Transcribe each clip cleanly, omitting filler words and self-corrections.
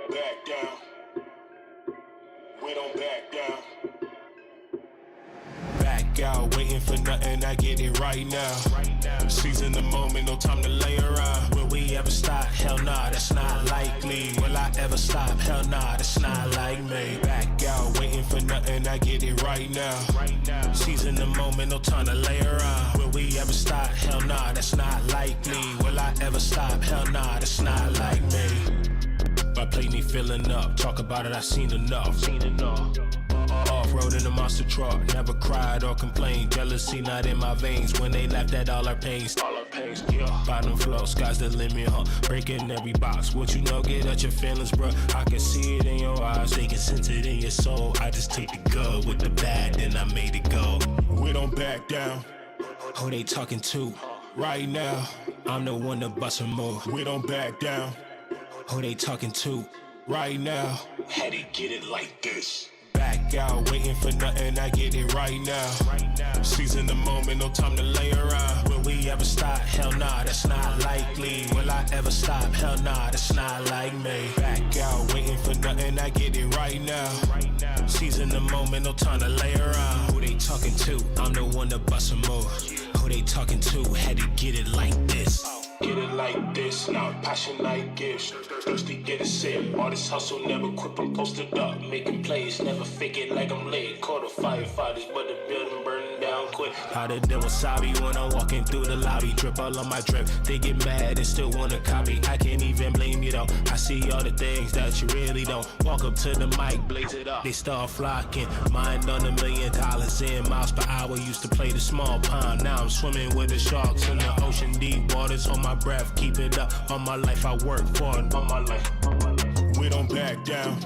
back down. We don't back down. Back out, waiting for nothing, I get it right now. Seizing the moment, no time to lay around. Will we ever stop? Hell nah, that's not likely. Will I ever stop? Hell nah, that's not like me. Back out, waiting for nothing, I get it right now. Seizing the moment, no time to lay around. Will we ever stop? Hell nah, that's not likely. Will I ever stop? Hell nah, that's not like me. My plate need filling up, talk about it, I seen enough. Off-road in a monster truck, never cried or complained. Jealousy not in my veins, when they laughed at all our pains. Bottom floor, sky's the limit, breaking every box. What you know, get at your feelings, bruh. I can see it in your eyes, they can sense it in your soul. I just take the good with the bad, then I made it go. We don't back down. Who they talking to? Right now, I'm the one to bust a move. We don't back down. Who they talking to? Right now, had to get it like this. Back out, waiting for nothing, I get it right now. Seizing the moment, no time to lay around. Will we ever stop? Hell nah, that's not likely. Will I ever stop? Hell nah, that's not like me. Back out, waiting for nothing, I get it right now. Seizing the moment, no time to lay around. Who they talking to? I'm the one to bust a move. Who they talking to? Had to get it like this. Get it like this, now passion like gifts. Thirsty, get a sip. All this hustle, never quit, I'm posted up. Making plays, never fake it like I'm late. Call the firefighters, but the building burning down quick. How the devil wasabi when I'm walking through the lobby. Drip all on my drip, they get mad and still wanna copy. I can't even blame you though, I see all the things that you really don't. Walk up to the mic, blaze it up. They start flocking, mind on $1 million in miles per hour. Used to play the small pond, now I'm swimming with the sharks in the ocean. Deep waters on my breath, keep it up. All my life I work for it, all my life. We don't back down.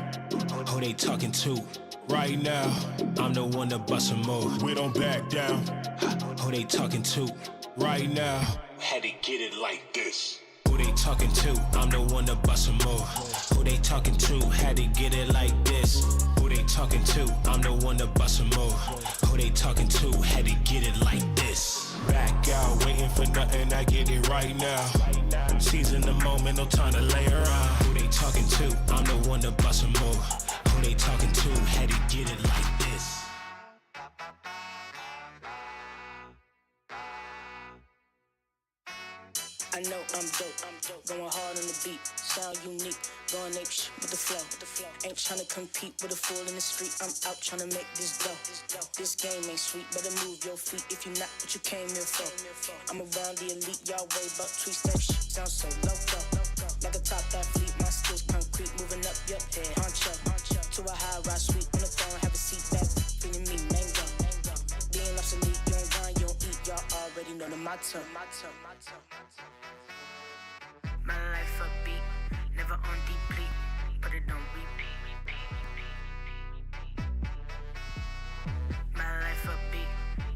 Who they talking to? Right now, I'm the one to bust a move. We don't back down. Who they talking to? Right now, had to get it like this. Who they talking to? I'm the one to bust a move. Who they talking to? Had to get it like this. Who they talking to? I'm the one to bust a move. Who they talking to? Had to get it like this. Back out, waiting for nothing, I get it right now. Seizing the moment, no time to lay around. Who they talking to? I'm the one to bust a move. Who they talking to? Had to get it like this. I know I'm dope, going hard on the beat, sound unique, going ape with the flow, ain't tryna compete with a fool in the street, I'm out tryna make this dough, this game ain't sweet, better move your feet if you not what you came here for, I'm around the elite, y'all worry about tweets, that shit sounds so low, like a top athlete, my skills concrete, moving up your head, honcho, to a high ride suite, on the throne, have a seat back, feeding me mango, being obsolete, you don't grind, you don't eat, y'all already know the motto. My life upbeat, never on deplete, but it don't repeat. My life upbeat,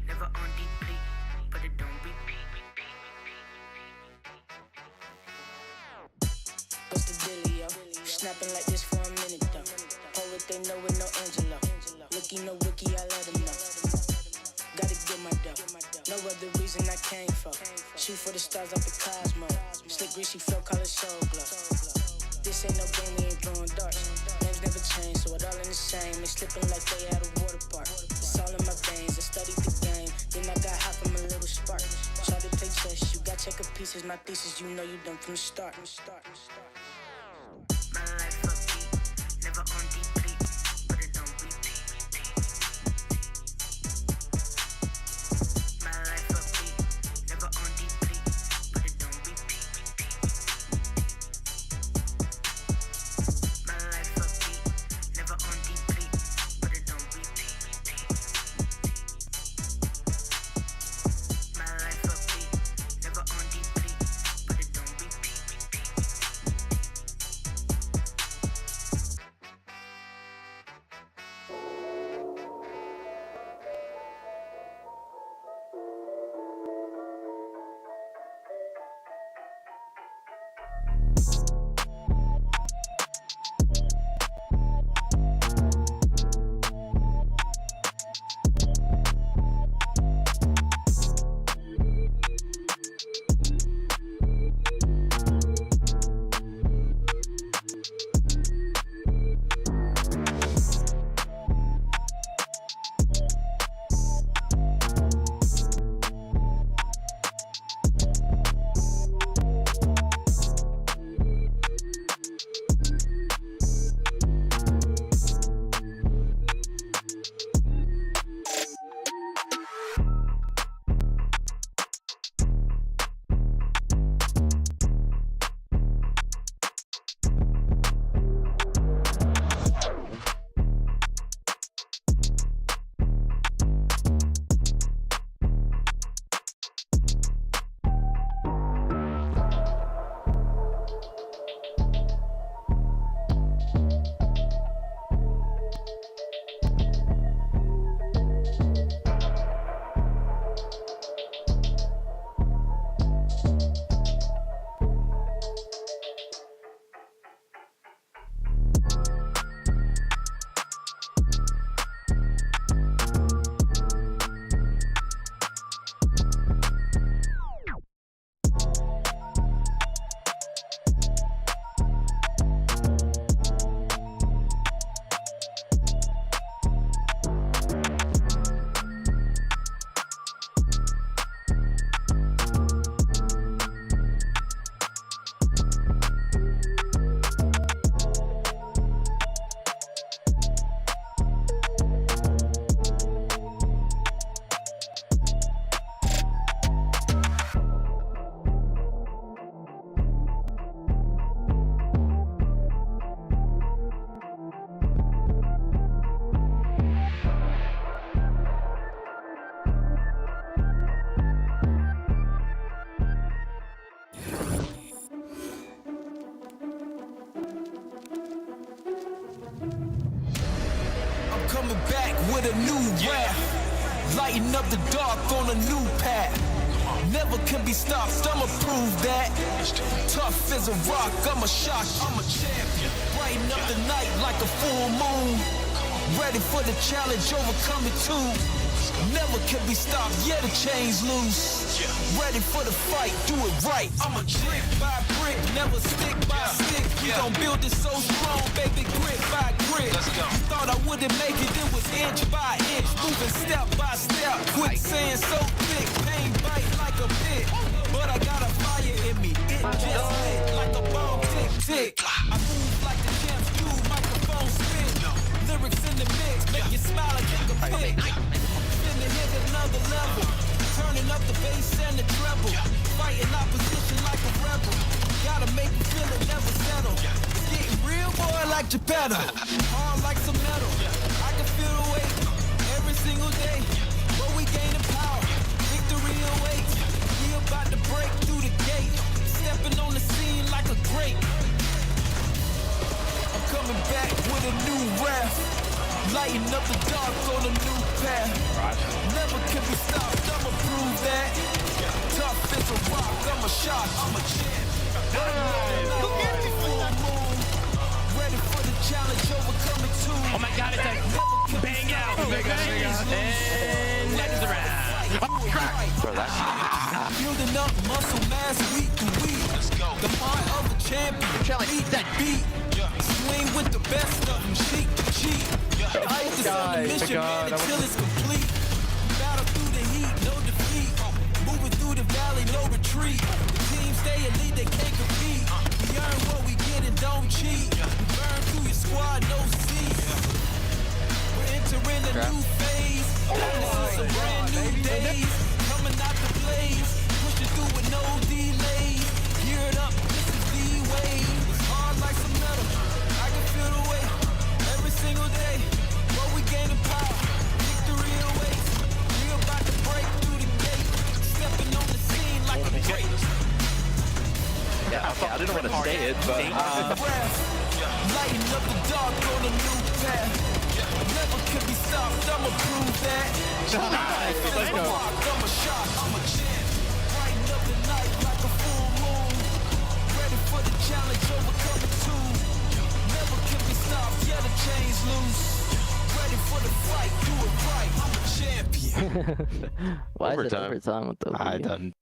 never on deplete, but it don't repeat. What's the dealio? Snapping like this for a minute though. Poet they know with no Angelo. Wiki no wiki, I let them know. Gotta get my dough. No other reason I came for. Shoot for the stars up the cosmos. Slick greasy flow, call it soul glow. This ain't no game, we ain't throwing darts. Names never change, so it all in the same. They slipping like they at a water park. It's all in my veins, I studied the game. Then I got hot from a little spark. Try to play chess, you got check of pieces. My thesis, you know you done from the start. My life upbeat, never on deplete, but it don't repeat. My life upbeat, never on deplete, but it don't repeat. My life upbeat, never on deplete, but it don't repeat. My life upbeat, never on deplete, but it don't repeat. coming back with a new rap. Lighting up the dark on a new path. Never can be stopped, I'ma prove that. Tough as a rock, I'm a shock, I'm a champion. Brighten up the night like a full moon. Ready for the challenge, overcoming too. Never can be stopped, yeah, the chains loose. Ready for the fight, do it right. I'm a brick by brick, never stick by stick. We gon' build it so strong, baby, grit by grit. Thought I wouldn't make it, it was inch by inch. Moving step by step, quick saying so thick. Pain bite like a bit, but I got a fire in me. It just lit like a bomb, tick, tick. I move like the champs do, microphone spin. Lyrics in the mix, make you smile like a pig. Finna hit another level, turning up the bass and the treble. Fighting opposition like a rebel. Gotta make you feel it, never settle. It's getting real, boy, like Geppetto. Hard like some metal. I can feel the weight every single day. But we gaining power, victory awaits. We about to break through the gate, stepping on the scene like a great. I'm coming back with a new rap, lighting up the dark on a new path. Never can be stopped, I'ma prove that. Tough as a rock, I'm a shock, I'm a champ. Ready for the challenge, overcoming too. Oh my God, it's a bang out. And next round. Building up muscle mass week to week. Let's go. The heart of a champion. Beat that beat. Swing with the best of them, cheek to cheek. I hit the same mission, man, until it's complete. Battle through the heat, no defeat. Moving through the valley, no retreat. The team stay elite, they can't compete. We earn what we get and don't cheat. Burn through your squad, no cease. We're entering a new phase. This is a brand new days. Coming out the blaze. Pushing through with no delays. Gear it up, this is the way. It's hard like some metal. I can feel the weight every single day. But we gaining power. Victory awaits. We about to break through the gate. Stepping on the scene like a great. Yeah, okay, I didn't want to say it, but lighting up the dark on a new path. Never can be stopped, I'ma prove that. Let's go. I'm a shock, I'm a champ. Brighten up the night like a full moon. Ready for the challenge, overcoming too. Never can be stopped, yeah, the chains loose. Ready for the fight, do it right, I'm a champion. Why is it overtime with those? I done.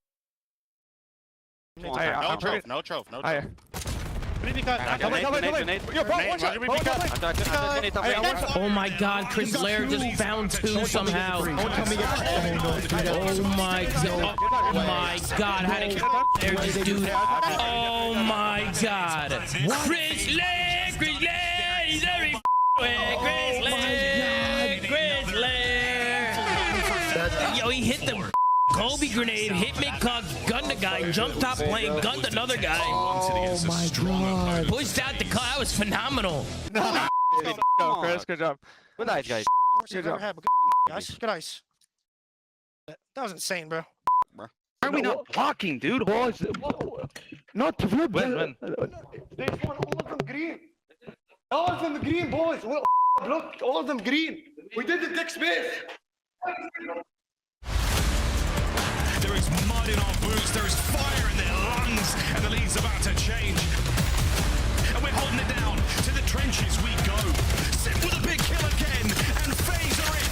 No troph. Oh my God, Chris Lair just found two somehow. Oh my God. Oh my God, how did Lair just do that? Oh my God. Chris Lair, he's every Chris Lair. Yo, he hit the Kobe grenade, hit mid-cock, gunned a guy, jumped top plane, gunned another guy. Oh my God. Pushed out the car, that was phenomenal. Good job, Chris. Good job. Good night, guys. Good job. Guys, good ice. That was insane, bro. Why are we not blocking, dude? Boys, not to flip. When? They want all of them green. All of them green, boys. Look, all of them green. We didn't take space. There is mud in our boots, there is fire in their lungs, and the lead's about to change. And we're holding it down. To the trenches we go. Sit with a big kill again, and phaser in.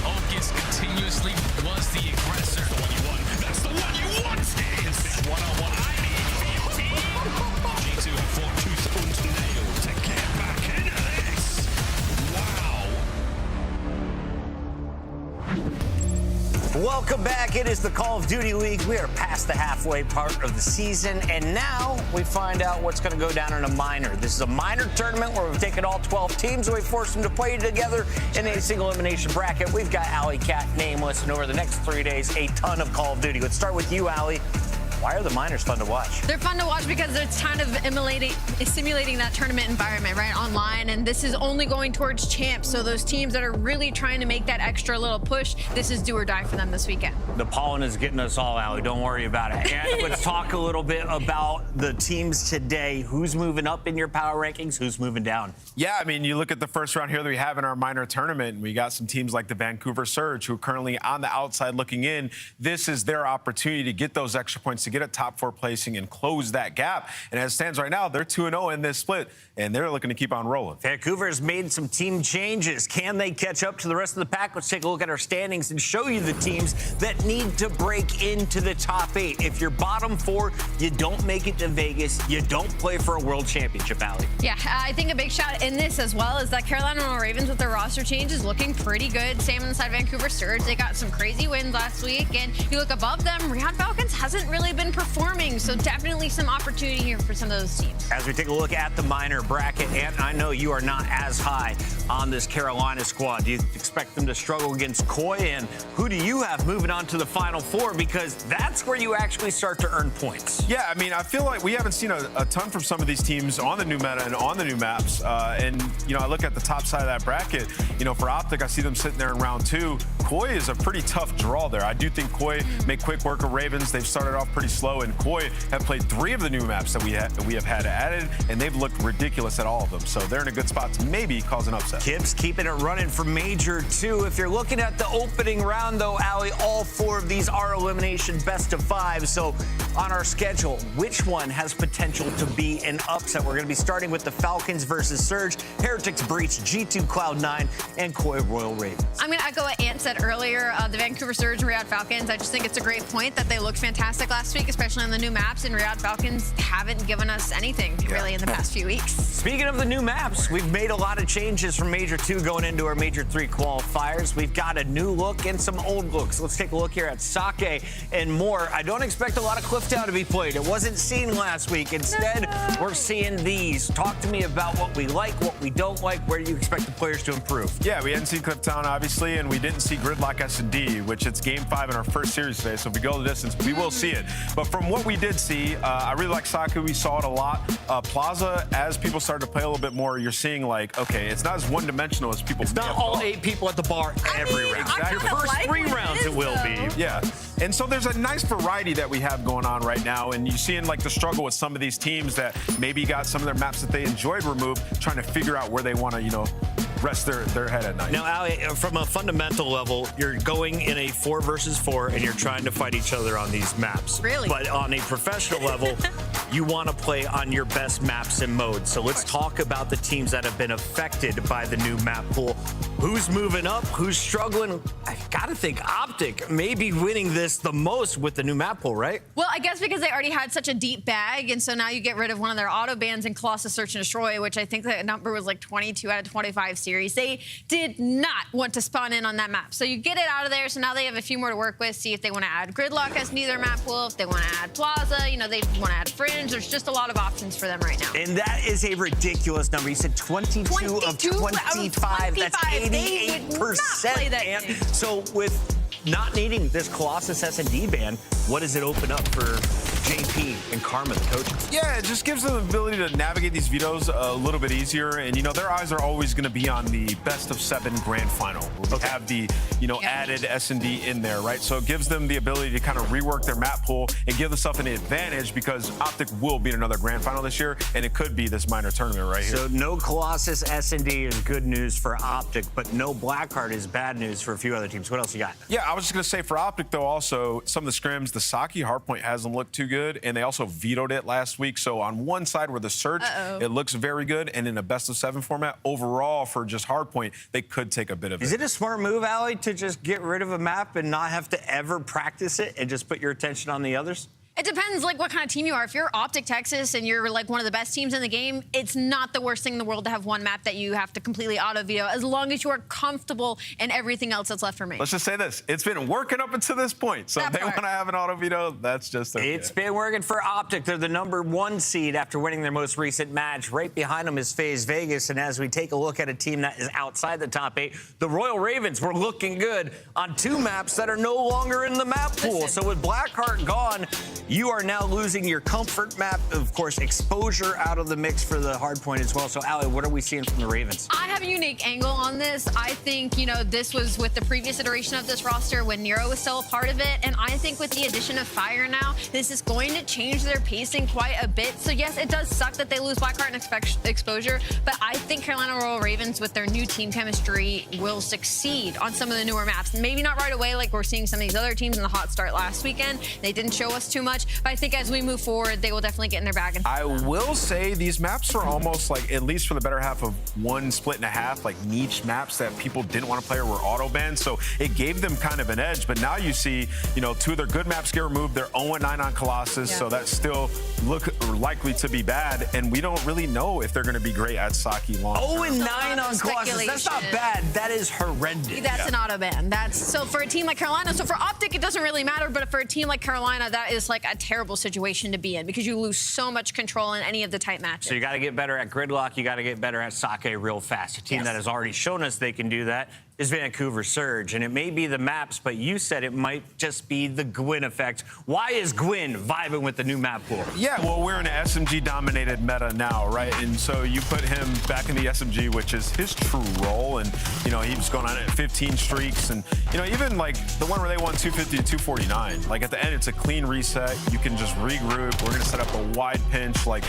August continuously was the aggressor. The one you want. That's the one you want! It's one-on-one. I need 15. G2 have fought tooth and nail to get back into this. Wow. Welcome back. It is the Call of Duty Week. We are past the halfway part of the season, and now we find out what's going to go down in a minor. This is a minor tournament where we've taken all 12 teams and we've forced them to play together in a single elimination bracket. We've got Alley, Cat, Nameless, and over the next 3 days, a ton of Call of Duty. Let's start with you, Alley. Why are the minors fun to watch? They're fun to watch because it's kind of simulating that tournament environment, right, online. And this is only going towards champs. So those teams that are really trying to make that extra little push, this is do or die for them this weekend. The pollen is getting us all out. Don't worry about it. And let's talk a little bit about the teams today. Who's moving up in your power rankings? Who's moving down? Yeah, I mean, you look at the first round here that we have in our minor tournament, and we got some teams like the Vancouver Surge who are currently on the outside looking in. This is their opportunity to get those extra points, to get a top 4 placing and close that gap. And as it stands right now, they're 2-0 in this split, and they're looking to keep on rolling. Vancouver has made some team changes. Can they catch up to the rest of the pack? Let's take a look at our standings and show you the teams that need to break into the top 8. If you're bottom 4, you don't make it to Vegas. You don't play for a world championship, Allie. Yeah, I think a big shot in this as well is that Carolina Ravens with their roster changes looking pretty good. Same on the side of Vancouver Surge. They got some crazy wins last week. And you look above them, Riyadh Falcons hasn't really been performing. So definitely some opportunity here for some of those teams. As we take a look at the minor bracket, and I know you are not as high on this Carolina squad. Do you expect them to struggle against Koi? And who do you have moving on to the Final Four? Because that's where you actually start to earn points. Yeah, I mean, I feel like we haven't seen a ton from some of these teams on the new meta and on the new maps. And, you know, I look at the top side of that bracket. You know, for Optic, I see them sitting there in round 2. Koi is a pretty tough draw there. I do think Koi make quick work of Ravens. They've started off pretty slow, and Koi have played 3 of the new maps that we have had added, and they've looked ridiculous at all of them. So they're in a good spot to maybe cause an upset. Kips keeping it running for Major 2. If you're looking at the opening round, though, Allie, all 4 of these are elimination best of 5. So on our schedule, which one has potential to be an upset? We're going to be starting with the Falcons versus Surge, Heretics Breach, G2 Cloud9, and Koi Royal Ravens. I'm going to echo what Ant said earlier. The Vancouver Surge and Riyadh Falcons, I just think it's a great point that they looked fantastic last week, especially on the new maps, and Riyadh Falcons haven't given us anything really in the past few weeks. Speaking of the new maps, we've made a lot of changes from Major 2 going into our Major 3 qualifiers. We've got a new look and some old looks. Let's take a look here at Sake and more. I don't expect a lot of Clifftown to be played. It wasn't seen last week. Instead, we're seeing these. Talk to me about what we like, what we don't like. Where do you expect the players to improve? Yeah, we hadn't seen Clifftown, obviously, and we didn't see Gridlock S&D, which it's Game 5 in our first series today. So if we go the distance, we will see it. But from what we did see, I really like Saku. We saw it a lot. Plaza, as people started to play a little bit more, you're seeing, like, okay, it's not as one-dimensional as people It's not all 8 people at the bar every round. Exactly. Your first 3 rounds, it will be. Yeah. And so there's a nice variety that we have going on right now. And you're seeing, like, the struggle with some of these teams that maybe got some of their maps that they enjoyed removed, trying to figure out where they want to, you know, rest their head at night. Now, Allie, from a fundamental level, you're going in a 4 versus 4, and you're trying to fight each other on these maps. Really? But on a professional level, you want to play on your best maps and modes. So let's talk about the teams that have been affected by the new map pool. Who's moving up? Who's struggling? I got to think Optic may be winning this the most with the new map pool, right? Well, I guess because they already had such a deep bag, and so now you get rid of one of their auto bans in Colossus Search and Destroy, which I think the number was like 22 out of 25 series. They did not want to spawn in on that map. So you get it out of there, so now they have a few more to work with, see if they want to add Gridlock as neither map pool, if they want to add Plaza, you know, they want to add Fringe. There's just a lot of options for them right now. And that is a ridiculous number. You said 22 of 25. That's 88%. And so with not needing this Colossus S&D ban, what does it open up for JP and Karma, the coaches? Yeah, it just gives them the ability to navigate these vetoes a little bit easier. And, you know, their eyes are always going to be on the best of 7 grand final. We have the, you know, added S&D in there, right? So it gives them the ability to kind of rework their map pool and give themselves an advantage because Optic will be in another grand final this year, and it could be this minor tournament right here. So no Colossus S&D is good news for Optic, but no Blackheart is bad news for a few other teams. What else you got? Yeah, I was just going to say for Optic, though, also, some of the scrims, the Saki hardpoint hasn't looked too good, and they also vetoed it last week. So on one side where the Surge, it looks very good, and in a best-of-7 format, overall for just hardpoint, they could take a bit of it. Is it a smart move, Allie, to just get rid of a map and not have to ever practice it and just put your attention on the others? It depends, like, what kind of team you are. If you're Optic Texas and you're, like, one of the best teams in the game, it's not the worst thing in the world to have one map that you have to completely auto-veto, as long as you are comfortable in everything else that's left for me. Let's just say this. It's been working up until this point. So if they want to have an auto-veto, that's just okay. It's been working for Optic. They're the #1 seed after winning their most recent match. Right behind them is FaZe Vegas. And as we take a look at a team that is outside the top 8, the Royal Ravens were looking good on 2 maps that are no longer in the map pool. So with Blackheart gone, You are now losing your comfort map, of course, exposure out of the mix for the hard point as well. So, Allie, what are we seeing from the Ravens? I have a unique angle on this. I think, you know, this was with the previous iteration of this roster when Nero was still a part of it. And I think with the addition of Fire now, this is going to change their pacing quite a bit. So, yes, it does suck that they lose Blackheart and exposure. But I think Carolina Royal Ravens, with their new team chemistry, will succeed on some of the newer maps. Maybe not right away like we're seeing some of these other teams in the hot start last weekend. They didn't show us too much. But I think as we move forward, they will definitely get in their bag. I will say these maps are almost like, at least for the better half of one split and a half, like niche maps that people didn't want to play or were auto banned. So it gave them kind of an edge. But now you see, you know, 2 of their good maps get removed. They're 0-9 on Colossus. Yeah. So that's still likely to be bad. And we don't really know if they're going to be great at Saki long. 0-9 on Colossus. That's not bad. That is horrendous. That's an auto ban. That's so for a team like Carolina. So for Optic, it doesn't really matter. But for a team like Carolina, that is like a terrible situation to be in because you lose so much control in any of the tight matches. So you got to get better at gridlock. You got to get better at Sake real fast. A team that has already shown us they can do that is Vancouver Surge. And it may be the maps, but you said it might just be the Gwyn effect. Why is Gwyn vibing with the new map pool? Yeah, well, we're in an SMG-dominated meta now, right? And so you put him back in the SMG, which is his true role. And, you know, he was going on at 15 streaks. And, you know, even, like, the one where they won 250 to 249, like, at the end, it's a clean reset. You can just regroup. We're going to set up a wide pinch. Like,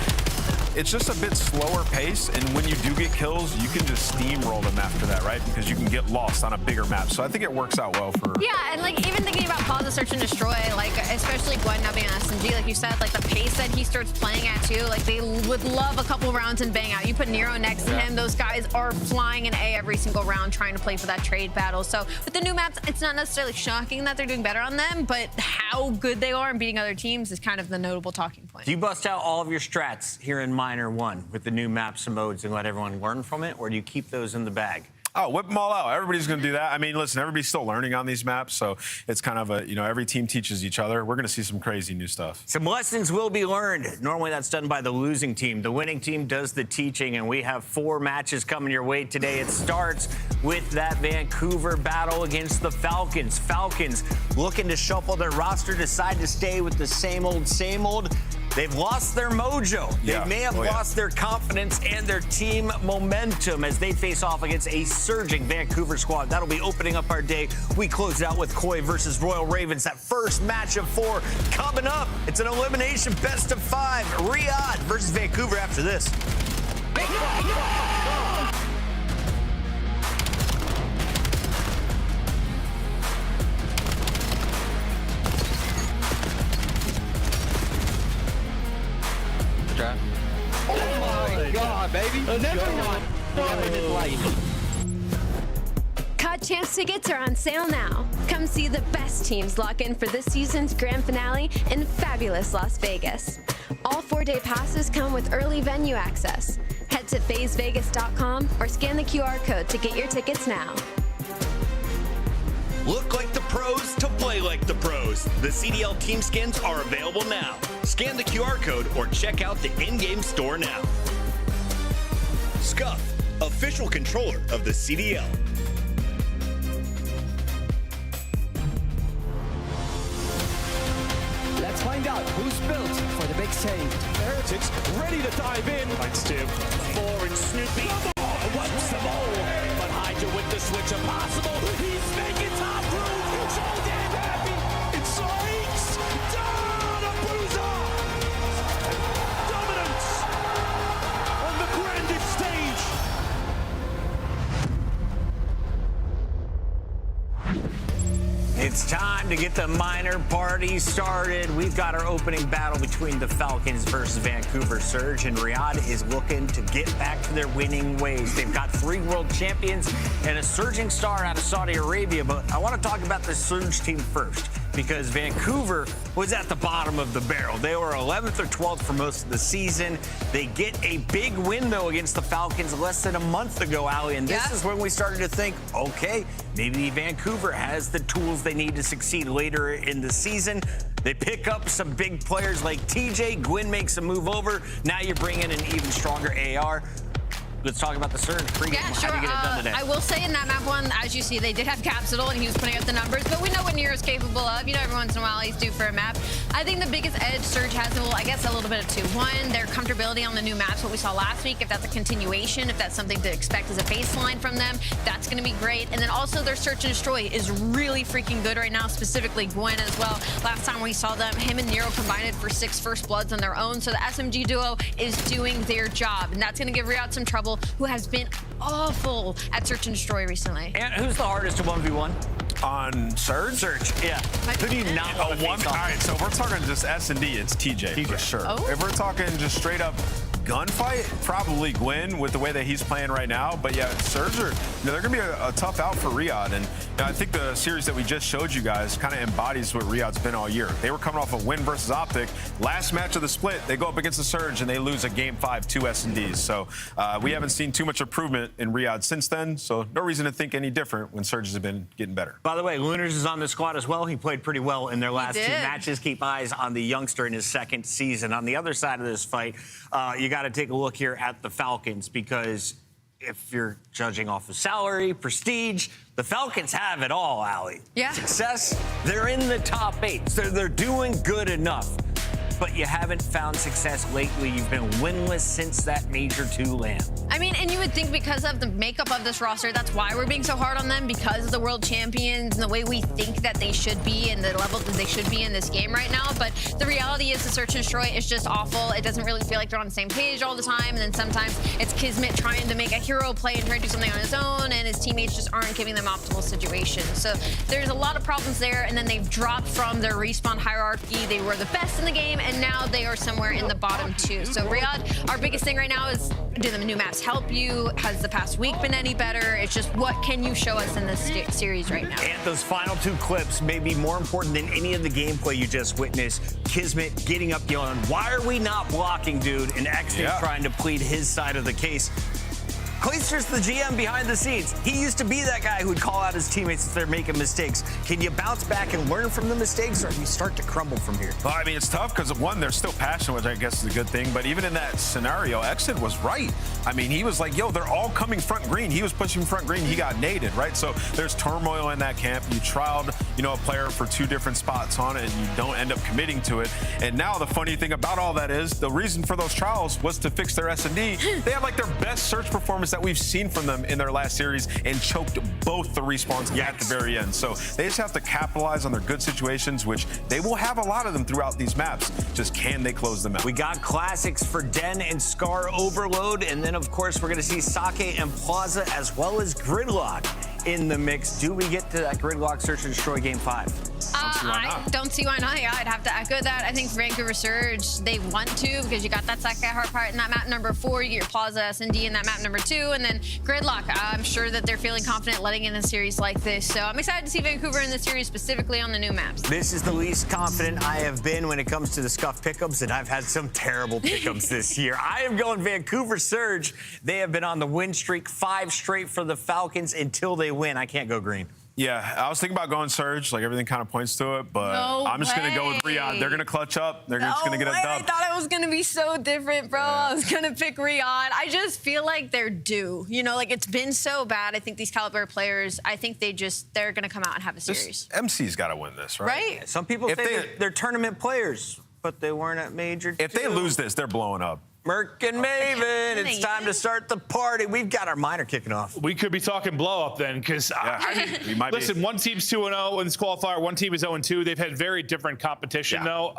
it's just a bit slower pace. And when you do get kills, you can just steamroll them after that, right? Because you can get lost on a bigger map. So I think it works out well for... Yeah, and like even thinking about pause, search, and destroy, like especially Gwyn now being an SMG, like you said, like the pace that he starts playing at too, like they would love a couple rounds and bang out. You put Nero next to him, those guys are flying an A every single round trying to play for that trade battle. So with the new maps, it's not necessarily shocking that they're doing better on them, but how good they are in beating other teams is kind of the notable talking point. Do you bust out all of your strats here in Minor 1 with the new maps and modes and let everyone learn from it, or do you keep those in the bag? Oh, whip them all out. Everybody's going to do that. I mean, listen, everybody's still learning on these maps, so it's kind of a, you know, every team teaches each other. We're going to see some crazy new stuff. Some lessons will be learned. Normally that's done by the losing team. The winning team does the teaching, and we have 4 matches coming your way today. It starts with that Vancouver battle against the Falcons. Falcons looking to shuffle their roster, decide to stay with the same old, same old. They've lost their mojo. They may have lost their confidence and their team momentum as they face off against a surging Vancouver squad. That'll be opening up our day. We close it out with Koi versus Royal Ravens. That first match of 4 coming up. It's an elimination best of 5. Riyadh versus Vancouver after this. Oh my God, baby. COD Champs tickets are on sale now. Come see the best teams lock in for this season's grand finale in fabulous Las Vegas. All 4-day passes come with early venue access. Head to phasevegas.com or scan the QR code to get your tickets now. Look like the pros to play like the pros. The CDL team skins are available now. Scan the QR code or check out the in-game store now. Scuff, official controller of the CDL. Let's find out who's built for the big save. Heretics ready to dive in. Thanks, Tim. 4 and Snoopy. What's the ball? But Hydra with the switch impossible. He's making top room. So damn happy. It strikes down a bruiser. Dominance on the grandest stage. It's time to get the minor party started. We've got our opening battle between the Falcons versus Vancouver Surge, and Riyadh is looking to get back to their winning ways. They've got 3 world champions and a surging star out of Saudi Arabia, but I want to talk about the Surge team first, because Vancouver was at the bottom of the barrel. They were 11th or 12th for most of the season. They get a big win, though, against the Falcons less than a month ago, Allie, and this is when we started to think, okay, maybe Vancouver has the tools they need to succeed later in the season. They pick up some big players like TJ. Gwyn makes a move over. Now you bring in an even stronger AR. Let's talk about the Surge pregame. Yeah, sure. How do you get it done today? I will say in that map one, as you see, they did have Capsidal, and he was putting up the numbers, but we know what Nero's capable of. You know, every once in a while he's due for a map. I think the biggest edge Surge has, well, I guess a little bit of two. One, their comfortability on the new maps, what we saw last week. If that's a continuation, if that's something to expect as a baseline from them, that's going to be great. And then also their search and destroy is really freaking good right now, specifically Gwen as well. Last time we saw them, him and Nero combined for 6 first bloods on their own. So the SMG duo is doing their job. And that's going to give Riyadh some trouble, who has been awful at search and destroy recently. And who's the hardest to 1v1? On Surge? Surge, yeah. Who do you not want to face off? All right, so if we're talking just S&D, it's TJ for sure. Oh. If we're talking just straight up gunfight, probably Gwen with the way that he's playing right now. But yeah, Surge, they're going to be a tough out for Riyadh. And I think the series that we just showed you guys kind of embodies what Riyadh's been all year. They were coming off a win versus Optic. Last match of the split, they go up against the Surge and they lose a game 5 to S&Ds. So we haven't seen too much improvement in Riyadh since then. So no reason to think any different when Surge has been getting better. By the way, Lunars is on the squad as well. He played pretty well in their last 2 matches. Keep eyes on the youngster in his 2nd season. On the other side of this fight, you got to take a look here at the Falcons, because if you're judging off of salary, prestige, the Falcons have it all, Allie. Yeah. Success, they're in the top 8. So they're doing good enough. But you haven't found success lately. You've been winless since that Major 2 land. I mean, and you would think because of the makeup of this roster, that's why we're being so hard on them, because of the world champions and the way we think that they should be and the level that they should be in this game right now. But the reality is the search and destroy is just awful. It doesn't really feel like they're on the same page all the time. And then sometimes it's Kismet trying to make a hero play and trying to do something on his own, and his teammates just aren't giving them optimal situations. So there's a lot of problems there. And then they've dropped from their respawn hierarchy. They were the best in the game, and now they are somewhere in the bottom 2. So Riyadh, our biggest thing right now is, do the new maps help you? Has the past week been any better? It's just, what can you show us in this series right now? And those final 2 clips may be more important than any of the gameplay you just witnessed. Kismet getting up yelling, "Why are we not blocking, dude?" And Exton trying to plead his side of the case. Clayster's the GM behind the scenes. He used to be that guy who would call out his teammates if they're making mistakes. Can you bounce back and learn from the mistakes, or do you start to crumble from here? Well, I mean, it's tough because, one, they're still passionate, which I guess is a good thing. But even in that scenario, Exton was right. I mean, he was like, yo, they're all coming front green. He was pushing front green. He got naded, right? So there's turmoil in that camp. You trialed, a player for 2 different spots on it, and you don't end up committing to it. And now the funny thing about all that is the reason for those trials was to fix their S&D. They had like their best search performance that we've seen from them in their last series and choked both the respawns at the very end. So they just have to capitalize on their good situations, which they will have a lot of them throughout these maps. Just can they close them out? We got classics for Den and Scar Overload, and then, of course, we're going to see Sake and Plaza as well as Gridlock in the mix. Do we get to that Gridlock Search and Destroy Game 5? I don't see why not. Yeah, I'd have to echo that. I think Vancouver Surge, they want to, because you got that Sake hard part in that map number 4. You get your Plaza S&D in that map number 2, and then Gridlock. I'm sure that they're feeling confident letting in a series like this. So I'm excited to see Vancouver in this series, specifically on the new maps. This is the least confident I have been when it comes to the scuff pickups, and I've had some terrible pickups this year. I am going Vancouver Surge. They have been on the win streak, 5 straight for the Falcons until they win. I can't go green. Yeah, I was thinking about going Surge. Like, everything kind of points to it, but I'm just going to go with Riyadh. They're going to clutch up. They're just going to get a dub. I thought it was going to be so different, bro. Yeah. I was going to pick Riyadh. I just feel like they're due. Like, it's been so bad. I think these caliber players, I think they're going to come out and have a series. MC's got to win this, right? Right? Some people say they're tournament players, but they weren't at Major 2. If they lose this, they're blowing up. Merc and Maven, it's time to start the party. We've got our minor kicking off. We could be talking blow up then, because listen, one team's 2-0 in this qualifier, one team is 0-2. They've had very different competition, though.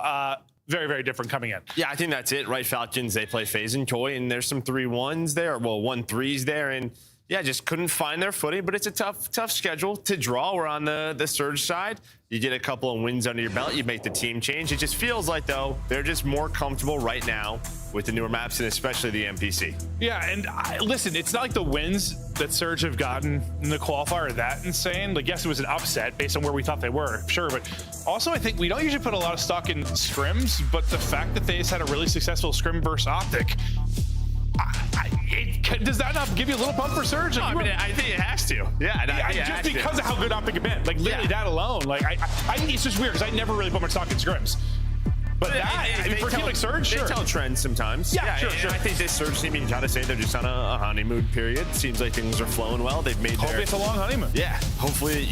Very, very different coming in. Yeah, I think that's it, right? Falcons, they play FaZe and Choi, and there's some 3-1s there, well, 1-3s there, and yeah, just couldn't find their footing, but it's a tough schedule to draw. We're on the Surge side. You get a couple of wins under your belt, you make the team change. It just feels like, though, they're just more comfortable right now with the newer maps, and especially the NPC. Yeah, and listen, it's not like the wins that Surge have gotten in the qualifier are that insane. Like, yes, it was an upset based on where we thought they were, sure, but also I think we don't usually put a lot of stock in scrims, but the fact that they just had a really successful scrim versus Optic, does that not give you a little bump for Surge? No, I think it has to. Yeah, just because of how good Optic have been. Like, literally that alone. Like, it's just weird because I never really put my stock in scrims. But for a team like Surge, they tell trends sometimes. Yeah, sure. I think this Surge team, you gotta say they're just on a honeymoon period. Seems like things are flowing well. They've made Hopefully it's a long honeymoon. Yeah, hopefully,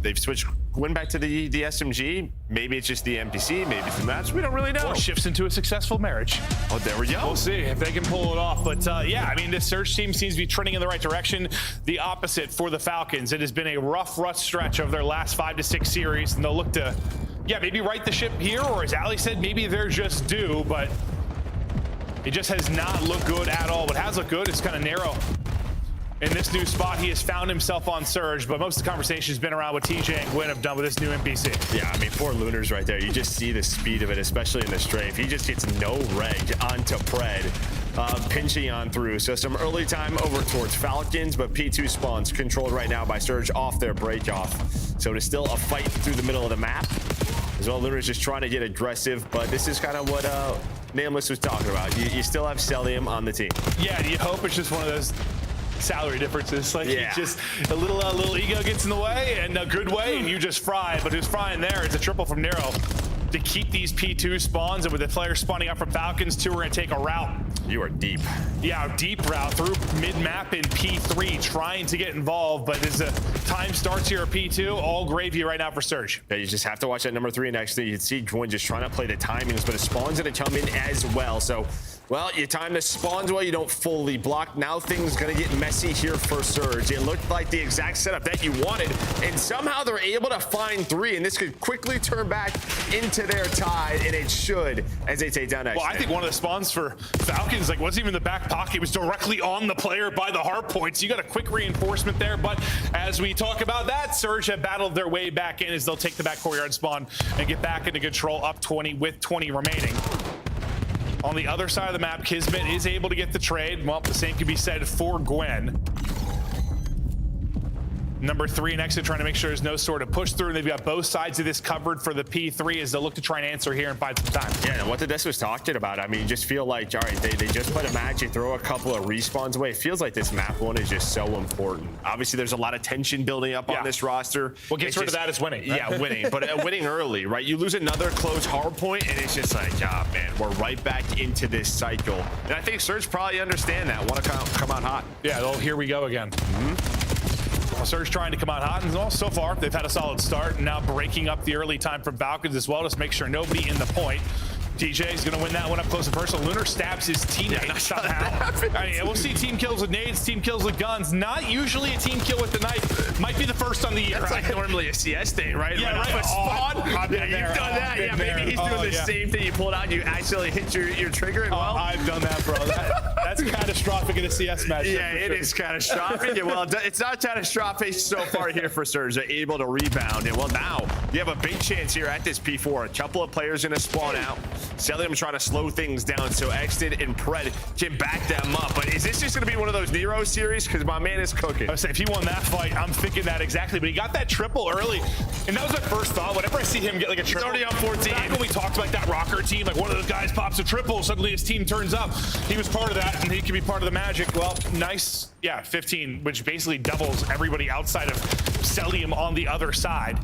they've switched win back to the SMG. Maybe it's just the NPC, maybe it's the match. We don't really know. Or shifts into a successful marriage. Oh, there we go. We'll see if they can pull it off. But yeah, I mean, this Surge team seems to be trending in the right direction. The opposite for the Falcons. It has been a rough stretch of their last 5 to 6 series, and they'll look to, yeah, maybe right the ship here, or as Ali said, maybe they're just due, but it just has not looked good at all. What has looked good is kind of narrow. In this new spot, he has found himself on Surge, but most of the conversation has been around what TJ and Gwen have done with this new NPC. Yeah, I mean, 4 Lunars right there. You just see the speed of it, especially in the strafe. He just gets no reg onto Pred, pinching on through. So some early time over towards Falcons, but P2 spawns controlled right now by Surge off their break off. So it is still a fight through the middle of the map. As well, Lunar's just trying to get aggressive, but this is kind of what Nameless was talking about. You still have Celium on the team. Yeah, you hope it's just one of those salary differences. Like, yeah. just a little ego gets in the way, and a good way, and you just fry. But who's frying there? It's a triple from Nero to keep these P2 spawns, and with the players spawning up from Falcons, 2 are going to take a route. You are deep. Yeah, deep route through mid-map in P3, trying to get involved, but as the time starts here at P2, all gravy right now for Surge. Yeah, you just have to watch that number 3 next to you. You can see Gwen just trying to play the timings, but it spawns going to come in as well. So, well, you time the spawns well, you don't fully block. Now things going to get messy here for Surge. It looked like the exact setup that you wanted, and somehow they're able to find 3, and this could quickly turn back into their tie, and it should as they take down X. Well, I think one of the spawns for Falcons, like, wasn't even in the back pocket. It was directly on the player by the hard points. You got a quick reinforcement there, but as we talk about that, Surge have battled their way back in as they'll take the back courtyard spawn and get back into control, up 20 with 20 remaining. On the other side of the map, Kismet is able to get the trade. Well, the same can be said for Gwen. Number 3 and Exit trying to make sure there's no sort of push through, and they've got both sides of this covered for the P3 as they'll look to try and answer here and find some time. Yeah, and what the Des was talking about, I mean, you just feel like, all right, they just put a match, you throw a couple of respawns away. It feels like this map 1 is just so important. Obviously, there's a lot of tension building up on this roster. What gets rid of that is winning. Right? Yeah, winning, but winning early, right? You lose another close hard point, and it's just like, ah, man, we're right back into this cycle. And I think Surge probably understand that, want to come out hot. Yeah, well, here we go again. Surge trying to come out hot, and well, so far they've had a solid start, and now breaking up the early time from Falcons as well, just make sure nobody in the point. TJ is going to win that one up close and personal. Lunar stabs his teammate somehow. I mean, we'll see team kills with nades, team kills with guns. Not usually a team kill with the knife. Might be the first on the year. That's right? Like normally a CS thing, right? Yeah, right. A spawn. You've done that. Yeah, maybe he's doing the same thing. You pull it out, and you actually hit your trigger. And well, I've done that, bro. That's catastrophic in a CS match. Yeah, it is catastrophic. Yeah, well, it's not catastrophic so far here for Surge. They're able to rebound, and well, now you have a big chance here at this P4. A couple of players going to spawn out. Celium trying to slow things down so Exted and Pred can back them up. But is this just going to be one of those Nero series? Because my man is cooking. I was saying, if he won that fight, I'm thinking that exactly. But he got that triple early, and that was my first thought. Whenever I see him get like a triple, he's already on 14. Back when we talked about that Rocker team, like one of those guys pops a triple, suddenly his team turns up. He was part of that, and he can be part of the magic. Well, nice, yeah, 15, which basically doubles everybody outside of Celium on the other side.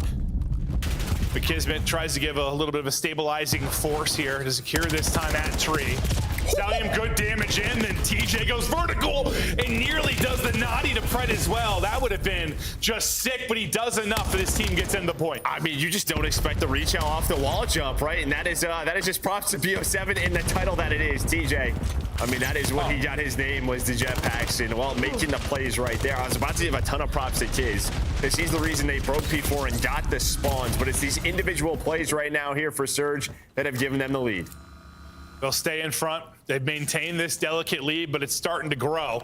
But Kismet tries to give a little bit of a stabilizing force here to secure this time at tree. Celium good damage in, then TJ goes vertical and nearly does the naughty to Pred as well. That would have been just sick, but he does enough that his team gets in the point. I mean, you just don't expect the reach out off the wall jump, right? And that is just props to BO7 in the title that it is, TJ. I mean, that is what he got his name, was the jetpacks, and well, making the plays right there. I was about to give a ton of props to Kiz, because he's the reason they broke P4 and got the spawns, but it's these individual plays right now here for Surge that have given them the lead. They'll stay in front. They've maintained this delicate lead, but it's starting to grow.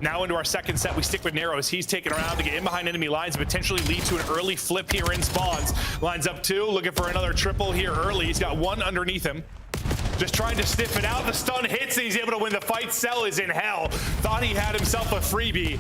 Now into our second set, we stick with Nero as he's taken around to get in behind enemy lines and potentially lead to an early flip here in spawns. Lines up 2, looking for another triple here early. He's got 1 underneath him. Just trying to sniff it out. The stun hits and he's able to win the fight. Cell is in hell. Thought he had himself a freebie.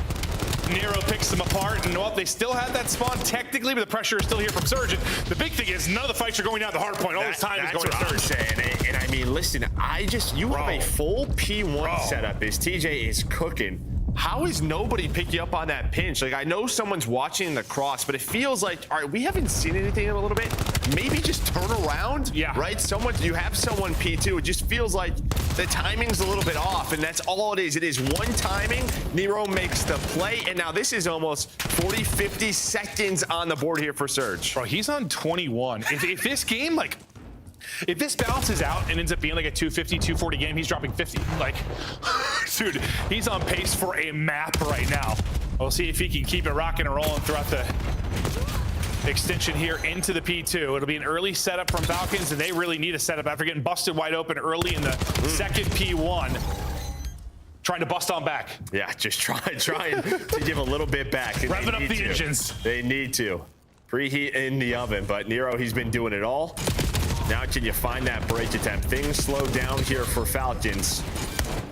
Nero picks them apart, and well, they still have that spawn technically, but the pressure is still here from Surge. And the big thing is none of the fights are going down the hard point. All this time is going to Surge. Saying. And I mean, listen, you have a full P1 setup as TJ is cooking. how is nobody picking up on that pinch? Like, I know someone's watching the cross, but it feels like, all right, we haven't seen anything in a little bit. Maybe just turn around. Yeah. Right? You have someone P2. It just feels like the timing's a little bit off, and that's all it is. It is one timing. Nero makes the play, and now this is almost 40, 50 seconds on the board here for Surge. Bro, he's on 21. If this game, like, if this balances out and ends up being like a 250, 240 game, he's dropping 50. Like, dude, he's on pace for a map right now. We'll see if he can keep it rocking and rolling throughout the extension here into the P2. It'll be an early setup from Falcons, and they really need a setup after getting busted wide open early in the second P1. Trying to bust on back. Yeah, just trying to give a little bit back. Revving up the engines. They need to. Preheat in the oven, but Nero, he's been doing it all. Now can you find that break attempt? Things slow down here for Falcons.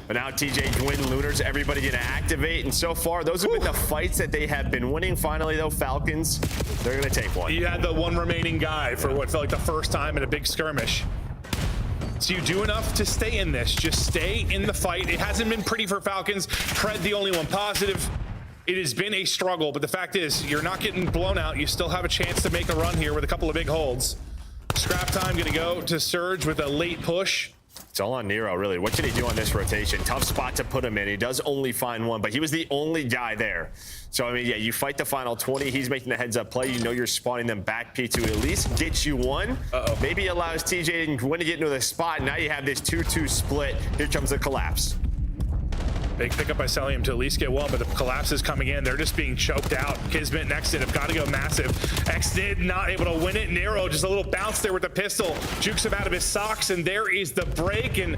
But now TJ, Gwyn, Lunars, everybody gonna activate. And so far, those have been the fights that they have been winning. Finally, though, Falcons, they're gonna take one. You had the one remaining guy for what felt like the first time in a big skirmish. So you do enough to stay in this. Just stay in the fight. It hasn't been pretty for Falcons. Pred the only one positive. It has been a struggle, but the fact is, you're not getting blown out. You still have a chance to make a run here with a couple of big holds. Scrap time gonna go to Surge with a late push. It's all on Nero, really. What can he do on this rotation? Tough spot to put him in. He does only find one, but he was the only guy there. So, I mean, yeah, you fight the final 20. He's making the heads-up play. You know you're spawning them back P2. At least get you one. Maybe allows TJ and Gwyn to get into the spot. Now you have this 2-2 split. Here comes the collapse. Big pickup by Celium to at least get one, but the collapse is coming in. They're just being choked out. Kismet and Exit have got to go massive. Exit not able to win it. Nero just a little bounce there with the pistol. Jukes him out of his socks, and there is the break. And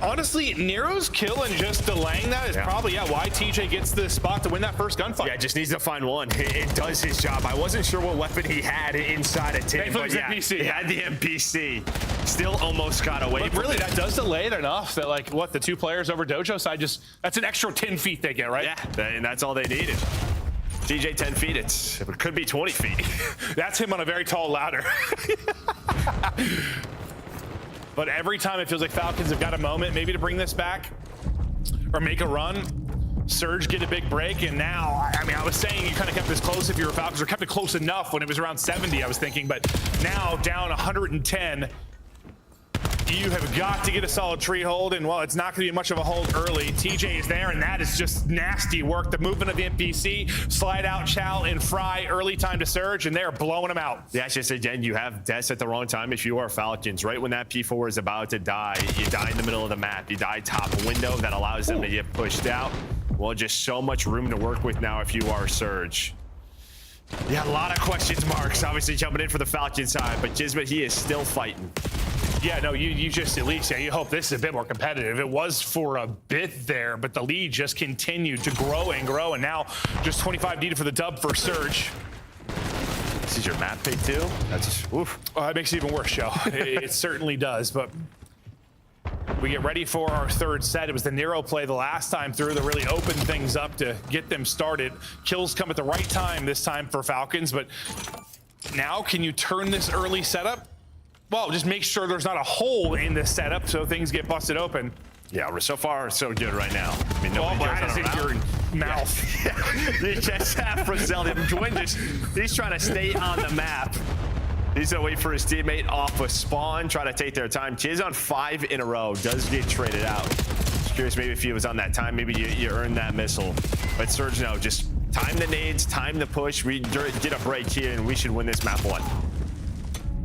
honestly, Nero's kill and just delaying that is probably why TJ gets the spot to win that first gunfight. Yeah, just needs to find one. It does his job. I wasn't sure what weapon he had inside a tin, but yeah, NPC. He had the NPC. Still almost got away. But really, that does delay it enough that, like, what, the two players over Dojo side that's an extra 10 feet they get, right? Yeah, and that's all they needed. TJ 10 feet, it could be 20 feet. That's him on a very tall ladder. But every time it feels like Falcons have got a moment maybe to bring this back or make a run. Surge get a big break, and now, I mean, I was saying you kind of kept this close if you were Falcons, or kept it close enough when it was around 70, I was thinking, but now down 110. You have got to get a solid tree hold, and well, it's not going to be much of a hold early. TJ is there, and that is just nasty work. The movement of the NPC, slide out Chow and Fry, early time to Surge, and they're blowing them out. Yeah, just again, you have deaths at the wrong time if you are Falcons. Right when that P4 is about to die, you die in the middle of the map. You die top window, that allows them to get pushed out. Well, just so much room to work with now if you are Surge. Yeah, a lot of questions marks, obviously jumping in for the Falcon side, but Kismet, he is still fighting. Yeah, no, you just at least, you hope this is a bit more competitive. It was for a bit there, but the lead just continued to grow and grow, and now just 25 needed for the dub for Surge. This is your map pick too? That's just, oof. Oh, that makes it even worse, Joe. It certainly does, but we get ready for our third set. It was the Nero play the last time through that really opened things up to get them started. Kills come at the right time this time for Falcons, but now can you turn this early setup? Well, just make sure there's not a hole in this setup so things get busted open. Yeah, we're so far so good right now. I mean, nobody is in your mouth. Yeah. You just have Brazilian. Gwyn he's trying to stay on the map. He's gonna wait for his teammate off a spawn, try to take their time. Chiz on 5 in a row, does get traded out. Just curious maybe if he was on that time, maybe you earned that missile. But Surge, no, just time the nades, time the push. We get a break here and we should win this map 1.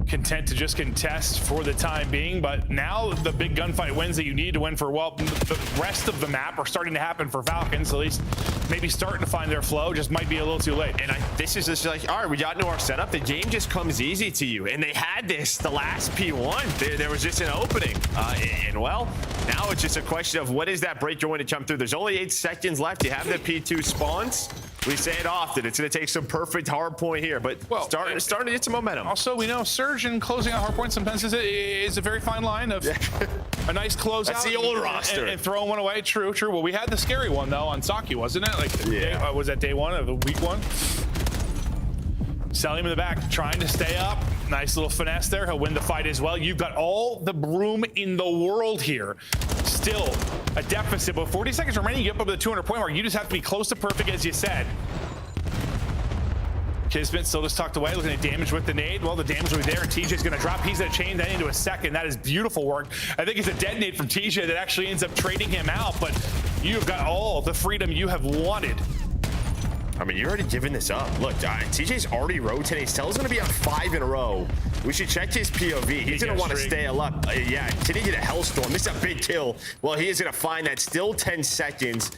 Content to just contest for the time being, but now the big gunfight wins that you need to win for, well, the rest of the map are starting to happen for Falcons, at least maybe starting to find their flow, just might be a little too late. And this is just like, all right, we got into our setup, the game just comes easy to you, and they had this the last P1. There was just an opening, and well, now it's just a question of what is that break going to come through. There's only 8 seconds left. You have the P2 spawns. We say it often. It's going to take some perfect hard point here, but starting to get some momentum. Also, we know Surge and closing out hard points sometimes is a very fine line of a nice closeout. That's the old roster. And throwing one away. True. Well, we had the scary one, though, on Saki, wasn't it? Like, was that day 1 of the week 1? Celium in the back, trying to stay up. Nice little finesse there. He'll win the fight as well. You've got all the room in the world here. still a deficit. But 40 seconds remaining, you get up to the 200-point mark. You just have to be close to perfect, as you said. Kismet still just tucked away, looking at damage with the nade. Well, the damage will be there, and TJ's going to drop. He's going to chain that into a second. That is beautiful work. I think it's a dead nade from TJ that actually ends up trading him out, but you've got all the freedom you have wanted. I mean, you're already giving this up. Look, TJ's already rotating. Stell's going to be on 5 in a row. We should check his POV. He's going to want to stay up. Yeah, can he get a Hellstorm? This is a big kill. Well, he is going to find that. Still 10 seconds.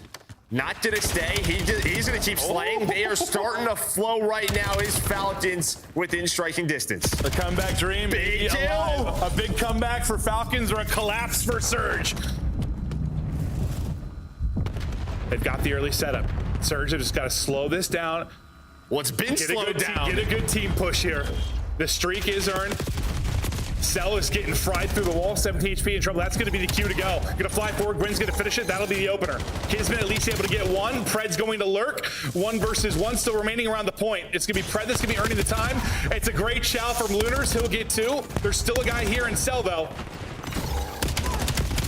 Not going to stay. He's going to keep slaying. They are starting to flow right now. His Falcons within striking distance. The comeback dream. Big kill. A big comeback for Falcons or a collapse for Surge. They've got the early setup. Surge have just got to slow this down. Well, it's been slowed down. Get a good team push here. The streak is earned. Cell is getting fried through the wall. 17 HP in trouble. That's going to be the cue to go. Going to fly forward. Gwen's going to finish it. That'll be the opener. Kismet at least able to get one. Pred's going to lurk. 1 versus 1 still remaining around the point. It's going to be Pred that's going to be earning the time. It's a great chow from Lunars. He'll get 2. There's still a guy here in Cell, though.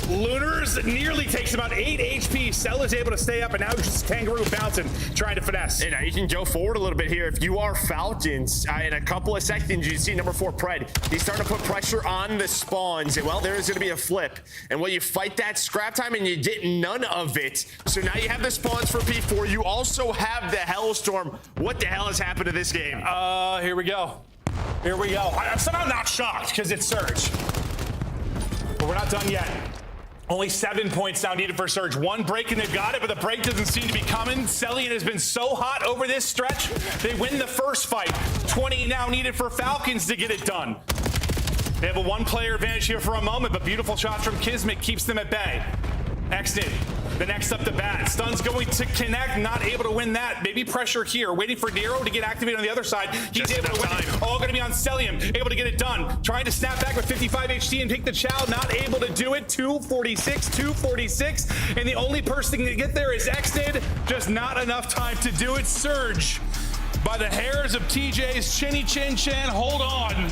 Lunars nearly takes about 8 HP. Cell is able to stay up, and now just Kangaroo bouncing, trying to finesse. And now you can go forward a little bit here. If you are Falcons, in a couple of seconds, you see number 4, Pred. He's starting to put pressure on the spawns. And, well, there is going to be a flip. And, well, you fight that scrap time, and you get none of it. So now you have the spawns for P4. You also have the Hellstorm. What the hell has happened to this game? Here we go. Here we go. I'm somehow not shocked because it's Surge. But we're not done yet. Only 7 points now needed for Surge. 1 break and they've got it, but the break doesn't seem to be coming. Cellian has been so hot over this stretch. They win the first fight. 20 now needed for Falcons to get it done. They have a 1-player advantage here for a moment, but beautiful shots from Kismet keeps them at bay. Exit. The next up to bat. Stun's going to connect, not able to win that. Maybe pressure here. Waiting for Nero to get activated on the other side. He's able to win it. All going to be on Cellium. Able to get it done. Trying to snap back with 55 HT and take the chow. Not able to do it. 246, 246. And the only person to get there is Exnid. Just not enough time to do it. Surge by the hairs of TJ's chinny chin chin. Hold on.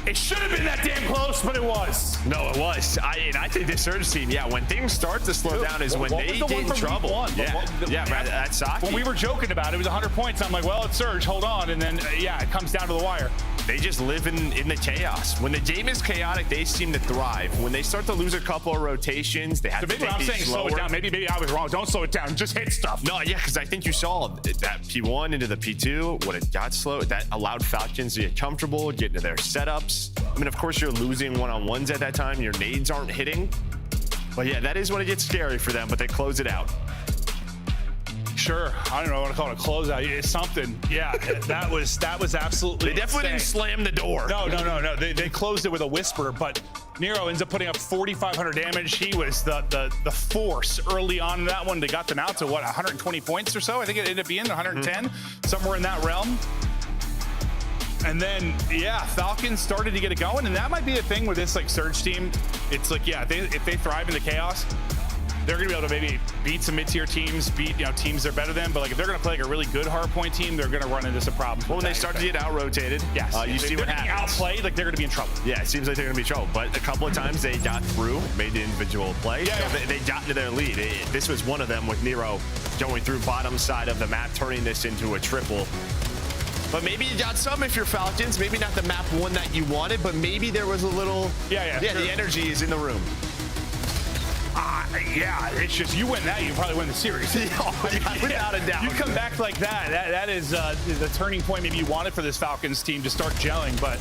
It should have been that damn close, but it was. No, it was. I think the Surge team, yeah, when things start to slow down is when they get in trouble. Yeah, that Saki. When we were joking about it, it was 100 points. I'm like, well, it's Surge, hold on. And then, yeah, it comes down to the wire. They just live in the chaos. When the game is chaotic, they seem to thrive. When they start to lose a couple of rotations, they have to take I'm saying slower. Slow it down. Maybe I was wrong. Don't slow it down. Just hit stuff. No, yeah, because I think you saw that P1 into the P2, when it got slow, that allowed Falcons to get comfortable, get into their setups. I mean, of course, you're losing one-on-ones at that time. Your nades aren't hitting. But yeah, that is when it gets scary for them, but they close it out. Sure, I don't know what to call it, a closeout. It's something. Yeah, that was absolutely. They definitely didn't slam the door. No. They closed it with a whisper, but Nero ends up putting up 4,500 damage. He was the force early on in that one. They got them out to what, 120 points or so? I think it ended up being 110, somewhere in that realm. And then, yeah, Falcons started to get it going, and that might be a thing with this like Surge team. It's like, yeah, if they thrive in the chaos, they're going to be able to maybe beat some mid-tier teams, beat teams that are better than. But like if they're going to play like a really good hardpoint team, they're going to run into some problems. Well, when they start to get out-rotated, yes, you see what happens. Outplayed, like they're going to be in trouble. Yeah, it seems like they're going to be in trouble. But a couple of times they got through, made the individual play. Yeah, so they got into their lead. This was one of them with Nero going through bottom side of the map, turning this into a triple. But maybe you got some if you're Falcons. Maybe not the map one that you wanted, but maybe there was a little. Yeah, sure. The energy is in the room. Yeah, it's just you win that, you probably win the series. Without a doubt. You come back like that. That is the turning point maybe you wanted for this Falcons team to start gelling. But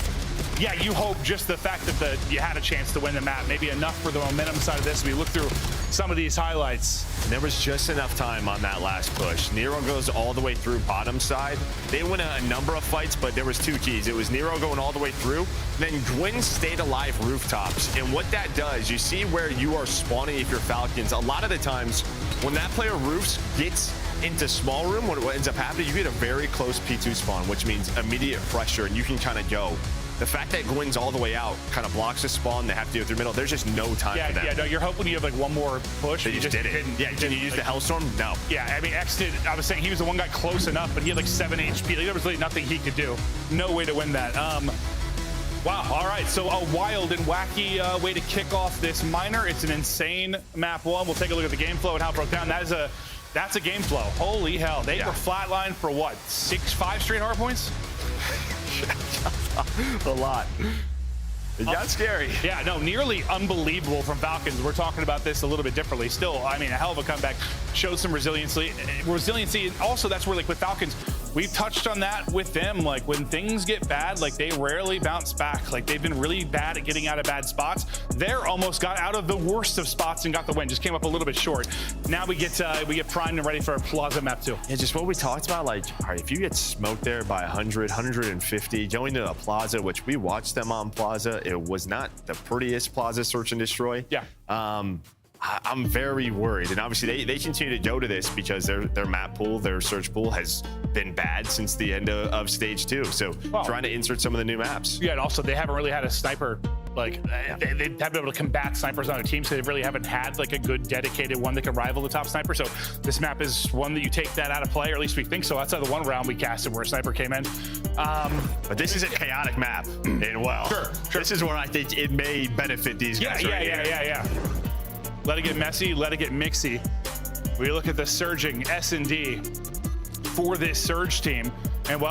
yeah, you hope just the fact that you had a chance to win the map, maybe enough for the momentum side of this. We look through some of these highlights. There was just enough time on that last push. Nero goes all the way through bottom side. They win a number of fights, but there was 2 keys. It was Nero going all the way through, then Gwen stayed alive rooftops. And what that does, you see where you are spawning if you're Falcons. A lot of the times, when that player roofs gets into small room, what ends up happening, you get a very close P2 spawn, which means immediate pressure, and you can kind of go. The fact that Gwen's all the way out kind of blocks the spawn. They have to go through middle. There's just no time for that. Yeah, no, you're hoping you have like one more push. They just didn't. Yeah, can you use the Hellstorm? No. Yeah, I mean, X did. I was saying he was the one guy close enough, but he had like 7 HP. Like, there was really nothing he could do. No way to win that. Wow. All right. So a wild and wacky way to kick off this minor. It's an insane map one. We'll take a look at the game flow and how it broke down. That's a game flow. Holy hell. They were flatlined for what? 5 straight hard points? A lot. It got scary. Yeah, no, nearly unbelievable from Falcons. We're talking about this a little bit differently. Still, I mean, a hell of a comeback. Showed some resiliency. And also, that's where, like, with Falcons, we've touched on that with them. Like, when things get bad, like, they rarely bounce back. Like, they've been really bad at getting out of bad spots. They're almost got out of the worst of spots and got the win. Just came up a little bit short. Now we get primed and ready for a Plaza map 2. Yeah, just what we talked about. Like, all right, if you get smoked there by 100, 150, going to a Plaza, which we watched them on Plaza, it was not the prettiest Plaza search and destroy. Yeah. I'm very worried, and obviously they continue to go to this because their map pool, their search pool has been bad since the end of stage 2. So trying to insert some of the new maps. Yeah, and also they haven't really had a sniper. Like they haven't been able to combat snipers on their team, so they really haven't had like a good dedicated one that can rival the top sniper. So this map is one that you take that out of play, or at least we think so. Outside the one round we casted where a sniper came in. But this is a chaotic map, and sure. This is where I think it may benefit these guys. Yeah. Let it get messy, let it get mixy. We look at the surging S&D for this Surge team. And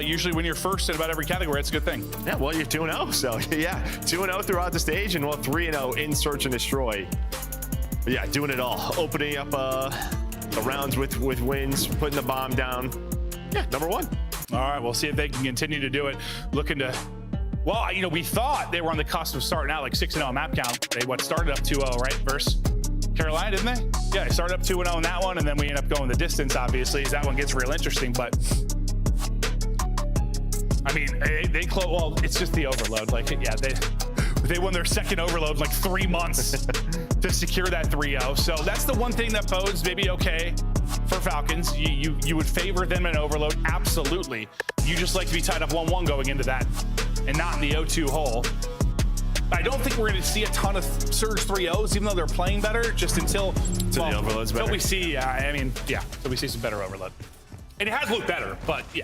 usually when you're first in about every category, it's a good thing. Yeah, well, you're 2-0. So yeah, 2-0 throughout the stage, and 3-0 in search and destroy. But yeah, doing it all. Opening up the rounds with wins, putting the bomb down. Yeah, number 1. All right, we'll see if they can continue to do it. Looking to, we thought they were on the cusp of starting out like 6-0 map count. They started up 2-0, right? Versus Carolina, didn't they? Yeah, they started up 2-0 in that one, and then we end up going the distance, obviously, as that one gets real interesting. But I mean, they close. Well, it's just the overload. Like, yeah, they won their second overload in like 3 months to secure that 3-0. So that's the one thing that bodes maybe okay for Falcons. You would favor them in overload, absolutely. You just like to be tied up 1-1 going into that, and not in the 0-2 hole. I don't think we're going to see a ton of Surge 3-0s, even though they're playing better, just until the overload's better. Until we see, until we see some better overload. And it has looked better, but they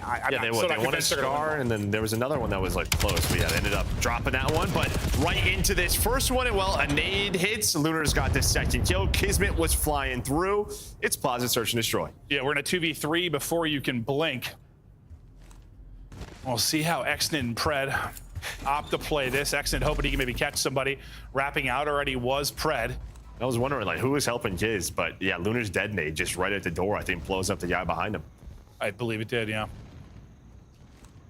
won a Scar, and then there was another one that was like close. We ended up dropping that one, but right into this first one, and a nade hits. Lunar's got the second kill. Kismet was flying through. It's Plaza Search and Destroy. Yeah, we're in a 2v3 before you can blink. We'll see how Exnid and Pred opt to play this. Exnid hoping he can maybe catch somebody. Wrapping out already was Pred. I was wondering like who was helping Kiz, but yeah, Lunar's dead nade just right at the door, I think, blows up the guy behind him. I believe it did, yeah.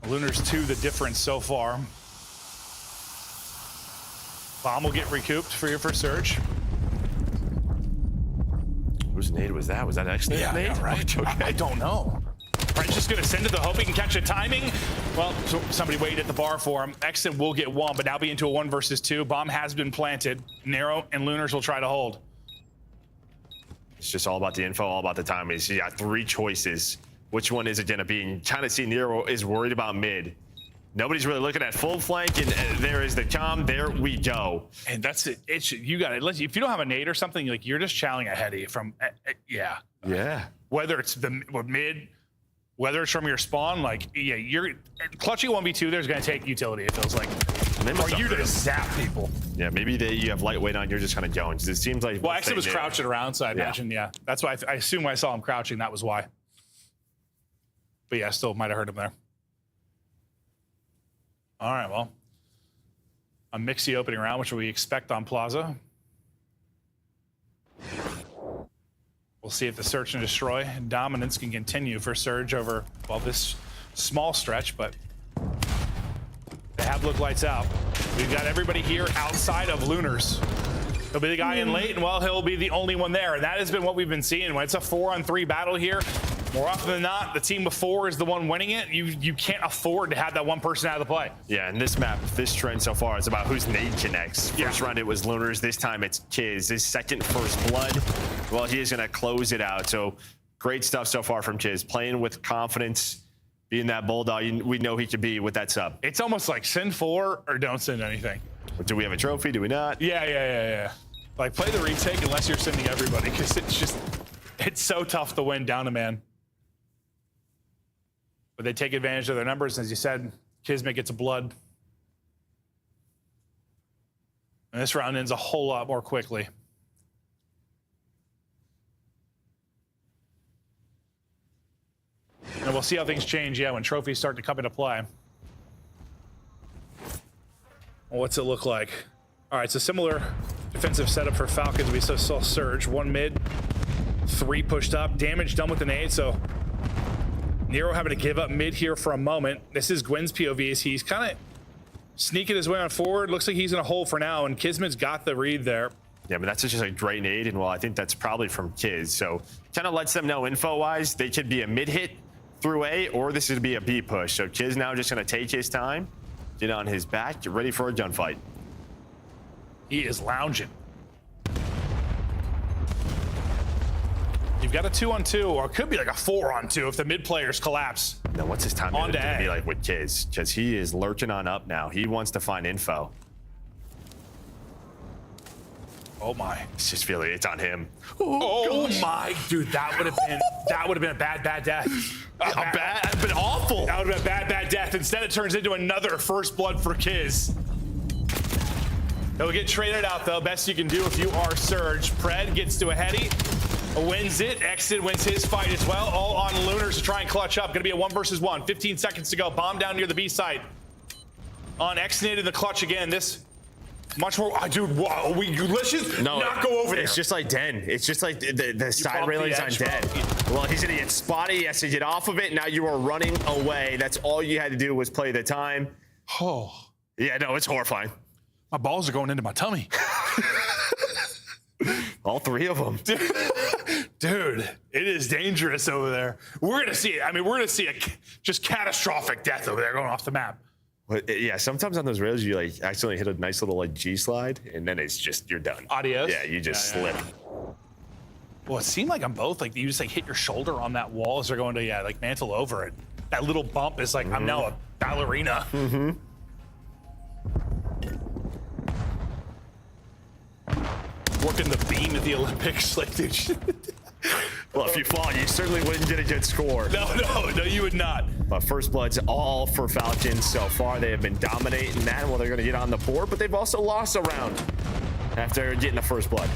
Lunar's 2 the difference so far. Bomb will get recouped for your first Surge. Whose nade was that? Was that Exnid nade? Yeah, right. Okay. I don't know. Pred's just gonna send it to hope he can catch a timing. Well, so somebody waited at the bar for him. Exnid will get 1, but now be into a 1 versus 2. Bomb has been planted. Nero and Lunars will try to hold. It's just all about the info, all about the timing. So you got 3 choices. Which one is it going to be? And kind of see Nero is worried about mid. Nobody's really looking at full flank, and there is the comm. There we go. And that's it. You got it. If you don't have a nade or something, like you're just challenging a heady from, yeah. Whether it's the mid, whether it's from your spawn, like you're clutching 1v2. There's going to take utility. It feels like. Or you just zap people. Yeah, maybe you have lightweight on. You're just kind of going. It seems like. Well, Exit was crouching around, so I imagine, that's why I assume I saw him crouching. That was why. But yeah, still might have heard him there. All right, well, a mixy opening round, which we expect on Plaza. We'll see if the search and destroy dominance can continue for Surge over, this small stretch, but they have looked lights out. We've got everybody here outside of Lunars. He'll be the guy in late, and he'll be the only one there. And that has been what we've been seeing. When it's a 4-on-3 battle here, more often than not, the team before is the one winning it. You can't afford to have that one person out of the play. Yeah, and this map, this trend so far is about whose nade connects. First round it was Lunars. This time it's Kiz. His second first blood. Well, he is going to close it out. So great stuff so far from Kiz. Playing with confidence, being that bulldog we know he can be with that sub. It's almost like send 4 or don't send anything. Do we have a trophy? Do we not? Yeah. Like play the retake unless you're sending everybody, because it's so tough to win down a man. But they take advantage of their numbers. As you said, Kismet gets a blood. And this round ends a whole lot more quickly. And we'll see how things change, yeah, when trophies start to come into play. Well, what's it look like? All right, it's a similar defensive setup for Falcons. We saw Surge, 1 mid, 3 pushed up, damage done with an 8, so Nero having to give up mid here for a moment. This is Gwen's POV as he's kind of sneaking his way on forward. Looks like he's in a hole for now, and Kismet's got the read there. Yeah, but that's just a great nade, and well, I think that's probably from Kiz. So kind of lets them know info-wise they could be a mid hit through A, or this would be a B push. So Kiz now just going to take his time, get on his back, get ready for a gunfight. He is lounging. You've got a 2-on-2, or it could be like a 4-on-2 if the mid players collapse. Now, what's his time going to be like with Kiz? Because he is lurching on up now. He wants to find info. Oh my! It's just feeling it's on him. Oh my, dude, that would have been a bad death. Been awful. That would have been a bad death. Instead, it turns into another first blood for Kiz. He'll get traded out though. Best you can do if you are Surge. Pred gets to a heady, wins it. Exit wins his fight as well. All on Lunars to try and clutch up. Gonna be a 1 versus 1. 15 seconds to go. Bomb down near the B site. On Exnid in the clutch again. This. Much more, dude. Wow, let's just not go over there. It's just like Den. It's just like the side railings on Den. Well, he's gonna get spotty. He has to get off of it. Now you are running away. That's all you had to do was play the time. Oh, yeah, no, it's horrifying. My balls are going into my tummy. All 3 of them. Dude, it is dangerous over there. We're gonna see it. I mean, we're gonna see a just catastrophic death over there going off the map. But yeah, sometimes on those rails you like accidentally hit a nice little like G slide, and then it's just you're done. Adios. Yeah, you just slip. Well, it seemed like on both, like you just like hit your shoulder on that wall as they're going to like mantle over it. That little bump is like I'm now a ballerina. Working the beam at the Olympics, like dude. Well, if you fall, you certainly wouldn't get a good score. No, you would not. But first blood's all for Falcons so far. They have been dominating that. Well, they're going to get on the board, but they've also lost a round after getting the first blood.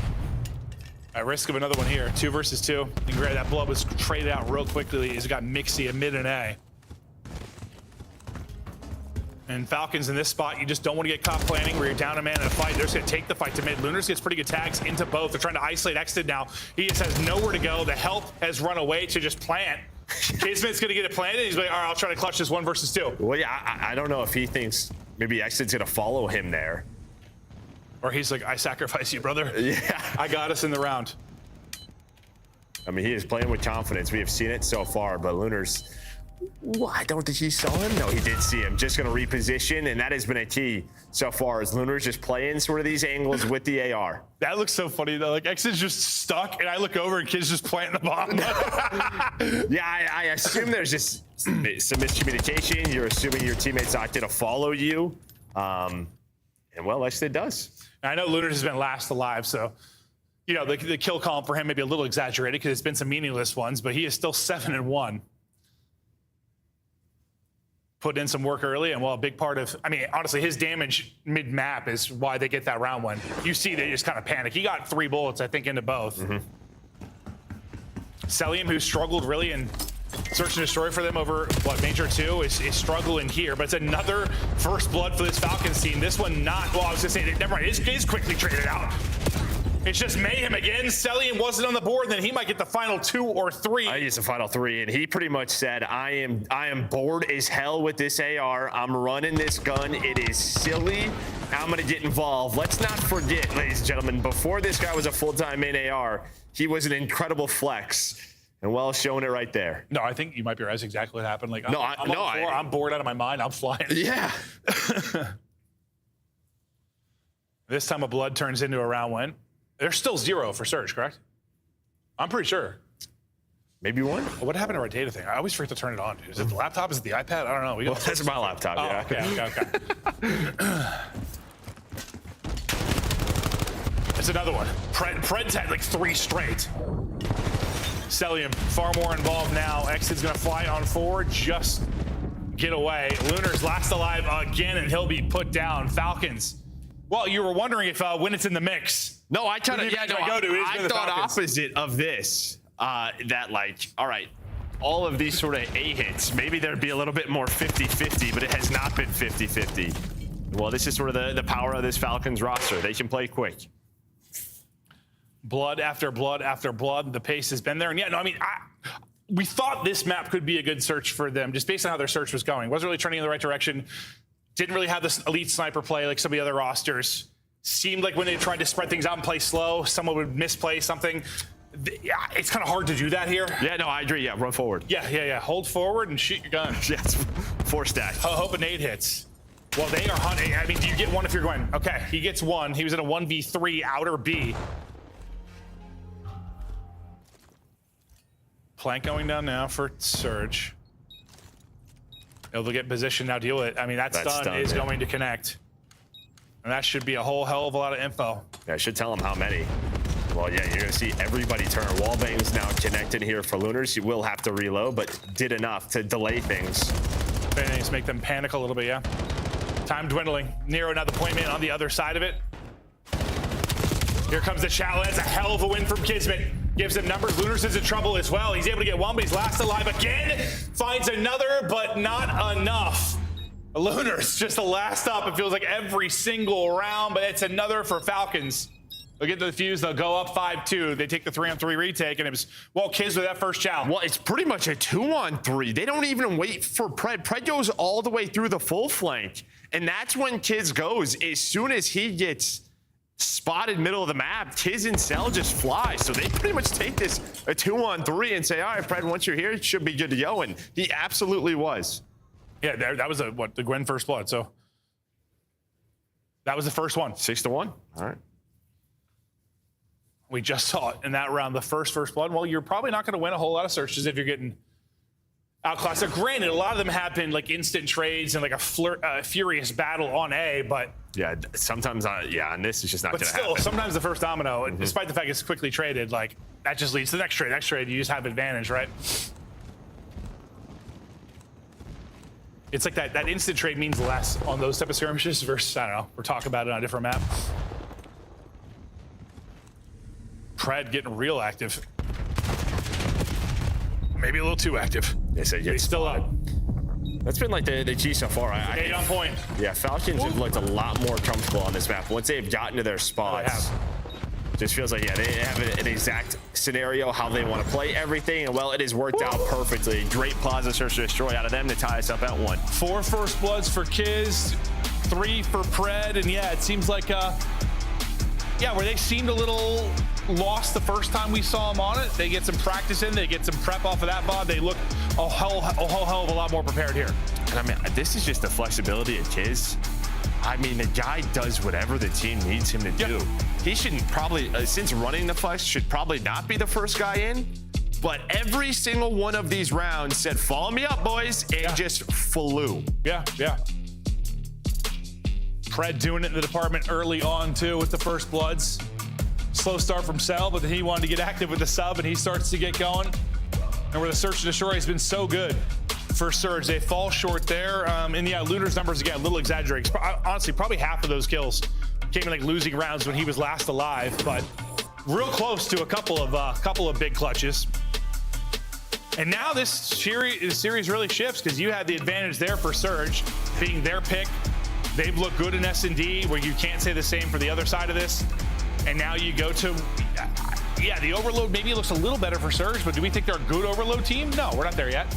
At risk of another one here, 2 versus 2. You can grab that blood was traded out real quickly. He's got Mixie at mid and A. And Falcons in this spot, you just don't want to get caught planning where you're down a man in a fight. They're just going to take the fight to mid. Lunars gets pretty good tags into both. They're trying to isolate Exted now. He just has nowhere to go. The health has run away to just plant. Kismet's going to get it planted. He's like, all right, I'll try to clutch this 1 versus 2. Well, yeah, I don't know if he thinks maybe Exted's going to follow him there. Or he's like, I sacrifice you, brother. Yeah. I got us in the round. I mean, he is playing with confidence. We have seen it so far, but Lunars... Well, I don't think he saw him. No, he did see him. Just going to reposition, and that has been a key so far as Lunars just playing sort of these angles with the AR. That looks so funny, though. Like, X is just stuck, and I look over, and Kid's just planting the bomb. Yeah, I assume there's just some miscommunication. You're assuming your teammate's not going to follow you. And, well, Exted does. I know Lunars has been last alive, so... You know, the kill column for him may be a little exaggerated because it's been some meaningless ones, but he is still 7-1. Put in some work early, and well, a big part of, I mean, honestly, his damage mid-map is why they get that round one. You see they just kind of panic. He got 3 bullets, I think, into both. Celium, who struggled really in Search and Destroy for them over, what, Major 2, is struggling here, but it's another first blood for this Falcons team. This one not, well, I was going to say, never mind, it is quickly traded out. It's just mayhem again. Celium wasn't on the board, then he might get the final 2 or 3. I used the final 3, and he pretty much said, I am bored as hell with this AR. I'm running this gun. It is silly. I'm going to get involved. Let's not forget, ladies and gentlemen, before this guy was a full-time main AR, he was an incredible flex. And well, showing it right there. No, I think you might be right. That's exactly what happened. Like, I'm bored out of my mind. I'm flying. Yeah. This time a blood turns into a round win. There's still 0 for Surge, correct? I'm pretty sure. Maybe 1. What happened to our data thing? I always forget to turn it on, dude. Is it the laptop? Is it the iPad? I don't know. Well, that's my laptop, yeah. Okay. It's another one. Pred's had like 3 straight. Celium far more involved now. Exit's gonna fly on forward, just get away. Lunars last alive again, and he'll be put down. Falcons Well, you were wondering if when it's in the mix. No, I thought Falcons. opposite of this. That like, all right, all of these sort of A hits, maybe there'd be a little bit more 50-50, but it has not been 50-50. Well, this is sort of the power of this Falcons roster. They can play quick. Blood after blood after blood. The pace has been there. And yeah, no, I mean, we thought this map could be a good search for them just based on how their search was going. Wasn't really trending in the right direction. Didn't really have this elite sniper play like some of the other rosters. Seemed like when they tried to spread things out and play slow, someone would misplay something. Yeah, it's kind of hard to do that here. Yeah, no, I agree. Yeah, run forward. Yeah. Hold forward and shoot your gun. Yes, 4 stack. Hope a nade hits. Well, they are hunting. I mean, do you get one if you're going? Okay, he gets one. He was in a 1v3 outer B. Plank going down now for Surge. They'll get position now, deal with it. I mean, that stun is going to connect. And that should be a whole hell of a lot of info. Yeah, I should tell him how many. Well, yeah, you're going to see everybody turn. Wallbang's now connected here for Lunars. You will have to reload, but did enough to delay things. Things make them panic a little bit, yeah. Time dwindling. Nero now the point man on the other side of it. Here comes the challenge. That's a hell of a win from Kismet. Gives him numbers. Lunars is in trouble as well. He's able to get one, but he's last alive again. Finds another, but not enough. Lunars just the last up. It feels like every single round, but it's another for Falcons. They'll get the fuse. They'll go up 5-2. They take the 3-on-3 retake, and it was, well, Kiz with that first challenge. Well, it's pretty much a 2-on-3. They don't even wait for Pred. Pred goes all the way through the full flank, and that's when Kiz goes. As soon as he gets spotted middle of the map, Kiz and Cell just fly. So they pretty much take this a 2-on-3 and say, all right, Pred, once you're here, it should be good to go. And he absolutely was. Yeah, that was the Gwen first blood. So that was the first one. 6-1. All right. We just saw it in that round, the first blood. Well, you're probably not going to win a whole lot of searches if you're getting outclassed. So granted, a lot of them have been like instant trades and like a furious battle on A, but yeah, sometimes, and this is just not going to happen. But still, sometimes the first domino, despite the fact it's quickly traded, like that just leads to the next trade. Next trade, you just have advantage, right? It's like that instant trade means less on those type of skirmishes versus, I don't know, we're talking about it on a different map. Pred getting real active. Maybe a little too active. He's still up. That's been like the G so far. 8 on point. Yeah, Falcons have looked a lot more comfortable on this map. Once they've gotten to their spots, just feels like, they have an exact scenario how they want to play everything. And, well, it has worked out perfectly. Great Plaza Search and Destroy out of them to tie us up at 1. 4 first bloods for Kiz, 3 for Pred. And, yeah, it seems like, where they seemed a little lost the first time we saw them on it. They get some practice in, they get some prep off of that VOD. They look a whole hell of a lot more prepared here. And I mean, this is just the flexibility of Kiz. I mean, the guy does whatever the team needs him to do. He shouldn't probably, since running the flex, should probably not be the first guy in. But every single one of these rounds said, follow me up, boys, and just flew. Yeah. Pred doing it in the department early on, too, with the first bloods. Slow start from Cell, but then he wanted to get active with the sub, and he starts to get going. And where the Search and Destroy has been so good for Surge. They fall short there. And yeah, Lunar's numbers, again, a little exaggerated. Honestly, probably half of those kills came in like losing rounds when he was last alive, but real close to a couple of big clutches. And now this series really shifts because you had the advantage there for Surge, being their pick. They've looked good in S&D, where you can't say the same for the other side of this. And now you go to, the overload maybe looks a little better for Surge, but do we think they're a good overload team? No, we're not there yet.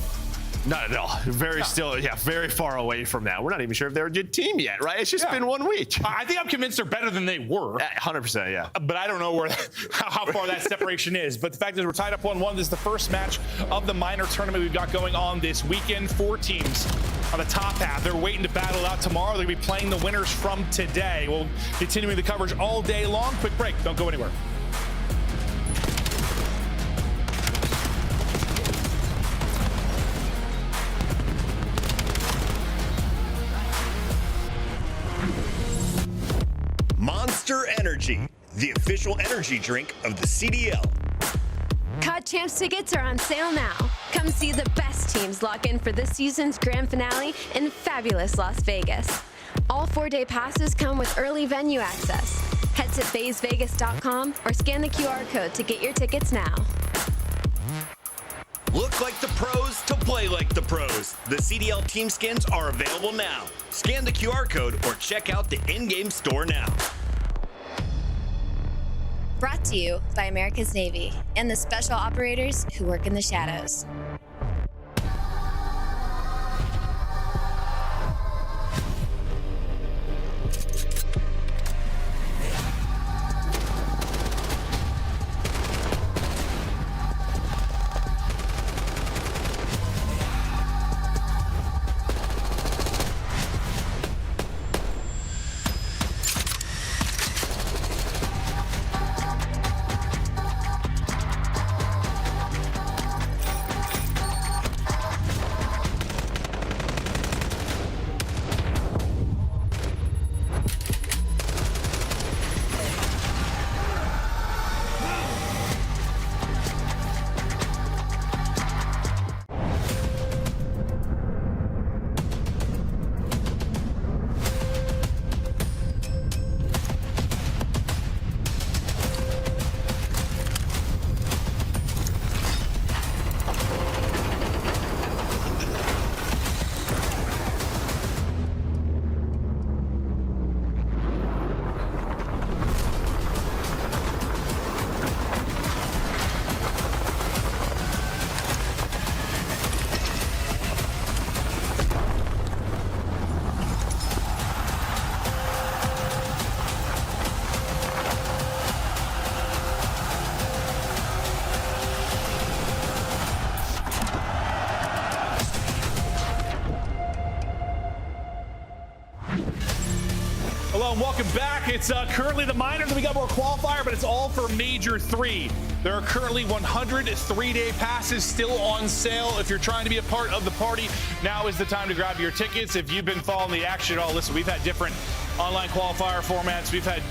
Not at all. Very far away from that. We're not even sure if they're a good team yet, right? It's just been 1 week. I think I'm convinced they're better than they were. 100%, yeah. But I don't know how far that separation is. But the fact is we're tied up 1-1. This is the first match of the minor tournament we've got going on this weekend. 4 teams on the top half. They're waiting to battle out tomorrow. They're going to be playing the winners from today. We'll continue the coverage all day long. Quick break. Don't go anywhere. Monster Energy, the official energy drink of the CDL. COD Champs tickets are on sale now. Come see the best teams lock in for this season's grand finale in fabulous Las Vegas. All 4-day passes come with early venue access. Head to FazeVegas.com or scan the QR code to get your tickets now. Look like the pros to play like the pros. The CDL team skins are available now. Scan the QR code or check out the in-game store now. Brought to you by America's Navy and the special operators who work in the shadows. Hello and welcome back. It's currently the minor, then we got more qualifier, but it's all for Major 3. There are currently 100 3-day passes still on sale. If you're trying to be a part of the party, now is the time to grab your tickets. If you've been following the action at all, listen, we've had different online qualifier formats. We've had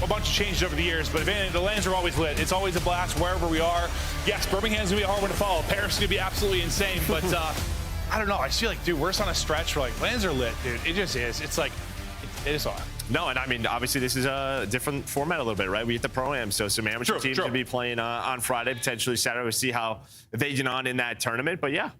a bunch of changes over the years, but if anything, the lanes are always lit. It's always a blast wherever we are. Yes, Birmingham's gonna be a hard one to follow. Paris is gonna be absolutely insane, but I don't know. I just feel like, dude, we're just on a stretch where like lanes are lit, dude. It just is. It's like, it is on. No, and I mean, obviously, this is a different format a little bit, right? We get the Pro-Am, so some amateur teams will be playing on Friday, potentially Saturday. We'll see how they get on in that tournament, but yeah,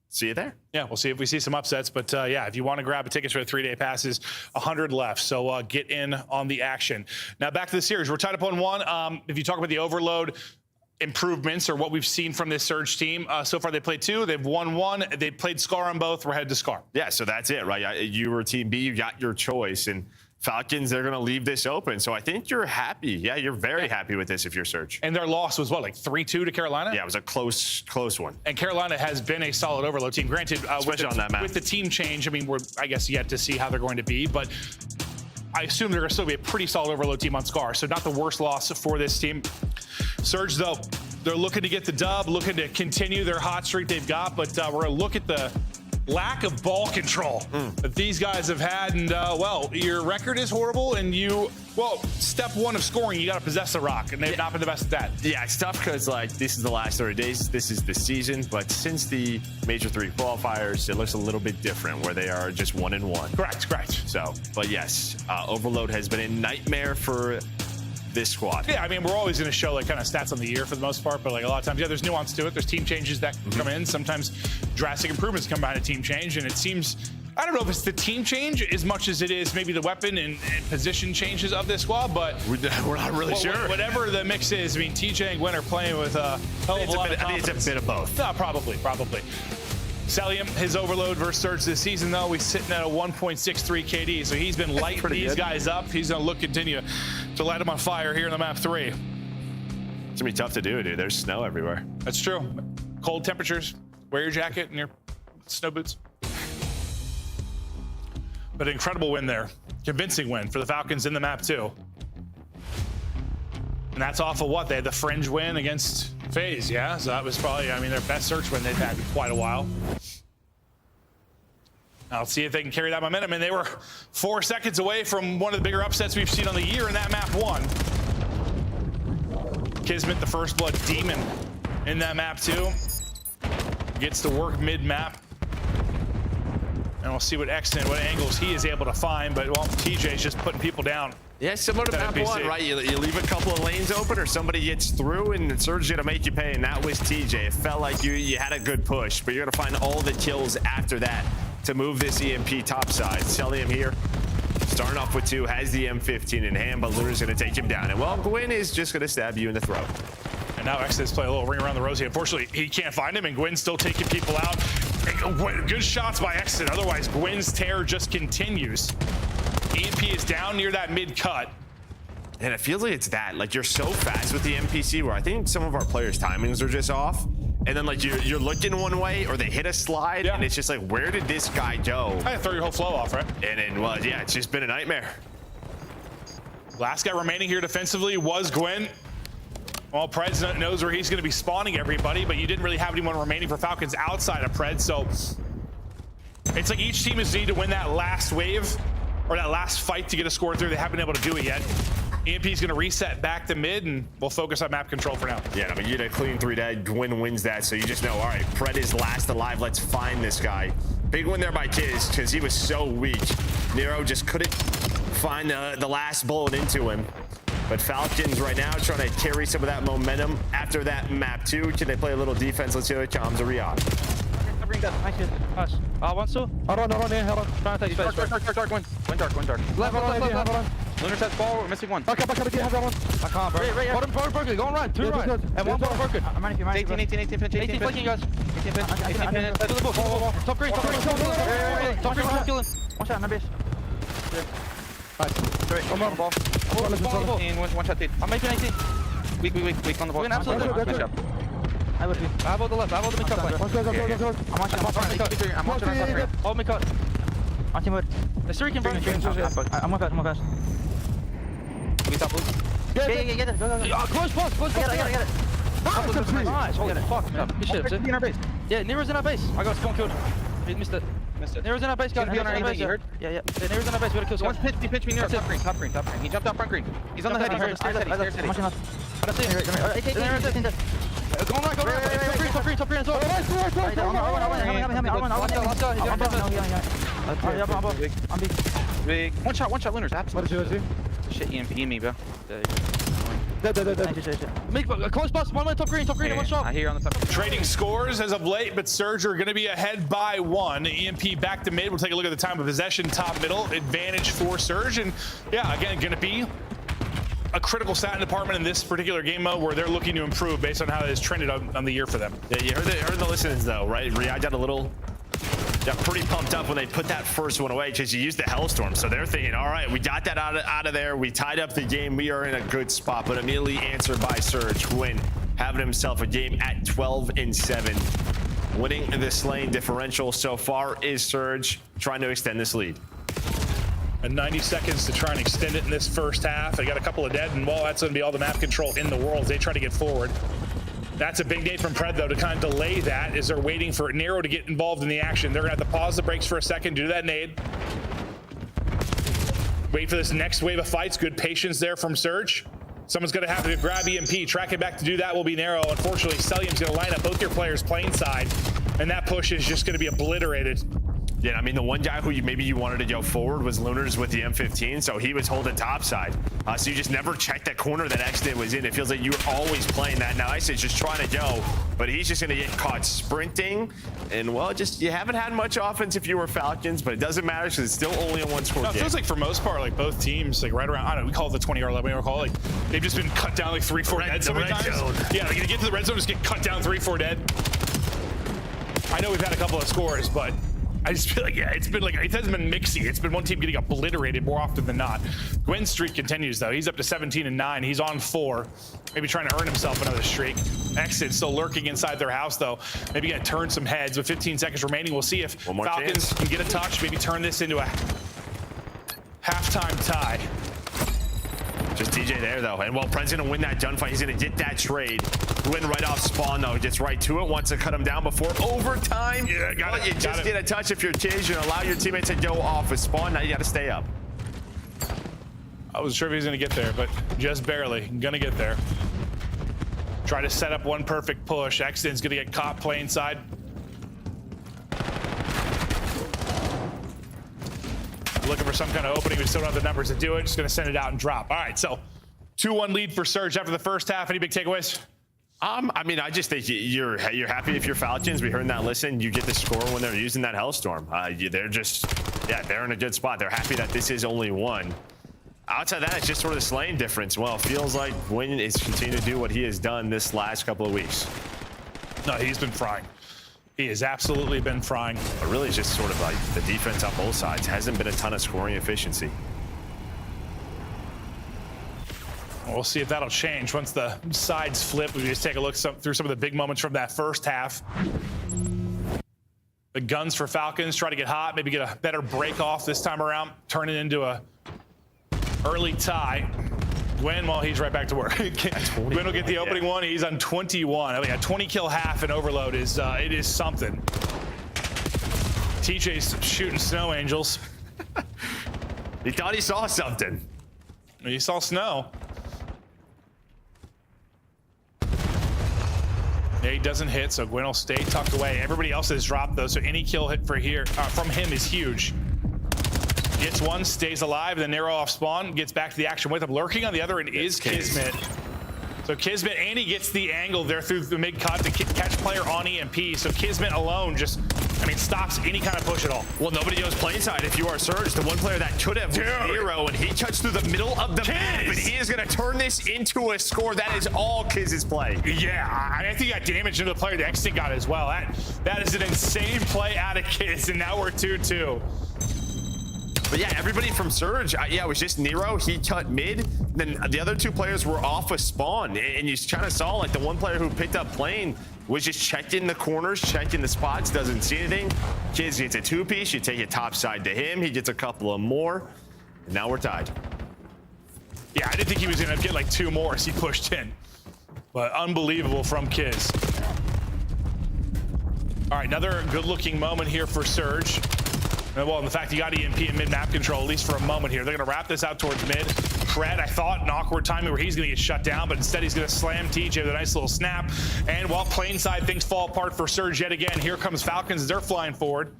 see you there. Yeah, we'll see if we see some upsets, but yeah, if you want to grab a ticket for the 3-day passes, 100 left, so get in on the action. Now, back to the series. We're tied up on one. If you talk about the overload improvements or what we've seen from this Surge team, so far they played 2, they've won 1, they played Scar on both, we're headed to Scar. Yeah, so that's it, right? You were Team B, you got your choice, and Falcons, they're going to leave this open. So I think you're happy. Yeah, you're very happy with this if you're Surge. And their loss was what, like 3-2 to Carolina? Yeah, it was a close one. And Carolina has been a solid overload team. Granted, especially on that map. With the team change, I mean, we're, I guess, yet to see how they're going to be, but I assume they're going to still be a pretty solid overload team on Scar. So not the worst loss for this team. Surge, though, they're looking to get the dub, looking to continue their hot streak they've got, but we're going to look at the lack of ball control that these guys have had. And, well, your record is horrible, and step 1 of scoring, you got to possess the rock, and they've not been the best at that. Yeah, it's tough because, like, this is the last 30 days. This is the season. But since the Major 3 qualifiers, it looks a little bit different where they are just 1-1. Correct. So, but yes, overload has been a nightmare for this squad. Yeah, I mean, we're always going to show like kind of stats on the year for the most part, but like a lot of times, yeah, there's nuance to it. There's team changes that come in. Sometimes drastic improvements come behind a team change, and it seems, I don't know if it's the team change as much as it is maybe the weapon and position changes of this squad, but we're not really sure. Whatever the mix is, I mean, TJ and Gwen are playing with a hell of a lot of confidence. It's a bit of both. No, probably. Salium, his overload versus Surge this season, though, he's sitting at a 1.63 KD, so he's been lighting these guys up. He's going to continue to light them on fire here in the map 3. It's going to be tough to do, dude. There's snow everywhere. That's true. Cold temperatures. Wear your jacket and your snow boots. But an incredible win there. Convincing win for the Falcons in the map 2. And that's off of what? They had the fringe win against FaZe, yeah? So that was probably, I mean, their best Search win they've had in quite a while. Now, let's see if they can carry that momentum. And they were 4 seconds away from one of the bigger upsets we've seen on the year in that map 1. Kismet, the First Blood Demon in that map 2. Gets to work mid-map. And we'll see what angles he is able to find, but well, TJ's just putting people down. Yeah, similar to map one, right? You leave a couple of lanes open or somebody gets through and Surge is gonna make you pay, and that was TJ. It felt like you had a good push, but you're gonna find all the kills after that to move this EMP topside. Celium here, starting off with 2, has the M15 in hand, but Luna's gonna take him down. And well, Gwyn is just gonna stab you in the throat. And now Exodus play a little ring around the rosy. Unfortunately, he can't find him, and Gwyn's still taking people out. Good shots by Exodus. Otherwise, Gwyn's terror just continues. EMP is down near that mid-cut. And it feels like it's that. Like, you're so fast with the NPC where I think some of our players' timings are just off. And then, like, you're looking one way or they hit a slide, and it's just like, where did this guy go? I throw your whole flow off, right? And then, well, yeah, it's just been a nightmare. Last guy remaining here defensively was Gwyn. Well, Preds knows where he's going to be spawning everybody, but you didn't really have anyone remaining for Falcons outside of Preds, so it's like each team is need to win that last wave or that last fight to get a score through. They haven't been able to do it yet. EMP's going to reset back to mid, and we'll focus on map control for now. Yeah, I mean, you get a clean 3 dead. Gwyn wins that, so you just know, all right, Pred is last alive. Let's find this guy. Big win there by Kiz because he was so weak. Nero just couldn't find the last bullet into him. But Falcons right now trying to carry some of that momentum after that map 2. Can they play a little defense? Let's see what Chom's are Riyadh. Nice. One, two. Hold on, here, hold on. Trying to take space. Dark, Gwyn. Left. Lunar sets ball, we're missing one. Back up again, have that one. I can't, bro. Right. Broken, go on right, 2 right. And 1 ball broken. I'm 18 flanking, guys. 18 pinch. Let's do the book. Top green. Killing. One shot, no base. Nice. One more. One shot, I'm making 18. Weak on the ball. Good job. I have all the left, I have all the mid cut. I'm watching right. Hold me cut. On team wood. There's 3 can bring. I'm one fast. We top boost. Get it. Go. Close pass. I get it. Nice. Holy fuck, man. Good shit. In our base. Yeah, Nero's in our base. I got spawn killed. He missed it. Nero's in our base, guys. Nero's in our base. You heard? Yeah. Nero's in our base. We gotta kill someone. He pitched me near. Top green. He jumped out front green. He's on the head. He's stairs heady. That's it. Go right. Top green. I'm big. One shot, Lunars. Absolutely. Shit, EMP me, bro. Make close bus. One top green, and one shot. I hear on the top. Trading scores as of late, but Surge are going to be ahead by 1. EMP back to mid. We'll take a look at the time of possession, top middle advantage for Surge, and yeah, again, going to be a critical stat department in this particular game mode where they're looking to improve based on how it has trended on the year for them. Yeah, you heard the listens though, right? Riyadh got pretty pumped up when they put that first one away because you used the Hellstorm. So they're thinking, all right, we got that out of there. We tied up the game. We are in a good spot, but immediately answered by Surge. Gwyn having himself a game at 12-7. Winning this lane differential so far is Surge trying to extend this lead. And 90 seconds to try and extend it in this first half. They got a couple of dead, and well, that's going to be all the map control in the world as they try to get forward. That's a big nade from Pred, though, to kind of delay that as they're waiting for Nero to get involved in the action. They're going to have to pause the brakes for a second, do that nade. Wait for this next wave of fights. Good patience there from Surge. Someone's going to have to grab EMP. Track it back to do that will be Nero. Unfortunately, Celium's going to line up both your players playing side, and that push is just going to be obliterated. Yeah, I mean, the one guy who maybe you wanted to go forward was Lunars with the M15, so he was holding topside. So you just never checked that corner that Exton was in. It feels like you were always playing that. Now Exton's just trying to go, but he's just going to get caught sprinting. And, well, you haven't had much offense if you were Falcons, but it doesn't matter because it's still only a one-score game. It feels like for most part, like both teams, like right around, I don't know, we call it the 20-yard line, we don't call it, like they've just been cut down like 3-4 dead so many times. Zone. Yeah, like, you get to the red zone, just get cut down 3-4 dead. I know we've had a couple of scores, but I just feel like, yeah, it hasn't been mixy. It's been one team getting obliterated more often than not. Gwyn's streak continues, though. He's up to 17-9. He's on 4. Maybe trying to earn himself another streak. Exit still lurking inside their house, though. Maybe gonna turn some heads. With 15 seconds remaining, we'll see if Falcons can get a touch, maybe turn this into a halftime tie. Just TJ there, though. And while Pred's going to win that gunfight, he's going to get that trade. Win right off spawn, though. Gets right to it. Wants to cut him down before overtime. Yeah, got it. You just get a touch if you're Kiz. You're going to allow your teammates to go off with spawn. Now you got to stay up. I wasn't sure if he was going to get there, but just barely. Going to get there. Try to set up one perfect push. Exton's going to get caught playing side. looking for some kind of opening. We still don't have the numbers to do it. Just going to send it out and drop. All right, so 2-1 lead for Surge after the first half. Any big takeaways? I mean, I just think you're happy if you're Falcons. We heard in that listen, you get the score when they're using that Hellstorm. They're just, they're in a good spot. They're happy that this is only one. Outside that, it's just sort of the slaying difference. Well, it feels like Gwyn is continuing to do what he has done this last couple of weeks. No, he's been frying. He has absolutely been frying. But really, it's just sort of like the defense on both sides. Hasn't been a ton of scoring efficiency. We'll see if that'll change once the sides flip. We just take a look through some of the big moments from that first half. The guns for Falcons try to get hot, maybe get a better break off this time around, turn it into a early tie. Gwyn, well, he's right back to work. Gwyn will get the opening one. He's on 21. I mean, a 20 kill half in Overload is it is something. TJ's shooting snow angels. He thought he saw something. He saw snow. Yeah, he doesn't hit, so Gwyn will stay tucked away. Everybody else has dropped, though, so any kill hit for here from him is huge. Gets one, stays alive, then narrow off spawn, gets back to the action with him. Lurking on the other end is Kismet. So Kismet, and he gets the angle there through the mid-cut to catch player on EMP. So Kismet alone just, I mean, stops any kind of push at all. Well, nobody goes play side if you are Surge. The one player that could have was Nero, and he touched through the middle of the map, and he is going to turn this into a score. That is all Kiz's play. Yeah, I think he got damage into the player the Extinct got as well. That is an insane play out of Kiz, and now we're 2-2. But yeah, everybody from Surge, it was just Nero. He cut mid. Then the other two players were off a spawn. And you kind of saw like the one player who picked up plane was just checking the corners, checking the spots, doesn't see anything. Kiz gets a two-piece. You take it top side to him. He gets a couple of more. And now we're tied. Yeah, I didn't think he was going to get like two more as he pushed in. But unbelievable from Kiz. All right, another good-looking moment here for Surge. Well, in the fact he got EMP and mid-map control, at least for a moment here. They're going to wrap this out towards mid. Kred, I thought, an awkward timing where he's going to get shut down, but instead he's going to slam TJ with a nice little snap. And while plane side things fall apart for Surge yet again, here comes Falcons as they're flying forward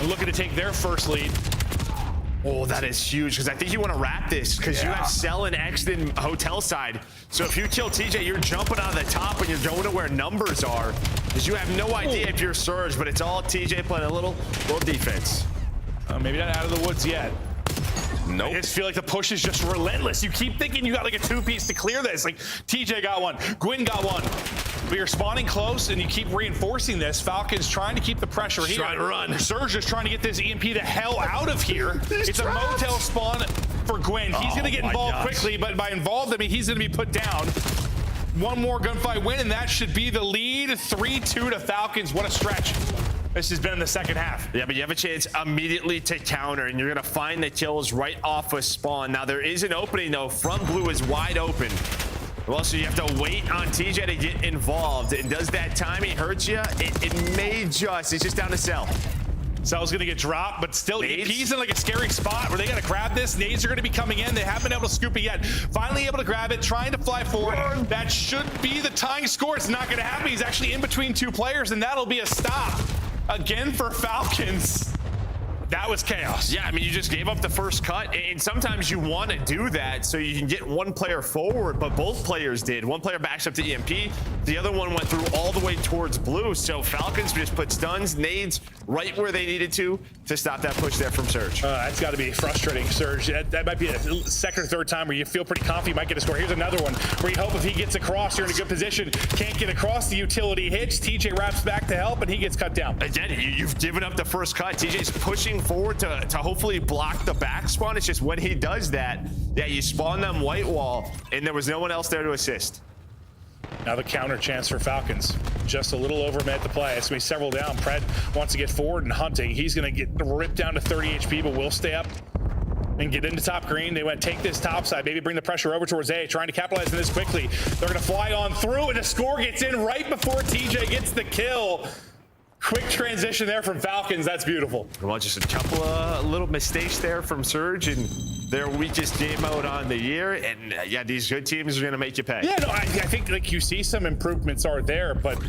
and looking to take their first lead. Oh, that is huge, because I think you want to wrap this, because you have Cell and Exton hotel side. So if you kill TJ, you're jumping out of the top and you're going to where numbers are, because you have no idea if you're Surge, but it's all TJ playing a little defense. Maybe not out of the woods yet. Nope. I just feel like the push is just relentless. You keep thinking you got like a two-piece to clear this. Like TJ got one, Gwyn got one. But you're spawning close and you keep reinforcing this. Falcons trying to keep the pressure here. Trying to run. Surge is trying to get this EMP the hell out of here. It's a motel spawn for Gwyn. He's going to get involved quickly, but by involved, I mean he's going to be put down. One more gunfight win, and that should be the lead. 3-2 to Falcons. What a stretch this has been in the second half. Yeah, but you have a chance immediately to counter, and you're going to find the kills right off of spawn. Now, there is an opening, though. Front blue is wide open. Well, so you have to wait on TJ to get involved. And does that timing hurt you? It may just. It's just down to Cell. Cell's going to get dropped, but still, he's in like a scary spot where they got to grab this. Nades are going to be coming in. They haven't been able to scoop it yet. Finally able to grab it, trying to fly forward. That should be the tying score. It's not going to happen. He's actually in between two players, and that'll be a stop. Again for Falcons. That was chaos. Yeah, I mean, you just gave up the first cut, and sometimes you want to do that so you can get one player forward, but both players did. One player backs up to EMP, the other one went through all the way towards blue, so Falcons just put stuns, nades right where they needed to stop that push there from Surge. That's got to be frustrating, Surge. That might be a second or third time where you feel pretty confident you might get a score. Here's another one where you hope if he gets across, you're in a good position. Can't get across, the utility hits. TJ wraps back to help, and he gets cut down. Again, you've given up the first cut. TJ's pushing forward to hopefully block the back spawn. It's just when he does that, you spawn them white wall, and there was no one else there to assist. Now the counter chance for Falcons. Just a little over minute to play. It's going to be several down. Pred wants to get forward and hunting. He's going to get ripped down to 30 HP, but will stay up and get into top green. They want to take this top side, maybe bring the pressure over towards A, trying to capitalize on this quickly. They're going to fly on through, and the score gets in right before TJ gets the kill. Quick transition there from Falcons. That's beautiful. Well, just a couple of little mistakes there from Surge, and their weakest game mode on the year. And yeah, these good teams are going to make you pay. Yeah, no, I think like you see some improvements are there, but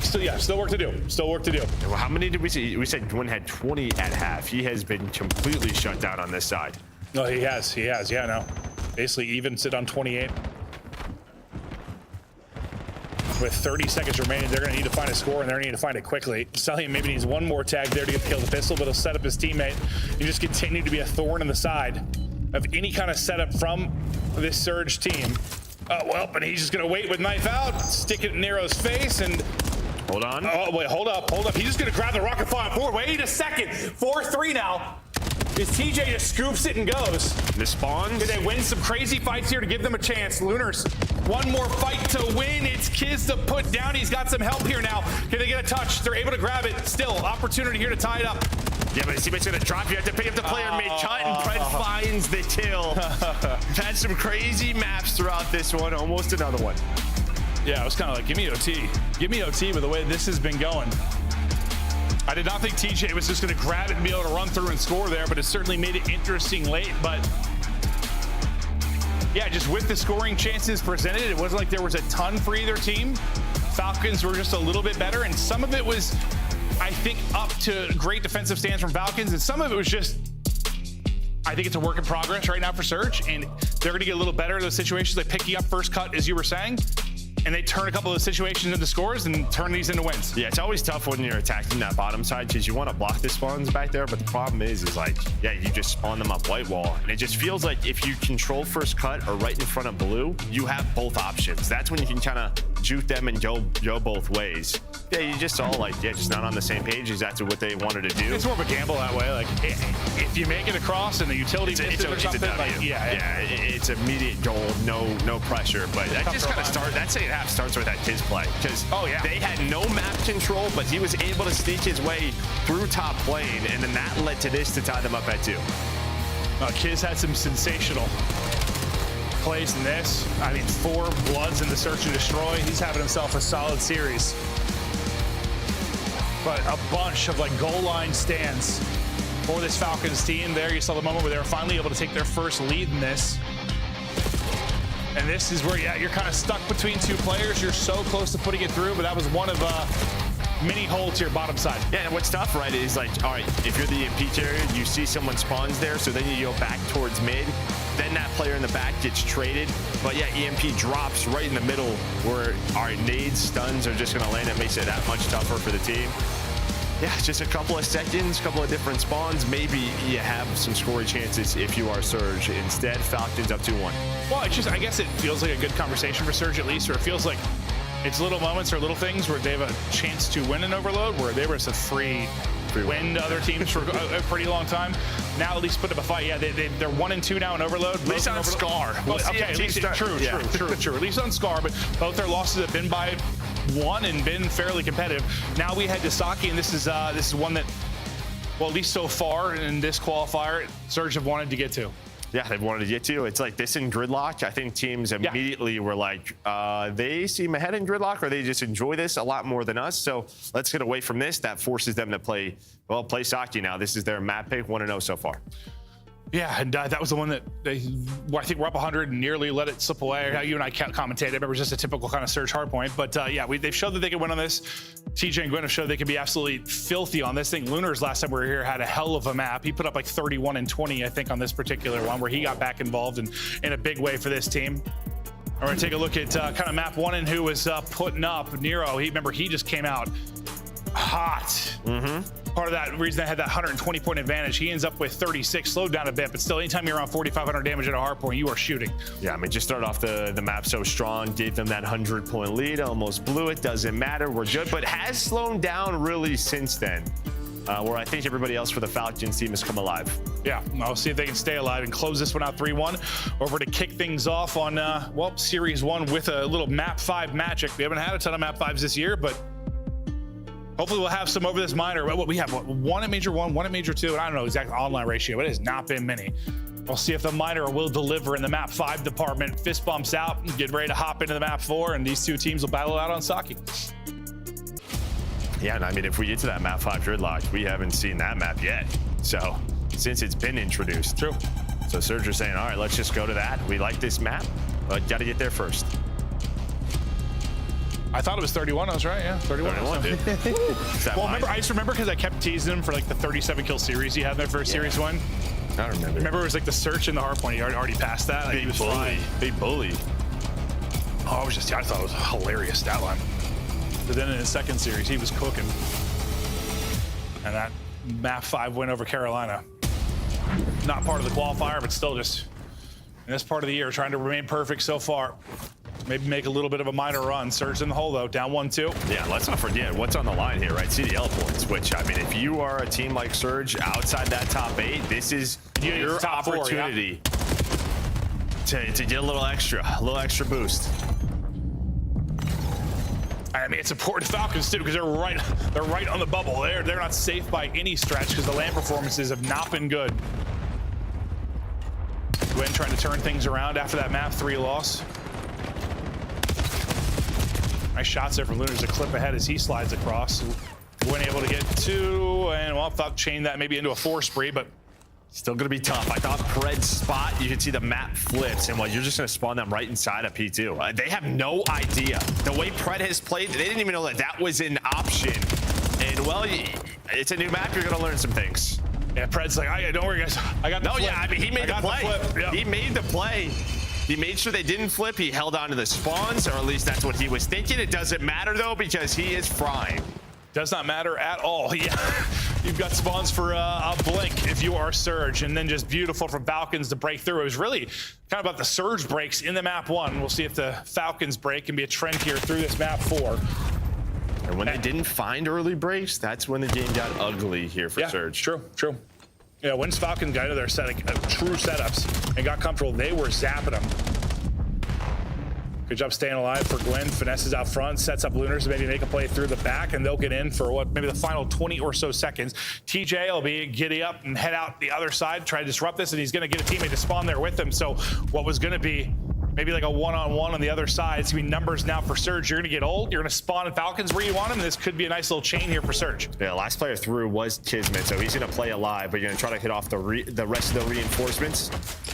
Still work to do. Still work to do. Well, how many did we see? We said Gwyn had 20 at half. He has been completely shut down on this side. No, he has. Yeah, no. Basically even sit on 28. With 30 seconds remaining, they're going to need to find a score, and they're going to need to find it quickly. Stellium maybe needs one more tag there to get the kill with the pistol, but he'll set up his teammate and just continue to be a thorn in the side of any kind of setup from this Surge team. Oh, well, but he's just going to wait with knife out, stick it in Nero's face, and... Hold on. Oh, wait, hold up. He's just going to grab the rocket fire forward. Wait a second. 4-3 now. Is TJ just scoops it and goes. This spawns. Can they win some crazy fights here to give them a chance? Lunars, one more fight to win. It's Kiz to put down. He's got some help here now. Can they get a touch? They're able to grab it. Still, opportunity here to tie it up. Yeah, but his teammate's gonna drop. You have to pick up the player mid-cut, and Pred finds the kill. Had some crazy maps throughout this one. Almost another one. Yeah, it was kind of like, give me OT. Give me OT with the way this has been going. I did not think TJ was just going to grab it and be able to run through and score there, but it certainly made it interesting late. But yeah, just with the scoring chances presented, it wasn't like there was a ton for either team. Falcons were just a little bit better, and some of it was, I think, up to great defensive stands from Falcons, and some of it was just, I think it's a work in progress right now for Surge, and they're going to get a little better in those situations, like picking up first cut, as you were saying, and they turn a couple of those situations into scores and turn these into wins. Yeah, it's always tough when you're attacking that bottom side because you want to block the spawns back there, but the problem is like, yeah, you just spawn them up white wall, and it just feels like if you control first cut or right in front of blue, you have both options. That's when you can kind of juke them and go both ways. Yeah, you just all like, yeah, just not on the same page exactly what they wanted to do. It's more of a gamble that way. Like, if you make it across and the utility misses or something, like, it's immediate goal, no pressure. But that just kind of starts. That second half starts with that Kiz play because they had no map control, but he was able to sneak his way through top lane, and then that led to this to tie them up at 2. Kiz had some sensational plays in this. I mean, 4 bloods in the search and destroy. He's having himself a solid series. But a bunch of like goal line stands for this Falcons team. There you saw the moment where they were finally able to take their first lead in this. And this is where, you're kind of stuck between 2 players. You're so close to putting it through, but that was one of many holes to your bottom side. Yeah, and what's tough, right, is like, all right, if you're the EMP area, you see someone spawns there, so then you go back towards mid. Then that player in the back gets traded. But yeah, EMP drops right in the middle where our nades, stuns are just going to land. It makes it that much tougher for the team. Yeah, just a couple of seconds, couple of different spawns. Maybe you have some scoring chances if you are Surge. Instead, Falcons up 2-1. Well, it's just, I guess it feels like a good conversation for Surge at least, or it feels like it's little moments or little things where they have a chance to win an overload, where they were just a free win to other teams for a pretty long time. Now at least put up a fight. Yeah, they're 1-2 now in overload. At least on Scar. Well, okay, at least true. At least on Scar, but both their losses have been by 1 and been fairly competitive. Now we head to Saki, and this is one that, well, at least so far in this qualifier, Surge have wanted to get to. Yeah, they've wanted to get to. It's like this in Gridlock. I think teams immediately were like, they seem ahead in Gridlock, or they just enjoy this a lot more than us. So let's get away from this. That forces them to play Saki now. This is their map pick, 1-0 so far. Yeah, and that was the one that I think we're up 100 and nearly let it slip away. You and I commentated. I remember it was just a typical kind of Surge hardpoint. But they've showed that they can win on this. TJ and Gwyn have showed they can be absolutely filthy on this thing. Lunars, last time we were here, had a hell of a map. He put up like 31 and 20, I think, on this particular one, where he got back involved in a big way for this team. We're going to take a look at kind of map 1 and who was putting up. Nero, remember, he just came out hot. Part of that reason I had that 120-point advantage. He ends up with 36, slowed down a bit, but still, anytime you're around 4,500 damage at a hard point, you are shooting. Yeah, I mean, just start off the map so strong, gave them that 100-point lead, almost blew it. Doesn't matter, we're good, but has slowed down really since then, where I think everybody else for the Falcons team has come alive. Yeah, I'll see if they can stay alive and close this one out 3-1. Over to kick things off on, Series 1 with a little Map 5 magic. We haven't had a ton of Map 5s this year, but hopefully we'll have some over this minor. We have 1 at Major 1, 1 at Major 2, and I don't know exact online ratio, but it has not been many. We'll see if the minor will deliver in the Map 5 department. Fist bumps out, get ready to hop into the Map 4, and these 2 teams will battle out on Saki. Yeah, and I mean, if we get to that Map 5 Gridlock, we haven't seen that map yet. So, since it's been introduced. True. So Surge are saying, all right, let's just go to that. We like this map, but got to get there first. I thought it was 31. I was right. Yeah, 31. 31, dude. Well, remember, I just remember because I kept teasing him for like the 37 kill series he had in their first series one. I remember. Remember, it was like the search and the hard point. He already passed that. Like, Big he was bully. flying. Big bully. Oh, I thought it was a hilarious stat line. But then in his second series, he was cooking. And that map 5 win over Carolina. Not part of the qualifier, but still just in this part of the year, trying to remain perfect so far. Maybe make a little bit of a minor run. Surge in the hole, though. Down 1-2. Yeah, let's not forget what's on the line here, right? CDL points, which, I mean, if you are a team like Surge outside that top 8, this is your opportunity to get a little extra boost. I mean, it's important to Falcons, too, because they're right on the bubble. They're not safe by any stretch because the land performances have not been good. Gwen trying to turn things around after that map 3 loss. Nice shots there from Lunars, a clip ahead as he slides across. Gwen able to get 2, and well, thought chain that maybe into a 4 spree, but still gonna be tough. I thought Pred's spot, you can see the map flips, and well, you're just gonna spawn them right inside of P2. They have no idea. The way Pred has played, they didn't even know that that was an option. And well, it's a new map, you're gonna learn some things. Yeah, Pred's like, don't worry, guys. I got the flip. Yeah, I mean, he made the play. Yep. He made the play. He made sure they didn't flip. He held on to the spawns, or at least that's what he was thinking. It doesn't matter, though, because he is frying. Does not matter at all. Yeah, you've got spawns for a blink if you are Surge, and then just beautiful from Falcons to break through. It was really kind of about the Surge breaks in the map 1. We'll see if the Falcons break can be a trend here through this map 4. And when they didn't find early breaks, that's when the game got ugly here for Surge. True. Yeah, once Falcons got into their true setups and got comfortable, they were zapping them. Good job staying alive for Glenn. Finesses out front, sets up Lunars to maybe make a play through the back, and they'll get in for what, maybe the final 20 or so seconds. TJ will be giddy up and head out the other side, try to disrupt this, and he's going to get a teammate to spawn there with him. So what was going to be maybe like a one-on-one on the other side, it's going to be numbers now for Surge. You're going to get old, you're going to spawn in Falcons where you want them, and this could be a nice little chain here for Surge. Yeah, last player through was Kismet, so he's going to play alive, but you're going to try to hit off the rest of the reinforcements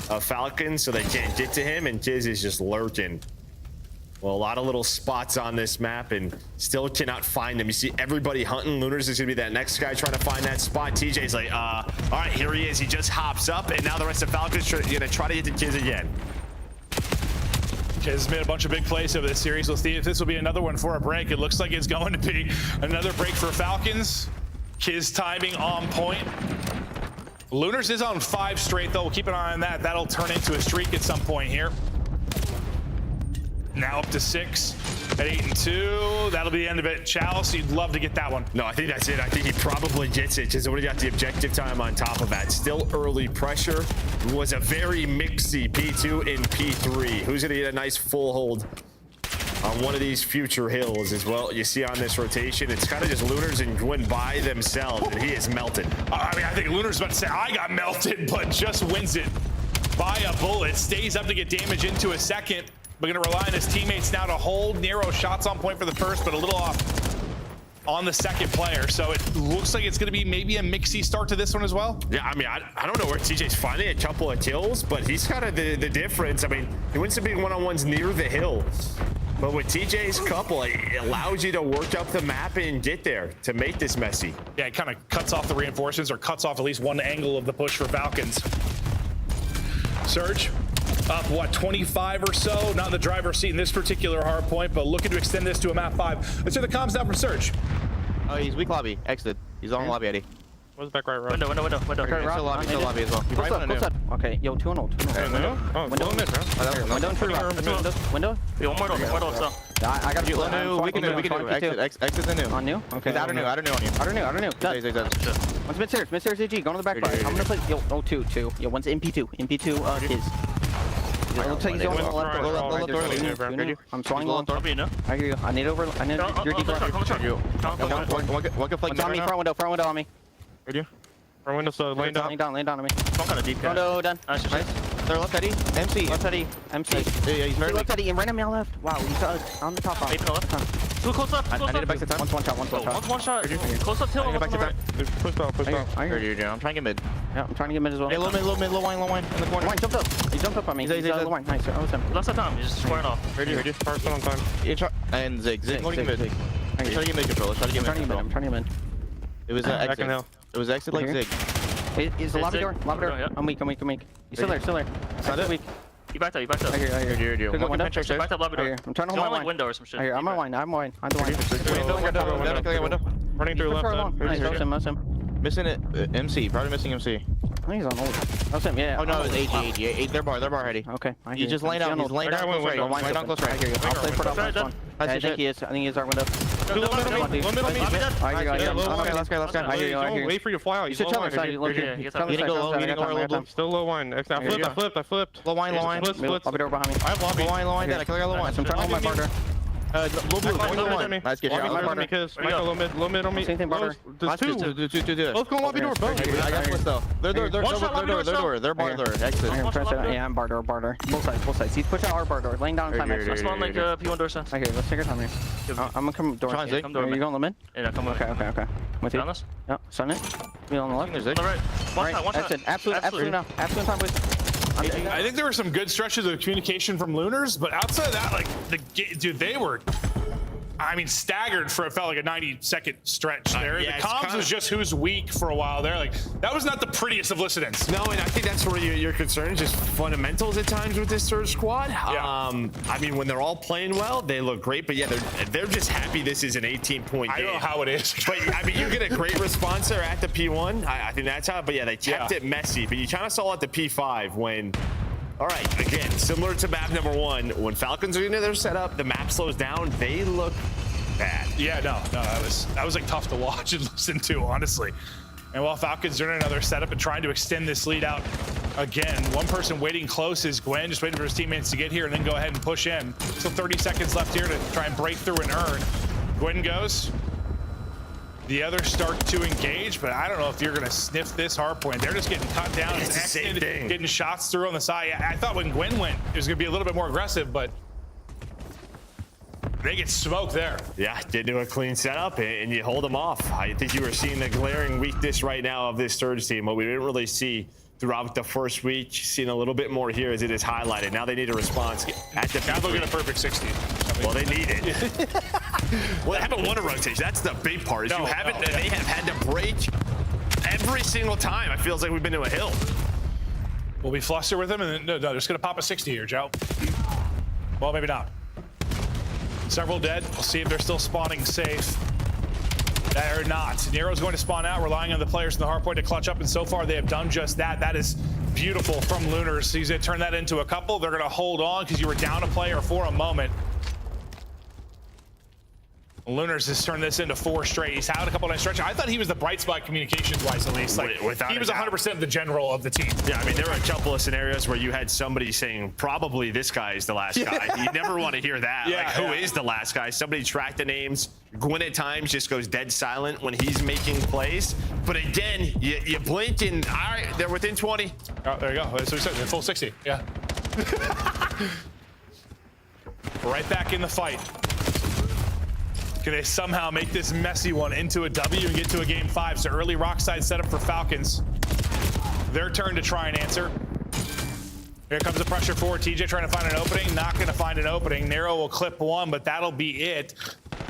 of Falcons so they can't get to him, and Kiz is just lurking. Well, a lot of little spots on this map and still cannot find them. You see everybody hunting. Lunars is going to be that next guy trying to find that spot. TJ's like, all right, here he is. He just hops up, and now the rest of Falcons are going to try to get to Kiz again. Kiz has made a bunch of big plays over this series. We'll see if this will be another one for a break. It looks like it's going to be another break for Falcons. Kiz timing on point. Lunars is on 5 straight, though. We'll keep an eye on that. That'll turn into a streak at some point here. Now up to 6 at 8-2. That'll be the end of it. Chalice, you'd love to get that one. No, I think that's it. I think he probably gets it. Just already got the objective time on top of that. Still early pressure. It was a very mixy P2 and P3. Who's going to get a nice full hold on one of these future hills as well? You see on this rotation, it's kind of just Lunars and Gwyn by themselves, and he is melted. I mean, I think Lunars about to say, I got melted, but just wins it by a bullet. Stays up to get damage into a second. We're going to rely on his teammates now to hold. Nero shots on point for the first, but a little off on the second player. So it looks like it's going to be maybe a mixy start to this one as well. Yeah, I mean, I don't know where TJ's finding a couple of kills, but he's kind of the difference. I mean, he wins some big one-on-ones near the hill. But with TJ's couple, it allows you to work up the map and get there to make this messy. Yeah, it kind of cuts off the reinforcements or cuts off at least one angle of the push for Falcons. Surge. Up, what, 25 or so? Not in the driver's seat in this particular hard point, but looking to extend this to a map 5. Let's hear the comms down from Surge. Oh, he's weak lobby. Exited. He's on lobby, Eddie. What's back right? Window. Okay, still lobby as well. Close side. Okay, yo, 2 on ult. Window? Oh, window mid, bro. Window and tree rock. Window? Yo, one more ult, I got you. We can do. Exit the new. On new? Okay. He's outer new on you. Outer new. Done. One's mid-stairs AG. Go on the back bar. I'm gonna play, yo, two. Yo, one's MP2. MP2, his. It looks like he's going on the left door. I'm swinging on. I hear you. I need your deep left. One can flank on me. Front window on me. Heard you. Front window, so laying down. Laying down on me. Some kind of deep guy. Window done. Nice. Third left Eddie. MC. Left Eddie. MC. Yeah, he's very left Eddie and random left. Wow, he's on the top off. 8 to the left. Too close up. I need to back to 10. One shot. One shot. Close up hill. Push down. I hear you. I'm trying to get mid. Yeah, I'm trying to get mid as well. Hey, low wine in the corner. Wine jumped up. He jumped up on me. He's low wine. Nice. I was him. Last time, he's just squaring off. Heard you. First one on time. And Zig going to mid. Zig. Try to get mid control. I'm trying to get mid. I'm trying to get mid. It was exit. It was exit like Zig. He's the lobby door. Lobby door. Yeah. I'm weak. He's still there. Exit weak. You backed up. I hear. One window. Backed up lobby door. I'm trying to hold my like wine. window or some shit. I hear. I'm on wine. I'm the wine. Running through left. Nice. That's him. Missing it. MC. Probably missing MC. I think he's on hold. That's him. Yeah. Oh no, it's 80. They're bar ready. Okay. He's just laying down. He's laying down close right. Laying down close right. I hear you. I'll play for that last one. I think he is. I think he is our window. Last guy. I hear you. Wait for you to fly out. You should tell us. Still low wine. I flipped. Low wine. Lobby door behind me. I have lobby. Low wine. I got low wine. I'm trying to hold my barter. Low blue. Nice get shot. Michael, low mid on me. Same thing, barter. There's two. Both go lobby door. Both. I got one though. They're bar door. Exit. Yeah, I'm barter. Both sides. He's pushing our bar door. Laying down time. Let's spawn like P1 door sense. Okay, let's take our time here. I'm gonna come door. Are you going limit? Yeah, come on. Okay. With you? Yeah, stun it. Be on the left. Alright. One shot. That's it. Absolute now. Absolute time, please. I think there were some good stretches of communication from Lunars, but outside of that, like dude, they were, I mean, staggered for it felt like a 90-second stretch there. Yeah, the comms was just who's weak for a while there. Like that was not the prettiest of listenings. No, and I think that's where your concern is just fundamentals at times with this Surge squad. Yeah. I mean, when they're all playing well, they look great. But yeah, they're just happy this is an 18-point game. I don't know how it is. But I mean, you get a great response there at the P1. I think that's how. But yeah, they kept it messy. But you kind of saw at the P5 when. All right, again, similar to map number 1, when Falcons are into their setup, the map slows down, they look bad. Yeah, no, that was like tough to watch and listen to, honestly. And while Falcons are in another setup and trying to extend this lead out again, one person waiting close is Gwen, just waiting for his teammates to get here and then go ahead and push in. Still 30 seconds left here to try and break through and earn. Gwen goes. The others start to engage, but I don't know if you're going to sniff this hard point. They're just getting cut down. It's the same thing. Getting shots through on the side. I thought when Gwen went, it was going to be a little bit more aggressive, but they get smoked there. Yeah, did do a clean setup, and you hold them off. I think you were seeing the glaring weakness right now of this Surge team, what we didn't really see throughout the first week. Seeing a little bit more here as it is highlighted. Now they need a response at the Now they'll get a perfect 60. Well, they need it. Well, they haven't won a rotation. That's the big part. They have had to break every single time. It feels like we've been to a hill. Will we fluster with them? And no, they're just going to pop a 60 here, Joe. Well, maybe not. Several dead. We'll see if they're still spawning safe. Or not. Nero's going to spawn out, relying on the players in the hard point to clutch up, and so far they have done just that. That is beautiful from Lunars. He's going to turn that into a couple. They're going to hold on because you were down a player for a moment. Lunars has turned this into 4 straight. He's had a couple nice stretches. I thought he was the bright spot communications-wise, at least. Like, he was 100% the general of the team. Yeah, I mean, there were a couple of scenarios where you had somebody saying, probably this guy is the last guy. You never want to hear that. Yeah, like, who is the last guy? Somebody tracked the names. Gwen at times just goes dead silent when he's making plays. But again, you blink and, all right, they're within 20. Oh, there you go. That's what we said. They're full 60. Yeah. Right back in the fight. Can they somehow make this messy one into a W and get to a game 5? So early rockside setup for Falcons. Their turn to try and answer. Here comes the pressure forward. TJ trying to find an opening. Not going to find an opening. Nero will clip one, but that'll be it.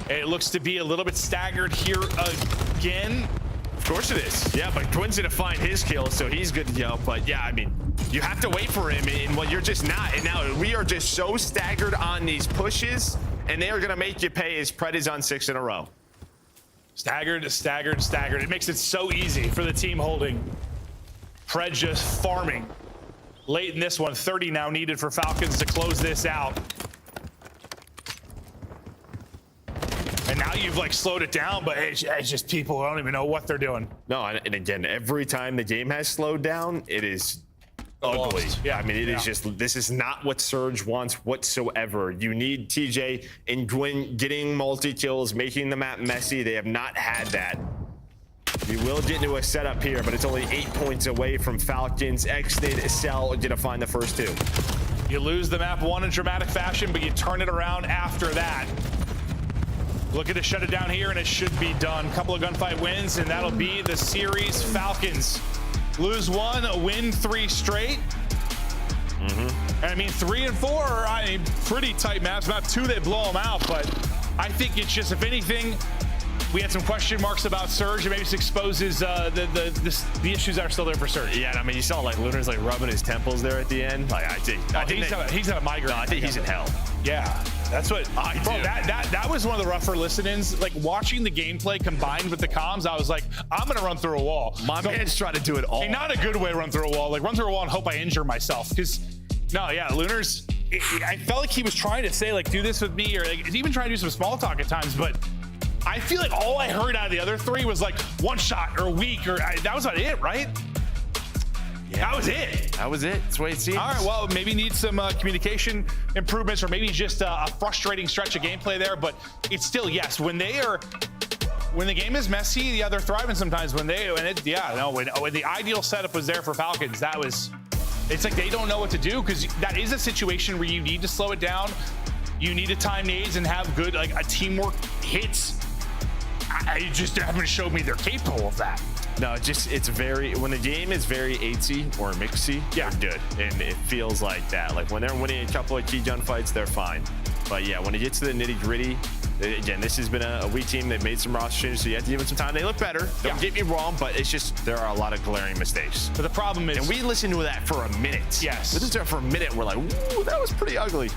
It looks to be a little bit staggered here again. Of course it is. Yeah, but Quinn's going to find his kill, so he's good to go. But yeah, I mean, you have to wait for him, and well, you're just not. And now we are just so staggered on these pushes, and they are going to make you pay as Pred is on 6 in a row. Staggered, staggered, staggered. It makes it so easy for the team holding. Pred just farming. Late in this one, 30 now needed for Falcons to close this out. And now you've like slowed it down, but it's just people don't even know what they're doing. No, and again, every time the game has slowed down, it is ugly. Yeah, I mean, it is just, this is not what Surge wants whatsoever. You need TJ and Gwyn getting multi-kills, making the map messy. They have not had that. We will get into a setup here, but it's only 8 points away from Falcons. Xnid, Cell, gonna find the first 2. You lose the map 1 in dramatic fashion, but you turn it around after that. Looking to shut it down here, and it should be done. Couple of gunfight wins, and that'll be the series. Falcons lose 1, win 3 straight. And I mean, 3 and 4, I mean, pretty tight maps. Map 2, they blow them out, but I think it's just, if anything, we had some question marks about Surge, and maybe this exposes the issues that are still there for Surge. Yeah, and I mean, you saw like Lunar's like rubbing his temples there at the end. Like I think he's had a migraine. No, I think he's in hell. Yeah, that's what I do. That was one of the rougher listen-ins. Like watching the gameplay combined with the comms, I was like, I'm gonna run through a wall. My man's trying to do it all. Hey, not a good way to run through a wall. Like run through a wall and hope I injure myself. Because no, yeah, Lunar's. I felt like he was trying to say like, do this with me, or like even trying to do some small talk at times, but I feel like all I heard out of the other 3 was like 1 shot or a week, or that was about it, right? Yeah, that was it. That was it. That's the way it seems. All right, well, maybe need some communication improvements, or maybe just a frustrating stretch of gameplay there. But it's still, yes, when the game is messy, yeah, they're thriving sometimes. When the ideal setup was there for Falcons, it's like they don't know what to do, because that is a situation where you need to slow it down. You need to time nades and have good, like, a teamwork hits. I just haven't showed me they're capable of that. No, it's very, when the game is very 8-y or mixy, yeah, they're good. And it feels like that. Like when they're winning a couple of key gun fights, they're fine. But yeah, when it gets to the nitty gritty, again, this has been a weak team. They've made some roster changes, so you have to give them some time. They look better. Don't get me wrong, but it's just, there are a lot of glaring mistakes. But the problem is, and we listened to that for a minute. Yes. We listened to it for a minute, and we're like, ooh, that was pretty ugly.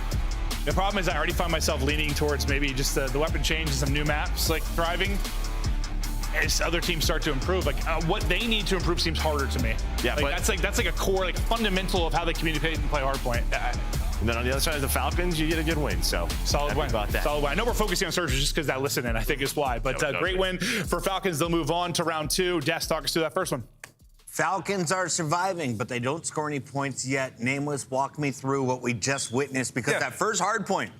The problem is I already find myself leaning towards maybe just the weapon change and some new maps, like thriving. As other teams start to improve, like what they need to improve seems harder to me. Yeah, like, but that's like a core, like fundamental of how they communicate and play hardpoint. And then on the other side of the Falcons, you get a good win. So solid win. About that. Solid win. I know we're focusing on Surge just because that listen in, I think, is why. But great win for Falcons. They'll move on to round 2. Des, talk us through that first one. Falcons are surviving, but they don't score any points yet. Nameless, walk me through what we just witnessed, because that first hard point,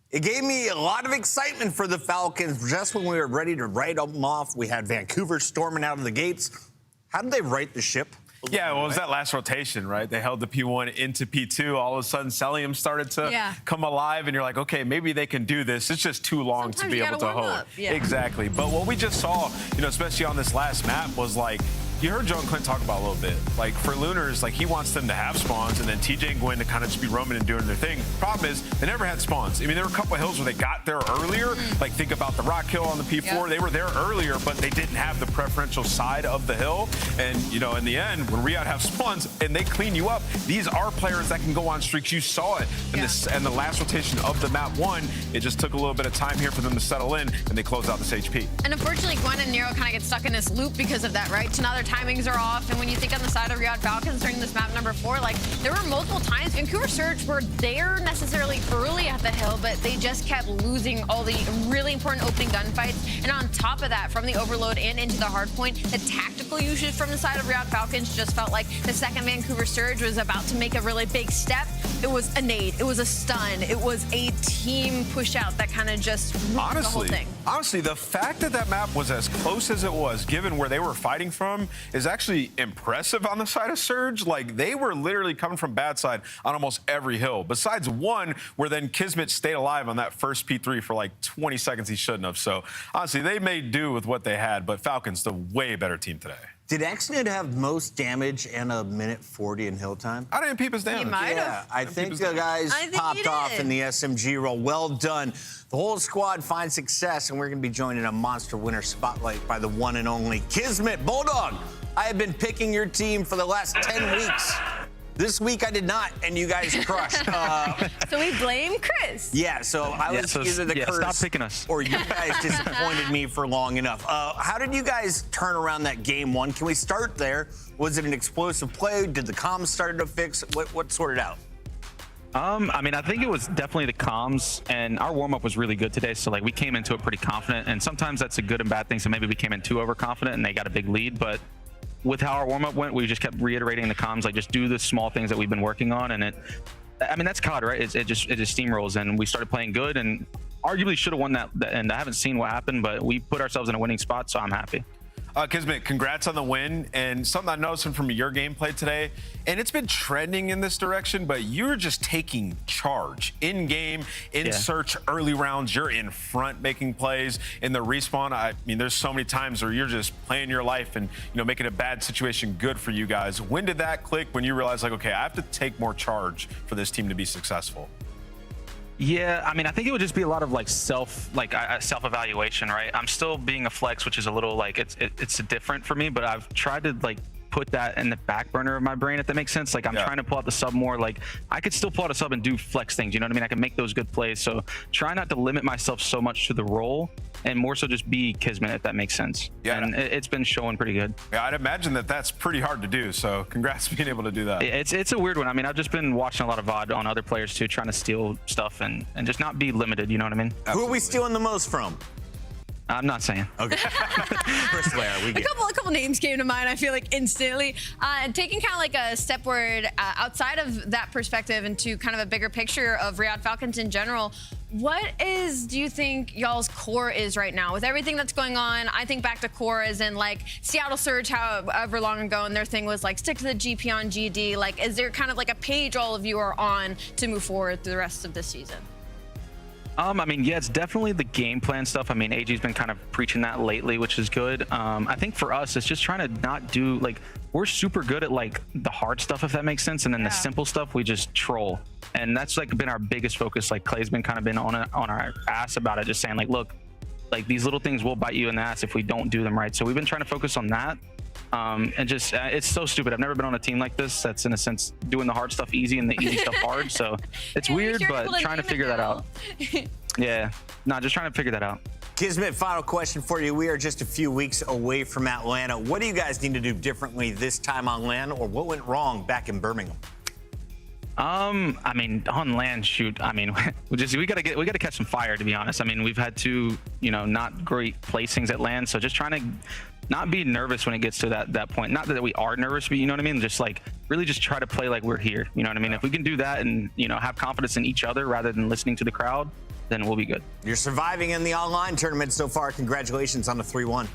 it gave me a lot of excitement for the Falcons. Just when we were ready to write them off, we had Vancouver storming out of the gates. How did they right the ship? Yeah, well, it was that last rotation, right? They held the P1 into P2. All of a sudden, Celium started to come alive, and you're like, okay, maybe they can do this. It's just too long to be able to hold. Exactly. But what we just saw, especially on this last map, was like, you heard John Clint talk about a little bit. Like, for Lunars, like, he wants them to have spawns, and then TJ and Gwen to kind of just be roaming and doing their thing. Problem is, they never had spawns. I mean, there were a couple of hills where they got there earlier. Like, think about the rock hill on the P4. They were there earlier, but they didn't have the preferential side of the hill. And, in the end, when Riyadh have spawns and they clean you up, these are players that can go on streaks. You saw it in the last rotation of the map 1. It just took a little bit of time here for them to settle in, and they close out this HP. And unfortunately, Gwen and Nero kind of get stuck in this loop because of that, right? So now their timings are off, and when you think on the side of Riyadh Falcons during this map number 4, like, there were multiple times Vancouver Surge were there necessarily early at the hill, but they just kept losing all the really important opening gunfights. And on top of that, from the overload and into the hard point, the tactical usage from the side of Riyadh Falcons just felt like the second Vancouver Surge was about to make a really big step. It was a nade, it was a stun, it was a team push out that kind of just ruined the whole thing. Honestly, the fact that that map was as close as it was, given where they were fighting from, is actually impressive on the side of Surge. Like, they were literally coming from bad side on almost every hill, besides one where then Kismet stayed alive on that first P3 for like 20 seconds he shouldn't have. So honestly, they made do with what they had, but Falcons, the way better team today. Did Xnid have most damage and a minute 40 in hill time? I didn't peep his damage. He might have. I think the guys popped off in the SMG role. Well done. The whole squad finds success, and we're going to be joined in a monster winner spotlight by the one and only Kismet. Bulldog, I have been picking your team for the last 10 weeks. This week I did not, and you guys crushed. So we blame Chris. Yeah, so I was either the curse stop picking us. or you guys disappointed me for long enough. How did you guys turn around that game 1? Can we start there? Was it an explosive play? Did the comms start to fix? What sorted out? I mean, I think it was definitely the comms, and our warm-up was really good today, so like we came into it pretty confident, and sometimes that's a good and bad thing, so maybe we came in too overconfident and they got a big lead, but with how our warm-up went, we just kept reiterating the comms, like just do the small things that we've been working on, and I mean, that's COD, right? It just steamrolls, and we started playing good, and arguably should have won that, and I haven't seen what happened, but we put ourselves in a winning spot, so I'm happy. Kismet, congrats on the win. And something I noticed from your gameplay today, and it's been trending in this direction, but you're just taking charge in game, in search, early rounds. You're in front making plays. In the respawn, I mean, there's so many times where you're just playing your life and, you know, making a bad situation good for you guys. When did that click when you realized, like, okay, I have to take more charge for this team to be successful? Yeah, I mean, I think it would just be a lot of like self-evaluation, right? I'm still being a flex, which is a little like it's different for me, but I've tried to like put that in the back burner of my brain, if that makes sense. Like I'm trying to pull out the sub more. Like I could still pull out a sub and do flex things, you know what I mean? I can make those good plays. So try not to limit myself so much to the role and more so just be Kismet, if that makes sense. Yeah. And it's been showing pretty good. Yeah, I'd imagine that that's pretty hard to do. So congrats being able to do that. It's a weird one. I mean, I've just been watching a lot of VOD on other players too, trying to steal stuff and just not be limited, you know what I mean? Absolutely. Who are we stealing the most from? I'm not saying. Okay. First player, we get a couple names came to mind, I feel like instantly. Taking kind of like a step forward outside of that perspective into kind of a bigger picture of Riyadh Falcons in general, what do you think y'all's core is right now? With everything that's going on, I think back to core as in like Seattle Surge however long ago, and their thing was like stick to the GP on GD. Like, is there kind of like a page all of you are on to move forward through the rest of this season? I mean, yeah, it's definitely the game plan stuff. I mean, AG's been kind of preaching that lately, which is good. I think for us, it's just trying to not do, like, we're super good at, like, the hard stuff, if that makes sense. And then the simple stuff, we just troll. And that's, like, been our biggest focus. Like, Clay's been kind of been on our ass about it, just saying, like, look, like, these little things will bite you in the ass if we don't do them right. So we've been trying to focus on that. And just, it's so stupid. I've never been on a team like this that's, in a sense, doing the hard stuff easy and the easy stuff hard. So it's weird, but trying to figure that out. Yeah, no, just trying to figure that out. Kismet, final question for you. We are just a few weeks away from Atlanta. What do you guys need to do differently this time on land, or what went wrong back in Birmingham? I mean, on land, shoot. I mean, we gotta catch some fire, to be honest. I mean, we've had two, you know, not great placings at land, so just trying to not be nervous when it gets to that point. Not that we are nervous, but you know what I mean? Just like really just try to play like we're here. You know what I mean? If we can do that and, you know, have confidence in each other rather than listening to the crowd, then we'll be good. You're surviving in the online tournament so far. Congratulations on the 3-1.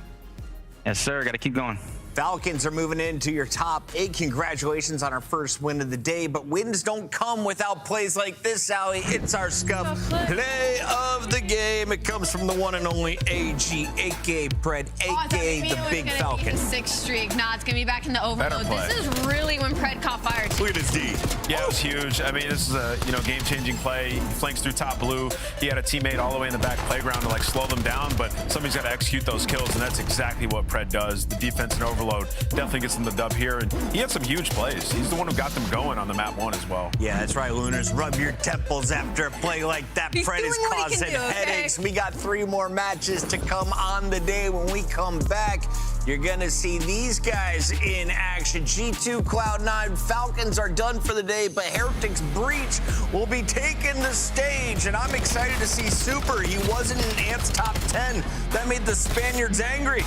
Yes, sir. Got to keep going. Falcons are moving into your top 8. Congratulations on our first win of the day. But wins don't come without plays like this, Sally. It's our Scuff play of the game. It comes from the one and only AG, a.k.a. Pred, a.k.a. the Big Falcon. 6 streak. Nah, it's going to be back in the overload. This is really when Pred caught fire, too. Look at his D. Yeah, it was huge. I mean, this is a, you know, game-changing play. He flanks through top blue. He had a teammate all the way in the back playground to, like, slow them down, but somebody's got to execute those kills, and that's exactly what Pred does. The defense and overload definitely gets them the dub here, and he had some huge plays. He's the one who got them going on the map 1 as well. Yeah, that's right, Lunars. Rub your temples after a play like that. Pred is causing headaches. We got 3 more matches to come on the day. When we come back, you're gonna see these guys in action. G2, Cloud9, Falcons are done for the day, but Heretics Breach will be taking the stage, and I'm excited to see Super. He wasn't in Ant's top 10. That made the Spaniards angry.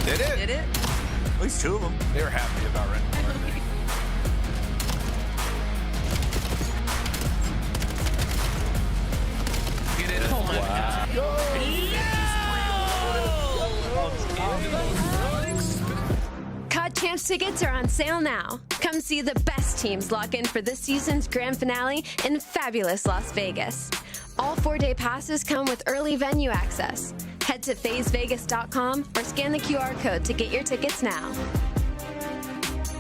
Did it? Did it? At least 2 of them. They were happy about it. Get it. Oh my God. COD Champs tickets are on sale now. Come see the best teams lock in for this season's grand finale in fabulous Las Vegas. All 4-day passes come with early venue access. Head to FazeVegas.com or scan the QR code to get your tickets now.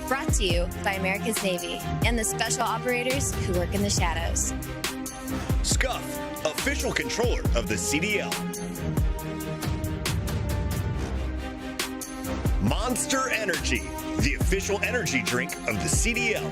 Brought to you by America's Navy and the special operators who work in the shadows. Scuff, official controller of the CDL. Monster Energy, the official energy drink of the CDL.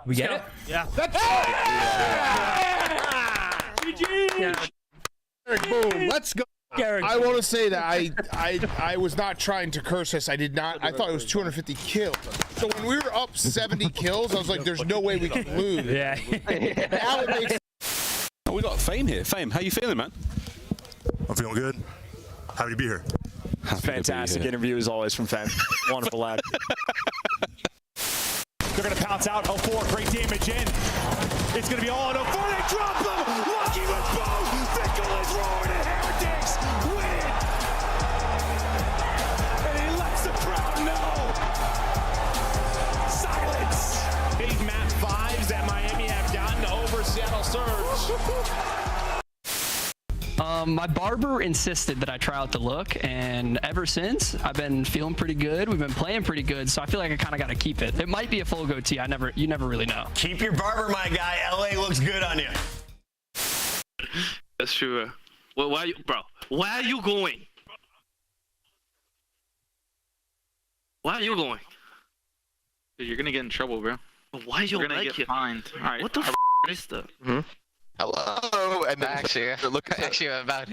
We get it? Yeah. GG! Let's go. I want to say that I was not trying to curse us. I did not. I thought it was 250 kills. So when we were up 70 kills, I was like, "There's no way we can lose." Yeah. Now it makes. We got Fame here. Fame, how you feeling, man? I'm feeling good. Happy to be here. Fantastic interview as always from Fame. Wonderful lad. They're going to pounce out 0-4. Great damage in. It's going to be all on 0-4. They drop them. Lucky with both. Fickle is roaring and Heretics win it. And he lets the crowd know. Silence. Big map 5s that Miami have gotten over Seattle Surge. My barber insisted that I try out the look, and ever since, I've been feeling pretty good. We've been playing pretty good, so I feel like I kind of got to keep it. It might be a full goatee. You never really know. Keep your barber, my guy. LA looks good on you. That's true. Well, why are you, bro? Where are you going? Why are you going? Dude, you're gonna get in trouble, bro. Why are you gonna get fined? All right. What the f is that? Hello, and then actually about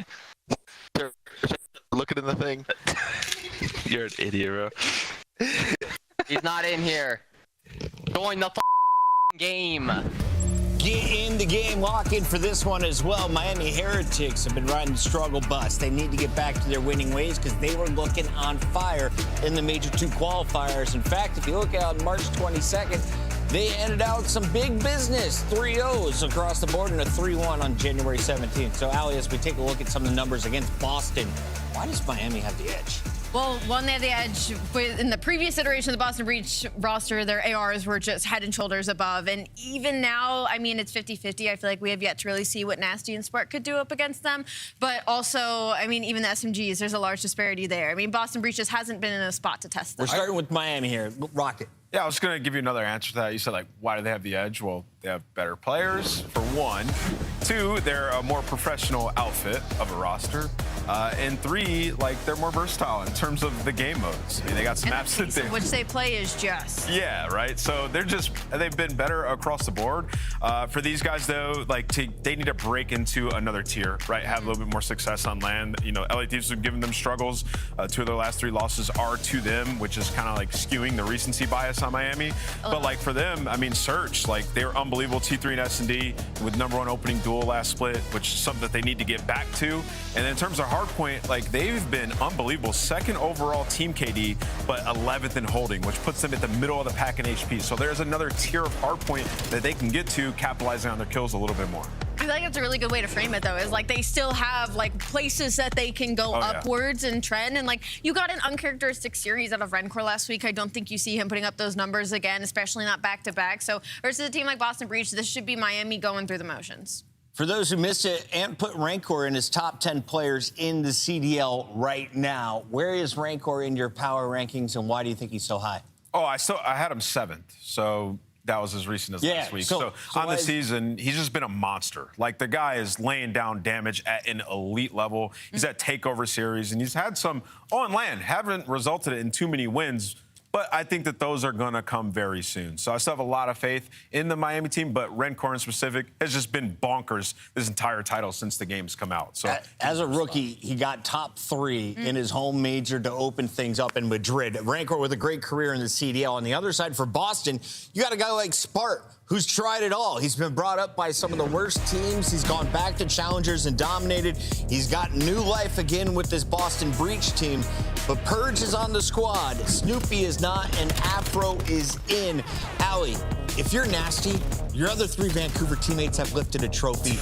looking in the thing. You're an idiot, bro. He's not in here. Join the game. Get in the game, lock in for this one as well. Miami Heretics have been riding the struggle bus. They need to get back to their winning ways because they were looking on fire in the Major 2 qualifiers. In fact, if you look at March 22nd, they ended out some big business, 3-0s across the board and a 3-1 on January 17th. So, Ali, as we take a look at some of the numbers against Boston, why does Miami have the edge? Well, one, they had the edge. In the previous iteration of the Boston Breach roster, their ARs were just head and shoulders above. And even now, I mean, it's 50-50. I feel like we have yet to really see what Nasty and Spark could do up against them. But also, I mean, even the SMGs, there's a large disparity there. I mean, Boston Breach just hasn't been in a spot to test them. We're starting with Miami here. Rocket. Yeah, I was going to give you another answer to that. You said, like, why do they have the edge? Well, they have better players, for one. 2, they're a more professional outfit of a roster. And 3, like, they're more versatile in terms of the game modes. I mean, they got some maps that they... which they play is just. Yeah, right? So they've been better across the board. For these guys, though, like, they need to break into another tier, right? Have a little bit more success on land. You know, LA Thieves have given them struggles. 2 of their last 3 losses are to them, which is kind of like skewing the recency bias on Miami. But like for them, I mean, Search, like they were unbelievable T3 and S&D with #1 opening duel last split, which is something that they need to get back to. And then in terms of Hardpoint, like they've been unbelievable. 2nd overall team KD, but 11th in holding, which puts them at the middle of the pack in HP. So there's another tier of Hardpoint that they can get to, capitalizing on their kills a little bit more. I feel like that's a really good way to frame it, though, is like they still have like places that they can go upwards and trend. And like you got an uncharacteristic series out of Rencor last week. I don't think you see him putting up those numbers again, especially not back to back. So versus a team like Boston Breach, this should be Miami going through the motions. For those who missed it, Ant put Rancor in his top 10 players in the CDL right now. Where is Rancor in your power rankings, and why do you think he's so high? Oh, I had him 7th. So that was as recent as last week. So on the season, he's just been a monster. Like, the guy is laying down damage at an elite level. He's at Takeover Series, and he's had some on land. Haven't resulted in too many wins, but I think that those are going to come very soon. So I still have a lot of faith in the Miami team, but Rencor in specific has just been bonkers this entire title since the game's come out. So as a rookie, he got top 3 in his home major to open things up in Madrid. Rancor with a great career in the CDL. On the other side for Boston, you got a guy like Spark, who's tried it all. He's been brought up by some of the worst teams. He's gone back to challengers and dominated. He's got new life again with this Boston Breach team. But Purge is on the squad. Snoopy is not, and Afro is in. Allie, if you're Nasty, your other 3 Vancouver teammates have lifted a trophy.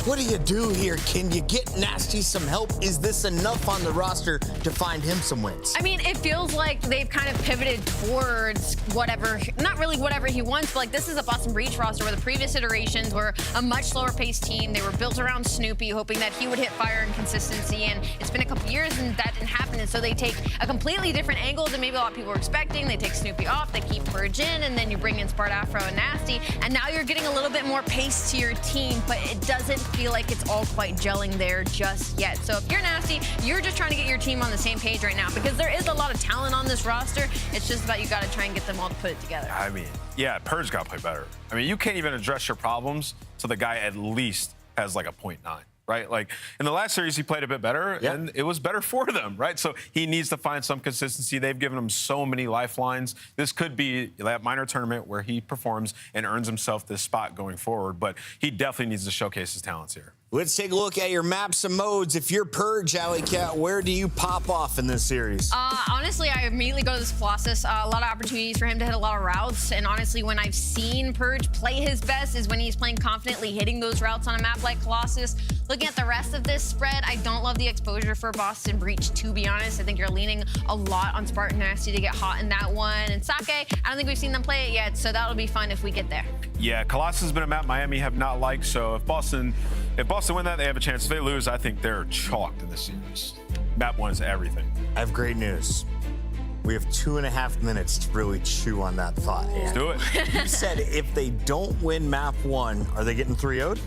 What do you do here? Can you get Nasty some help? Is this enough on the roster to find him some wins? I mean, it feels like they've kind of pivoted towards whatever, not really whatever he wants, but like this is a Boston Breach roster where the previous iterations were a much slower paced team. They were built around Snoopy, hoping that he would hit fire and consistency. And it's been a couple years and that didn't happen. And so they take a completely different angle than maybe a lot of people were expecting. They take Snoopy off, they keep Purge in, and then you bring in Spart, Afro, and Nasty. And now you're getting a little bit more pace to your team, but it doesn't feel like it's all quite gelling there just yet. So if you're Nasty, you're just trying to get your team on the same page right now because there is a lot of talent on this roster. It's just about you got to try and get them all to put it together. I mean, yeah, Purge got to play better. I mean, you can't even address your problems so the guy at least has like a 0.9. right? Like in the last series, he played a bit better, and it was better for them, right? So he needs to find some consistency. They've given him so many lifelines. This could be that minor tournament where he performs and earns himself this spot going forward, but he definitely needs to showcase his talents here. Let's take a look at your maps and modes. If you're Purge, Alley Cat, where do you pop off in this series? Honestly, I immediately go to this Colossus. A lot of opportunities for him to hit a lot of routes. And honestly, when I've seen Purge play his best is when he's playing confidently, hitting those routes on a map like Colossus. Looking at the rest of this spread, I don't love the exposure for Boston Breach, to be honest. I think you're leaning a lot on Spartan Nasty to get hot in that one. And Sake, I don't think we've seen them play it yet, so that'll be fun if we get there. Yeah, Colossus has been a map Miami have not liked, so if Boston win that, they have a chance. If they lose, I think they're chalked in this series. Map 1 is everything. I have great news. We have 2.5 minutes to really chew on that thought. Let's do it. You said if they don't win map 1, are they getting 3-0'd?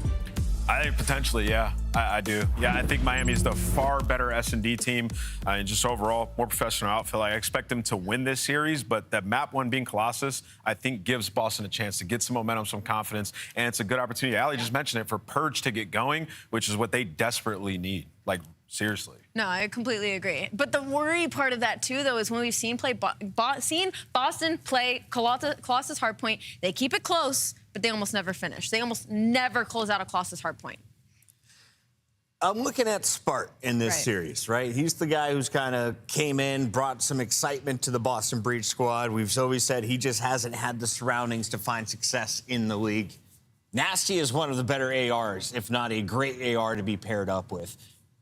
I think potentially, yeah. I do. Yeah, I think Miami is the far better S&D team and just overall more professional outfit. I expect them to win this series, but that map 1 being Colossus, I think gives Boston a chance to get some momentum, some confidence, and it's a good opportunity. Allie just mentioned it for Purge to get going, which is what they desperately need. Like, seriously. No, I completely agree. But the worry part of that, too, though, is when we've seen Boston play Colossus Hardpoint, they keep it close, but they almost never finish. They almost never close out a Colossus Hardpoint. I'm looking at Spart in this series, right? He's the guy who's kind of came in, brought some excitement to the Boston Breach squad. We've always said he just hasn't had the surroundings to find success in the league. Nasty is one of the better ARs, if not a great AR to be paired up with.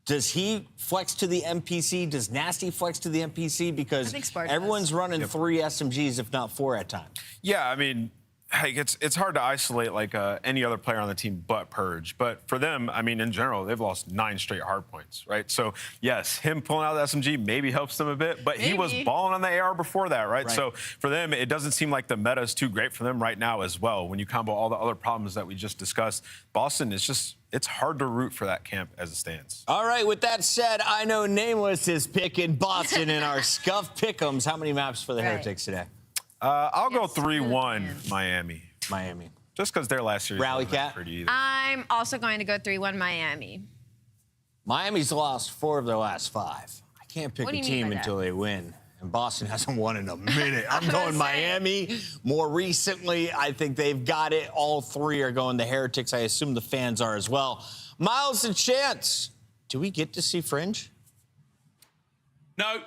Does he flex to the MPC? Does Nasty flex to the MPC? Because everyone's running 3 SMGs, if not 4 at times. Yeah, I mean, it's hard to isolate like any other player on the team but Purge. But for them, I mean, in general, they've lost 9 straight hard points, right? So, yes, him pulling out the SMG maybe helps them a bit, but he was balling on the AR before that, right? So for them, it doesn't seem like the meta is too great for them right now as well. When you combo all the other problems that we just discussed, Boston is just... It's hard to root for that camp as it stands. All right, with that said, I know Nameless is picking Boston in our Scuff Pick'ems. How many maps for the Heretics today? I'll go 3-1 Miami. Miami. Just because their last series Rally wasn't Cat. pretty either. I'm also going to go 3-1 Miami. Miami's lost 4 of their last 5. I can't pick a team until they win. And Boston hasn't won in a minute. I'm going Miami. More recently, I think they've got it. All 3 are going the Heretics. I assume the fans are as well. Miles and Chance, do we get to see Fringe? No.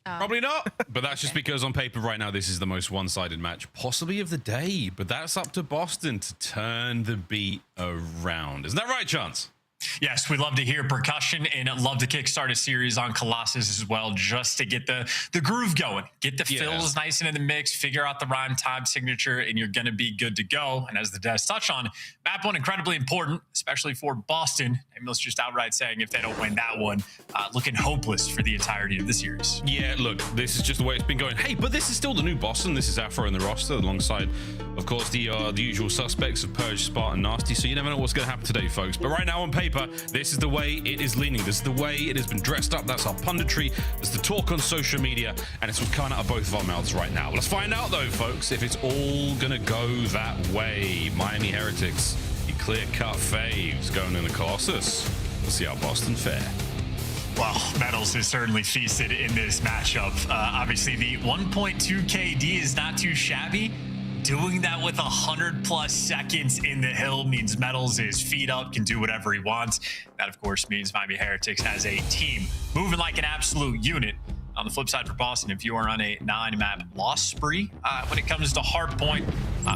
Probably not. But that's just because on paper right now, this is the most one-sided match possibly of the day. But that's up to Boston to turn the beat around. Isn't that right, Chance? Yes, we love to hear percussion and love to kickstart a series on Colossus as well, just to get the groove going, get the fills nice and in the mix, figure out the rhyme time signature, and you're going to be good to go. And as the devs touch on, map 1 incredibly important, especially for Boston. Emil's just outright saying if they don't win that one, looking hopeless for the entirety of the series. Yeah, look, this is just the way it's been going. Hey, but this is still the new Boston. This is Afro in the roster alongside, of course, the usual suspects of Purge, Spartan, Nasty. So you never know what's going to happen today, folks. But right now on paper, this is the way it is leaning. This is the way it has been dressed up. That's our punditry. That's the talk on social media. And it's what's coming out of both of our mouths right now. Let's find out, though, folks, if it's all going to go that way. Miami Heretics, the clear-cut faves going in the Colossus. We'll see how Boston fare. Well, Metals is certainly feasted in this matchup. Obviously, the 1.2 KD is not too shabby. Doing that with 100+ seconds in the hill means Metals is feet up, can do whatever he wants. That, of course, means Miami Heretics as a team moving like an absolute unit. On the flip side for Boston, if you are on a 9-map loss spree, when it comes to Hardpoint,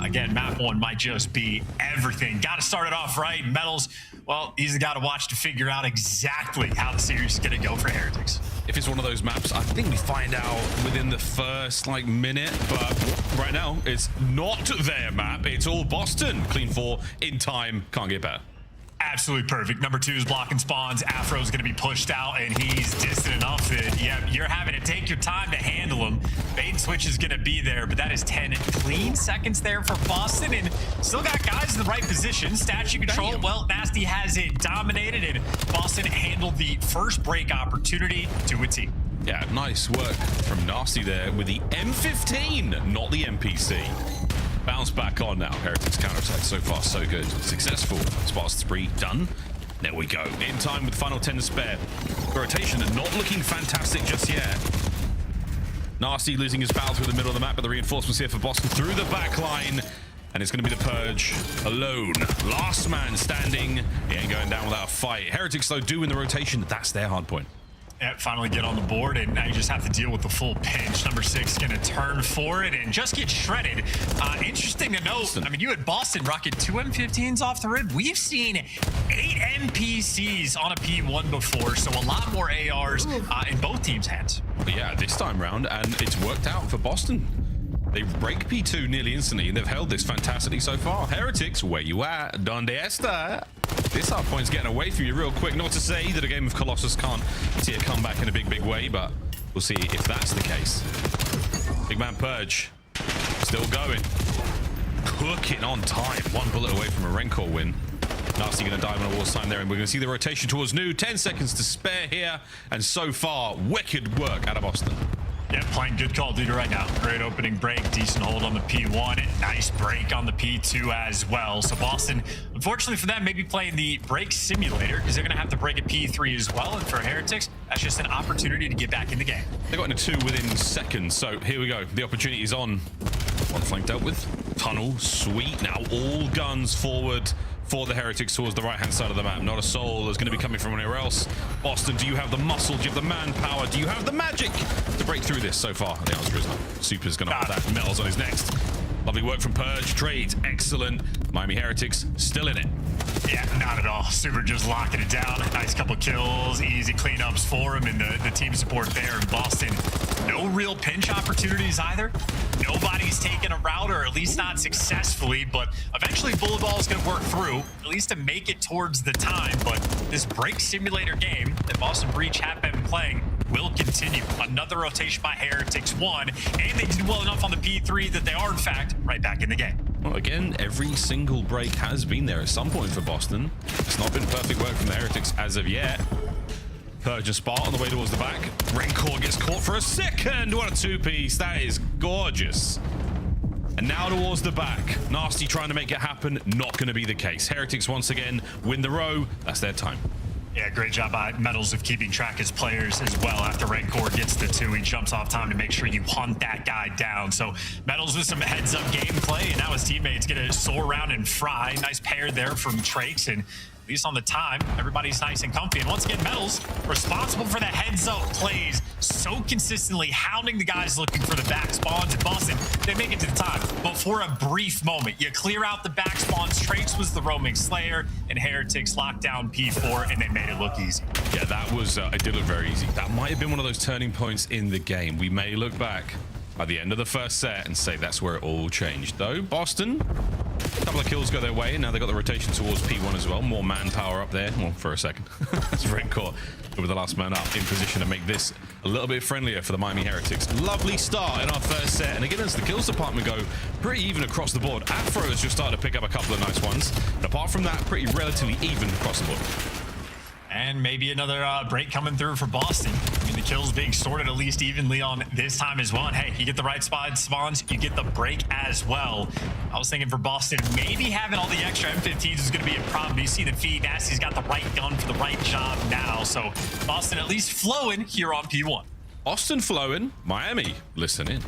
again, map 1 might just be everything. Got to start it off right. Metals, well, he's the guy to watch to figure out exactly how the series is going to go for Heretics. If it's one of those maps, I think we find out within the first minute, but right now it's not their map. It's all Boston. Clean 4 in time. Can't get better. Absolutely perfect. Number 2 is blocking spawns. Afro's going to be pushed out, and he's distant enough that, you're having to take your time to handle him. Bait and switch is going to be there, but that is 10 clean seconds there for Boston, and still got guys in the right position. Statue control, well, Nasty has it dominated, and Boston handled the first break opportunity to a team. Yeah, nice work from Nasty there with the M15, not the MPC. Bounce back on now. Heretics counterattack so far so good. Successful. Spartan spree done. There we go. In time with the final 10 to spare. The rotation not looking fantastic just yet. Nasty losing his battle through the middle of the map, but the reinforcements here for Boston through the back line. And it's going to be the Purge alone. Last man standing. He ain't going down without a fight. Heretics, though, do in the rotation. That's their hard point. Yeah, finally get on the board, and now you just have to deal with the full pinch. Number 6 going to turn for it and just get shredded. Interesting to note, I mean, you had Boston rocking 2 M15s off the rib. We've seen 8 NPCs on a P1 before, so a lot more ARs in both teams' hands. But yeah, this time round, and it's worked out for Boston. They break P2 nearly instantly, and they've held this fantastically so far. Heretics, where you at? Donde esta? This hard point's getting away from you real quick. Not to say that a game of Colossus can't see it come back in a big, big way, but we'll see if that's the case. Big man Purge, still going. Cooking on time. 1 bullet away from a Rancor win. Nasty going to dive on a wall sign there, and we're going to see the rotation towards New. 10 seconds to spare here, and so far, wicked work out of Boston. Yeah, playing good Call of Duty right now. Great opening break, decent hold on the P1, nice break on the P2 as well. So Boston, unfortunately for them, maybe playing the break simulator because they're going to have to break at P3 as well. And for Heretics, that's just an opportunity to get back in the game. They got into 2 within seconds, so here we go. The opportunity is on. One flank dealt with. Tunnel, sweet. Now all guns forward for the Heretics towards the right-hand side of the map. Not a soul is going to be coming from anywhere else. Boston, do you have the muscle? Do you have the manpower? Do you have the magic to break through this so far? The answer is no. Super's going to have that. Metals on his next. Lovely work from Purge. Trades, excellent. Miami Heretics still in it. Yeah, not at all. Super just locking it down. Nice couple kills, easy cleanups for him, and the team support there in Boston. No real pinch opportunities either. Nobody's taken a route, or at least not successfully, but eventually Bullet Ball is going to work through, at least to make it towards the time. But this break simulator game that Boston Breach have been playing will continue. Another rotation by Heretics won, and they did well enough on the P3 that they are, in fact, right back in the game. Well, again, every single break has been there at some point for Boston. It's not been perfect work from the Heretics as of yet. Purge and Spart on the way towards the back. Rancor gets caught for a second. What a 2-piece. That is gorgeous. And now towards the back. Nasty trying to make it happen. Not going to be the case. Heretics once again win the row. That's their time. Yeah, great job by Metals of keeping track as players as well. After Rancor gets the 2, he jumps off time to make sure you hunt that guy down. So Metals with some heads-up gameplay, and now his teammates get to soar around and fry. Nice pair there from Trakes, and at least on the time, everybody's nice and comfy. And once again, Metals responsible for the heads-up plays, so consistently hounding the guys looking for the back spawns. In Boston, they make it to the time, but for a brief moment, you clear out the back spawns. Trakes was the roaming slayer, and Heretics locked down P4, and they made it look easy. Yeah, that was, it did look very easy. That might have been one of those turning points in the game. We may look back by the end of the first set and say that's where it all changed. Though, Boston, a couple of kills go their way, and now they got the rotation towards P1 as well. More manpower up there. Well, for a second. That's Rancor with the last man up in position to make this a little bit friendlier for the Miami Heretics. Lovely start in our first set. And again, as the kills department go, pretty even across the board. Afro has just started to pick up a couple of nice ones. And apart from that, pretty relatively even across the board. And maybe another break coming through for Boston. I mean, the kills being sorted at least evenly on this time as well. And hey, you get the right spot spawns, you get the break as well. I was thinking for Boston, maybe having all the extra M15s is going to be a problem. You see the feed, Nasty's got the right gun for the right job now. So Boston at least flowing here on P1. Boston flowing, Miami, listen in.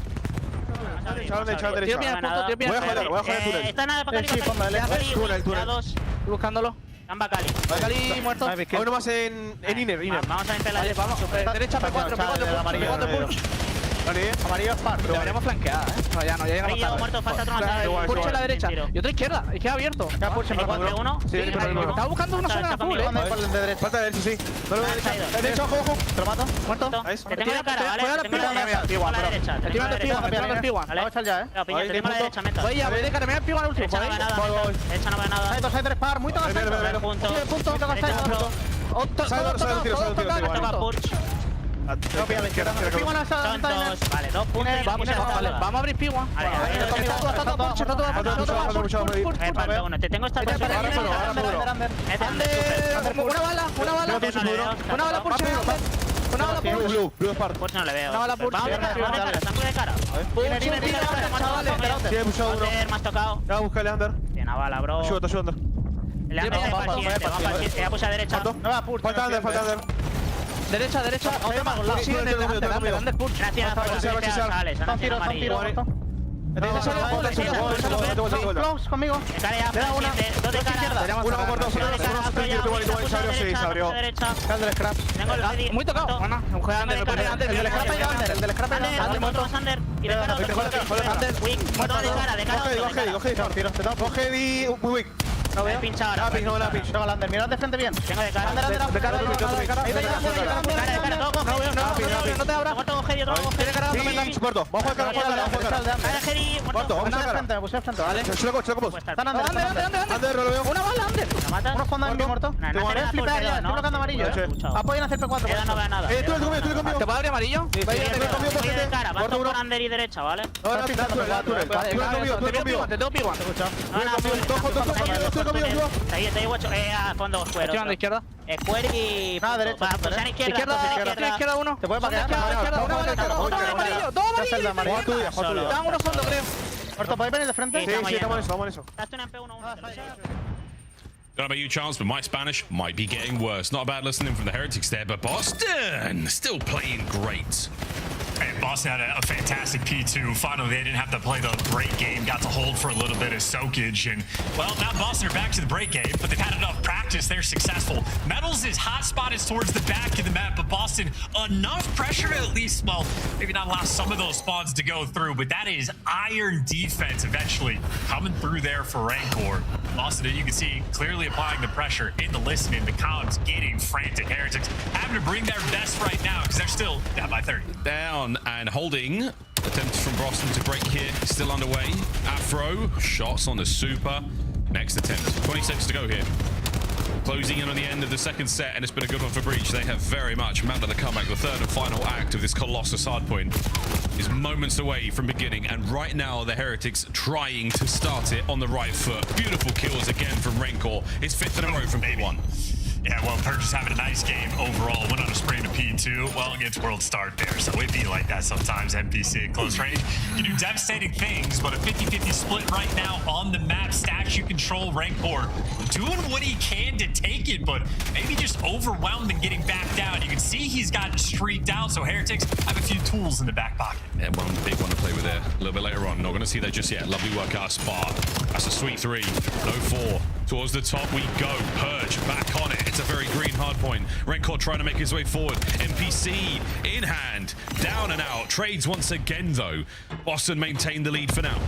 Están Bacali muerto. Hay uno más en Inner. Vamos a empezar. Vale, vamos. Derecha P4 push. Vale, amarillo es par. Deberíamos flanquear, No, ya llegamos tarde. Muerto, falta otro más. Push en la derecha. Y otro izquierda abierto. Ya push en uno. Sí, estaba buscando una zona full, Falta derecha, sí. Derecha, ojo. Te lo mato. Muerto. Te tengo la cara, ¿vale? Te tengo la derecha. Te tiro el P1. Vamos a echar ya, Te tengo la derecha, meta. Oye, a ver, déjame el P1 al último. Derecha no ve nada. Hay 2, hay 3 par. Muy tocado. Punto. Vale, 2 puntos. Vamos a abrir P1. Te tengo esta Una bala por Pues no le veo. Una bala por Vamos de cara. Vamos más tocado. Ya busca el under. Tiene una bala, bro. Ayuda. Le han pegado para el siguiente, vamos para el siguiente. Ella puso a derecha. No va, push. Falta Under. Derecha. Sí, Under push. Gracias, sales. Está un tiro. Close conmigo. Le da una. Dos de cara. Uno muerto. Se abrió. Under scrap. Muy tocado. Bueno, juega Under. El del scrap ha ido Under. El del scrap ha ido Under. Muerto Under. Y de cara. Muerto de cara. Coge Heavy. Muy weak. No veo. Pincha ahora. No pincha. Tengo el Under. Mirad de frente bien. Tengo de cara. De cara. No te abras. Muerto con Heavy, otro con Heavy. Muerto. Vamos a jugar Cara Heavy, muerto. Vamos a frente. Me puse frente. Vale. Están Under. Lo veo. Una bala Under. Uno fondo en mi muerto. Te voy a flipar ya. Estoy bloqueando amarillo. Apoyen a hacer P4. No veo nada. Tú conmigo. ¿Te puedo abrir amarillo? Estoy de cara. Van con Under y derecha, ¿vale? Te tengo P1. Ahí, guacho. A fondo, Square. Estoy a la izquierda. Square y... Nada, derecha. Izquierda uno. Te puedes paquear. Dos amarillos. Están uno fondo, creo. Muerto, ¿podéis venir de frente? Sí, estamos en eso. Date una MP1. Don't know about you, Chance, but my Spanish might be getting worse. Not a bad listening from the Heretics there, but Boston still playing great. And Boston had a fantastic P2. Finally, they didn't have to play the break game. Got to hold for a little bit of soakage. And, well, now Boston are back to the break game, but they've had enough practice. They're successful. Metals' hot spot is towards the back of the map, but Boston, enough pressure to at least, well, maybe not allow some of those spawns to go through, but that is iron defense eventually coming through there for Rancor. Boston, you can see, clearly applying the pressure in the listening. The comms getting frantic. Heretics having to bring their best right now because they're still down by 30. Down and holding. Attempt from Boston to break here. Still underway. Afro. Shots on the super. Next attempt. 20 seconds to go here. Closing in on the end of the second set, and it's been a good one for Breach. They have very much mounted the comeback. The third and final act of this Colossus hardpoint is moments away from beginning, and right now the Heretics trying to start it on the right foot. Beautiful kills again from Rancor. It's fifth in a row from P1. Yeah, well, Purge having a nice game overall. Went on a spree to P2. Well, it gets world start there, so it be like that sometimes. NPC at close range can do devastating things, but a 50-50 split right now on the map. Statue control, Rancor doing what he can to take it, but maybe just overwhelmed and getting back down. You can see he's gotten streaked out, so Heretics have a few tools in the back pocket. Yeah, one big one to play with there. A little bit later on. Not going to see that just yet. Lovely work out of Spa. That's a sweet 3. No 4. Towards the top we go. Purge back on it. It's a very green hard point. Rancor trying to make his way forward. NPC in hand. Down and out. Trades once again, though. Boston maintain the lead for now.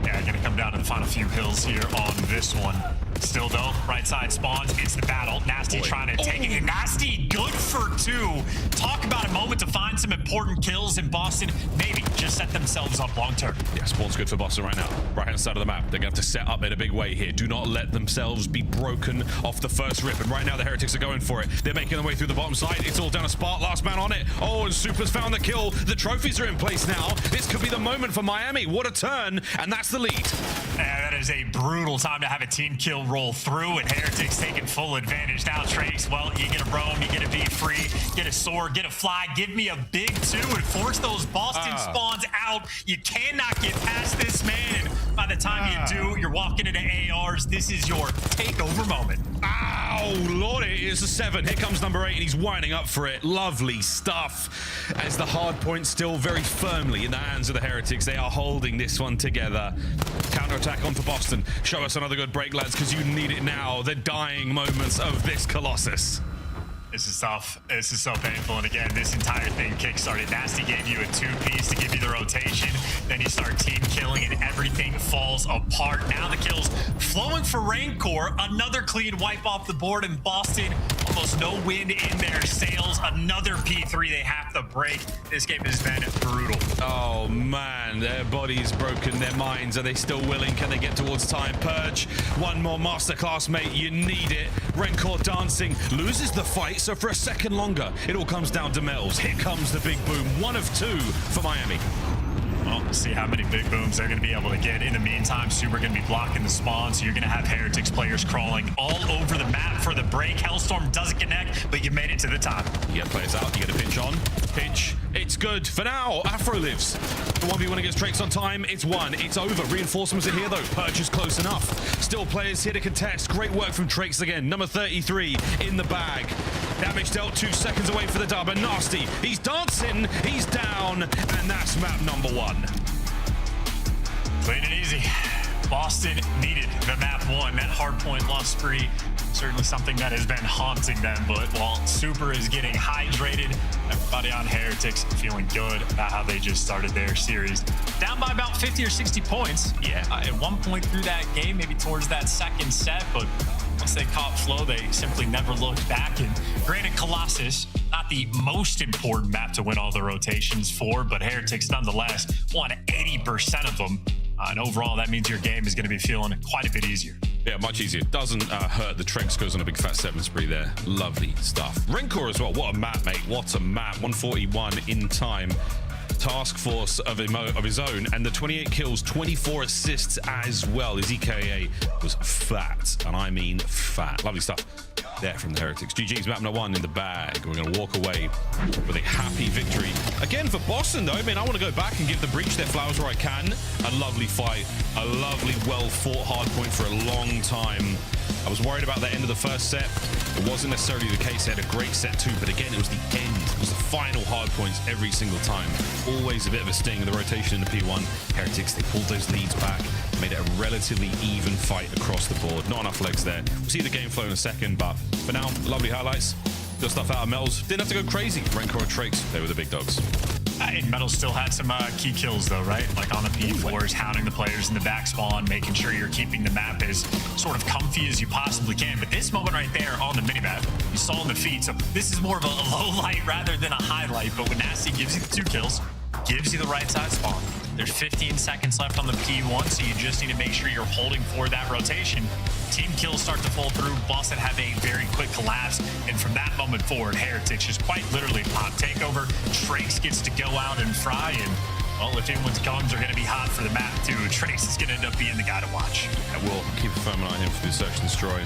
Yeah, gonna come down to the final few hills here on this one. Still though, right side spawns, it's the battle. Nasty trying to take it. Nasty good for 2. Talk about a moment to find some important kills in Boston. Maybe just set themselves up long term. Yeah, spawn's good for Boston right now. Right hand side of the map. They're going to have to set up in a big way here. Do not let themselves be broken off the first rip. And right now the Heretics are going for it. They're making their way through the bottom side. It's all down to Spark. Last man on it. Oh, and Super's found the kill. The trophies are in place now. This could be the moment for Miami. What a turn. And that's the lead. Yeah, that is a brutal time to have a team kill roll through, and Heretics taking full advantage. Now, Trace, well, you get a roam, you get a be free, get a sword, get a fly, give me a big 2 and force those Boston spawns out. You cannot get past this man. By the time you do, you're walking into ARs. This is your takeover moment. Ow, Lord, it is a 7. Here comes number 8, and he's winding up for it. Lovely stuff. As the hard point still very firmly in the hands of the Heretics. They are holding this one together. Counterattack on for Boston. Show us another good break, lads, because you need it now. The dying moments of this Colossus. This is tough. This is so painful. And again, this entire thing kickstarted. Nasty gave you a 2-piece to give you the rotation. Then you start team killing and everything falls apart. Now the kills flowing for Rancor. Another clean wipe off the board in Boston. Almost no wind in their sails. Another P3 they have to break. This game has been brutal. Oh, man. Their bodies broken. Their minds. Are they still willing? Can they get towards time? Purge. One more masterclass, mate. You need it. Rancor dancing. Loses the fight. So for a second longer, it all comes down to metals. Here comes the big boom. 1 of 2 for Miami. Well, we'll see how many big booms they're going to be able to get. In the meantime, Super going to be blocking the spawn, so you're going to have Heretics players crawling all over the map for the break. Hellstorm doesn't connect, but you made it to the top. You get players out, you get a pinch on. Pinch, it's good. For now, Afro lives. The 1v1 against Drakes on time, it's won. It's over. Reinforcements are here, though. Perch is close enough. Still players here to contest. Great work from Drakes again. Number 33 in the bag. Damage dealt 2 seconds away for the dub. And Nasty, he's dancing, he's down, and that's map number 1. Clean and easy. Boston needed the map 1. That hardpoint loss spree, certainly something that has been haunting them. But while Super is getting hydrated, everybody on Heretics feeling good about how they just started their series. Down by about 50 or 60 points. Yeah, at one point through that game, maybe towards that second set, but once they caught flow, they simply never looked back. And granted, Colossus, not the most important map to win all the rotations for, but Heretics nonetheless won 80% of them. And overall, that means your game is going to be feeling quite a bit easier. Yeah, much easier. Doesn't hurt. The Trex goes on a big fat 7 spree there. Lovely stuff. Rencor as well. What a map, mate. What a map. 141 in time. Task force of his own, and the 28 kills, 24 assists as well. His EKA was fat, and I mean fat. Lovely stuff there from the Heretics. GG's map number 1 in the bag. We're going to walk away with a happy victory. Again, for Boston, though, I mean, I want to go back and give the Breach their flowers where I can. A lovely fight, a lovely, well-fought hardpoint for a long time. I was worried about the end of the first set. It wasn't necessarily the case. They had a great set too, but again, it was the end. It was the final hard points every single time. Always a bit of a sting in the rotation in the P1. Heretics, they pulled those leads back, made it a relatively even fight across the board. Not enough legs there. We'll see the game flow in a second, but for now, lovely highlights. Good stuff out of Metals. Didn't have to go crazy. Rencor and Trakes, they were the big dogs. And Metals still had some key kills, though, right? Like on the P4s, hounding the players in the back spawn, making sure you're keeping the map as sort of comfy as you possibly can. But this moment right there on the minimap, you saw in the feed. So this is more of a low light rather than a highlight. But when Nasty gives you the 2 kills, gives you the right side spawn, there's 15 seconds left on the P1, so you just need to make sure you're holding for that rotation. Team kills start to fall through. Boston have a very quick collapse, and from that moment forward, Heretics just quite literally pop takeover. Trakes gets to go out and fry, and well, if anyone's guns are going to be hot for the map too, Trakes is going to end up being the guy to watch. And we'll keep a firm eye on him for the search and destroy.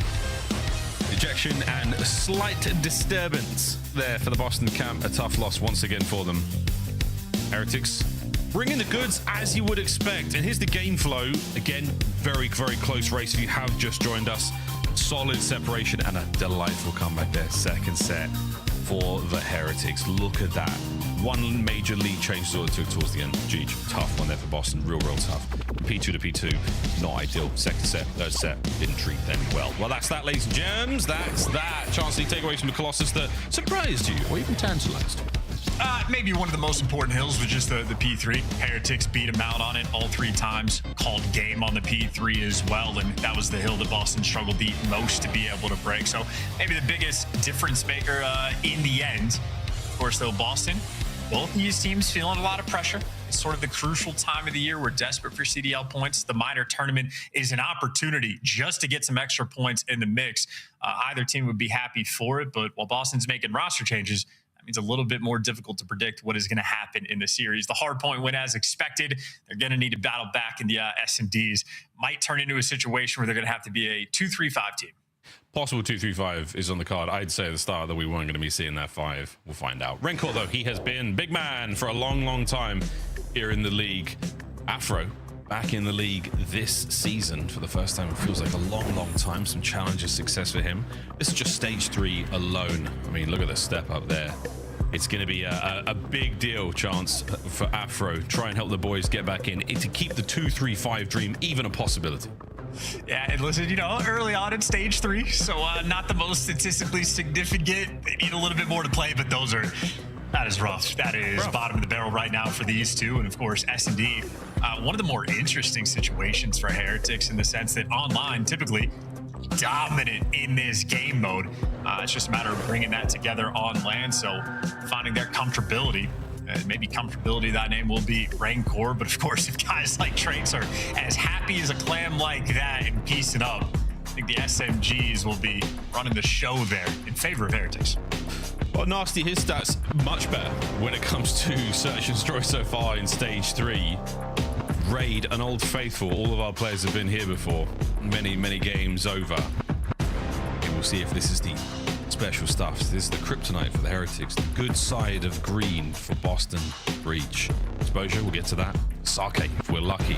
Ejection and a slight disturbance there for the Boston camp. A tough loss once again for them. Heretics bringing the goods as you would expect. And here's the game flow. Again, very, very close race if you have just joined us. Solid separation and a delightful comeback there. Second set for the Heretics. Look at that. One major lead change is all it took towards the end. Jeej, tough one there for Boston. Real tough. P2 to P2, not ideal. Second set, third set, didn't treat them well. Well, that's that, ladies and germs. That's that. Chance to take away from the Colossus that surprised you or even tantalized. Maybe one of the most important hills was just the P3. Heretics beat him out on it all 3 times. Called game on the P3 as well, and that was the hill that Boston struggled the most to be able to break. So maybe the biggest difference maker in the end. Of course, though, Boston, both these teams feeling a lot of pressure. It's sort of the crucial time of the year. We're desperate for CDL points. The minor tournament is an opportunity just to get some extra points in the mix. Either team would be happy for it, but while Boston's making roster changes, that means a little bit more difficult to predict what is going to happen in the series. The hard point went as expected. They're going to need to battle back in the S&Ds. Might turn into a situation where they're going to have to be a 2-3-5 team. Possible 2-3-5 is on the card. I'd say at the start that we weren't going to be seeing that 5. We'll find out. Rencor, though, he has been big man for a long time here in the league. Afro back in the league this season for the first time. It feels like a long time. Some challenges, success for him. This is just stage 3 alone. I mean, look at the step up there. It's going to be a big deal chance for Afro. Try and help the boys get back in to keep the 2-3-5 dream even a possibility. Yeah, and listen, you know, early on in stage 3, so not the most statistically significant. They need a little bit more to play, but that is rough. That is bottom of the barrel right now for these two. And of course, S&D, one of the more interesting situations for Heretics in the sense that online, typically dominant in this game mode. It's just a matter of bringing that together on land. So finding their comfortability. Maybe comfortability, that name will be Rancor. But of course, if guys like Trakes are as happy as a clam like that and piecing up, I think the SMGs will be running the show there in favor of Heretics. Well, Nasty, his stats much better when it comes to search and destroy so far in stage 3. Raid, an old faithful. All of our players have been here before. Many games over. And we'll see if this is the special stuff. This is the kryptonite for the Heretics. The good side of green for Boston Breach. Exposure, we'll get to that. Sake, if we're lucky.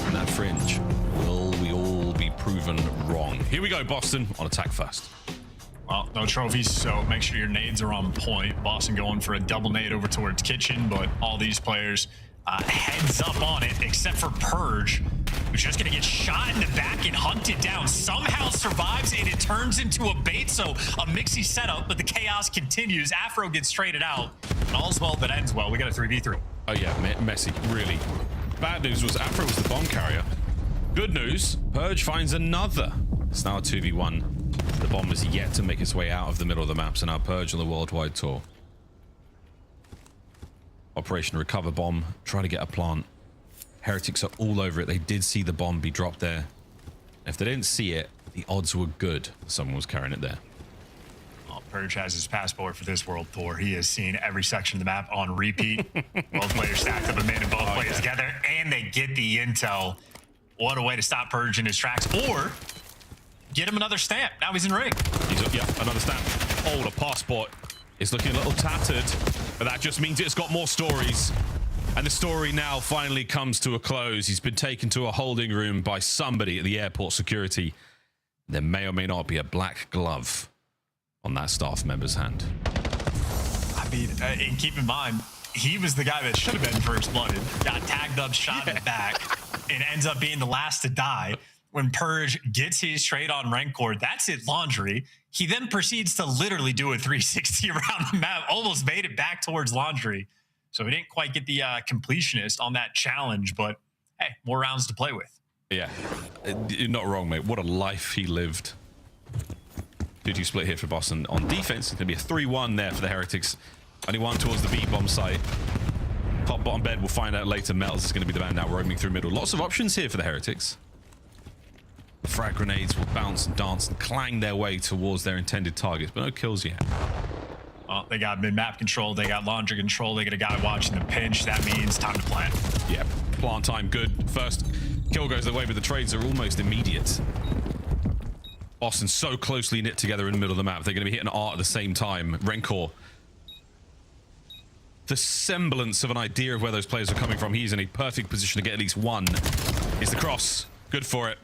And that fringe. Will we all be proven wrong? Here we go, Boston, on attack first. Well, no trophies, so make sure your nades are on point. Boston going for a double nade over towards kitchen, but all these players heads up on it, except for Purge, who's just gonna get shot in the back and hunted down. Somehow survives, and it turns into a bait, so a mixy setup, but the chaos continues. Afro gets traded out, and all's well that ends well. We got a 3v3. Oh yeah, messy, really. Bad news was Afro was the bomb carrier. Good news, Purge finds another. It's now a 2v1. The bomb is yet to make its way out of the middle of the map, so now Purge on the worldwide tour. Operation Recover Bomb, trying to get a plant. Heretics are all over it. They did see the bomb be dropped there. If they didn't see it, the odds were good someone was carrying it there. Well, Purge has his passport for this world tour. He has seen every section of the map on repeat. Both players stacked up a man and both players together, and they get the intel. What a way to stop Purge in his tracks, or get him another stamp. Now he's in ring. He's up, yeah, another stamp. Oh, the passport is looking a little tattered, but that just means it's got more stories. And the story now finally comes to a close. He's been taken to a holding room by somebody at the airport security. There may or may not be a black glove on that staff member's hand. I mean, and keep in mind, he was the guy that should have been first blooded, got tagged up, shot in the back, and ends up being the last to die. When Purge gets his trade on Rancor, that's it, Laundry. He then proceeds to literally do a 360 around the map, almost made it back towards Laundry. So he didn't quite get the completionist on that challenge, but hey, more rounds to play with. Yeah, you're not wrong, mate. What a life he lived. 2-2 split here for Boston on defense. It's going to be a 3-1 there for the Heretics. Only one towards the B-bomb site. Top bottom bed, we'll find out later. Melts is going to be the man now roaming through middle. Lots of options here for the Heretics. Frag grenades will bounce and dance and clang their way towards their intended targets, but no kills yet. Well, they got mid-map control, they got laundry control, they got a guy watching the pinch. That means time to plant. Yeah, plant time, good. First kill goes their way, but the trades are almost immediate. Boston so closely knit together in the middle of the map. They're going to be hitting art at the same time. Rancor, the semblance of an idea of where those players are coming from. He's in a perfect position to get at least one. Is the cross. Good for it.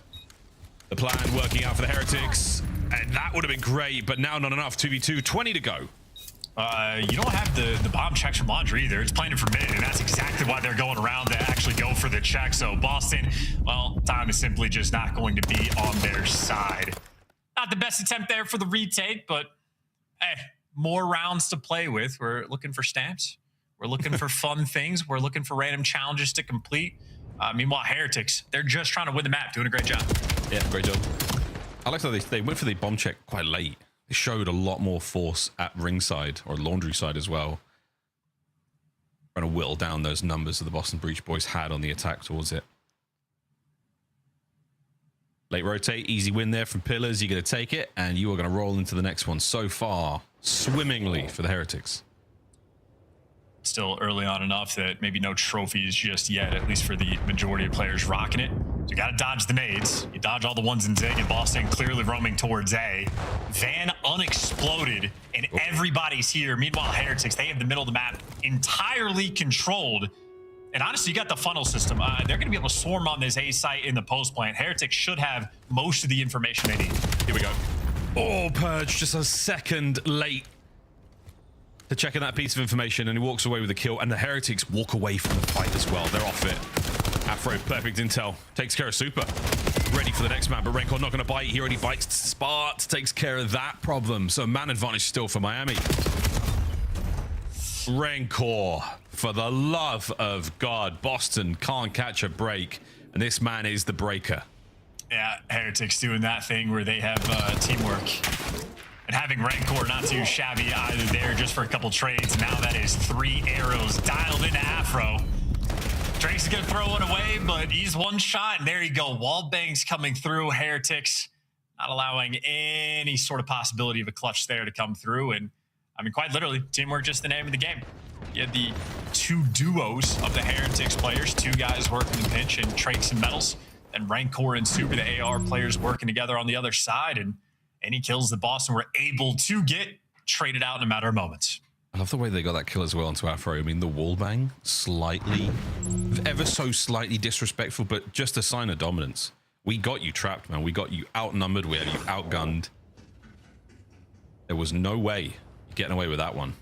The plan working out for the Heretics. And that would have been great, but now not enough. 2v2, 20 to go. You don't have the bomb checks from Laundry either. It's planted for mid, and that's exactly why they're going around to actually go for the check. So Boston, well, time is simply just not going to be on their side. Not the best attempt there for the retake, but hey, more rounds to play with. We're looking for stamps. We're looking for fun things. We're looking for random challenges to complete. Meanwhile, Heretics, they're just trying to win the map, doing a great job. Yeah, great job. I like how they went for the bomb check quite late. They showed a lot more force at ringside or laundry side as well. Trying to whittle down those numbers that the Boston Breach boys had on the attack towards it. Late rotate, easy win there from Pillars. You're going to take it, and you are going to roll into the next one. So far, swimmingly for the Heretics. Still early on enough that maybe no trophies just yet, at least for the majority of players rocking it. So you got to dodge the nades. You dodge all the ones in Zig, and Boston clearly roaming towards A. Van unexploded, and everybody's here. Meanwhile, Heretics, they have the middle of the map entirely controlled. And honestly, you got the funnel system. They're going to be able to swarm on this A site in the post plant. Heretics should have most of the information they need. Here we go. Oh, Purge, just a second late to checking that piece of information, and he walks away with a kill, and the Heretics walk away from the fight as well. They're off it. Afro, perfect intel. Takes care of Super. Ready for the next man, but Rancor not going to bite. He already bites Spart. Takes care of that problem. So man advantage still for Miami. Rancor, for the love of God, Boston can't catch a break, and this man is the breaker. Yeah, Heretics doing that thing where they have teamwork. And having Rancor not too shabby either there just for a couple trades. Now that is 3 arrows dialed into Afro. Drake's going to throw one away, but he's one shot. And there you go. Wall bangs coming through. Heretics not allowing any sort of possibility of a clutch there to come through. And I mean, quite literally, teamwork just the name of the game. You had the two duos of the Heretics players, two guys working the pinch, and Trakes and Metals, and Rancor and Super, the AR players working together on the other side, and any kills that Boston were able to get traded out in a matter of moments. I love the way they got that kill as well onto Afro. I mean, the wall bang, slightly, ever so slightly disrespectful, but just a sign of dominance. We got you trapped, man. We got you outnumbered. We had you outgunned. There was no way you're getting away with that one.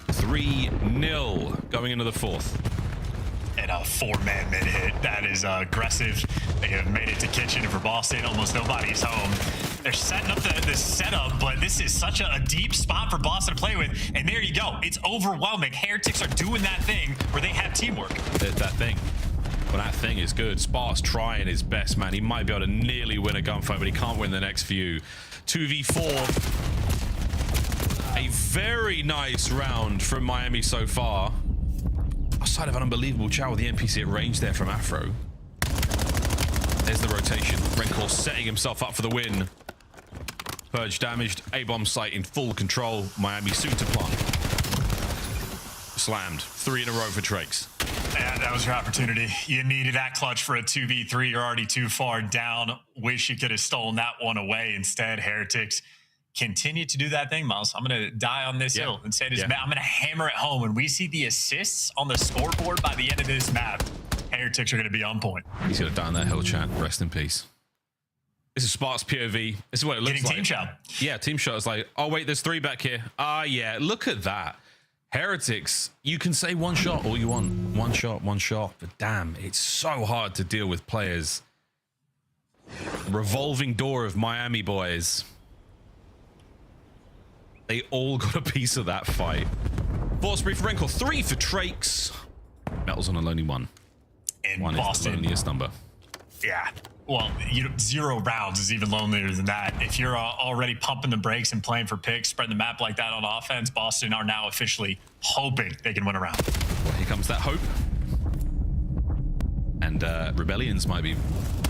3-0 going into the fourth. And a 4-man mid hit. That is aggressive. They have made it to kitchen for Boston. Almost nobody's home. They're setting up the setup, but this is such a deep spot for Boston to play with. And there you go. It's overwhelming. Heretics are doing that thing where they have teamwork. That thing. Well, that thing is good. Spar's trying his best, man. He might be able to nearly win a gunfight, but he can't win the next few. 2v4. A very nice round from Miami so far. Outside of an unbelievable chow with the NPC at range there from Afro. There's the rotation. Rancor setting himself up for the win. Purge damaged. A-bomb site in full control. Miami soon to plant. Slammed. 3 in a row for Trakes. Yeah, that was your opportunity. You needed that clutch for a 2v3. You're already too far down. Wish you could have stolen that one away. Instead, Heretics continue to do that thing, Miles. I'm going to die on this hill and say this. I'm going to hammer it home. When we see the assists on the scoreboard by the end of this map, Heretics are going to be on point. He's going to die on that hill, chat. Rest in peace. This is Spark's POV. This is what it looks like. Getting team shot. Yeah, team shot is like, oh, wait, there's 3 back here. Yeah, look at that. Heretics, you can say one shot all you want. One shot. But damn, it's so hard to deal with players. Revolving door of Miami boys. They all got a piece of that fight. 4 spree for Rancor, 3 for Trakes. Metals on a lonely 1. And 1 Boston. is the loneliest number. Yeah. Well, 0 rounds is even lonelier than that. If you're already pumping the brakes and playing for picks, spreading the map like that on offense, Boston are now officially hoping they can win a round. Well, here comes that hope. And rebellions might be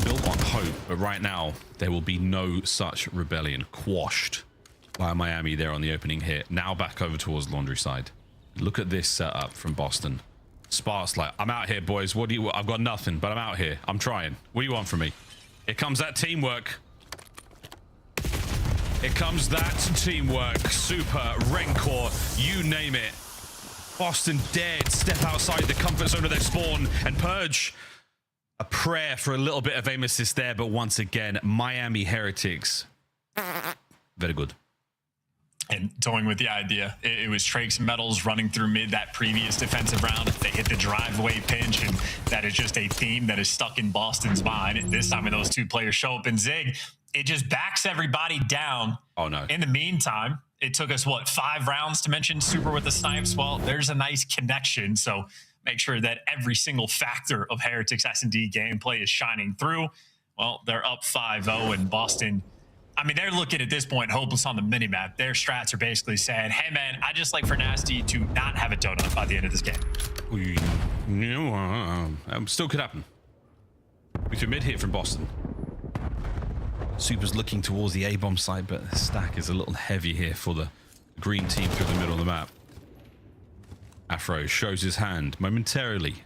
built on hope, but right now there will be no such rebellion. Quashed by Miami there on the opening hit. Now back over towards Laundry side. Look at this setup from Boston. Spark's like, I'm out here, boys. What do you? I've got nothing, but I'm out here. I'm trying. What do you want from me? Here comes that teamwork. Here comes that teamwork. Super, Rancor, you name it. Boston dared step outside the comfort zone of their spawn, and Purge, a prayer for a little bit of aim assist there, but once again, Miami Heretics. Very good. And toying with the idea, it was Trakes and Metals running through mid that previous defensive round. They hit the drive-away pinch, and that is just a theme that is stuck in Boston's mind. This time when those 2 players show up in Zig, it just backs everybody down. Oh, no. In the meantime, it took us, 5 rounds to mention Super with the snipes? Well, there's a nice connection, so make sure that every single factor of Heretics S&D gameplay is shining through. Well, they're up 5-0, and Boston, I mean, they're looking at this point hopeless on the minimap. Their strats are basically saying, hey, man, I just like for Nasty to not have a donut by the end of this game. Still could happen. We have a mid hit from Boston. Super's looking towards the A-bomb side, but the stack is a little heavy here for the green team through the middle of the map. Afro shows his hand momentarily.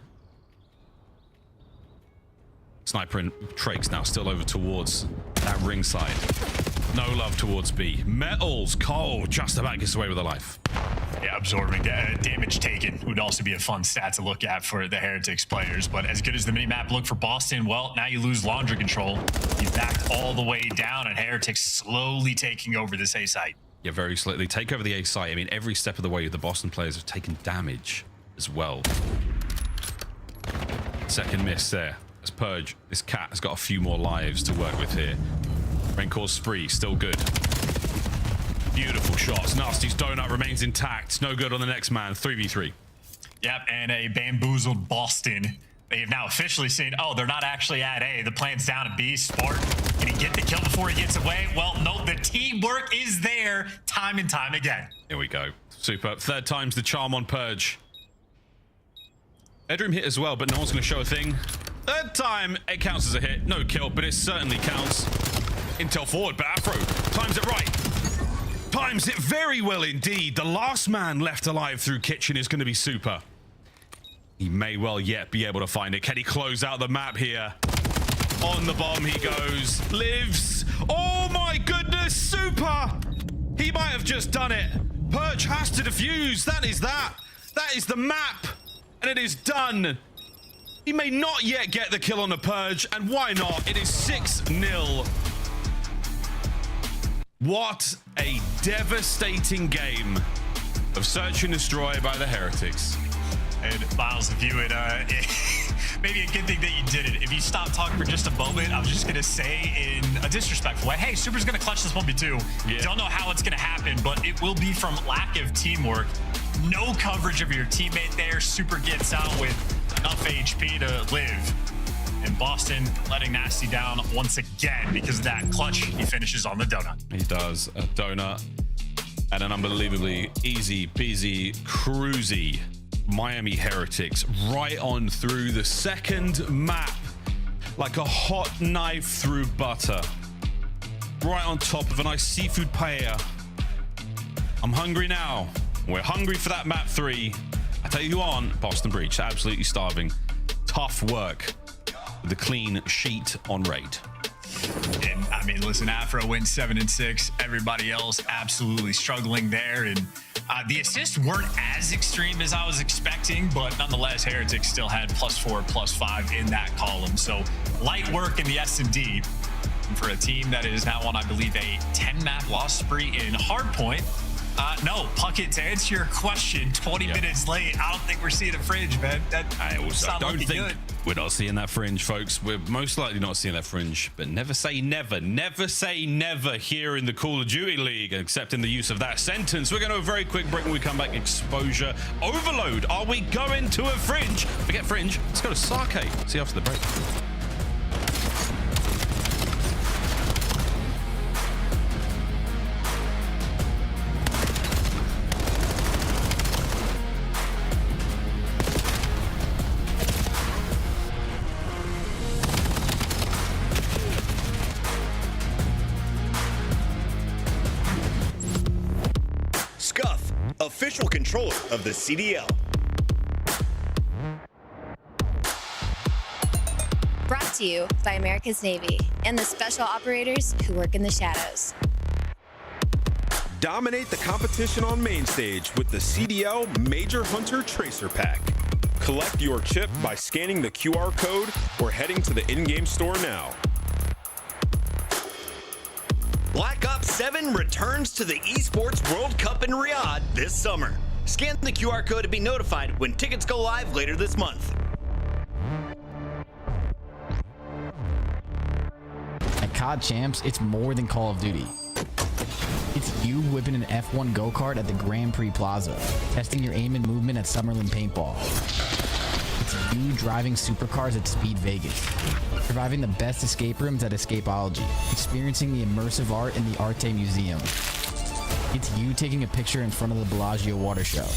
Sniper and Trakes now still over towards that ring side. No love towards B. Metals, Cole just about gets away with a life. Yeah, absorbing damage taken would also be a fun stat to look at for the Heretics players. But as good as the minimap looked for Boston, well, now you lose laundry control. You backed all the way down, and Heretics slowly taking over this A site. Yeah, very slowly. They take over the A site. I mean, every step of the way, the Boston players have taken damage as well. Second miss there. As Purge, this cat has got a few more lives to work with here. Rancor's spree, still good. Beautiful shots. Nasty's donut remains intact. No good on the next man. 3v3. Yep, and a bamboozled Boston. They have now officially seen, oh, they're not actually at A. The plan's down at B. Spark, can he get the kill before he gets away? Well, no, the teamwork is there time and time again. Here we go. Super. Third time's the charm on Purge. Bedroom hit as well, but no one's going to show a thing. Third time, it counts as a hit. No kill, but it certainly counts. Intel forward, but Afro times it right. times it very well indeed. The last man left alive through kitchen is going to be Super. He may well yet be able to find it. Can he close out the map here? On the bomb he goes. Lives. Oh my goodness, Super! He might have just done it. Perch has to defuse. That is that. That is the map. And it is done. He may not yet get the kill on the Purge, and why not? It is 6-0. What a devastating game of search and destroy by the Heretics. And Miles, if you would, maybe a good thing that you did it. If you stop talking for just a moment, I was just gonna say in a disrespectful way, hey, Super's gonna clutch this 1v2. Yeah. Don't know how it's gonna happen, but it will be from lack of teamwork. No coverage of your teammate there. Super gets out with enough HP to live. And Boston letting Nasty down once again because of that clutch. He finishes on the donut. He does a donut and an unbelievably easy peasy cruisy Miami Heretics right on through the second map like a hot knife through butter. Right on top of a nice seafood paella. I'm hungry now. We're hungry for that map 3. I tell you who aren't, Boston Breach, absolutely starving. Tough work with the clean sheet on raid. And I mean, listen, Afro wins 7-6. Everybody else absolutely struggling there. And the assists weren't as extreme as I was expecting, but nonetheless, Heretics still had +4, +5 in that column. So light work in the S&D. And for a team that is now on, I believe, a 10-map loss spree in Hardpoint. No, Puckett, to answer your question, 20 minutes late, I don't think we're seeing a fringe, man. I also don't think we're not seeing that fringe, folks. We're most likely not seeing that fringe, but never say never. Never say never here in the Call of Duty League, except in the use of that sentence. We're going to a very quick break when we come back. Exposure overload. Are we going to a fringe? Forget fringe. Let's go to Sake. See you after the break. Official controller of the CDL. Brought to you by America's Navy and the special operators who work in the shadows. Dominate the competition on main stage with the CDL Major Hunter Tracer Pack. Collect your chip by scanning the QR code or heading to the in-game store now. Black Ops 7 returns to the Esports World Cup in Riyadh this summer. Scan the QR code to be notified when tickets go live later this month. At COD Champs, it's more than Call of Duty. It's you whipping an F1 go-kart at the Grand Prix Plaza, testing your aim and movement at Summerlin Paintball. It's you driving supercars at Speed Vegas, surviving the best escape rooms at Escapeology, experiencing the immersive art in the Arte Museum. It's you taking a picture in front of the Bellagio Water Show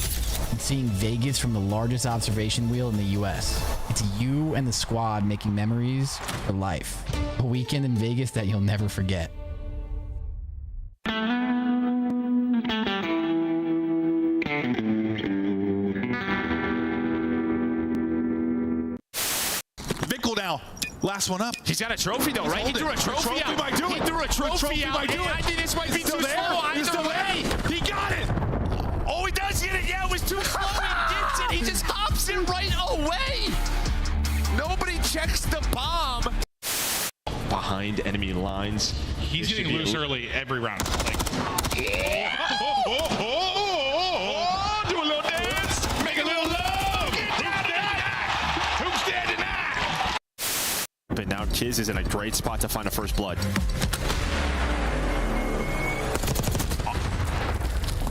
and seeing Vegas from the largest observation wheel in the US. It's you and the squad making memories for life. A weekend in Vegas that you'll never forget. Last one up. He's got a trophy though, right? He threw a trophy out. He threw a trophy out. I think this might be too slow. He's still there. He got it. Oh, he does get it. Yeah, it was too slow. He gets it. He just hops in right away. Nobody checks the bomb. Behind enemy lines. He's getting loose early every round. Like, do a little dance. Make a little love. Who's standing now? But now Kiz is in a great spot to find a first blood.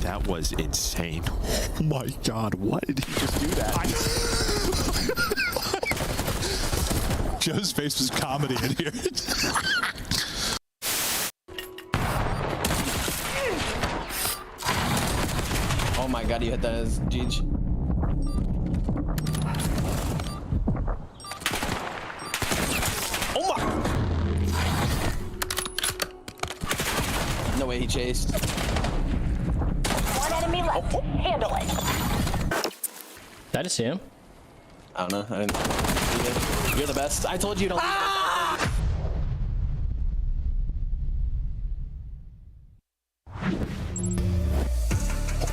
That was insane. Oh my God, why did he just do that? Joe's face was comedy in here. Oh my God, you hit that as Jeej. Oh my! No way he chased. enemy left. Handle it. Did I just see him? I don't know. I didn't. You're the best. I told you to leave.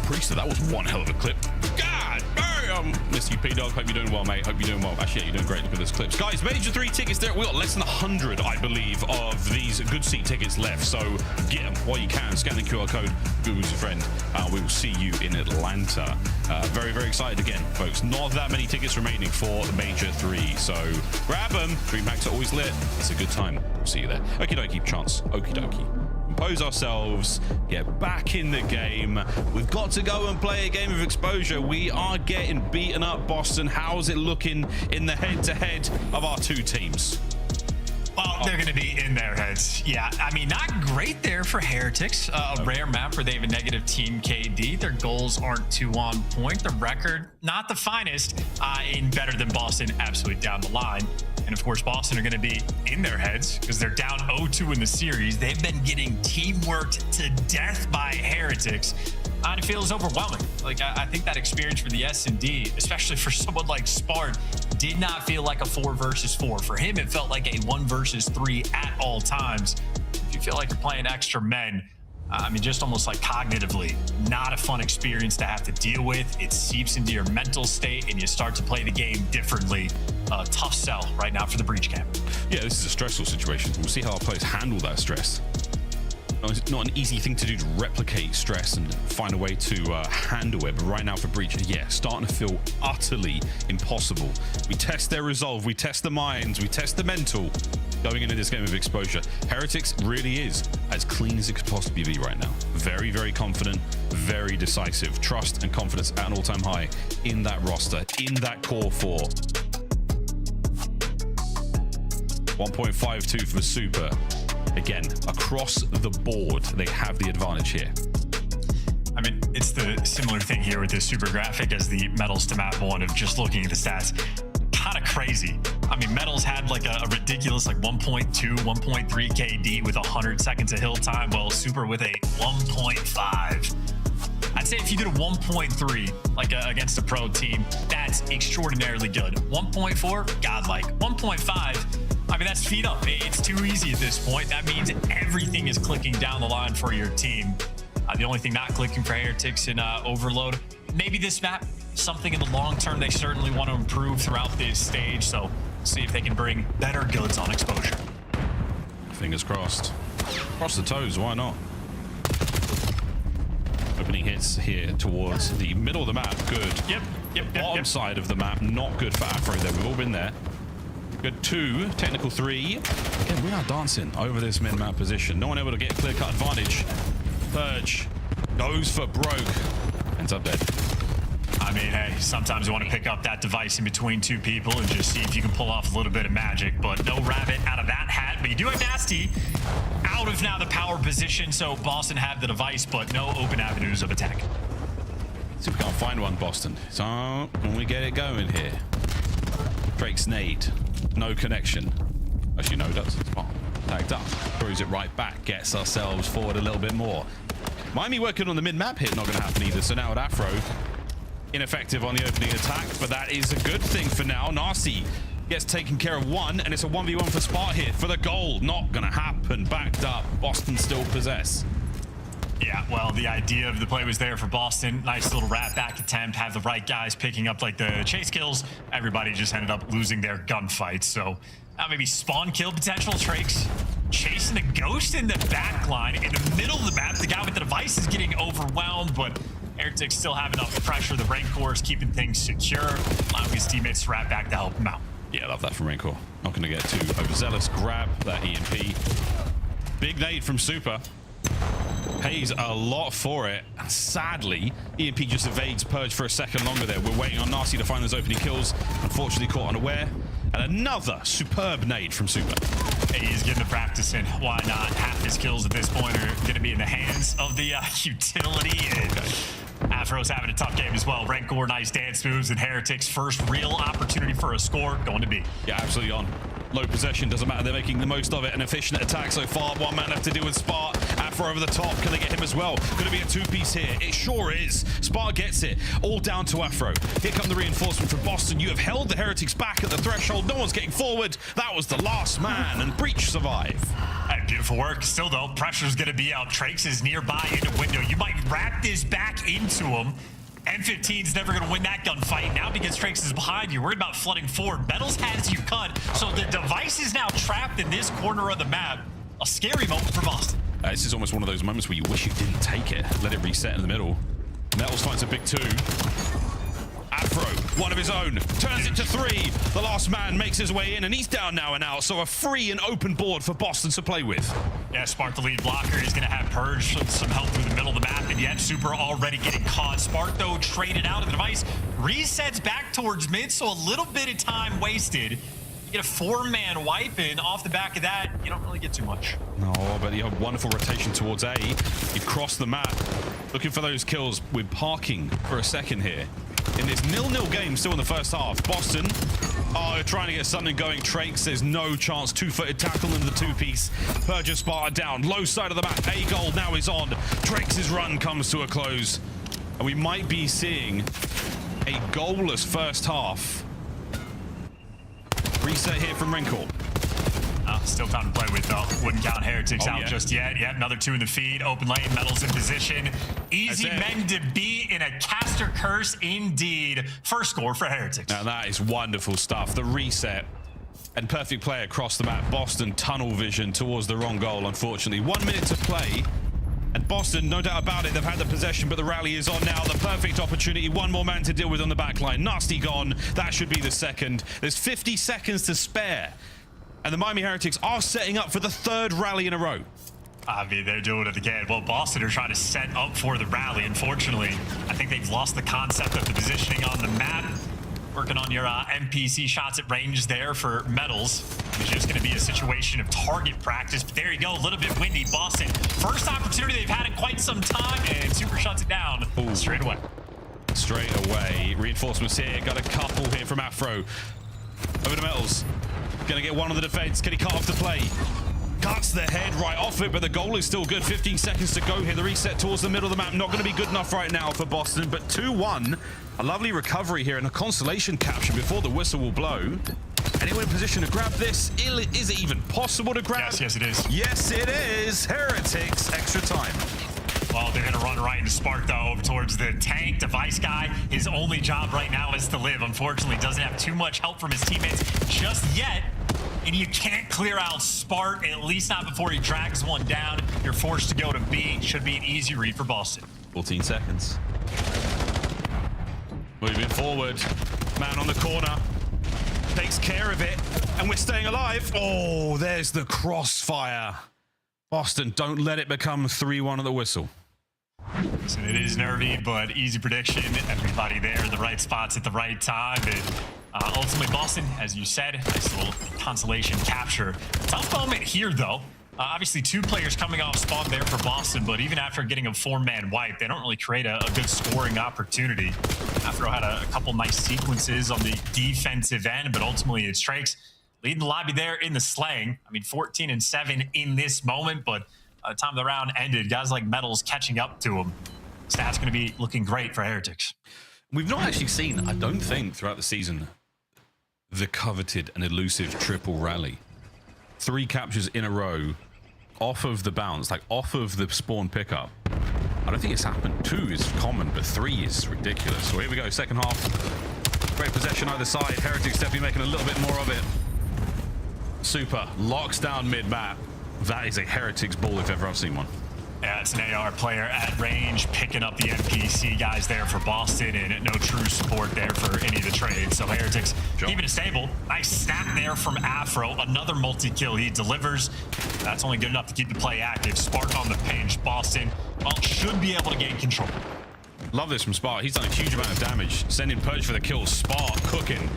Priester, that was one hell of a clip. God damn! Mr. UP Dog, hope you're doing well, mate. Hope you're doing well. Actually, yeah, you're doing great. Look at those clips. Guys, Major 3 tickets there. We got less than 100, I believe, of these good seat tickets left. So get them while you can. Scan the QR code. Google's your friend. We will see you in Atlanta. Very, very excited again, folks. Not that many tickets remaining for the Major 3. So grab them. Dream packs are always lit. It's a good time. We'll see you there. Okie dokie, chance. Okie dokie. Compose ourselves, get back in the game. We've got to go and play a game of exposure. We are getting beaten up, Boston. How's it looking in the head-to-head of our two teams? Well, they're going to be in their heads. Yeah, I mean, not great there for Heretics. A rare map where they have a negative team KD. Their goals aren't too on point. The record, not the finest, in better than Boston, absolutely down the line. And of course, Boston are going to be in their heads because they're down 0-2 in the series. They've been getting teamworked to death by Heretics. And it feels overwhelming. Like, I think that experience for the S&D, especially for someone like Spart, did not feel like a 4 versus 4. For him, it felt like a 1 versus 3 at all times. If you feel like you're playing extra men, I mean, just almost like cognitively, not a fun experience to have to deal with. It seeps into your mental state and you start to play the game differently. Tough sell right now for the breach camp. Yeah, this is a stressful situation. We'll see how our players handle that stress. It's not an easy thing to do to replicate stress and find a way to handle it. But right now for Breach, yeah, starting to feel utterly impossible. We test their resolve, we test the minds, we test the mental going into this game of exposure. Heretics really is as clean as it could possibly be right now. Very, very confident, very decisive. Trust and confidence at an all-time high in that roster, in that core 4. 1.52 for Super. Again, across the board, they have the advantage here. I mean, it's the similar thing here with this super graphic as the Metals to map 1 of just looking at the stats. Kind of crazy. I mean, Metals had like a ridiculous like 1.2, 1.3 KD with 100 seconds of hill time, while Super with a 1.5. I'd say if you did a 1.3 like against a pro team, that's extraordinarily good. 1.4, godlike. 1.5, I mean, that's feet up. It's too easy at this point. That means everything is clicking down the line for your team. The only thing not clicking for Heretics in Overload, maybe this map, something in the long term they certainly want to improve throughout this stage. So see if they can bring better goods on exposure. Fingers crossed. Cross the toes, why not? Opening hits here towards the middle of the map, good. Yep. Bottom side of the map, not good for Afro there. We've all been there. Good 2, technical 3. Again, we are dancing over this mid-map position. No one able to get a clear-cut advantage. Purge goes for broke. Ends up dead. I mean, hey, sometimes you want to pick up that device in between two people and just see if you can pull off a little bit of magic, but no rabbit out of that hat. But you do have Nasty out of now the power position, so Boston have the device, but no open avenues of attack. See if we can't find one, Boston. So, when we get it going here. Drake's nade. No connection. Actually, no, that's tagged up. Throws it right back. Gets ourselves forward a little bit more. Miami working on the mid-map hit. Not going to happen either. So now at Afro, ineffective on the opening attack, but that is a good thing for now. Nasty gets taken care of 1, and it's a 1v1 for Spart here for the goal. Not going to happen. Backed up. Boston still possess. Yeah, well, the idea of the play was there for Boston. Nice little rat back attempt. Have the right guys picking up like the chase kills. Everybody just ended up losing their gunfights. So maybe spawn kill potential. Trakes chasing the ghost in the back line in the middle of the map. The guy with the device is getting overwhelmed, but Heretics still have enough pressure. The Rancor is keeping things secure, allowing his teammates to rat back to help him out. Yeah, I love that from Rancor. Not going to get too overzealous. Grab that EMP. Big nade from Super. Pays a lot for it. And sadly, EMP just evades Purge for a second longer there. We're waiting on Nasty to find those opening kills. Unfortunately caught unaware. And another superb nade from Super. He's getting the practice in. Why not? Half his kills at this point are going to be in the hands of the utility. And Afro's having a tough game as well. Rancor, nice dance moves, and Heretics' first real opportunity for a score going to be. Yeah, absolutely on. Low possession, doesn't matter. They're making the most of it. An efficient attack so far. One man left to deal with Spart. Afro over the top. Can they get him as well? Going to be a two-piece here. It sure is. Spart gets it. All down to Afro. Here come the reinforcement from Boston. You have held the Heretics back at the threshold. No one's getting forward. That was the last man, and Breach survive. Hey, beautiful work. Still, though, pressure's going to be out. Trakes is nearby in the window. You might wrap this back into him. M15's never going to win that gunfight. Now because Trakes is behind you, worried about flooding forward. Metals has you cut, so the device is now trapped in this corner of the map. A scary moment for Boston. This is almost one of those moments where you wish you didn't take it. Let it reset in the middle. Metals finds a big 2. Afro, one of his own, turns it to 3. The last man makes his way in, and he's down now and out. So a free and open board for Boston to play with. Yeah, Spark, the lead blocker, is going to have Purge some help through the middle of the map, and yet Super already getting caught. Spark, though, traded out of the device, resets back towards mid, so a little bit of time wasted. You get a 4-man wipe in. Off the back of that, you don't really get too much. No, but you have wonderful rotation towards A. You cross the map, looking for those kills. We're parking for a second here. In this 0-0 game, still in the first half. Boston, trying to get something going. Trakes, there's no chance. 2-footed tackle into the 2-piece. Purge and Sparta down. Low side of the map. A goal now is on. Trakes' run comes to a close. And we might be seeing a goalless first half. Reset here from Renkorp. Still time to play with, though. Wouldn't count Heretics out just yet. Yep, another 2 in the feed. Open lane, Metals in position. Easy men to beat in a caster curse indeed. First score for Heretics. Now that is wonderful stuff. The reset and perfect play across the map. Boston tunnel vision towards the wrong goal, unfortunately. 1 minute to play. And Boston, no doubt about it, they've had the possession, but the rally is on now. The perfect opportunity. 1 more man to deal with on the back line. Nasty gone. That should be the second. There's 50 seconds to spare. And the Miami Heretics are setting up for the 3rd rally in a row. I mean, they're doing it again. Well, Boston are trying to set up for the rally. Unfortunately, I think they've lost the concept of the positioning on the map. Working on your NPC shots at range there for Metals. It's just going to be a situation of target practice. But there you go, a little bit windy. Boston, first opportunity they've had in quite some time, and Super shuts it down straight away. Straight away. Reinforcements here. Got a couple here from Afro. Over to Metals. Gonna get one on the defense. Can he cut off the play? Cuts the head right off it, but the goal is still good. 15 seconds to go here. The reset towards the middle of the map. Not going to be good enough right now for Boston, but 2-1. A lovely recovery here and a consolation capture before the whistle will blow. Anyone in position to grab this? Is it even possible to grab? Yes, it is. Yes, it is. Heretics, extra time. Well, they're going to run right into Spark, though, over towards the tank. Device guy, his only job right now is to live. Unfortunately, doesn't have too much help from his teammates just yet. And you can't clear out Spark, at least not before he drags one down. You're forced to go to B. Should be an easy read for Boston. 14 seconds. Moving forward. Man on the corner. Takes care of it. And we're staying alive. Oh, there's the crossfire. Boston, don't let it become 3-1 at the whistle. So it is nervy, but easy prediction. Everybody there in the right spots at the right time. And ultimately, Boston, as you said, nice little consolation capture. Tough moment here, though. Obviously, 2 players coming off spawn there for Boston, but even after getting a 4-man wipe, they don't really create a good scoring opportunity. Afro had a couple nice sequences on the defensive end, but ultimately it's Trakes leading the lobby there in the slaying. I mean, 14-7 in this moment, but by the time the round ended, guys like Metals catching up to him. Stats going to be looking great for Heretics. We've not actually seen, I don't think, throughout the season, the coveted and elusive triple rally. 3 captures in a row off of the bounce, like off of the spawn pickup. I don't think it's happened. 2 is common, but 3 is ridiculous. So here we go, second half. Great possession either side. Heretics definitely making a little bit more of it. Super locks down mid-map. That is a Heretics ball if ever I've seen one. Yeah, it's an AR player at range, picking up the NPC guys there for Boston, and no true support there for any of the trades. So Heretics keeping it stable. Nice snap there from Afro. Another multi-kill he delivers. That's only good enough to keep the play active. Spark on the pinch. Boston, well, should be able to gain control. Love this from Spark. He's done a huge amount of damage. Sending Purge for the kill. Spark cooking.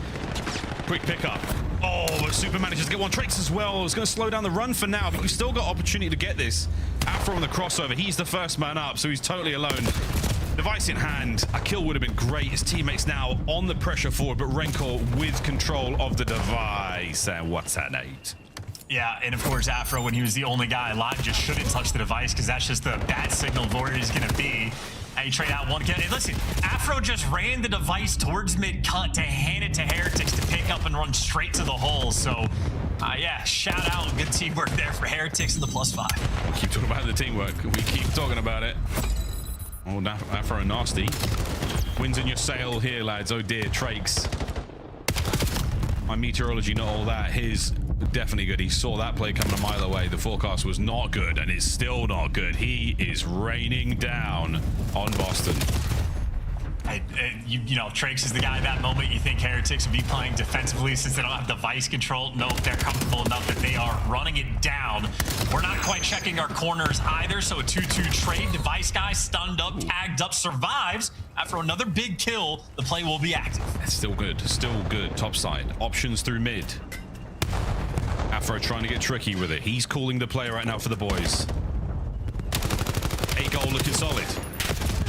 Quick pickup. Oh, but Super manages to get one. Trakes as well. It's going to slow down the run for now, but you've still got opportunity to get this. Afro on the crossover. He's the first man up, so he's totally alone. Device in hand, a kill would have been great. His teammates now on the pressure forward, but Rencor with control of the device. And what's that, Nate? Yeah, and of course, Afro, when he was the only guy alive, just shouldn't touch the device because that's just the bad signal of where he's going to be. And you trade out one kill. And listen, Afro just ran the device towards mid-cut to hand it to Heretics to pick up and run straight to the hole. So, yeah, shout out. Good teamwork there for Heretics in the +5. We keep talking about the teamwork. We keep talking about it. Oh, Afro and Nasty. Wins in your sail here, lads. Oh, dear. Trakes. My meteorology, not all that. His definitely good. He saw that play coming a mile away. The forecast was not good, and it's still not good. He is raining down on Boston. You know, Trakes is the guy at that moment. You think Heretics would be playing defensively since they don't have device control. Nope, they're comfortable enough that they are running it down. We're not quite checking our corners either, so a 2-2 trade. Device guy stunned up, tagged up, survives. After another big kill, the play will be active. It's still good. Still good. Top side. Options through mid. Afro trying to get tricky with it. He's calling the play right now for the boys. 8 goal looking solid.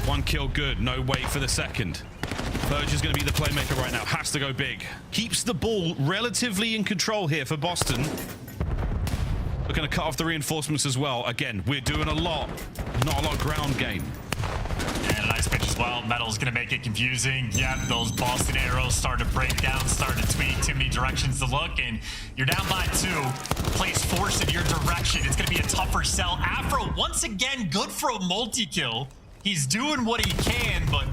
1 kill good. No wait for the second. Purge is going to be the playmaker right now. Has to go big. Keeps the ball relatively in control here for Boston. We're going to cut off the reinforcements as well. Again, we're doing a lot. Not a lot of ground game. And a nice pitch as well. Metal's going to make it confusing. Yeah, those Boston arrows start to break down, start to tweak. Too many directions to look, and you're down by 2. Plays force in your direction. It's going to be a tougher sell. Afro, once again, good for a multi-kill. He's doing what he can, but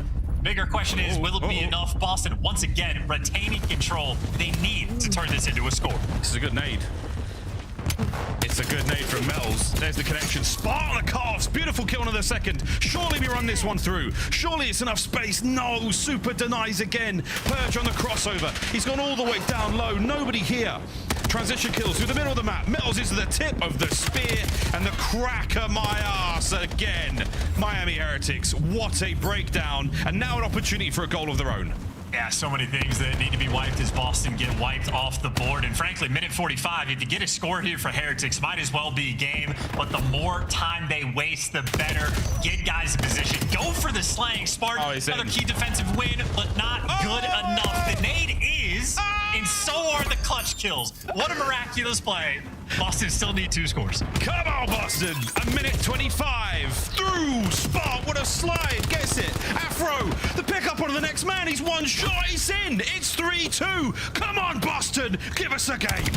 bigger question is, will it be enough? Boston, once again, retaining control. They need to turn this into a score. This is a good nade. It's a good nade from Mel's. There's the connection. Spot on the cutoffs. Beautiful kill on the second. Surely we run this one through. Surely it's enough space. No, Super denies again. Purge on the crossover. He's gone all the way down low. Nobody here. Transition kills through the middle of the map. Metals is the tip of the spear and the cracker my ass again. Miami Heretics, what a breakdown. And now an opportunity for a goal of their own. Yeah, so many things that need to be wiped as Boston get wiped off the board. And frankly, minute 45, if you get a score here for Heretics, might as well be a game. But the more time they waste, the better. Get guys in position. Go for the slaying spark. Another key defensive win, but not good enough. The nade is, and so are the clutch kills. What a miraculous play. Boston still need 2 scores. Come on, Boston. A minute 25. Through. Spot. What a slide. Gets it. Afro. The pickup on the next man. He's one shot. He's in. It's 3-2. Come on, Boston. Give us a game.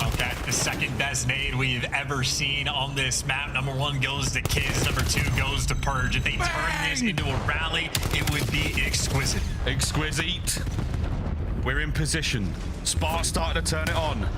Okay, the second best nade we've ever seen on this map. Number 1 goes to Kiz. Number 2 goes to Purge. If they turn this into a rally, it would be exquisite. Exquisite. We're in position. Spot started to turn it on.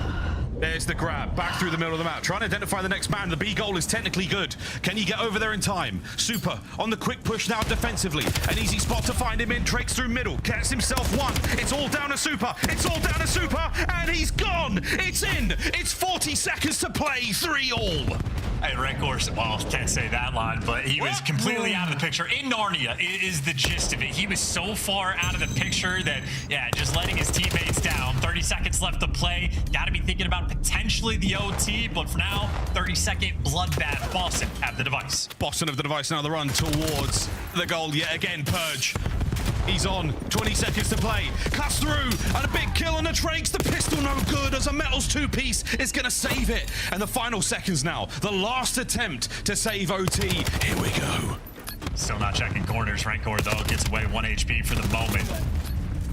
There's the grab, back through the middle of the map. Trying to identify the next man. The B goal is technically good. Can he get over there in time? Super on the quick push now defensively. An easy spot to find him in. Trakes through middle. Gets himself 1. It's all down to Super. It's all down to Super. And he's gone. It's in. It's 40 seconds to play. 3-all. Hey, Rencor, well, can't say that line, but he was completely out of the picture. In Narnia is the gist of it. He was so far out of the picture that, yeah, just letting his teammates down. 30 seconds left to play. Got to be thinking about potentially the OT, but for now, 30-second bloodbath. Boston have the device. Boston have the device now. The run towards the goal yet again. Purge. He's on. 20 seconds to play. Cuts through. And a big kill on the Trakes. The pistol no good as a Metals 2-piece is going to save it. And the final seconds now. The last attempt to save OT. Here we go. Still not checking corners. Rencor, though, gets away 1 HP for the moment.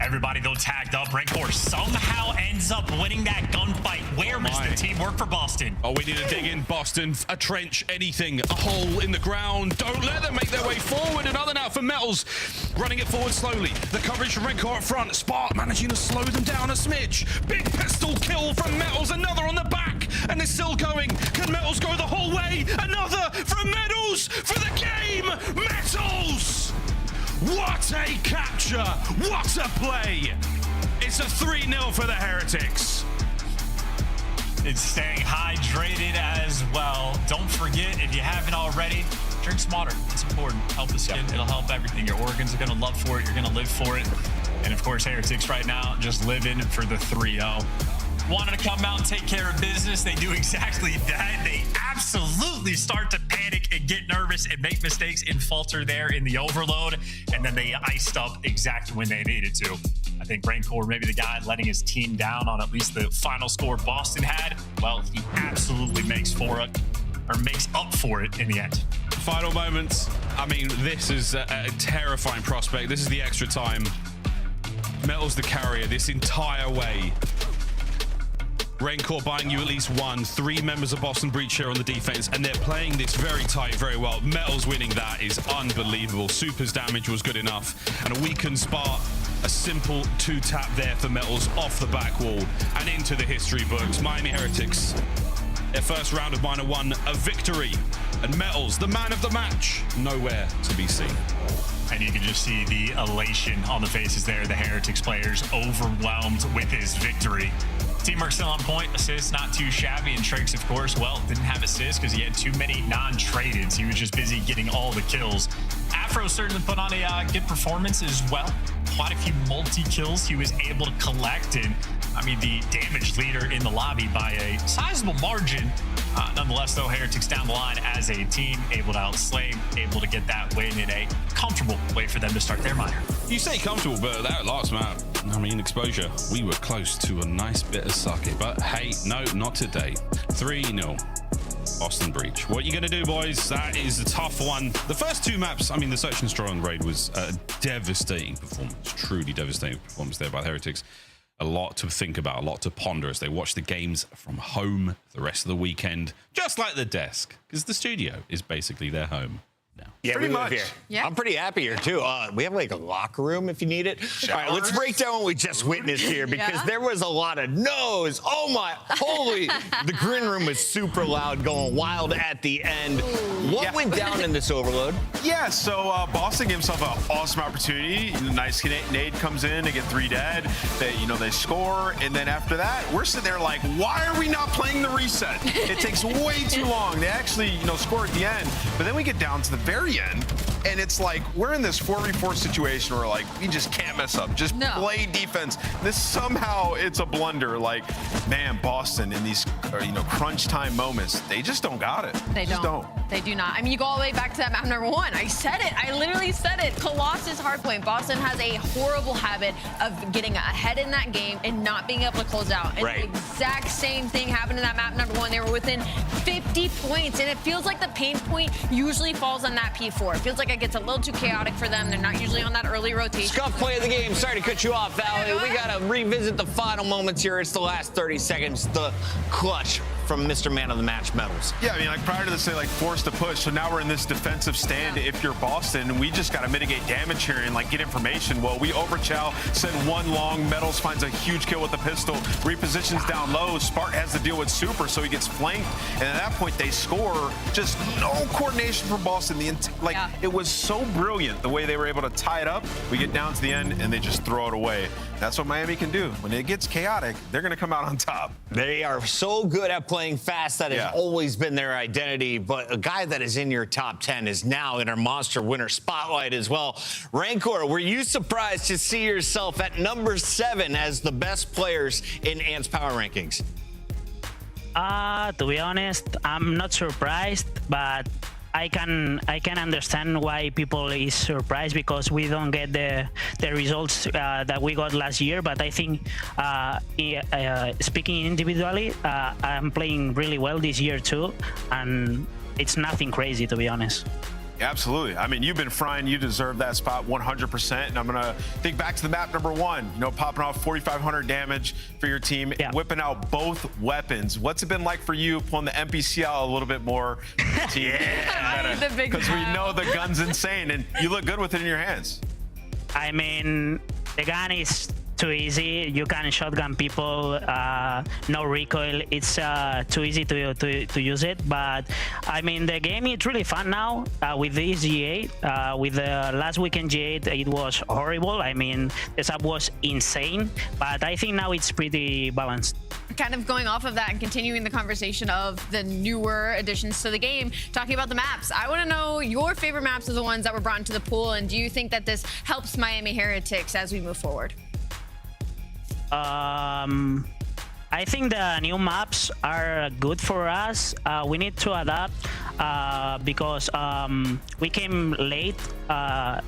Everybody, though, tagged up. Rencor somehow ends up winning that gunfight. Where is the teamwork for Boston? Oh, we need to dig in, Boston. A trench, anything. A hole in the ground. Don't let them make their way forward. Another now for Metals. Running it forward slowly. The coverage from Rencor up front. Spark managing to slow them down a smidge. Big pistol kill from Metals. Another on the back. And they're still going. Can Metals go the whole way? Another from Metals for the game. Metals! What a capture! What a play! It's a 3-0 for the Heretics. It's staying hydrated as well. Don't forget, if you haven't already, drink smarter. It's important. Help the skin. It'll help everything. Your organs are going to love for it. You're going to live for it. And of course, Heretics right now just living for the 3-0. Wanted to come out and take care of business. They do exactly that. They absolutely start to panic and get nervous and make mistakes and falter there in the overload. And then they iced up exactly when they needed to. I think Rancor maybe the guy letting his team down on at least the final score Boston had. Well, he absolutely makes up for it in the end. Final moments. I mean, this is a terrifying prospect. This is the extra time. Metal's the carrier this entire way. Rancor buying you at least 3 members of Boston Breach here on the defense, and they're playing this very tight, very well. Metal's winning that is unbelievable. Super's damage was good enough, and a weakened spot. A simple 2-tap there for Metals off the back wall and into the history books. Miami Heretics, their first round of -1, a victory. And Metals, the man of the match, nowhere to be seen. And you can just see the elation on the faces there. The Heretics players overwhelmed with his victory. Teamwork still on point. Assists not too shabby. And Trix, of course, well, didn't have assists because he had too many non-tradeds. He was just busy getting all the kills. Afro certainly put on a good performance as well. Quite a few multi-kills he was able to collect. And, I mean, the damage leader in the lobby by a sizable margin. Nonetheless, though, Heretics down the line as a team, able to outslay, able to get that win in a comfortable way for them to start their minor. You say comfortable, but that last map, I mean, exposure, we were close to a nice bit of sake. But hey, no, not today. 3-0. Boston Breach. What are you going to do, boys? That is a tough one. The first 2 maps, I mean, the Search and Destroy on the raid was a devastating performance. Truly devastating performance there by the Heretics. A lot to think about, a lot to ponder as they watch the games from home the rest of the weekend, just like the desk, because the studio is basically their home now. Yeah, pretty we live much here. Yeah. I'm pretty happy here too. We have like a locker room if you need it. All right, let's break down what we just witnessed here because there was a lot of no's. Oh my, holy! The green room was super loud, going wild at the end. What went down in this overload? Yeah, so Boston gave himself an awesome opportunity. Nice nade comes in, they get 3 dead. They score, and then after that, we're sitting there like, why are we not playing the reset? It takes way too long. They actually, score at the end, but then we get down to the very end, and it's like we're in this 4v4 situation where like we just can't mess up. Just play defense. This somehow it's a blunder. Like, man, Boston in these crunch time moments, they just don't got it. They don't. They do not. I mean, you go all the way back to that map number 1. I said it. I literally said it. Colossus hardpoint. Boston has a horrible habit of getting ahead in that game and not being able to close out. And the exact same thing happened in that map number 1. They were within 50 points, and it feels like the pain point usually falls on that P4. It feels like it gets a little too chaotic for them. They're not usually on that early rotation. Scuff play of the game. Sorry to cut you off, Valley. We got to revisit the final moments here. It's the last 30 seconds. The clutch from Mr. Man of the Match Metals. Yeah, I mean, like prior to this, they like forced to push. So now we're in this defensive stand. If you're Boston, and we just got to mitigate damage here and like get information. Well, we overchow, send 1 long. Metals finds a huge kill with the pistol, repositions down low. Spart has to deal with Super, so he gets flanked. And at that point, they score. Just no coordination from Boston. It was so brilliant the way they were able to tie it up. We get down to the end, and they just throw it away. That's what Miami can do. When it gets chaotic, they're going to come out on top. They are so good at playing fast. That has always been their identity. But a guy that is in your top 10 is now in our Monster Winner Spotlight as well. Rancor, were you surprised to see yourself at number 7 as the best players in Ant's power rankings? To be honest, I'm not surprised, but I can understand why people is surprised because we don't get the results that we got last year. But I think speaking individually, I'm playing really well this year too, and it's nothing crazy, to be honest. Absolutely. I mean, you've been frying. You deserve that spot 100%. And I'm going to think back to the map number 1, popping off 4,500 damage for your team, whipping out both weapons. What's it been like for you pulling the NPC out a little bit more? Because we know the gun's insane, and you look good with it in your hands. I mean, the gun is too easy. You can shotgun people, no recoil. It's too easy to use it. But I mean, the game is really fun now with this G8. With the last weekend G8, it was horrible. I mean, the sub was insane. But I think now it's pretty balanced. Kind of going off of that and continuing the conversation of the newer additions to the game, talking about the maps. I want to know your favorite maps of the ones that were brought into the pool, and do you think that this helps Miami Heretics as we move forward? I I think the new maps are good for us. We need to adapt because we came late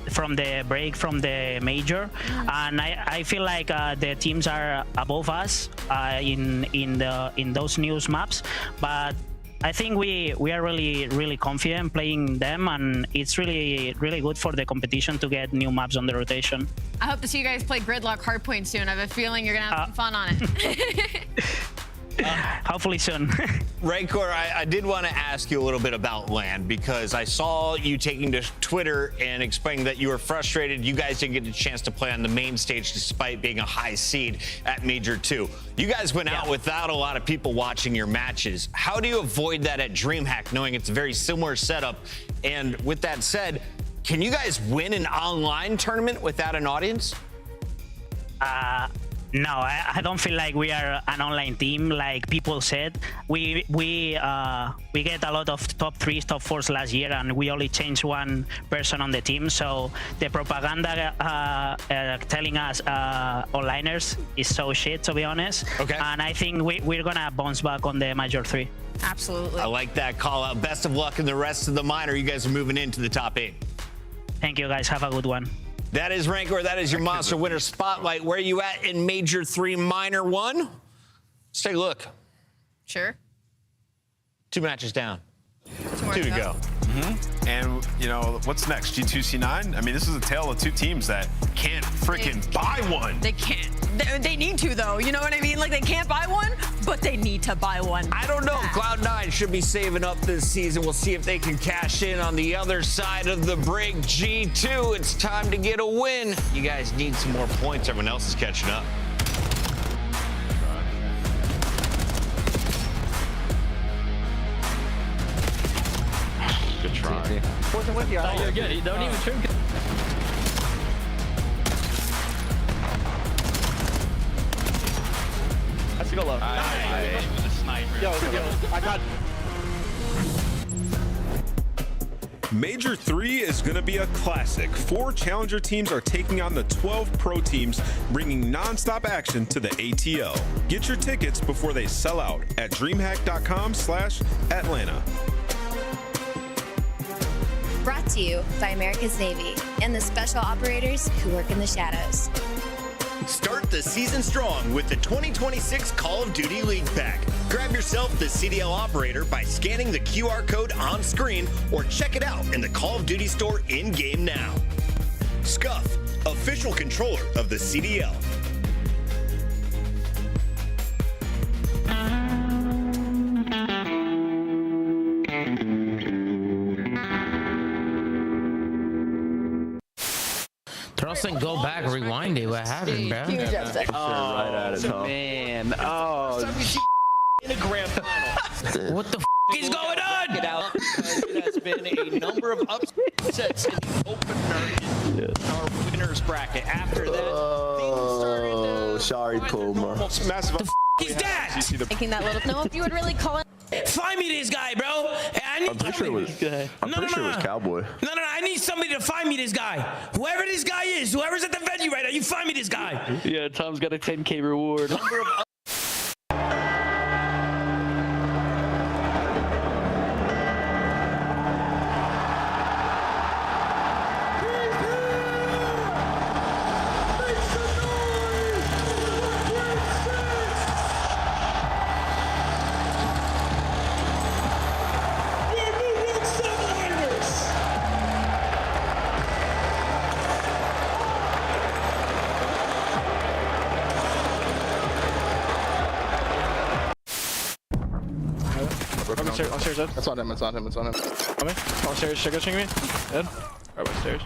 from the break from the major, and I feel like the teams are above us in those new maps, but I think we are really confident playing them, and it's really good for the competition to get new maps on the rotation. I hope to see you guys play Gridlock Hardpoint soon. I have a feeling you're gonna have some fun on it. Hopefully soon. Rancor, I did want to ask you a little bit about LAN, because I saw you taking to Twitter and explaining that you were frustrated you guys didn't get a chance to play on the main stage despite being a high seed at Major 2. You guys went out without a lot of people watching your matches. How do you avoid that at DreamHack, knowing it's a very similar setup? And with that said, can you guys win an online tournament without an audience? No, I don't feel like we are an online team like people said. We get a lot of top 3s, top 4s last year, and we only changed one person on the team. So the propaganda telling us onliners is so shit, to be honest. Okay. And I think we're gonna bounce back on the Major 3. Absolutely. I like that call out. Best of luck in the rest of the minor. You guys are moving into the top 8. Thank you, guys. Have a good one. That is Rancor. That is your Monster Winner Spotlight. Where are you at in Major 3 Minor 1? Let's take a look. Sure. 2 matches down. 2 to go. And, you know, what's next? G2C9? I mean, this is a tale of 2 teams that can't freaking buy one. They can't. They need to, though. You know what I mean? Like, they can't buy one, but they need to buy one. I don't know. Cloud9 should be saving up this season. We'll see if they can cash in on the other side of the break. G2, it's time to get a win. You guys need some more points. Everyone else is catching up. Good try. Wasn't with you. You're good. You don't even trim. I should go low. Yo, I got. Major 3 is going to be a classic. 4 challenger teams are taking on the 12 pro teams, bringing non-stop action to the ATL. Get your tickets before they sell out at dreamhack.com/Atlanta. Brought to you by America's Navy and the special operators who work in the shadows. Start the season strong with the 2026 Call of Duty League Pack. Grab yourself the CDL operator by scanning the QR code on screen or check it out in the Call of Duty store in-game now. Scuff, official controller of the CDL. And go back, rewind it. What happened, bro? Huge upset. Oh, right at it, huh? Man. Oh. In a grand final. What the is going on? It out. It has been a number of upsets in the opener in our winners bracket. After that, things started to sorry, Puma. Massive. Is that? Making that little. No, if you would really call it. Find me this guy, bro. I need I'm pretty sure it was. I'm pretty sure it was Cowboy. No. I need somebody to find me this guy. Whoever this guy is, whoever's at the venue right now, you find me this guy. Yeah, Tom's got a 10K reward. Upstairs, Ed. That's on him. Coming. Upstairs, should I go swing me? Ed? Right upstairs.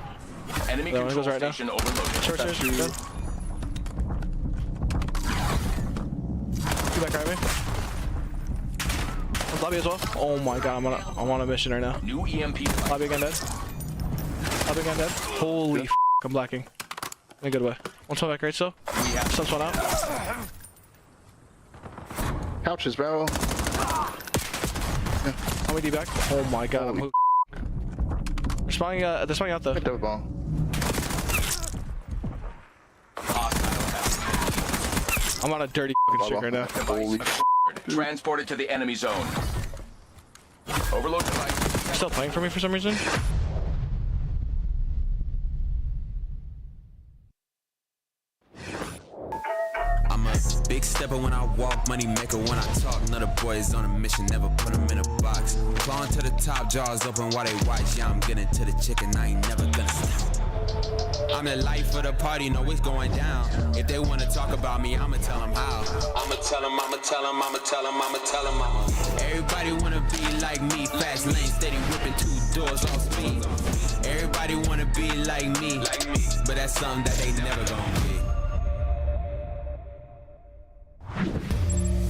Enemy control station overloaded. Short stairs, Ed. Two back right me. Lobby as well. Oh my god, I'm on a mission right now. New EMP. Lobby again, Ed. Holy f, I'm blacking. In a good way. One shot back right still. Subs one out. Couches, bro. How many D back? Oh my god, they're spawning out though. Picked up a ball. I'm on a dirty fucking streak right now. Holy Transported to the enemy zone. Overload device. Still playing for me for some reason? I'm a big stepper when I walk, money maker when I talk. Another boys on a mission, never put them in a box. Clawing to the top, jaws open while they watch. Yeah, I'm getting to the chicken, I ain't never gonna stop. I'm the life of the party, know it's going down. If they wanna talk about me, I'ma tell them how. I'ma tell them, I'ma tell them, I'ma tell them, I'ma tell them, Everybody wanna be like me, fast lane, steady whipping 2 doors off speed. Everybody wanna be like me, but that's something that they never gonna be.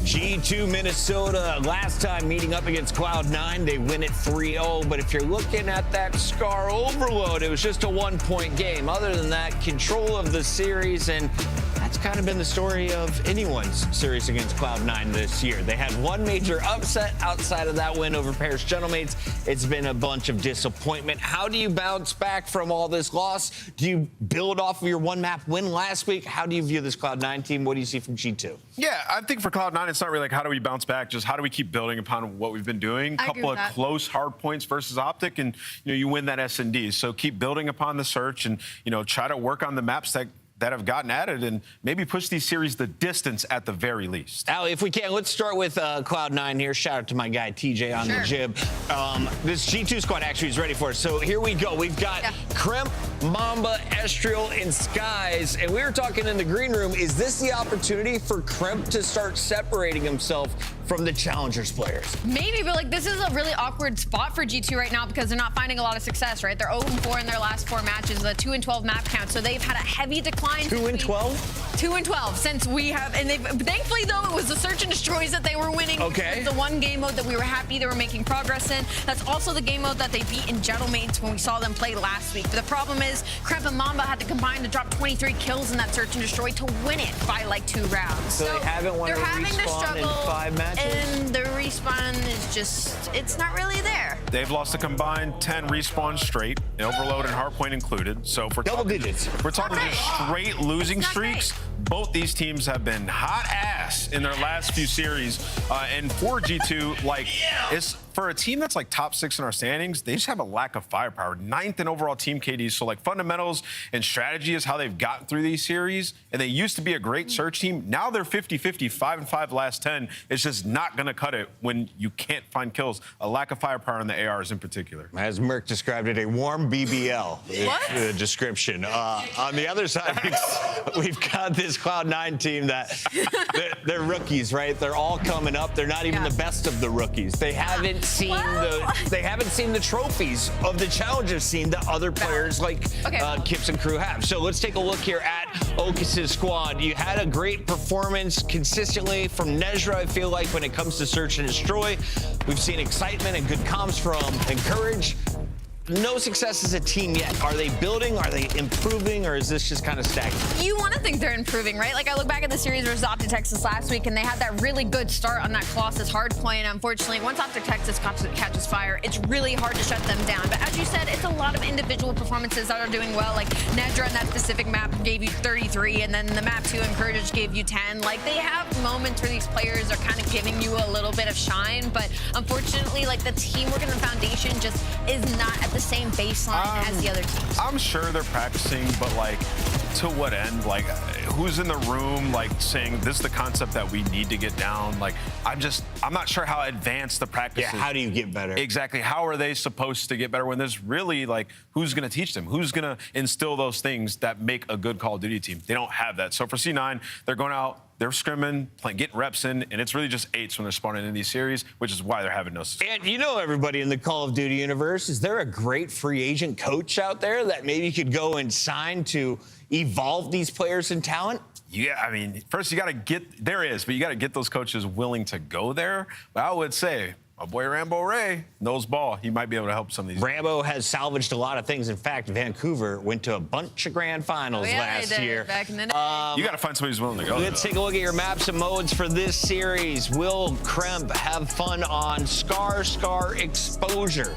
G2 Minnesota, last time meeting up against Cloud9, they win it 3-0. But if you're looking at that Scar overload, it was just a 1-point game. Other than that, control of the series, and that's kind of been the story of anyone's series against Cloud9 this year. They had one major upset outside of that win over Paris Gentlemates. It's been a bunch of disappointment. How do you bounce back from all this loss? Do you build off of your one-map win last week? How do you view this Cloud9 team? What do you see from G2? Yeah, I think for Cloud9, it's not really like how do we bounce back, just how do we keep building upon what we've been doing. A couple of close hard points versus Optic, and you win that S&D. So keep building upon the search, and try to work on the maps that have gotten added, and maybe push these series the distance at the very least. Allie, if we can, let's start with Cloud9 here. Shout out to my guy TJ on the jib. This G2 squad actually is ready for us. So here we go. We've got Crimp, Mamba, Estriel, and Skies. And we were talking in the green room, is this the opportunity for Crimp to start separating himself from the Challengers players? Maybe, but this is a really awkward spot for G2 right now because they're not finding a lot of success, right? They're 0-4 in their last 4 matches, a 2-12 map count. So they've had a heavy decline. 2-12? 2-12 since we have, and thankfully though it was the search and destroys that they were winning. Okay. It was the one game mode that we were happy they were making progress in. That's also the game mode that they beat in Gentlemates when we saw them play last week. But the problem is Cramp and Mamba had to combine to drop 23 kills in that search and destroy to win it by 2 rounds. So they haven't won a respawn in 5 matches? And the respawn is just, it's not really there. They've lost a combined 10 respawns straight, Overload and Hardpoint included. So for double digits, we're talking just straight losing streaks. Both these teams have been hot ass in their last few series. And for G2, it's for a team that's top 6 in our standings, they just have a lack of firepower. 9th in overall team KD. So fundamentals and strategy is how they've gotten through these series. And they used to be a great search team. Now they're 50-50, 5-5 last 10. It's just not going to cut it when you can't find kills. A lack of firepower in the ARs in particular. As Merc described it, a warm BBL. What? The description. On the other side, we've got this Cloud9 team that they're rookies, right? They're all coming up. They're not even the best of the rookies. They haven't seen the trophies of the Challengers scene that other players Kips and crew have. So let's take a look here at Okis' squad. You had a great performance consistently from Nezra, I feel like, when it comes to search and destroy. We've seen excitement and good comms from Encourage. No success as a team yet. Are they building? Are they improving? Or is this just kind of stagnant? You want to think they're improving, right? I look back at the series versus Optic Texas last week, and they had that really good start on that Colossus hardpoint. Unfortunately, once Optic Texas catches fire, it's really hard to shut them down. But as you said, it's a lot of individual performances that are doing well. Nedra in that specific map gave you 33, and then the map 2 Encourage gave you 10. They have moments where these players are kind of giving you a little bit of shine, but unfortunately, the teamwork and the foundation just is not at the same baseline as the other teams. I'm sure they're practicing, but to what end? Who's in the room saying this is the concept that we need to get down? I'm not sure how advanced the practice is. Yeah, how do you get better? Exactly. How are they supposed to get better when there's really who's going to teach them? Who's going to instill those things that make a good Call of Duty team? They don't have that. So for C9, they're going out, they're scrimming, getting reps in, and it's really just 8s when they're spawning in these series, which is why they're having no success. And everybody in the Call of Duty universe, is there a great free agent coach out there that maybe could go and sign to evolve these players in talent? Yeah, first you got to get, there is, but you got to get those coaches willing to go there. But I would say, my boy Rambo Ray knows ball. He might be able to help some of these. Rambo has salvaged a lot of things. In fact, Vancouver went to a bunch of grand finals last year. Back in the day. You got to find somebody who's willing to go. Let's take a look at your maps and modes for this series. Will Kremp have fun on Scar Exposure?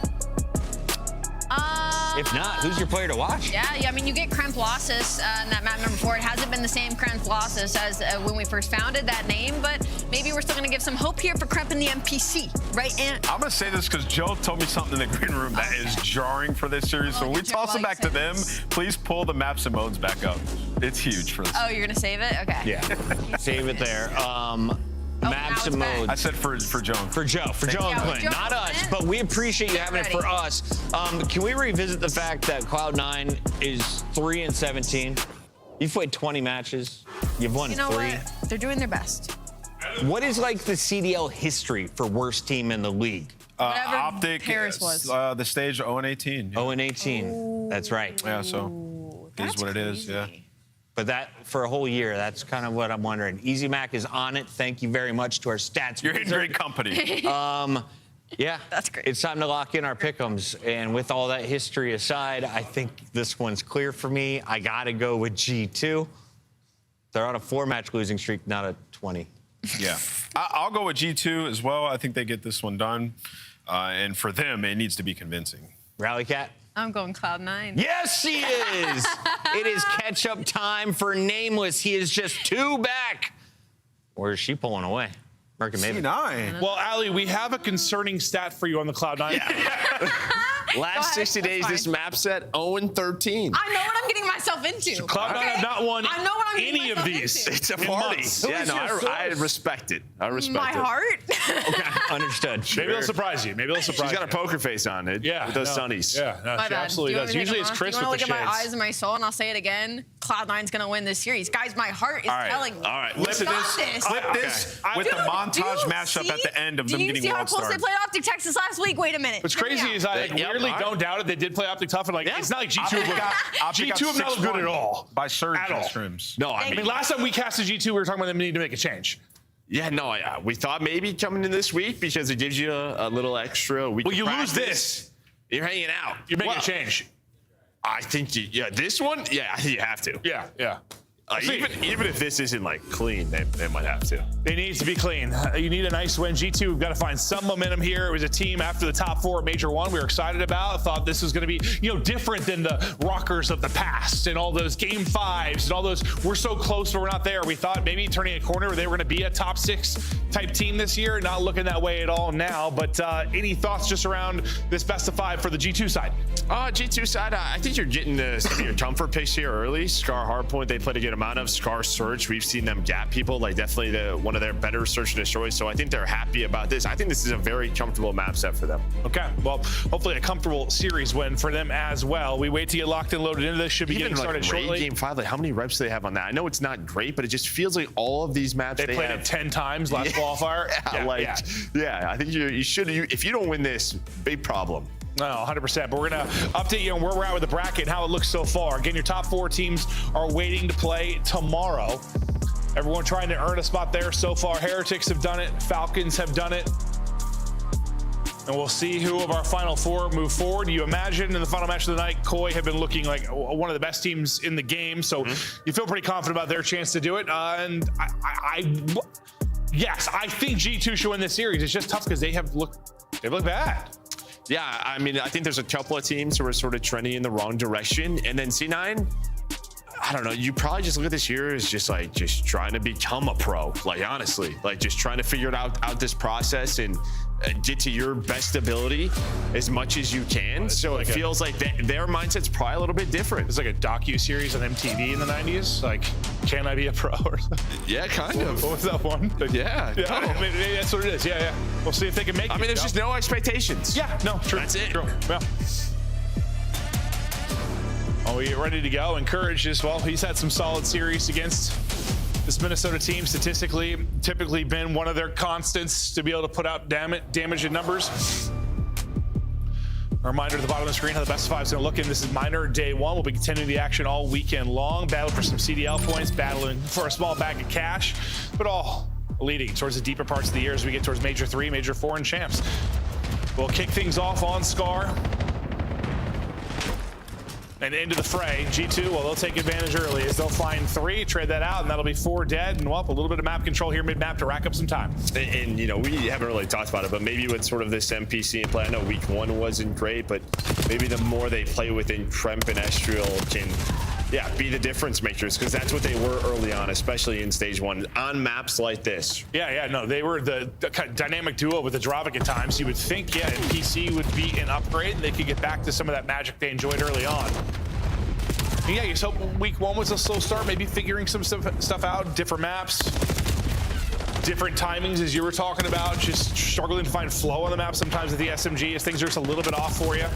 If not, who's your player to watch? Yeah, I mean, you get Kremp Losses in that map number 4. It hasn't been the same Kremp Losses as when we first founded that name, but maybe we're still going to give some hope here for Kremp in the NPC, right, Ant? I'm going to say this because Joe told me something in the green room that is jarring for this series. So when we toss it back to them, please pull the maps and modes back up. It's huge for this. Oh, you're going to save it? Okay. Yeah. Save it there. Maps and modes. I said for Joe. For Joe and Clint. Not us, but we appreciate you having it for us. Can we revisit the fact that Cloud9 is 3-17? You've played 20 matches. You've won 3. What? They're doing their best. What is like the CDL history for worst team in the league? Whatever Optic Paris was. The stage 0-18. 0-18. That's right. Yeah, so it is what it is. Yeah. But that, for a whole year, that's kind of what I'm wondering. Easy Mac is on it. Thank you very much to our stats. You're in great company. Yeah. That's great. It's time to lock in our pick'ems. And with all that history aside, I think this one's clear for me. I got to go with G2. They're on a 4-match losing streak, not a 20. Yeah. I'll go with G2 as well. I think they get this one done. And for them, it needs to be convincing. Rally Cat? I'm going Cloud9. Yes, she is. It is catch-up time for Nameless. He is just 2 back. Or is she pulling away? C9. Well, Ali, we have a concerning stat for you on the Cloud9. Yeah. Last 60 days, this map set 0-13. I know what I'm getting myself into. Cloud9 have not won I know what I'm any of these. It's a party. Yeah, no, I respect it. I respect My it. heart? Okay, understood. Maybe they'll surprise you. Maybe they'll surprise you. She's got a poker face on it. Yeah. With those sunnies. Yeah, no, My she bad. absolutely does. Usually it's Chris with the with the shades. You want to look at my eyes shades. and my soul, and I'll say it again. Cloud9's going to win this series. Guys, my heart is telling me. All right. Flip this with the montage mashup at the end of them getting world Do you see how close they played Optic Texas last week? Wait a minute. What's crazy is I weirdly don't doubt it. They did play Optic Tough, and like it's not like G2 have not looked good at all. By surge at all. streams. No, I mean last time we casted G2, we were talking about them needing to make a change. Yeah, no, we thought maybe coming in this week because it gives you a little extra week. Well, you of lose practice. this. You're hanging out. You're making a change. I think, this one, you have to. Yeah, yeah. Even if this isn't like clean, they might have to. It needs to be clean. You need a nice win. G2, we've got to find some momentum here. It was a team after the top 4 at Major 1 we were excited about. Thought this was going to be, different than the rockers of the past and all those game 5s and all those. We're so close, but we're not there. We thought maybe turning a corner where they were going to be a top 6 type team this year. Not looking that way at all now. But any thoughts just around this best of 5 for the G2 side? G2 side, I think you're getting some of your comfort picks here early. Scar Hardpoint, they played a good amount of. Scar Search, we've seen them gap people, like definitely one of their better search and destroy. So I think they're happy about this. I think this is a very comfortable map set for them. Okay, well, hopefully a comfortable series win for them as well. We wait to get locked and loaded into this. Should be getting started shortly. Game 5, like how many reps do they have on that? I know it's not great, but it just feels like all of these maps they played it 10 times last qualifier. I think you should. If you don't win this, big problem. No, 100%. But we're going to update you on where we're at with the bracket and how it looks so far. Again, your top 4 teams are waiting to play tomorrow. Everyone trying to earn a spot there so far. Heretics have done it. Falcons have done it. And we'll see who of our final 4 move forward. You imagine in the final match of the night, Koi have been looking like one of the best teams in the game. So you feel pretty confident about their chance to do it. And yes, I think G2 should win this series. It's just tough because they've looked bad. Yeah, I mean, I think there's a couple of teams who are sort of trending in the wrong direction. And then C9, I don't know, you probably just look at this year as just trying to become a pro, like honestly, like just trying to figure it out this process and get to your best ability as much as you can. So it feels like their mindset's probably a little bit different. It's like a docu-series on MTV in the 90s, like, can I be a pro or something? Yeah, kind of. What was that one? Yeah. No. I mean, maybe that's what it is. Yeah. We'll see if they can make it. I mean, there's just no expectations. Yeah, no, true. That's it. True. Yeah. Well, we get ready to go. Encouraged as well. He's had some solid series against this Minnesota team. Statistically, typically been one of their constants to be able to put out damage in numbers. A reminder at the bottom of the screen how the best of 5 is going to look in. This is Minor Day 1. We'll be continuing the action all weekend long. Battling for some CDL points, battling for a small bag of cash, but all leading towards the deeper parts of the year as we get towards Major 3, Major 4, and Champs. We'll kick things off on Scar. and into the fray. G2, well, they'll take advantage early as they'll find 3, trade that out, and that'll be 4 dead. And, well, a little bit of map control here mid-map to rack up some time. And, you know, we haven't really talked about it, but maybe with sort of this NPC in play, I know week 1 wasn't great, but maybe the more they play within Kremp and Estriel can, yeah, be the difference makers, because that's what they were early on, especially in stage 1, on maps like this. Yeah, no, they were the kind of dynamic duo with the Dravik at times. You would think, yeah, NPC would be an upgrade, and they could get back to some of that magic they enjoyed early on. And yeah, you just hope week 1 was a slow start, maybe figuring some stuff out, different maps, different timings, as you were talking about, just struggling to find flow on the map sometimes with the SMG as things are just a little bit off for you.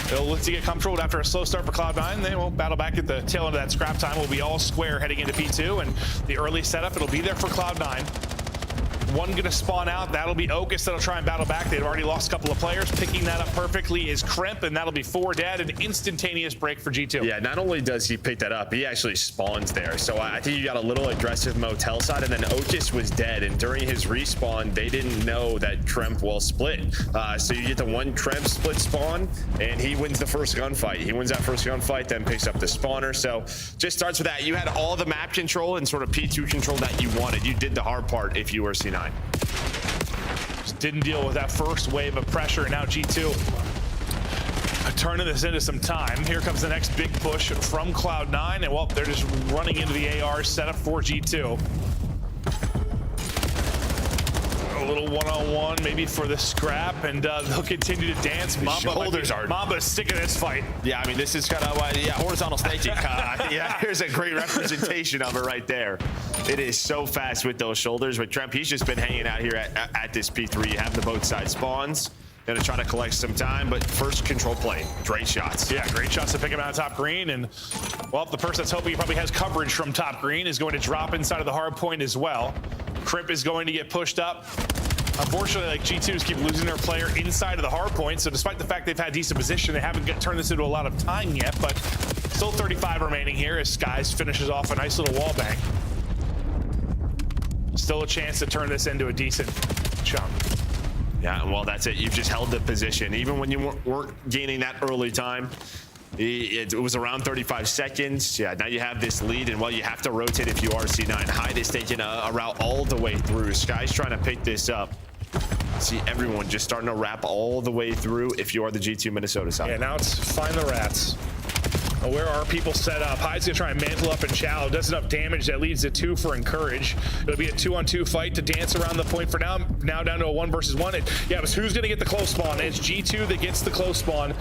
They'll look to get comfortable after a slow start for Cloud9. They will battle back at the tail end of that scrap time. We'll be all square heading into P2, and the early setup, it'll be there for Cloud9. One gonna spawn out, that'll be Okus that'll try and battle back. They've already lost a couple of players. Picking that up perfectly is Kremp, and that'll be 4 dead, an instantaneous break for G2. Yeah, not only does he pick that up, he actually spawns there. So I think you got a little aggressive motel side, and then Okus was dead, and during his respawn, they didn't know that Kremp will split. So you get the 1 Kremp split spawn, and he wins the first gunfight. He wins that first gunfight, then picks up the spawner. So just starts with that. You had all the map control and sort of P2 control that you wanted. You did the hard part if you were C9. Just didn't deal with that first wave of pressure, and now G2 turning this into some time. Here comes the next big push from Cloud9, and well, they're just running into the AR setup for G2. A little one-on-one maybe for the scrap, and they'll continue to dance. Mamba's sick of this fight. Yeah, I mean, this is kind of horizontal staging. Yeah, here's a great representation of it right there. It is so fast with those shoulders. With Tremp, he's just been hanging out here at this P3. You have the both side spawns. Gonna try to collect some time, but first control play. Great shots. Yeah, great shots to pick him out of top green. And, well, the person that's hoping he probably has coverage from top green is going to drop inside of the hard point as well. Krip is going to get pushed up. Unfortunately, like, G2s keep losing their player inside of the hard point, so despite the fact they've had decent position, they haven't turned this into a lot of time yet, but still 35 remaining here as Skies finishes off a nice little wall bang. Still a chance to turn this into a decent chunk. Yeah, well, that's it. You've just held the position. Even when you weren't gaining that early time, it was around 35 seconds. Yeah, now you have this lead, and well, you have to rotate if you are C9. Hyde is taking a route all the way through. Sky's trying to pick this up. See everyone just starting to wrap all the way through if you are the G2 Minnesota side. Yeah, now it's find the rats. Where are people set up? Hyde's gonna try and mantle up and chow. Does enough damage that leads to 2 for Encourage. It'll be a 2-on-2 fight to dance around the point for now. Now down to a 1 versus 1. Yeah, but who's gonna get the close spawn? It's G2 that gets the close spawn.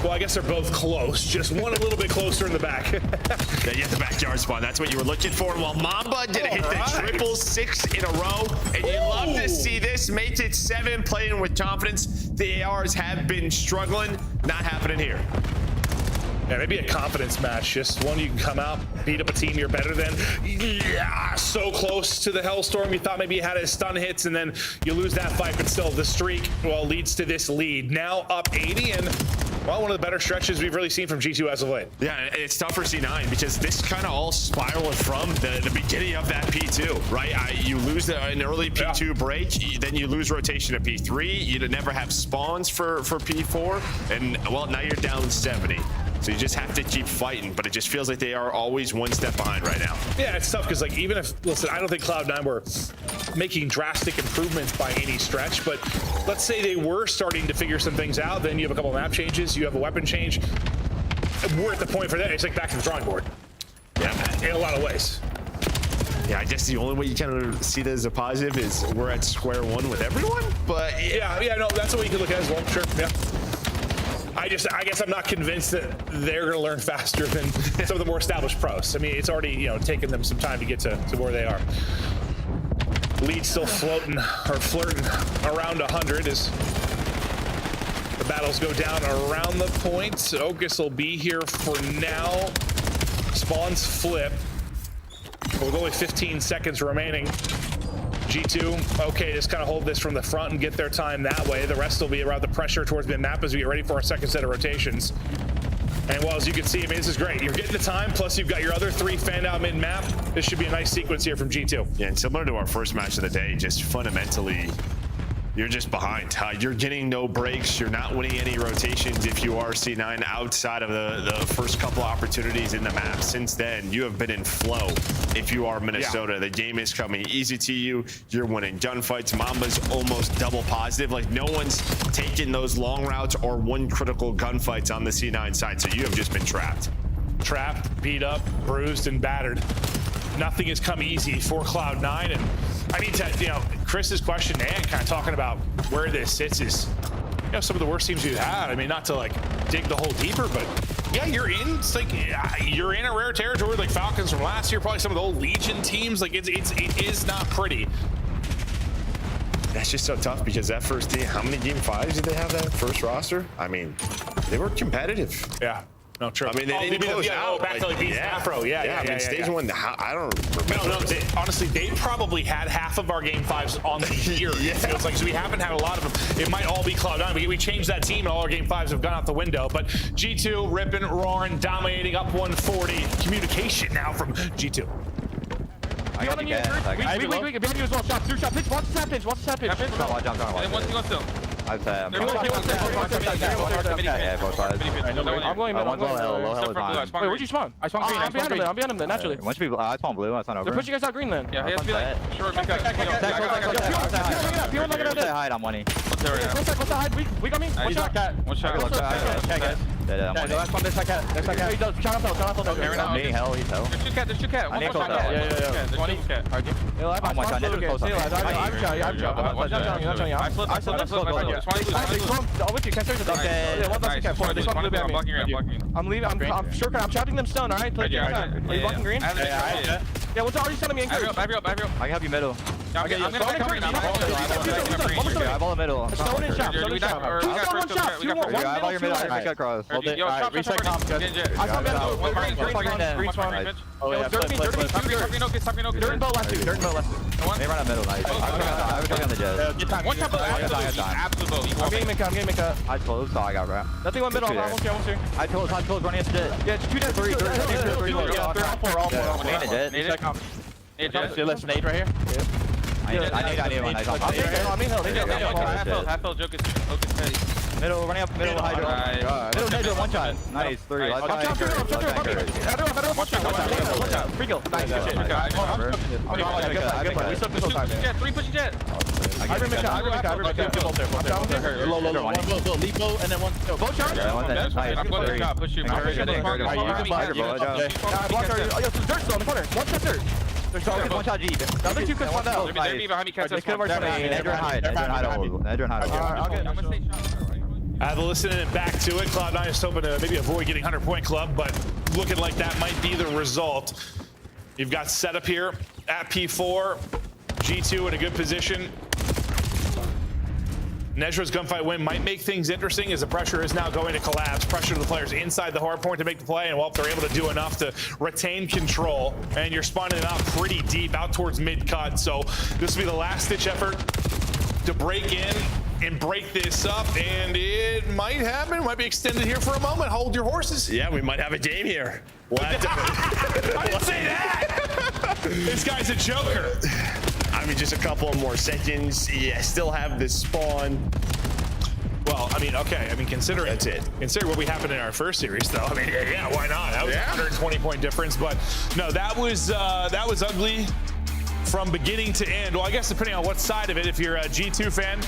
Well, I guess they're both close. Just one a little bit closer in the back. Yeah, you get the backyard spawn. That's what you were looking for. While Mamba did hit the triple 6 in a row. And you love to see this. Makes it 7, playing with confidence. The ARs have been struggling. Not happening here. Yeah, maybe a confidence match. Just one you can come out, beat up a team you're better than. Yeah, so close to the Hellstorm. You thought maybe you had his stun hits, and then you lose that fight, but still the streak, well, leads to this lead. Now up 80, and, well, one of the better stretches we've really seen from G2 as of late. Yeah, it's tough for C9 because this kind of all spiraled from the beginning of that P2, right? You lose an early P2 break, then you lose rotation to P3. You never have spawns for P4, and, well, now you're down 70. So you just have to keep fighting, but it just feels like they are always one step behind right now. Yeah, it's tough because, like, even if, listen, I don't think Cloud9 were making drastic improvements by any stretch, but let's say they were starting to figure some things out, then you have a couple of map changes, you have a weapon change. We're at the point for that, it's like back to the drawing board. Yeah, in a lot of ways. Yeah, I guess the only way you can see that as a positive is we're at square one with everyone, but yeah, no, that's the way you can look at it as well, sure, yeah. I guess I'm not convinced that they're going to learn faster than some of the more established pros. I mean, it's already, you know, taken them some time to get to where they are. Lead still floating or flirting around 100 as the battles go down around the point. Okus will be here for now. Spawns flip. With only 15 seconds remaining. G2, okay, just kind of hold this from the front and get their time that way. The rest will be around the pressure towards mid-map as we get ready for our second set of rotations. And well, as you can see, I mean, this is great. You're getting the time, plus you've got your other 3 fanned out mid-map. This should be a nice sequence here from G2. Yeah, and similar to our first match of the day, just fundamentally you're just behind. You're getting no breaks. You're not winning any rotations if you are C9 outside of the first couple opportunities in the map. Since then, you have been in flow if you are Minnesota. The game is coming easy to you. You're winning gunfights. Mamba's almost double positive. Like, no one's taken those long routes or won critical gunfights on the C9 side, so you have just been trapped. Trapped, beat up, bruised, and battered. Nothing has come easy for Cloud9, and I mean, Chris's question and kind of talking about where this sits is, some of the worst teams you've had. I mean, not to like dig the hole deeper, but yeah, you're in. It's like you're in a rare territory, like Falcons from last year, probably some of the old Legion teams. Like it is not pretty. That's just so tough because that first team, how many game 5s did they have that first roster? I mean, they were competitive. Yeah. No, true. I mean, they didn't close out. Back to like Beast Afro. Yeah. I mean, stage 1, I don't remember. No, honestly, they probably had half of our game 5s on the year. It feels like, so we haven't had a lot of them. It might all be Cloud9. We changed that team and all our game 5s have gone out the window. But G2, ripping, roaring, dominating, up 140. Communication now from G2. I got you guys. Wait. Behind you as well. Shot. 2 shot. Pitch. Watch the tap pitch. And one thing still. I'm going middle. Low hell is mine. Wait, where'd you spawn? I spawned green. I'm behind him then, naturally. Once people, I spawned blue. That's not over. They're pushing us out green then. Yeah, he has to be like short. Say hide on money. What's the hide? We got me. One shot. That's one. There's that cat. He does. Count up. Me, hell, he's hell. There's two cat. I need to close out. Yeah. 20. I'm one shot. I flipped. I'll with you. Can't search I'm leaving. I'm shortcut. I'm shouting them stone. All right. Are you blocking green? Yeah. What's already sending me in? I can help you middle. I'm gonna back green. I ball the middle. Stone and shop. Stone and shop. I ball your middle. I cut cross. Reset comp. I saw middle. Green spawn. Oh yeah. Dirt and bow left. They run a middle. Nice. I was on the jet. One shot. I'm getting make a. I closed, so I got wrapped. Nothing went middle. I'm almost here. I closed running a jet. Yeah, 2 dead. 3. Yeah, all 4. Need a jet. Listen, nade right here. I need one. Half hill, joke is steady. Middle, running up, middle, hydro. Middle, nade, one shot. Nice, 3. Let's go. One shot. Free kill. Nice. We still push jet. 3 pushing jet. I remember. Low. Lepo, and then one. Both shots. I'm going to top. Push you. Dirt's on the corner. One shot dirt. One shot G. The other 2 could spawn out. They're behind me. Edger and hide. I've listened back to it. Cloud9 is hoping to maybe avoid getting 100-point club, but looking like that might be the result. You've got setup here at P4. G2 in a good position. Nezra's gunfight win might make things interesting as the pressure is now going to collapse. Pressure to the players inside the hard point to make the play, and they're able to do enough to retain control. And you're spawning them out pretty deep, out towards mid-cut. So this will be the last-ditch effort to break in and break this up, and it might happen. It might be extended here for a moment. Hold your horses. Yeah, we might have a game here. I didn't say that. This guy's a joker. I mean, just a couple of more seconds. Yeah, still have this spawn. Well, I mean, okay. I mean, considering that's it. Consider what we happened in our first series, though. I mean, yeah, why not? That was a 120-point difference, but no, that was ugly from beginning to end. Well, I guess depending on what side of it. If you're a G2 fan,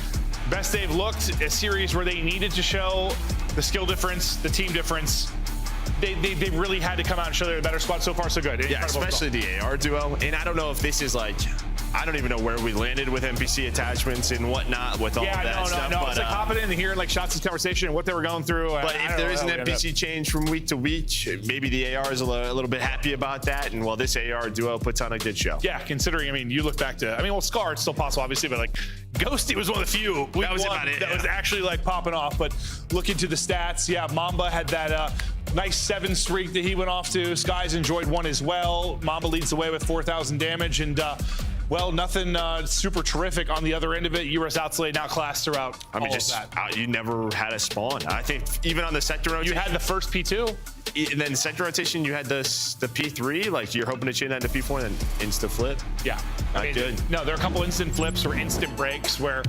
best they've looked, a series where they needed to show the skill difference, the team difference. They really had to come out and show they're a better squad. So far, so good. Yeah, especially the AR duo. And I don't know if this is like, I don't even know where we landed with NPC attachments and whatnot with all of that stuff. No, it's like hopping in hearing like Shots' conversation and what they were going through. But if there is an NPC change from week to week, maybe the AR is a little bit happy about that. And well, this AR duo puts on a good show. Yeah, considering, I mean, you look back to, I mean, well, Scar, it's still possible, obviously, but like Ghosty was one of the few that was about it. That was actually like popping off. But looking to the stats, yeah, Mamba had that nice 7 streak that he went off to. Skies enjoyed one as well. Mamba leads the way with 4,000 damage, and well, nothing super terrific on the other end of it. US outslay outclassed throughout. I mean, just you never had a spawn. I think even on the sector rotation, you had the first P2, and then the sector rotation, you had the P3. Like you're hoping to chain that to P4 and then insta flip. Yeah, not good. No, there are a couple instant flips or instant breaks where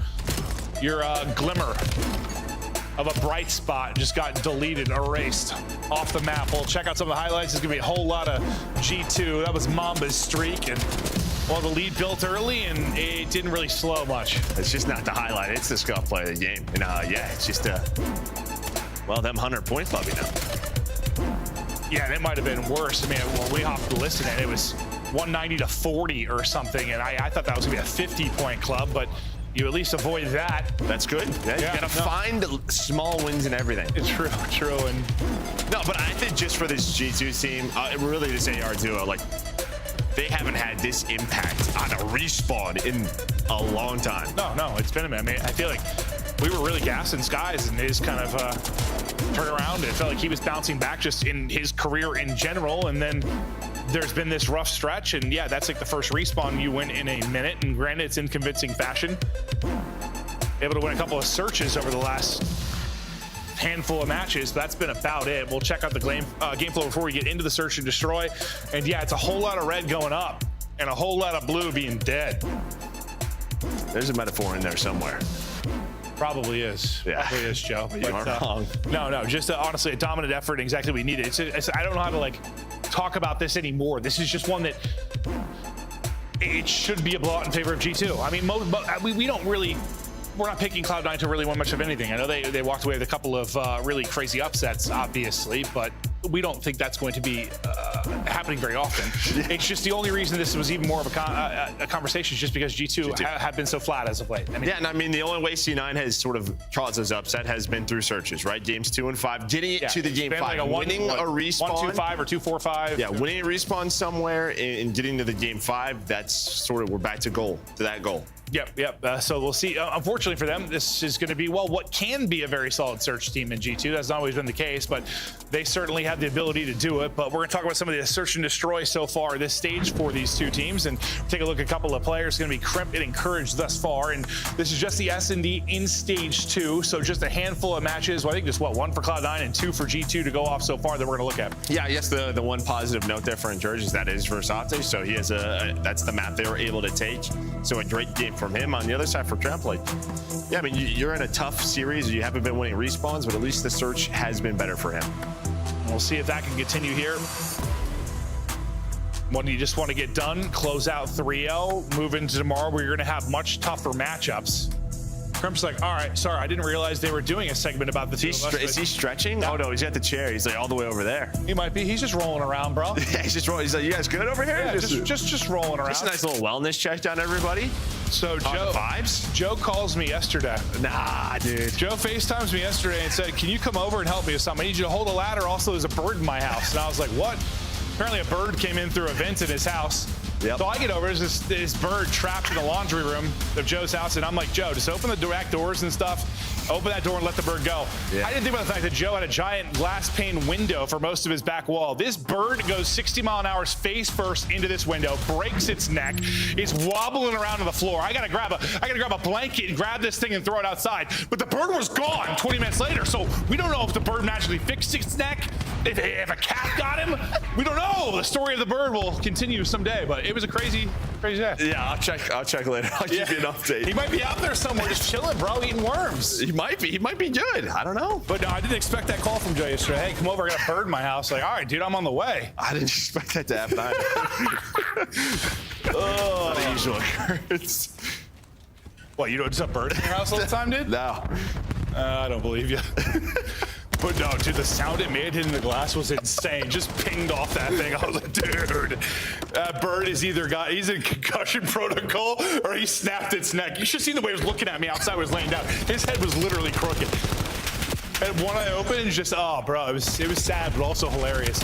your glimmer of a bright spot just got deleted, erased off the map. We'll check out some of the highlights. There's gonna be a whole lot of G2. That was Mamba's streak, and well, the lead built early, and it didn't really slow much. It's just not the highlight. It's the scuff play of the game. And yeah, it's just well, them 100 points club, you know. Yeah, and it might have been worse. I mean, when we hopped to listen, and it was 190 to 40 or something, and I thought that was gonna be a 50-point club, but you at least avoid that. That's good. Yeah, you gotta find small wins in everything. It's true. And no, but I think just for this G2 team, really this AR duo, like they haven't had this impact on a respawn in a long time. No, it's been a minute. I mean, I feel like we were really gassing Skies and his kind of turnaround. It felt like he was bouncing back just in his career in general, and then there's been this rough stretch, and yeah, that's like the first respawn you win in a minute, and granted, it's in convincing fashion. Able to win a couple of searches over the last handful of matches, but that's been about it. We'll check out the game flow before we get into the search and destroy, and yeah, it's a whole lot of red going up, and a whole lot of blue being dead. There's a metaphor in there somewhere. Probably is. Yeah. Probably is, Joe. You aren't wrong. No, just honestly, a dominant effort and exactly what we needed. I don't know how to like talk about this anymore. This is just one that it should be a blowout in favor of G2. I mean, we don't really, we're not picking Cloud9 to really win much of anything. I know they walked away with a couple of really crazy upsets, obviously, but we don't think that's going to be happening very often. It's just the only reason this was even more of a conversation is just because G2 have been so flat as of late. I mean, yeah, and I mean, the only way C9 has sort of caused us upset has been through searches, right? Games 2 and 5, getting it to the game 5, like winning a respawn. 1-2-5 or 2-4-5. Yeah, winning a respawn somewhere and getting to the game 5, that's sort of, we're back to that goal. Yep. So we'll see. Unfortunately for them, this is going to be, well, what can be a very solid search team in G2. That's not always been the case, but they certainly have the ability to do it. But we're going to talk about some of the search and destroy so far this stage for these two teams, and take a look at a couple of players. It's going to be Crimp and Encourage thus far, and this is just the S&D in stage 2. So just a handful of matches. Well, I think just one for Cloud9 and 2 for G2 to go off so far that we're going to look at. Yeah, I guess the one positive note there for Encourage is that is Versate. So he has that's the map they were able to take. So a great game from him. On the other side for Trampoline, yeah, I mean, you're in a tough series. You haven't been winning respawns, but at least the search has been better for him. We'll see if that can continue here. When you just want to get done, close out 3-0, move into tomorrow where you're going to have much tougher matchups. Crimp's like, all right, sorry, I didn't realize they were doing a segment about the two of us. Is he stretching? Oh no, he's at the chair. He's like all the way over there. He might be. He's just rolling around, bro. Yeah, he's just rolling. He's like, you guys good over here? Yeah, just rolling around. Just a nice little wellness check down, everybody. So Joe calls me yesterday. Nah, dude. Joe FaceTimes me yesterday and said, can you come over and help me with something? I need you to hold a ladder. Also, there's a bird in my house. And I was like, what? Apparently a bird came in through a vent in his house. Yep. So I get over, there's this bird trapped in the laundry room of Joe's house, and I'm like, Joe, just open the back doors and stuff. Open that door and let the bird go. Yeah. I didn't think about the fact that Joe had a giant glass pane window for most of his back wall. This bird goes 60 mile an hour face first into this window, breaks its neck, is wobbling around on the floor. I gotta grab a blanket and grab this thing and throw it outside. But the bird was gone 20 minutes later, so we don't know if the bird magically fixed its neck, if a cat got him. We don't know. The story of the bird will continue someday, but it was a crazy day. Yeah, I'll check later. I'll give you an update. He might be out there somewhere just chilling, bro, eating worms. He might be good. I don't know. But no, I didn't expect that call from Joe yesterday. Hey, come over, I got a bird in my house. Like, all right, dude, I'm on the way. I didn't expect that to happen either. Oh, not a usual occurrence. What, you don't just have birds in your house all the time, dude? No. I don't believe you. But no, dude, the sound it made hitting the glass was insane. Just pinged off that thing. I was like, dude, that bird is he's in concussion protocol or he snapped its neck. You should see the way he was looking at me outside when he was laying down. His head was literally crooked. And one eye open and just, oh, bro, it was sad, but also hilarious.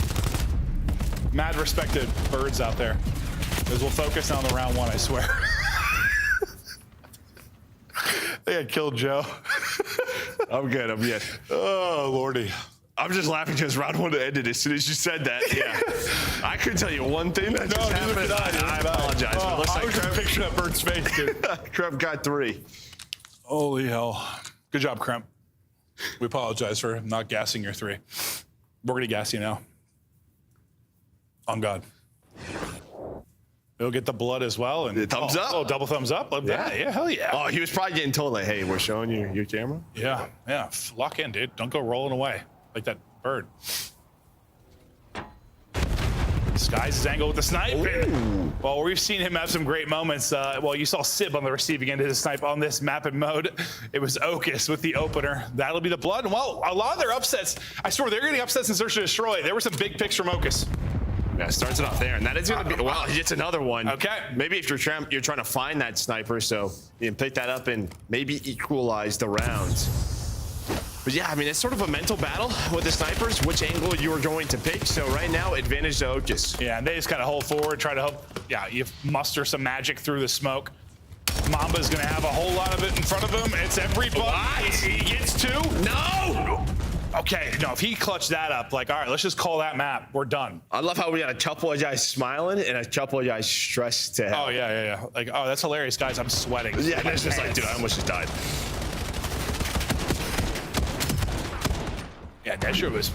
Mad respected birds out there. Because we'll focus on the round one, I swear. I think I killed Joe. I'm good. Oh, Lordy. I'm just laughing because round one ended as soon as you said that. Yeah. I couldn't tell you one thing that just happened. I apologize. Oh, I was just picturing that bird's face, dude. Kremp got 3. Holy hell. Good job, Kremp. We apologize for not gassing your 3. We're going to gas you now. On God. He'll get the blood as well. And thumbs up. Oh, double thumbs up. Love that. Yeah, hell yeah. Oh, he was probably getting told, like, hey, we're showing you your camera. Yeah, yeah. Lock in, dude. Don't go rolling away like that bird. Skies his angle with the snipe. Well, we've seen him have some great moments. Well, you saw Sib on the receiving end of his snipe on this map and mode. It was Okus with the opener. That'll be the blood. And well, a lot of their upsets, I swear they're getting upsets in Search and Destroy. There were some big picks from Okus. Yeah, starts it off there, and that is going to be, well, he gets another one. Okay. Maybe if you're trying to find that sniper, so you can pick that up and maybe equalize the rounds. But yeah, I mean, it's sort of a mental battle with the snipers, which angle you are going to pick. So right now, advantage to Okus. Yeah, and they just kind of hold forward, try to hope, yeah, you muster some magic through the smoke. Mamba's going to have a whole lot of it in front of him. It's everybody. What? He gets two. No! Okay, no, if he clutched that up, like, all right, let's just call that map. We're done. I love how we got a couple of guys smiling and a couple of guys stressed to hell. Oh, yeah. Like, oh, that's hilarious, guys. I'm sweating. Yeah, and it's just like, dude, I almost just died. Yeah, Nezra was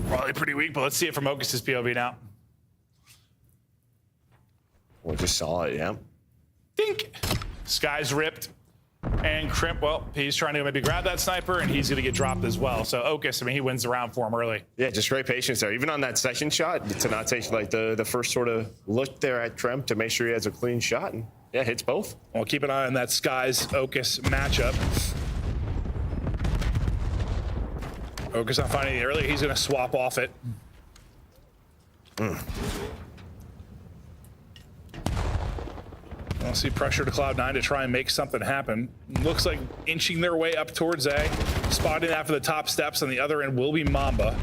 probably pretty weak, but let's see it from Okus's POV now. We just saw it, yeah. Dink. Sky's ripped. And Crimp, well, he's trying to maybe grab that sniper, and he's going to get dropped as well. So Okus, I mean, he wins the round for him early. Yeah, just great patience there. Even on that second shot, to not take like the first sort of look there at Crimp to make sure he has a clean shot. And yeah, hits both. Well, keep an eye on that Skies Okus matchup. Okus not finding it early. He's going to swap off it. I'll see pressure to Cloud9 to try and make something happen. Looks like inching their way up towards A. Spotting after the top steps on the other end will be Mamba.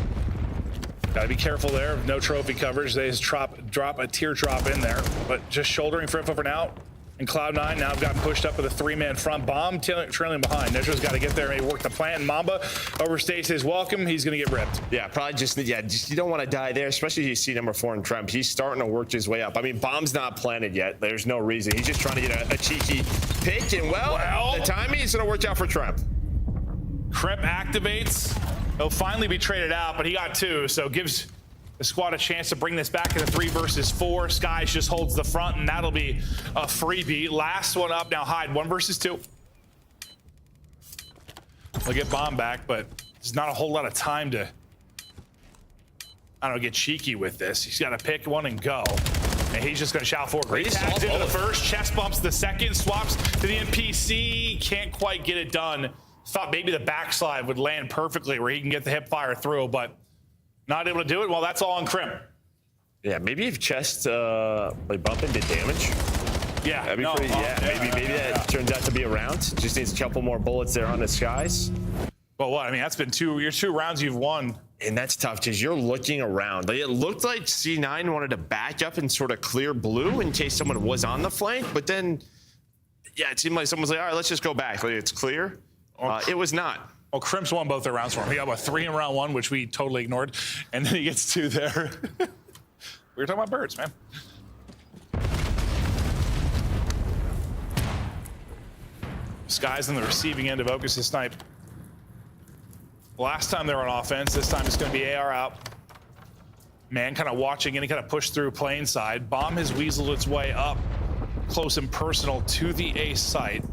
Gotta be careful there. No trophy coverage. They just drop a teardrop in there. But just shouldering for info for now. And Cloud9 now have gotten pushed up with a three-man front. Bomb trailing behind. Nezra's got to get there and maybe work the plant. And Mamba overstays his welcome. He's going to get ripped. Yeah, probably just you don't want to die there, especially if you see number 4 in Trump. He's starting to work his way up. I mean, Bomb's not planted yet. There's no reason. He's just trying to get a cheeky pick. And, well, the timing is going to work out for Trump. Crimp activates. He'll finally be traded out, but he got 2, so gives the squad a chance to bring this back into 3 versus 4. Skies just holds the front, and that'll be a freebie. Last one up now, Hyde, 1 versus 2. We'll get Bomb back, but there's not a whole lot of time to, I don't know, get cheeky with this. He's got to pick one and go. And he's just going to shout forward. Great tags into the first, chest bumps the second, swaps to the NPC. Can't quite get it done. Thought maybe the backslide would land perfectly where he can get the hip fire through, but not able to do it. Well, that's all on Crimp. Yeah, maybe if chest like bumping did damage. Yeah, that'd be pretty. Maybe that turns out to be a round. Just needs a couple more bullets there on the Skies. Well, what? I mean, that's been your 2 rounds you've won. And that's tough because you're looking around. Like, it looked like C9 wanted to back up and sort of clear blue in case someone was on the flank, but then, yeah, it seemed like someone was like, all right, let's just go back. Like, it's clear. It was not. Well, Crimp's won both their rounds for him. He got 3 in round 1, which we totally ignored, and then he gets 2 there. We were talking about birds, man. Skies on the receiving end of Okus' snipe. Last time they were on offense, this time it's going to be AR out. Man kind of watching and he kind of pushed through plane side. Bomb has weaseled its way up close and personal to the A site.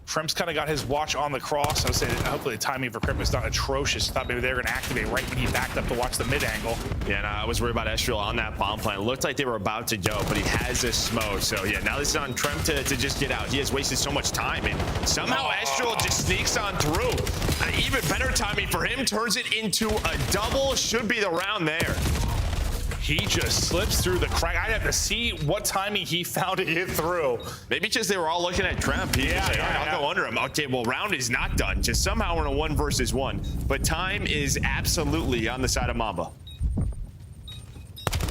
Crimp's kind of got his watch on the cross. I would say that hopefully the timing for Crimp is not atrocious. Thought maybe they were going to activate right when he backed up to watch the mid angle. Yeah, and I was worried about Estriel on that bomb plant. It looked like they were about to go, but he has this smoke. So yeah, now this is on Crimp to just get out. He has wasted so much time, and somehow Estriel just sneaks on through. Even better timing for him, turns it into a double. Should be the round there. He just slips through the crack. I'd have to see what timing he found to get through. Maybe just they were all looking at Trump. I'll go under him. Okay, well, round is not done. Just somehow we're in a 1 versus 1. But time is absolutely on the side of Mamba.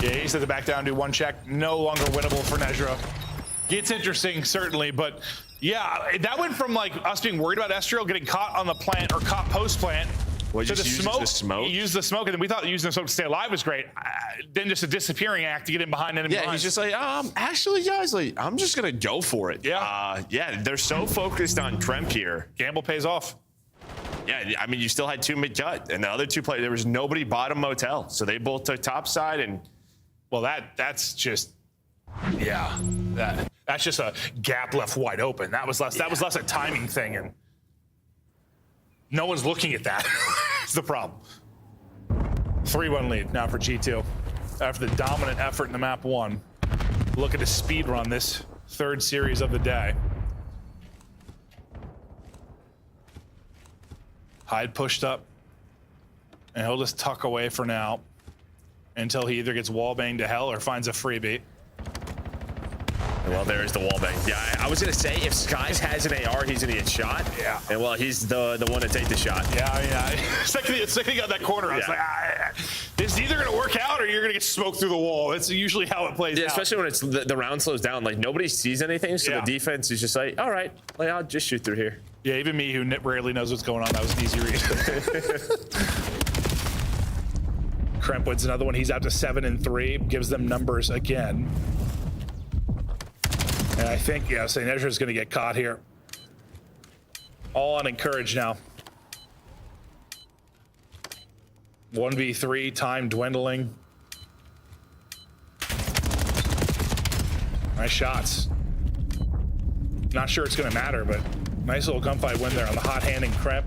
Yeah, he said to back down, do 1 check. No longer winnable for Nezra. Gets interesting, certainly, but yeah, that went from like us being worried about Estriel getting caught on the plant or caught post plant. Well, so just the smoke. He used the smoke, and then we thought using the smoke to stay alive was great. Then just a disappearing act to get in behind enemy lines. He's just like, actually, guys, like, I'm just gonna go for it. Yeah, they're so focused on Tremp here. Gamble pays off. Yeah, I mean, you still had 2 mid-cut, and the other 2 players, there was nobody bottom motel, so they both took top side, and well, that's just Yeah, that's just a gap left wide open. That was less a timing thing, and no one's looking at that. It's the problem. 3-1 lead now for G2 after the dominant effort in the map 1. Look at the speed run this third series of the day. Hyde pushed up, and he'll just tuck away for now until he either gets wallbanged to hell or finds a freebie. Well, there's the wallbang. Yeah, I was gonna say if Skies has an AR, he's gonna get shot. Yeah. And well, he's the one to take the shot. Yeah, I mean, second he got that corner, I was like, it's either gonna work out or you're gonna get smoked through the wall. That's usually how it plays out. Especially when it's the round slows down. Like nobody sees anything, so the defense is just like, all right, like I'll just shoot through here. Yeah, even me who rarely knows what's going on, that was an easy read. Krempwood's another one. He's out to 7 and 3, gives them numbers again. And I think, St. Ezra's going to get caught here. All unencouraged now. 1v3, time dwindling. Nice shots. Not sure it's going to matter, but nice little gunfight win there on the hot hand and Kremp.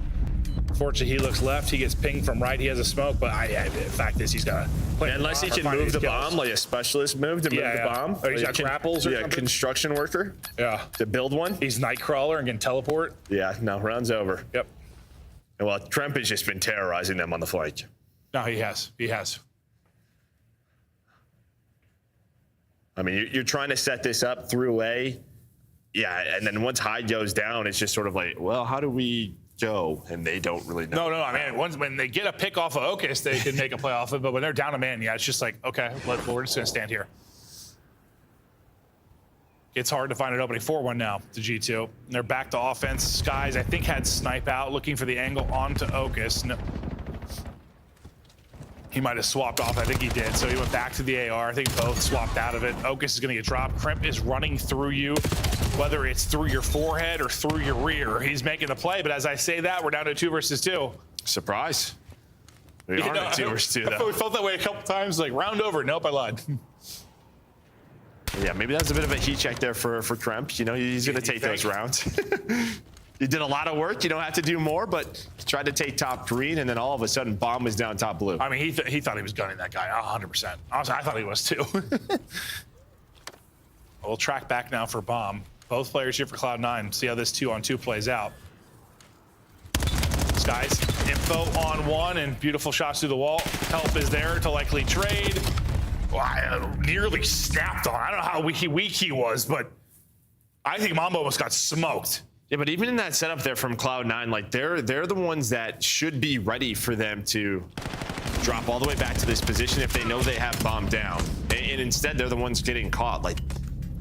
Fortunately, he looks left. He gets pinged from right. He has a smoke, but the fact is he's got to play. Unless he can move the bomb, like a specialist move to move the bomb. Or he's got grapples or something. Construction worker. Yeah. To build one. He's Nightcrawler and can teleport. Yeah, no, round's over. Yep. And well, Tremp has just been terrorizing them on the flank. No, he has. He has. I mean, you're trying to set this up through A. Yeah, and then once Hyde goes down, it's just sort of like, well, how do we go? And they don't really know. No, I mean, when they get a pick off of Okus, they can make a play off it, but when they're down a man, it's just like, okay, we're just going to stand here. It's hard to find an opening. 4-1 now to G2. And they're back to offense. Skies, I think, had snipe out, looking for the angle onto Okus. No. He might have swapped off. I think he did. So he went back to the AR. I think both swapped out of it. Okus is going to get dropped. Kremp is running through you, whether it's through your forehead or through your rear. He's making the play, but as I say that, we're down to 2 versus 2. Surprise. We are at 2 versus 2, though. We felt that way a couple times, like round over. Nope, I lied. Yeah, maybe that's a bit of a heat check there for Kremp. You know, he's going to take those rounds. You did a lot of work. You don't have to do more, but tried to take top green, and then all of a sudden, bomb was down top blue. I mean, he thought he was gunning that guy 100%. Honestly, I thought he was too. We'll track back now for bomb. Both players here for Cloud9. See how this 2-on-2 plays out. Skies, info on 1, and beautiful shots through the wall. Help is there to likely trade. Well, nearly snapped on. I don't know how weak he was, but I think Mambo almost got smoked. Yeah, but even in that setup there from Cloud9, like they're the ones that should be ready for them to drop all the way back to this position if they know they have bomb down. And instead, they're the ones getting caught. Like,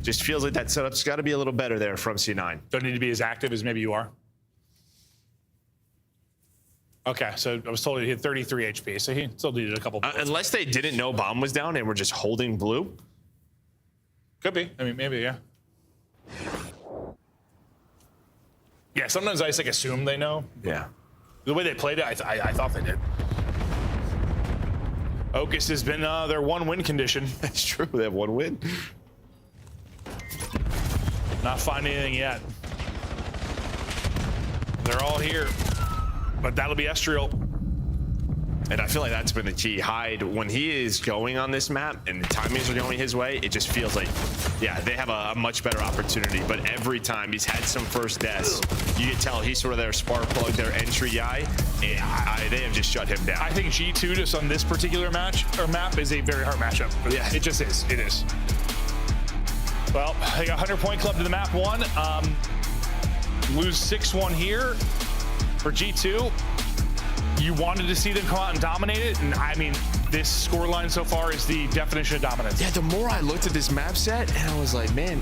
just feels like that setup's got to be a little better there from C9. Don't need to be as active as maybe you are. Okay, so I was told he had 33 HP, so he still needed a couple bullets. Unless they didn't know bomb was down and were just holding blue. Could be. I mean, maybe, yeah. Yeah, sometimes I just assume they know. Yeah. The way they played it, I thought they did. Okus has been their 1-win condition. That's true. They have 1 win. Not finding anything yet. They're all here, but that'll be Estriel. And I feel like that's been the key. Hyde, when he is going on this map and the timings are going his way, it just feels like, yeah, they have a much better opportunity. But every time he's had some first deaths, you can tell he's sort of their spark plug, their entry guy, and they have just shut him down. I think G2 just on this particular map is a very hard matchup. Yeah, it just is. It is. Well, they got 100-point club to the map 1. Lose 6-1 here for G2. You wanted to see them come out and dominate it, and I mean, this scoreline so far is the definition of dominance. Yeah, the more I looked at this map set, and I was like, man,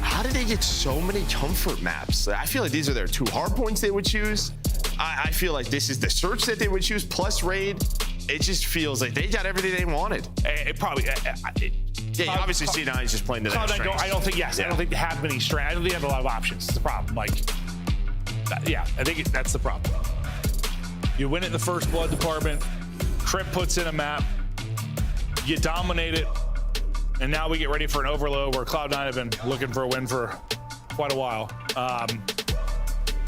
how did they get so many comfort maps? I feel like these are their 2 hard points they would choose. I feel like this is the search that they would choose, plus raid. It just feels like they got everything they wanted. It probably... yeah, obviously C9 is just playing to their strengths. I don't think they have many strengths. I don't think they have a lot of options. It's the problem. Like, yeah, I think that's the problem. You win it in the first blood department. Crip puts in a map. You dominate it. And now we get ready for an overload where Cloud9 have been looking for a win for quite a while.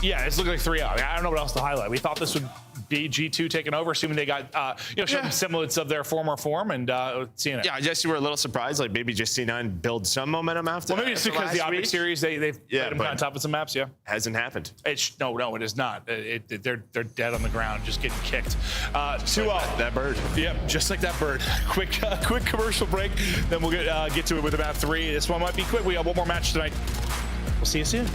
Yeah, it's looking like 3-0. I mean, I don't know what else to highlight. We thought this would be G2 taking over, assuming they got some semblance of their former form, and seeing it. Yeah, I guess you were a little surprised, like maybe just C9 build some momentum after. Well, maybe it's because the Optic series they've played them kind of tough with some maps. Yeah, hasn't happened. No, it is not. They're dead on the ground, just getting kicked. 2-0. That bird. Yep, just like that bird. Quick commercial break, then we'll get to it with about 3. This one might be quick. We got one more match tonight. We'll see you soon.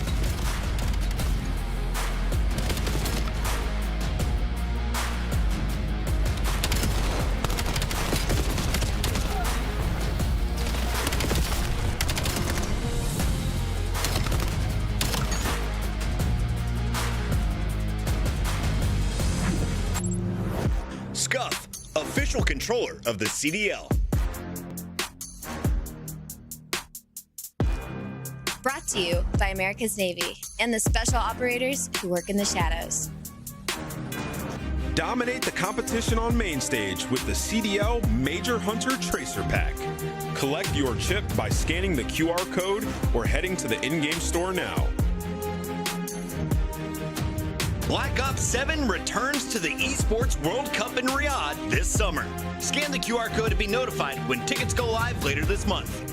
Scuff, official controller of the CDL. Brought to you by America's Navy and the special operators who work in the shadows. Dominate the competition on main stage with the CDL Major Hunter Tracer Pack. Collect your chip by scanning the QR code or heading to the in-game store now. Black Ops 7 returns to the Esports World Cup in Riyadh this summer. Scan the QR code to be notified when tickets go live later this month.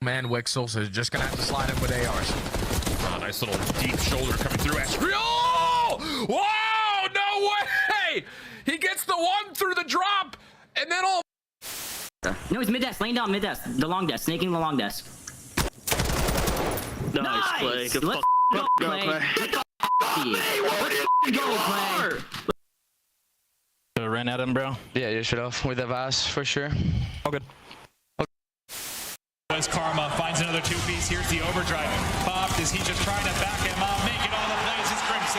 Man, Wixel, so just gonna have to slide in with ARs. Oh, nice little deep shoulder coming through. Oh! Wow! No way! He gets the one through the drop, and then all. No, he's mid desk, laying down mid desk, the long desk, snaking the long desk. Nice play. Good Let's go, Clay. Let's go, Clay. Ran at him, bro. Yeah, you should have with the Vaz for sure. All good. As Karma finds another 2-piece, here's the overdrive. Popped as he just trying to back him up, making all the plays. It's Grim 6.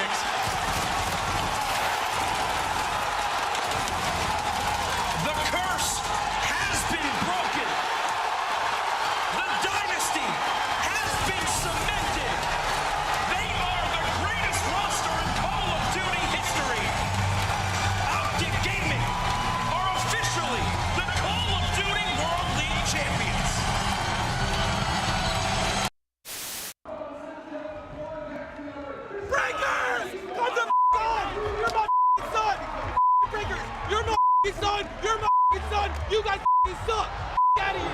The curse has been broken. The dynasty has been cemented. They are the greatest roster in Call of Duty history. Optic Gaming are officially the Call of Duty World League champions. You guys suck. Get out of here.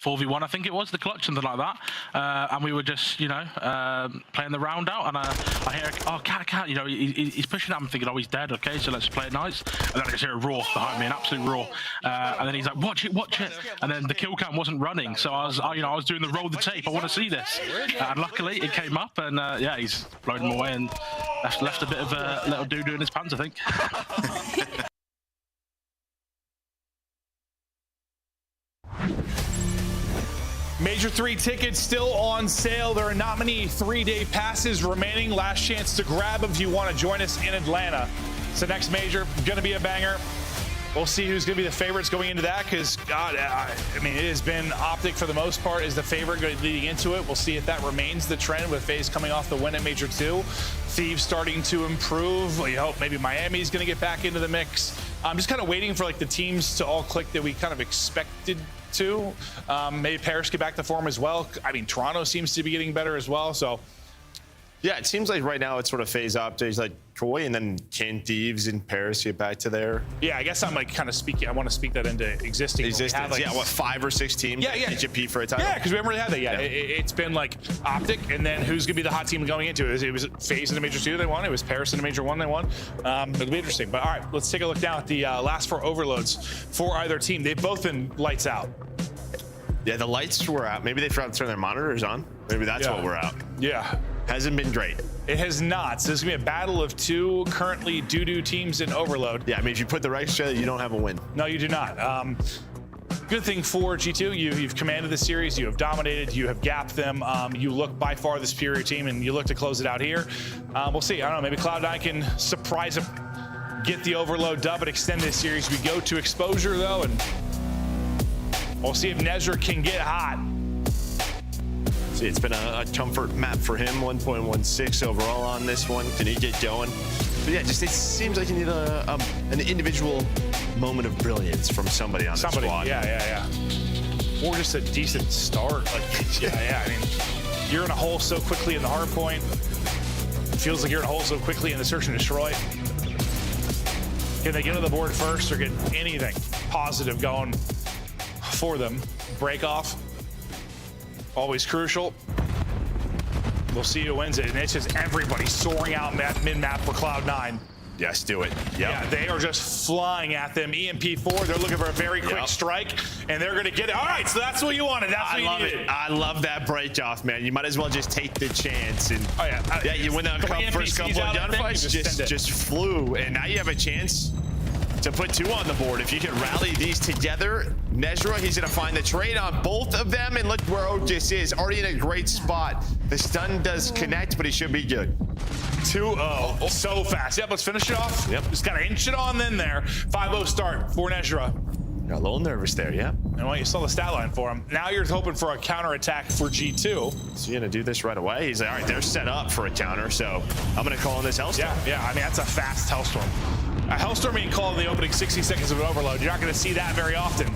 4v1, I think it was, the clutch, something like that. And we were just, playing the round out. And I hear, oh, cat, he's pushing at him, thinking, oh, he's dead. Okay, so let's play it nice. And then I just hear a roar behind me, an absolute roar. And then he's like, watch it. And then the kill cam wasn't running. So I was doing the roll the tape. I want to see this. And luckily it came up, and he's blown him away and left a bit of a little doo-doo in his pants, I think. Major 3 tickets still on sale. There are not many 3-day passes remaining. Last chance to grab them if you want to join us in Atlanta. So next major, going to be a banger. We'll see who's going to be the favorites going into that, because, God, I mean, it has been Optic for the most part is the favorite leading into it. We'll see if that remains the trend with FaZe coming off the win at Major 2. Thieves starting to improve. We hope maybe Miami's going to get back into the mix. I'm just kind of waiting for like the teams to all click that we kind of expected to. Maybe Paris get back to form as well. I mean, Toronto seems to be getting better as well, so. Yeah, it seems like right now it's sort of phase up. There's like Troy, and then can Thieves and Paris get back to there? Yeah, I guess I'm like kind of speaking. I want to speak that into existing. Have, like, yeah, what, 5 or 6 teams? Yeah. HFP for a title. Yeah, because we haven't really had that yet. Yeah. It's been like Optic, and then who's gonna be the hot team going into it? It was FaZe in the Major 2 they won. It was Paris in the Major 1 they won. It'll be interesting. But all right, let's take a look now at the last 4 overloads for either team. They've both been lights out. Yeah, the lights were out. Maybe they forgot to turn their monitors on. Maybe that's what we're out. Yeah. Hasn't been great. It has not. So this is going to be a battle of two currently doo-doo teams in Overload. Yeah, I mean, if you put the right together, you don't have a win. No, you do not. Good thing for G2, you've commanded the series, you have dominated, you have gapped them. You look by far the superior team, and you look to close it out here. We'll see. I don't know, maybe Cloud9 can surprise them, get the Overload dub, and extend this series. We go to Exposure, though, and we'll see if Nezra can get hot. See, it's been a comfort map for him, 1.16 overall on this one. Can he get going? But yeah, just it seems like you need an individual moment of brilliance from somebody on the squad. Yeah. Or just a decent start. Like, yeah. I mean, you're in a hole so quickly in the hard point. It feels like you're in a hole so quickly in the search and destroy. Can they get on the board first or get anything positive going for them? Break off. Always crucial. We'll see who wins it, and it's just everybody soaring out mid-map for Cloud9. Yes, do it. Yep. Yeah, they are just flying at them. EMP4, they're looking for a very quick strike, and they're going to get it. All right, so that's what you wanted. That's what you needed. I love that break off, man. You might as well just take the chance. And yeah, you win that first couple of gunfights, just flew, and now you have a chance to put two on the board. If you can rally these together, Nezra, he's going to find the trade on both of them, and look where Otis is, already in a great spot. The stun does connect, but he should be good. 2-0, so fast. Yep, let's finish it off. Yep, just got to inch it on in there. 5-0 start for Nezra. Got a little nervous there, yeah. And well, you saw the stat line for him. Now you're hoping for a counterattack for G2. Is he gonna do this right away? He's like, all right, they're set up for a counter, so I'm gonna call in this Hellstorm. Yeah, I mean, that's a fast Hellstorm. A Hellstorm being called in the opening 60 seconds of an Overload. You're not gonna see that very often.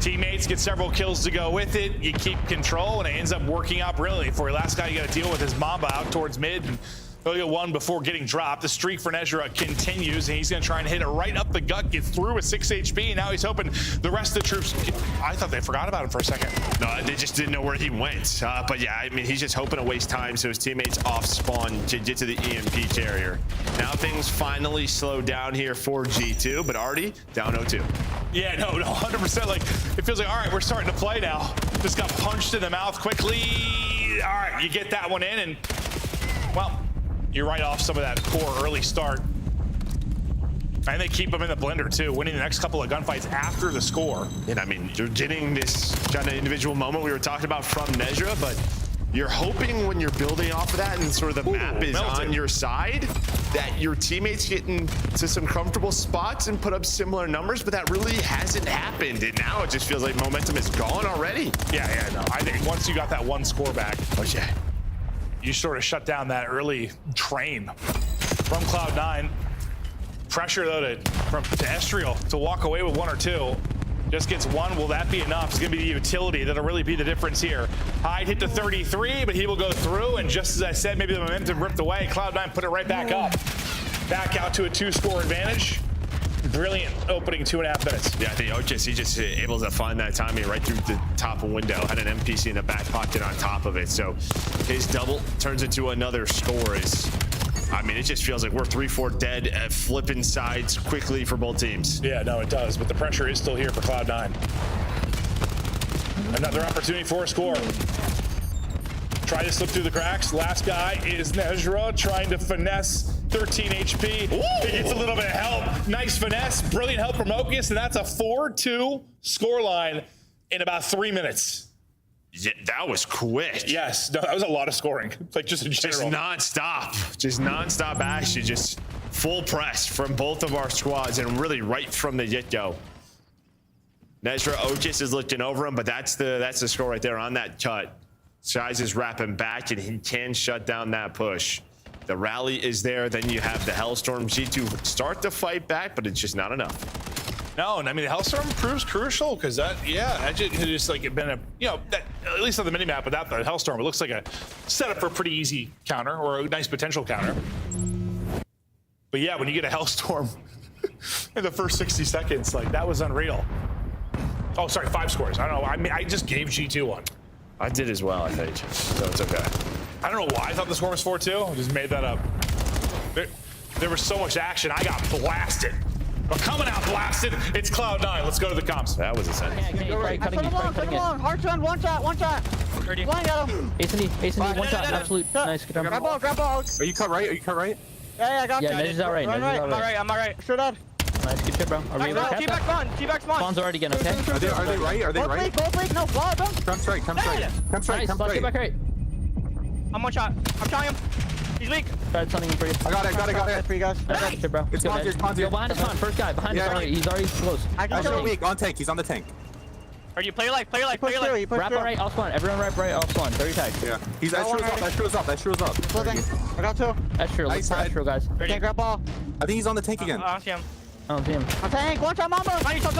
Teammates get several kills to go with it. You keep control, and it ends up working out brilliantly for you. Last guy you gotta deal with is Mamba out towards mid, and he'll get one before getting dropped. The streak for Nezra continues, and he's going to try and hit it right up the gut, get through with 6 HP, and now he's hoping the rest of the troops... I thought they forgot about him for a second. No, they just didn't know where he went. But yeah, I mean, he's just hoping to waste time so his teammates off-spawn to get to the EMP carrier. Now things finally slow down here for G2, but already down 0-2. Yeah, no, 100%. Like, it feels like, all right, we're starting to play now. Just got punched in the mouth quickly. All right, you get that one in, and, well... You're right off some of that poor early start. And they keep them in the blender too, winning the next couple of gunfights after the score. And I mean, you're getting this kind of individual moment we were talking about from Nezra, but you're hoping when you're building off of that and sort of the map is on your side, that your teammates get into some comfortable spots and put up similar numbers, but that really hasn't happened. And now it just feels like momentum is gone already. Yeah, no. I think once you got that one score back, you sort of shut down that early train from Cloud9. Pressure though to Estriel to walk away with 1 or 2. Just gets 1. Will that be enough? It's going to be the utility that'll really be the difference here. Hyde hit the 33, but he will go through. And just as I said, maybe the momentum ripped away. Cloud9 put it right back up. Back out to a 2-score advantage. Brilliant opening 2.5 minutes. Yeah, I think Otis, he just able to find that timing right through the top of window. Had an MPC in the back pocket on top of it. So his double turns into another score. I mean, it just feels like we're 3-4 dead at flipping sides quickly for both teams. Yeah, no, it does. But the pressure is still here for Cloud9. Another opportunity for a score. Try to slip through the cracks. Last guy is Nezra trying to finesse 13 HP. Ooh. He gets a little bit of help. Nice finesse. Brilliant help from Okius, and that's a 4-2 scoreline in about 3 minutes. Yeah, that was quick. Yes, no, that was a lot of scoring. Like just in general. Just nonstop. Just nonstop action. Just full press from both of our squads, and really right from the get-go. Nezra Okius is looking over him, but that's the score right there on that cut. Shies is wrapping back, and he can shut down that push. The rally is there. Then you have the Hellstorm. G2 start to fight back, but it's just not enough. No, and I mean, the Hellstorm proves crucial because that just like been a, that, at least on the minimap without the Hellstorm, it looks like a setup for a pretty easy counter or a nice potential counter. But yeah, when you get a Hellstorm in the first 60 seconds, like that was unreal. Oh, sorry, 5 scores. I don't know. I mean, I just gave G2 one. I did as well, I think. So it's okay. I don't know why I thought the score was 4-2. I just made that up. There was so much action. I got blasted. We're coming out blasted. It's Cloud9. Let's go to the comps. That was a sentence. Go right. Cut him long. Hard shot. One shot. Blind got him. Ace and D, one shot, absolute. Nice, good job. Grab ball. Are you cut right? Yeah, I got you. Yeah, Ned's out right. I'm right. Sure done. Nice, good shit, bro. Are we okay? T-back spawn. Spawn's already again, okay? Are they right? Both league, no, flaw, don't. Come straight. Let's get back right. I'm one shot. I'm trying him. He's weak. Tried something for you. I got it. For you guys. Nice shit, bro. It's Go behind us, spawn. First guy, behind us. He's already close. Weak. On tank, he's on the tank. Are you play like? Wrap on right, I'll spawn. Everyone wrap right, I'll spawn. 30 tags. Yeah. That screws up. I got two. That's true. Let's try true, guys. Can't grab ball. I think he's on the tank again. I don't see him. I don't see him. I'm tank. One shot, Mamba. I need some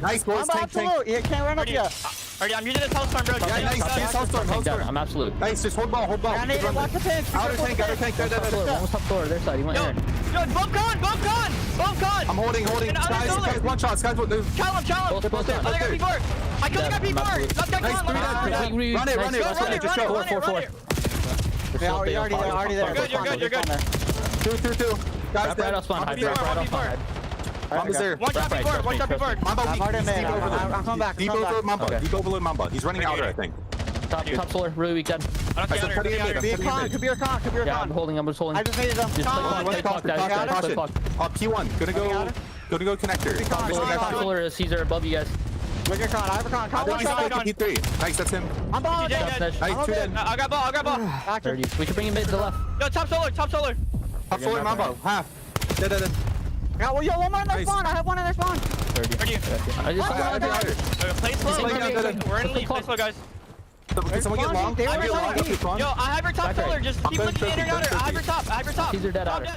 Nice, boys. Tank. He can't run up yet. I'm using this hellstorm, bro. Yeah, nice. Hellstorm. I'm absolute. Nice, just hold ball. I need to watch the tank. Outer tank. Almost top floor, their side. He went in. Yo, bomb gone. I'm holding. Sky's one shot. Challenge. I got P4. I killed the guy P4. Let's get Run it. Just go. 4. Yeah, you're already there. You're good. 2. Guys, right off spawn. Mamba's there. One shot before. Mamba, I'm coming back. Deep over Mamba. Okay. Deep over Mamba. He's running outer, I think. Top solar, really weak dead. Could be your con. Yeah, I'm just holding. I just needed them. Just play clock, guys. P1. Gonna go connector. Top solar is Caesar above you guys. Look at con. I have a con. P3. Nice, that's him. I'm ball. Nice, 2 dead. I got ball. 30. We should bring him mid to the left. Yo, top solar. Top solar, Mambo. Half. Dead. Yeah, well, yo, one more in their spawn. I have one in their spawn. 30. I just play slow. We're in the lead. Play slow, guys. Can someone get long? Yo, I have your top solar. Just keep looking in and outer. I have your top. Caesar dead outer.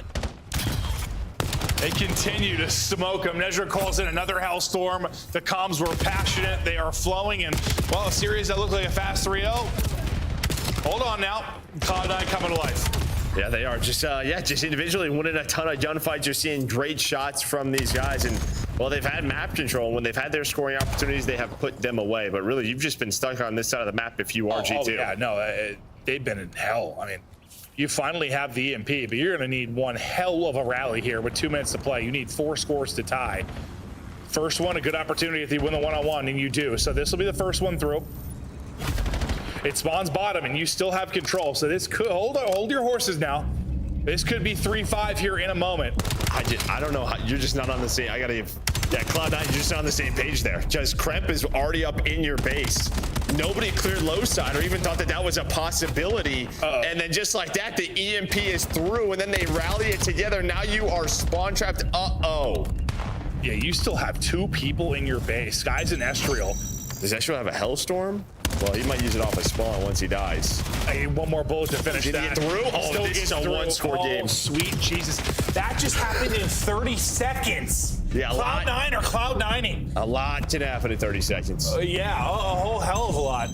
They continue to smoke him. Nezra calls in another hellstorm. The comms were passionate. They are flowing. And, well, a series that looked like a fast 3-0. Hold on now. Cloud9 coming to life. Yeah, they are. Just individually winning a ton of gunfights. You're seeing great shots from these guys. And, well, they've had map control. When they've had their scoring opportunities, they have put them away. But really, you've just been stuck on this side of the map if you are G2. Oh, yeah, no, they've been in hell. I mean, you finally have the EMP, but you're going to need one hell of a rally here with 2 minutes to play. You need 4 scores to tie. First one, a good opportunity if you win the one-on-one, and you do. So this will be the first one through. It spawns bottom, and you still have control. So this could hold your horses now. This could be 3-5 here in a moment. I don't know how you're just not on the same. I gotta give. Yeah, Cloud9, you're just not on the same page there. Just Kremp is already up in your base. Nobody cleared low side or even thought that was a possibility. And then just like that, the EMP is through, and then they rally it together. Now you are spawn trapped. Yeah, you still have 2 people in your base. Sky's an Estriel. Does Estriel have a hellstorm? Well, he might use it off a spawn once he dies. I need one more bullet to finish that. Did he get through? Oh, this is a 1-score game. Sweet Jesus. That just happened in 30 seconds. Yeah, Cloud9 or Cloud9ing. A lot can happen in 30 seconds. Yeah, a whole hell of a lot.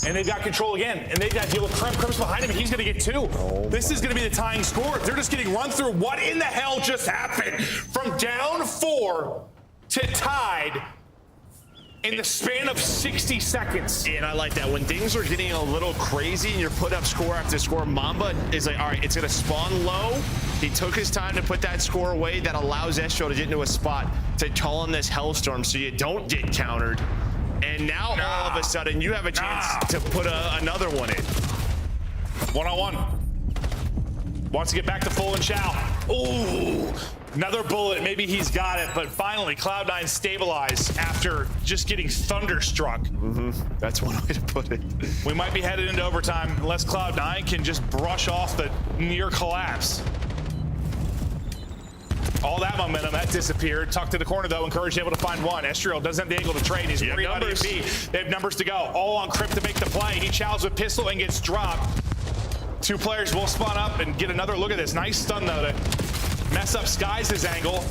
And they've got control again. And they've got to deal with Kremp. Kremp's behind him, and he's going to get 2. This is going to be the tying score. They're just getting run through. What in the hell just happened? From down 4 to tied in the span of 60 seconds. And I like that. When things are getting a little crazy and you're put up score after score, Mamba is like, all right, it's going to spawn low. He took his time to put that score away. That allows Estro to get into a spot to call on this hellstorm so you don't get countered. And now all of a sudden you have a chance to put another one in. 1-on-1. Wants to get back to full and chow. Ooh. Another bullet, maybe he's got it, but finally Cloud9 stabilized after just getting thunderstruck. That's one way to put it. We might be headed into overtime unless Cloud9 can just brush off the near collapse. All that momentum, that disappeared. Tucked to the corner though, encouraged able to find one. Estriel doesn't have the angle to trade. He's worried about EMP. They have numbers to go. All on Kremp to make the play. He chows with pistol and gets dropped. 2 players will spawn up and get another look at this. Nice stun though to mess up Skies' angle.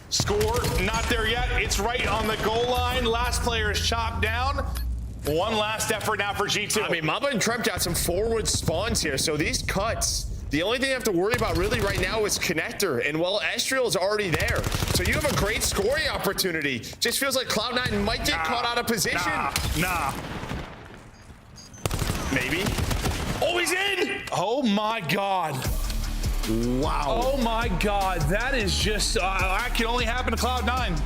Score, not there yet. It's right on the goal line. Last player is chopped down. One last effort now for G2. I mean, Mamba and Kremp got some forward spawns here. So these cuts, the only thing you have to worry about really right now is connector. And well, Estriel is already there. So you have a great scoring opportunity. Just feels like Cloud9 might get caught out of position. Nah. Maybe. Oh, he's in! Oh my God. Wow. Oh my God, that is just, that can only happen to Cloud9.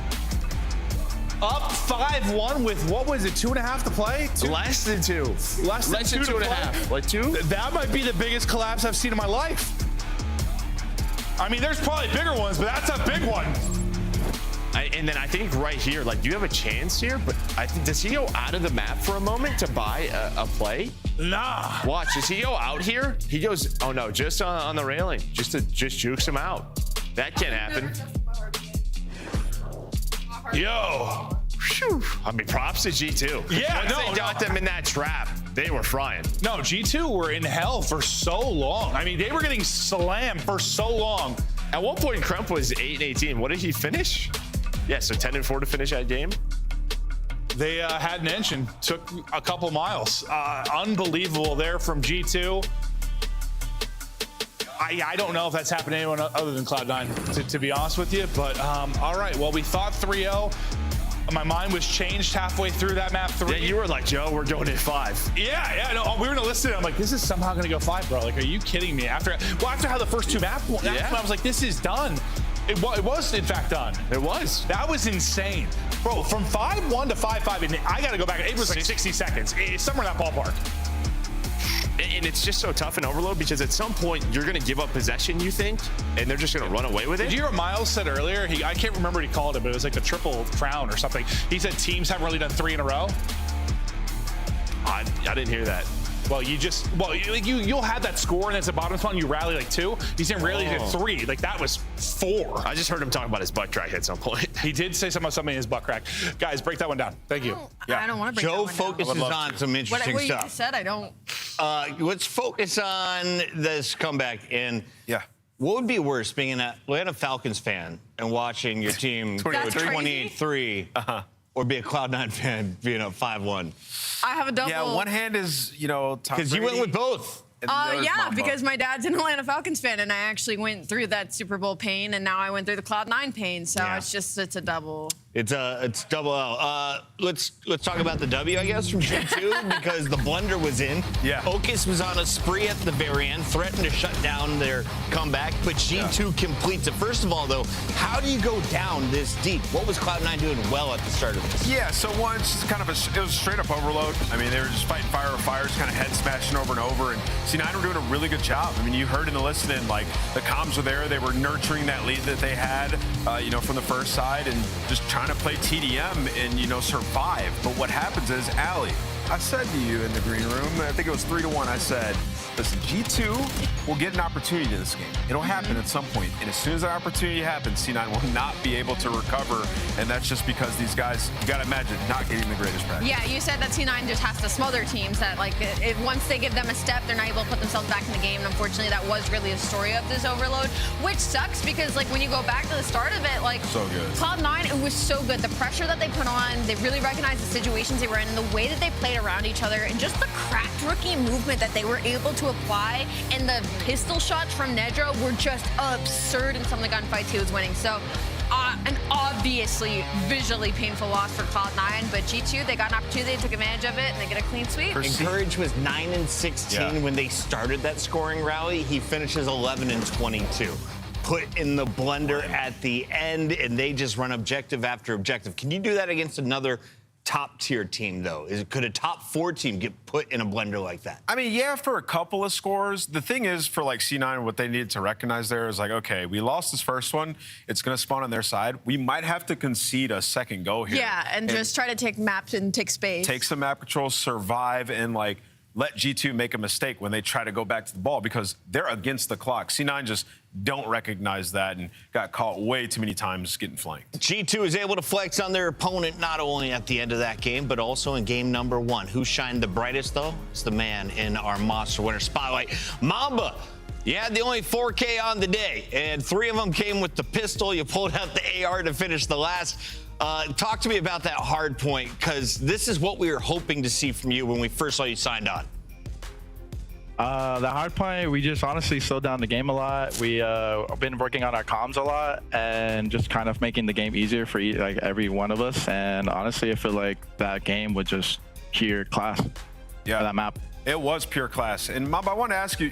Up 5-1 with, what was it, 2.5 to play? Less than 2. Less than 2.5. Like 2? That might be the biggest collapse I've seen in my life. I mean, there's probably bigger ones, but that's a big one. And then I think right here, like, you have a chance here, but I think, does he go out of the map for a moment to buy a play? Nah. Watch, does he go out here? He goes, oh no, just on the railing, just jukes him out. That can't happen. Yo. Whew. I mean, props to G2. Yeah, Once they got them in that trap, they were frying. No, G2 were in hell for so long. I mean, they were getting slammed for so long. At one point, Crump was 8-18. What did he finish? Yeah, so 10-4 to finish that game. They had an engine, took a couple miles. Unbelievable there from G2. I don't know if that's happened to anyone other than Cloud9, to be honest with you. But all right, well, we thought 3-0. My mind was changed halfway through that map 3. Yeah, you were like, Joe, we're going at 5. Yeah, no, we were gonna listen. I'm like, this is somehow gonna go 5, bro. Like, are you kidding me? After how the first 2 maps went, I was like, this is done. It was in fact done. It was. That was insane, bro. From 5-1 to 5-5, and I gotta go back. It was like 60 seconds. It's somewhere in that ballpark. And it's just so tough in Overload because at some point you're going to give up possession, you think, and they're just going to run away with it. Did you hear what Miles said earlier? I can't remember what he called it, but it was like the triple crown or something. He said teams haven't really done 3 in a row. I didn't hear that. Well, you'll have that score, and it's a bottom spot, and you rally like 2. He's saying rally to 3. Like, that was 4. I just heard him talking about his butt crack at some point. He did say something in his butt crack. Guys, break that one down. Thank you. I don't want to break Joe that one down. focuses on some interesting what stuff. You just said, I don't. Let's focus on this comeback. And what would be worse, being an Atlanta Falcons fan and watching your team go 28-3, or be a Cloud9 fan being up 5-1? I have a double. Yeah, one hand is, Tom because you went with both. Yeah, because my dad's an Atlanta Falcons fan, and I actually went through that Super Bowl pain, and now I went through the Cloud9 pain. So it's a double. It's double L. Let's talk about the W, I guess, from G2 because the blunder was in. Yeah. Focus was on a spree at the very end, threatened to shut down their comeback, but G2 completes it. First of all, though, how do you go down this deep? What was Cloud9 doing well at the start of this? Yeah, so one, it's just kind of it was a straight up overload. I mean, they were just fighting fire with fire, just kind of head smashing over and over. And C9 were doing a really good job. I mean, you heard in the listening, like the comms were there. They were nurturing that lead that they had, from the first side and just trying to play TDM and, survive. But what happens is, Allie, I said to you in the green room, I think it was 3-1, I said, listen, G2 will get an opportunity in this game. It'll happen at some point. And as soon as that opportunity happens, C9 will not be able to recover. And that's just because these guys, you got to imagine, not getting the greatest practice. Yeah, you said that C9 just has to smother teams that, once they give them a step, they're not able to put themselves back in the game. And unfortunately, that was really the story of this overload, which sucks because, when you go back to the start of it, so good. Cloud9, it was so good. The pressure that they put on, they really recognized the situations they were in, and the way that they played around each other, and just the cracked rookie movement that they were able to apply, and the pistol shots from Nedra were just absurd in some of the gunfights he was winning. So an obviously visually painful loss for Cloud9, but G2, they got an opportunity, they took advantage of it, and they get a clean sweep. Encourage was 9-16 when they started that scoring rally. He finishes 11-22. Put in the blender at the end, and they just run objective after objective. Can you do that against another top-tier team, though? Could a top-4 team get put in a blender like that? I mean, yeah, for a couple of scores. The thing is, for C9, what they needed to recognize there is okay, we lost this first one. It's going to spawn on their side. We might have to concede a second go here. Yeah, and just try to take maps and take space. Take some map control, survive, and let G2 make a mistake when they try to go back to the ball because they're against the clock. C9 just don't recognize that and got caught way too many times getting flanked. G2 is able to flex on their opponent not only at the end of that game, but also in game number 1. Who shined the brightest, though? It's the man in our Monster Winner Spotlight, Mamba. You had the only 4K on the day, and 3 of them came with the pistol. You pulled out the AR to finish the last. Talk to me about that hard point, because this is what we were hoping to see from you when we first saw you signed on. The hard point, we just honestly slowed down the game a lot. We been working on our comms a lot and just kind of making the game easier for every one of us. And honestly, I feel like that game was just pure class. Yeah, that map. It was pure class. And Mamba, I want to ask you,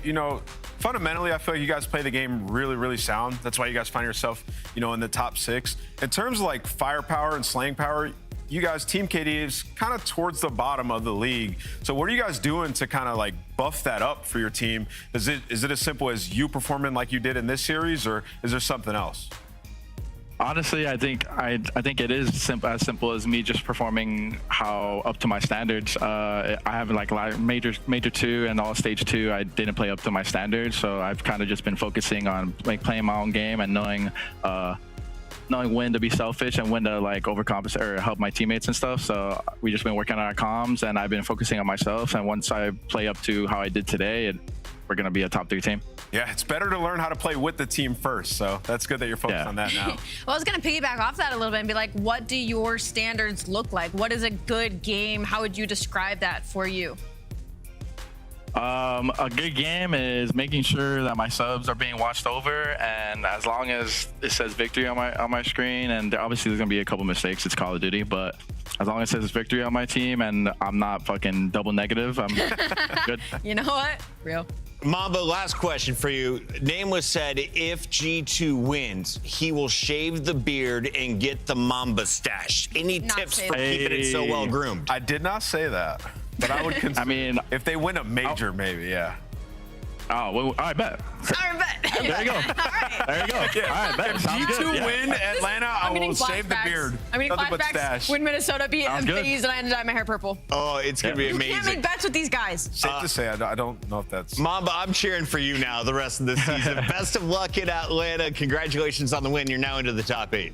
fundamentally, I feel like you guys play the game really, really sound. That's why you guys find yourself, in the top 6. In terms of firepower and slaying power, you guys, Team KD is kind of towards the bottom of the league. So what are you guys doing to kind of like buff that up for your team? Is it as simple as you performing like you did in this series, or is there something else? Honestly, I think it is as simple as me just performing how up to my standards. I have like major 2 and all stage 2. I didn't play up to my standards, so I've kind of just been focusing on like playing my own game and knowing when to be selfish and when to like overcompensate or help my teammates and stuff. So we just been working on our comms, and I've been focusing on myself. And once I play up to how I did today, we're gonna be a top 3 team. Yeah, it's better to learn how to play with the team first. So that's good that you're focused on that now. Well, I was going to piggyback off that a little bit and be like, what do your standards look like? What is a good game? How would you describe that for you? A good game is making sure that my subs are being watched over, and as long as it says victory on my screen, and obviously there's gonna be a couple mistakes, it's Call of Duty, but as long as it says victory on my team and I'm not fucking double negative, I'm good. You know what? Real. Mamba, last question for you. Nameless said if G2 wins, he will shave the beard and get the Mamba stash. Any tips for keeping it so well groomed? I did not say that, but I would consider, I mean, if they win a major, maybe, yeah. Oh, well, I bet. I bet. There you go. There you go. Yeah. All right, bet. If Sounds G2 good. win Atlanta, I will shave the beard. I'm getting Nothing but flashbacks stash. when Minnesota beat FaZe and I ended up in my hair purple. Oh, it's going to be amazing. You can't make bets with these guys. Safe to say, I don't know if that's... Mamba, I'm cheering for you now the rest of the season. Best of luck in Atlanta. Congratulations on the win. You're now into the top 8.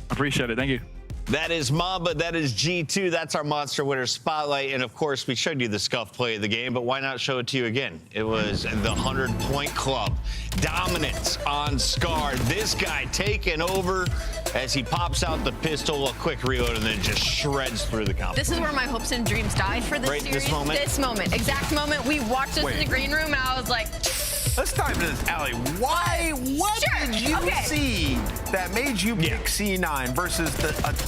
Appreciate it. Thank you. That is Mamba. That is G2. That's our Monster Winner Spotlight. And, of course, we showed you the scuff play of the game, but why not show it to you again? It was the 100-point club. Dominance on Scar. This guy taking over as he pops out the pistol, a quick reload, and then just shreds through the comp. This is where my hopes and dreams died for this Right, series. this moment? This moment. Exact moment. We watched this in the green room, and I was like... Let's dive into this, Allie. What did you see that made you pick C9 versus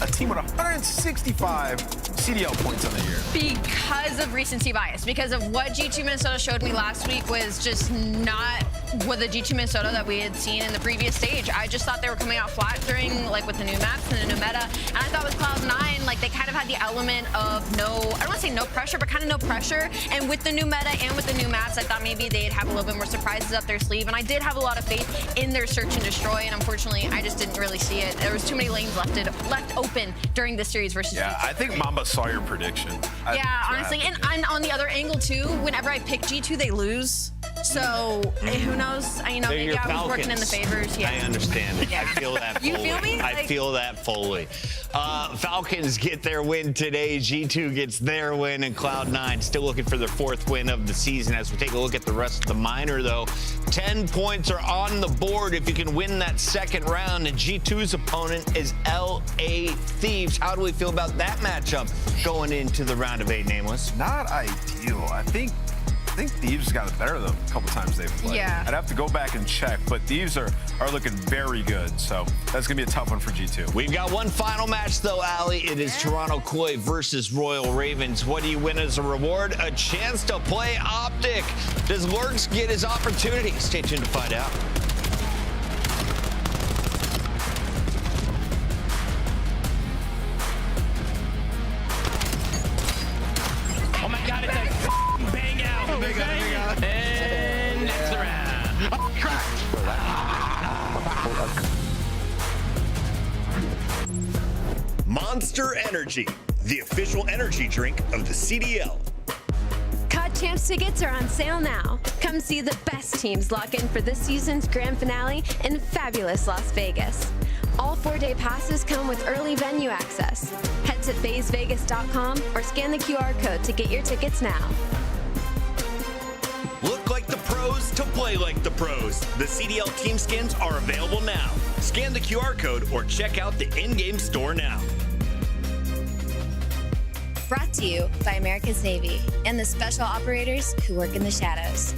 a team with 165 CDL points on the year? Because of recency bias. Because of what G2 Minnesota showed me last week was just not what the G2 Minnesota that we had seen in the previous stage. I just thought they were coming out flat during, like, with the new maps and the new meta. And I thought with Cloud9, like, they kind of had the element of I don't want to say no pressure, but kind of no pressure. And with the new meta and with the new maps, I thought maybe they'd have a little bit more surprises up their sleeve. And I did have a lot of faith in their search and destroy. And unfortunately, I just didn't really see it. There was too many lanes left open during this series versus Yeah, G2. I think Mamba saw your prediction. Yeah, honestly. And on the other angle, too, whenever I pick G2, they lose. So, who knows? You know, maybe I was working in the favors. Yeah. I understand. Yeah. I feel that fully. You feel me? I feel that fully. Falcons get their win today. G2 gets their win, and Cloud9 still looking for their 4th win of the season. As we take a look at the rest of the minor, though, 10 points are on the board if you can win that second round. And G2's opponent is LA Thieves. How do we feel about that matchup going into the round of 8, Nameless? Not ideal. I think Thieves got it better than a couple times they've played. Yeah. I'd have to go back and check, but Thieves are looking very good. So that's going to be a tough one for G2. We've got one final match, though, Allie. It is Toronto Koi versus Royal Ravens. What do you win as a reward? A chance to play Optic. Does Lurks get his opportunity? Stay tuned to find out. Oh my God, it's a bang out. And next round. Oh, cracked. Monster Energy, the official energy drink of the CDL. COD Champs tickets are on sale now. Come see the best teams lock in for this season's grand finale in fabulous Las Vegas. All 4-day passes come with early venue access. Head to FazeVegas.com or scan the QR code to get your tickets now. Look like the pros to play like the pros. The CDL team skins are available now. Scan the QR code or check out the in-game store now. Brought to you by America's Navy and the special operators who work in the shadows.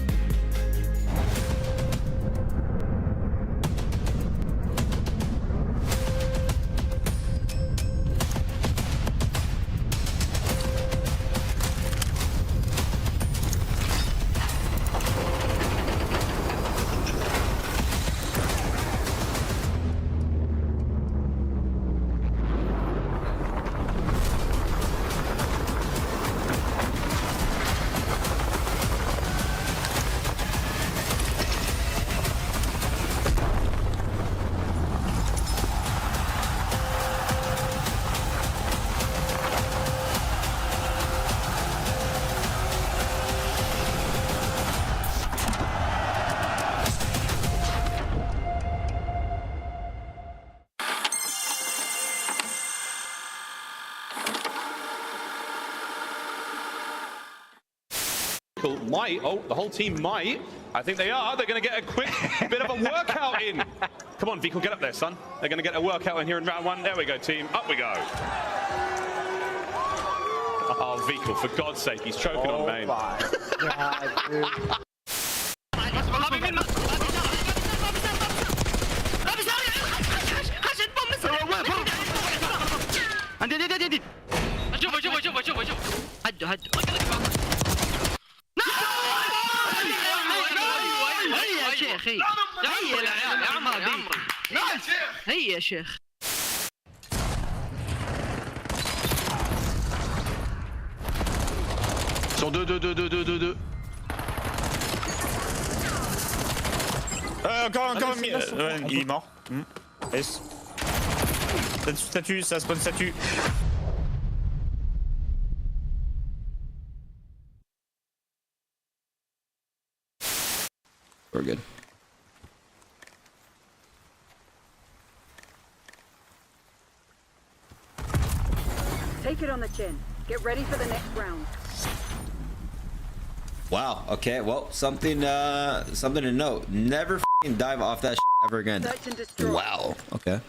might. Oh, the whole team might. I think they are. They're going to get a quick bit of a workout in. Come on, Vico, get up there, son. They're going to get a workout in here in round 1. There we go, team. Up we go. Oh, Vico, for God's sake, he's choking on main. God, dude. هيا يا شيخ. Sur 2. Encore, il est mort. Yes. Statue, ça spawn statue. We're good. Take it on the chin. Get ready for the next round. Wow. Okay. Well, something to note. Never f***ing dive off that ever again. Search and destroy. Wow. Okay.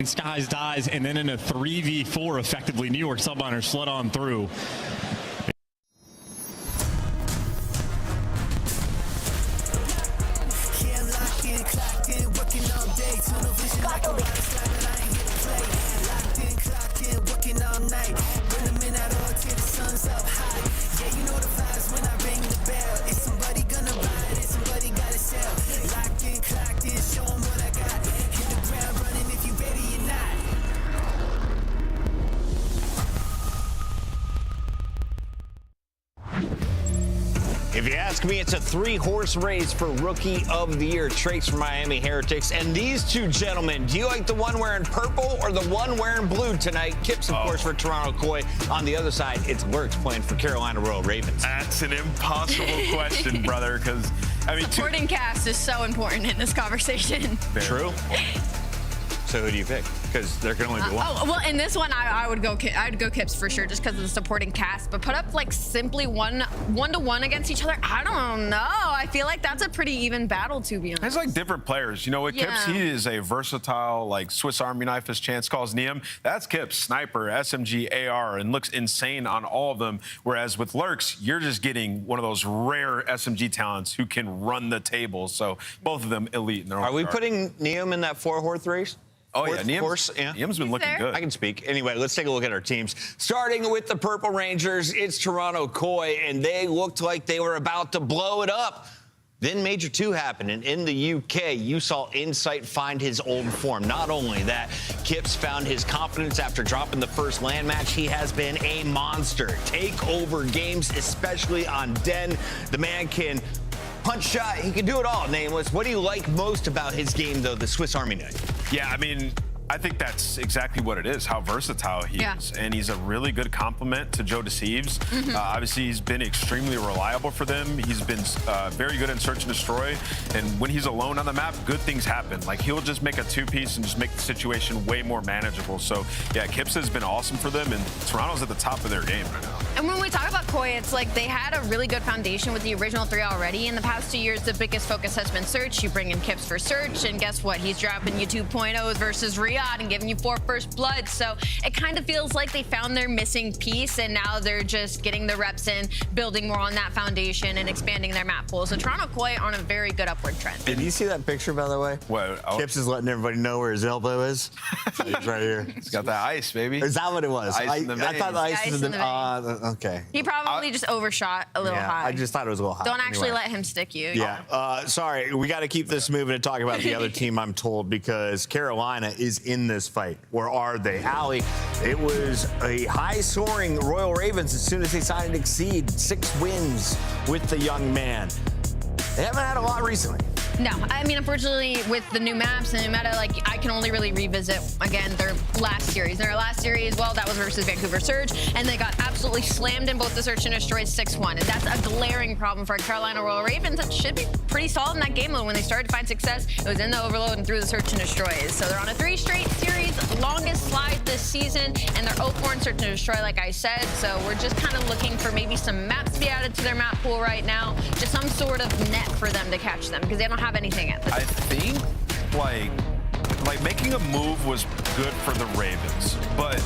Skies dies, and then in a 3v4, effectively, New York Subliners slid on through. If you ask me, it's a 3-horse race for Rookie of the Year. Trace from Miami Heretics. And these two gentlemen, do you like the one wearing purple or the one wearing blue tonight? Kips, of course, for Toronto Koi. On the other side, it's Lurks playing for Carolina Royal Ravens. That's an impossible question, brother, because, I mean... Supporting cast is so important in this conversation. True. So who do you pick? Because there can only be one. Oh, well, in this one, I'd go Kips for sure, just because of the supporting cast. But put up like simply one-to-one against each other. I don't know. I feel like that's a pretty even battle, to be honest. It's like different players. You know, with Kips, he is a versatile, like Swiss Army knife, as Chance calls Neum. That's Kips, sniper, SMG, AR, and looks insane on all of them. Whereas with Lurks, you're just getting one of those rare SMG talents who can run the table. So both of them elite in their own Are we regard. putting Neum in that 4-horse race? Oh, yeah, Neum's been looking good. I can speak. Anyway, let's take a look at our teams. Starting with the Purple Rangers, it's Toronto Koi, and they looked like they were about to blow it up. Then Major 2 happened, and in the UK, you saw Insight find his old form. Not only that, Kips found his confidence after dropping the first land match. He has been a monster. Take over games, especially on Den. The man can punch shot, he can do it all, Nameless. What do you like most about his game, though, the Swiss Army knife? Yeah, I mean, I think that's exactly what it is, how versatile he is. And he's a really good complement to Joe Deceives. Obviously, he's been extremely reliable for them. He's been very good in search and destroy. And when he's alone on the map, good things happen. Like, he'll just make a two-piece and just make the situation way more manageable. So, yeah, Kips has been awesome for them, and Toronto's at the top of their game right now. And when we talk about Koi, it's like they had a really good foundation with the original 3 already. In the past 2 years, the biggest focus has been search. You bring in Kips for search, and guess what? He's dropping you 2.0s versus Riyadh and giving you 4 first blood. So it kind of feels like they found their missing piece, and now they're just getting the reps in, building more on that foundation, and expanding their map pool. So Toronto Koi on a very good upward trend. Did you see that picture, by the way? What? Kips is letting everybody know where his elbow is. It's right here. He's got that ice, baby. Is that what it was? Ice in the I thought the ice was in the okay. He probably just overshot a little high. I just thought it was a little high. Don't actually let him stick you. Yeah. Sorry, we got to keep this moving and talk about the other team, I'm told, because Carolina is in this fight. Where are they? Allie, it was a high-soaring Royal Ravens as soon as they signed and Exceed. 6 wins with the young man. They haven't had a lot recently. No, I mean, unfortunately, with the new maps and the new meta, like, I can only really revisit, again, their last series. Their last series, well, that was versus Vancouver Surge, and they got absolutely slammed in both the Search and Destroy 6-1, and that's a glaring problem for Carolina Royal Ravens that should be pretty solid in that game mode. When they started to find success, it was in the Overload and through the Search and Destroys. So they're on a 3 straight series, longest slide this season, and they're 0-4 in Search and Destroy, like I said, so we're just kind of looking for maybe some maps to be added to their map pool right now, just some sort of net for them to catch them, because they don't have anything at this point. I think, like making a move was good for the Ravens, but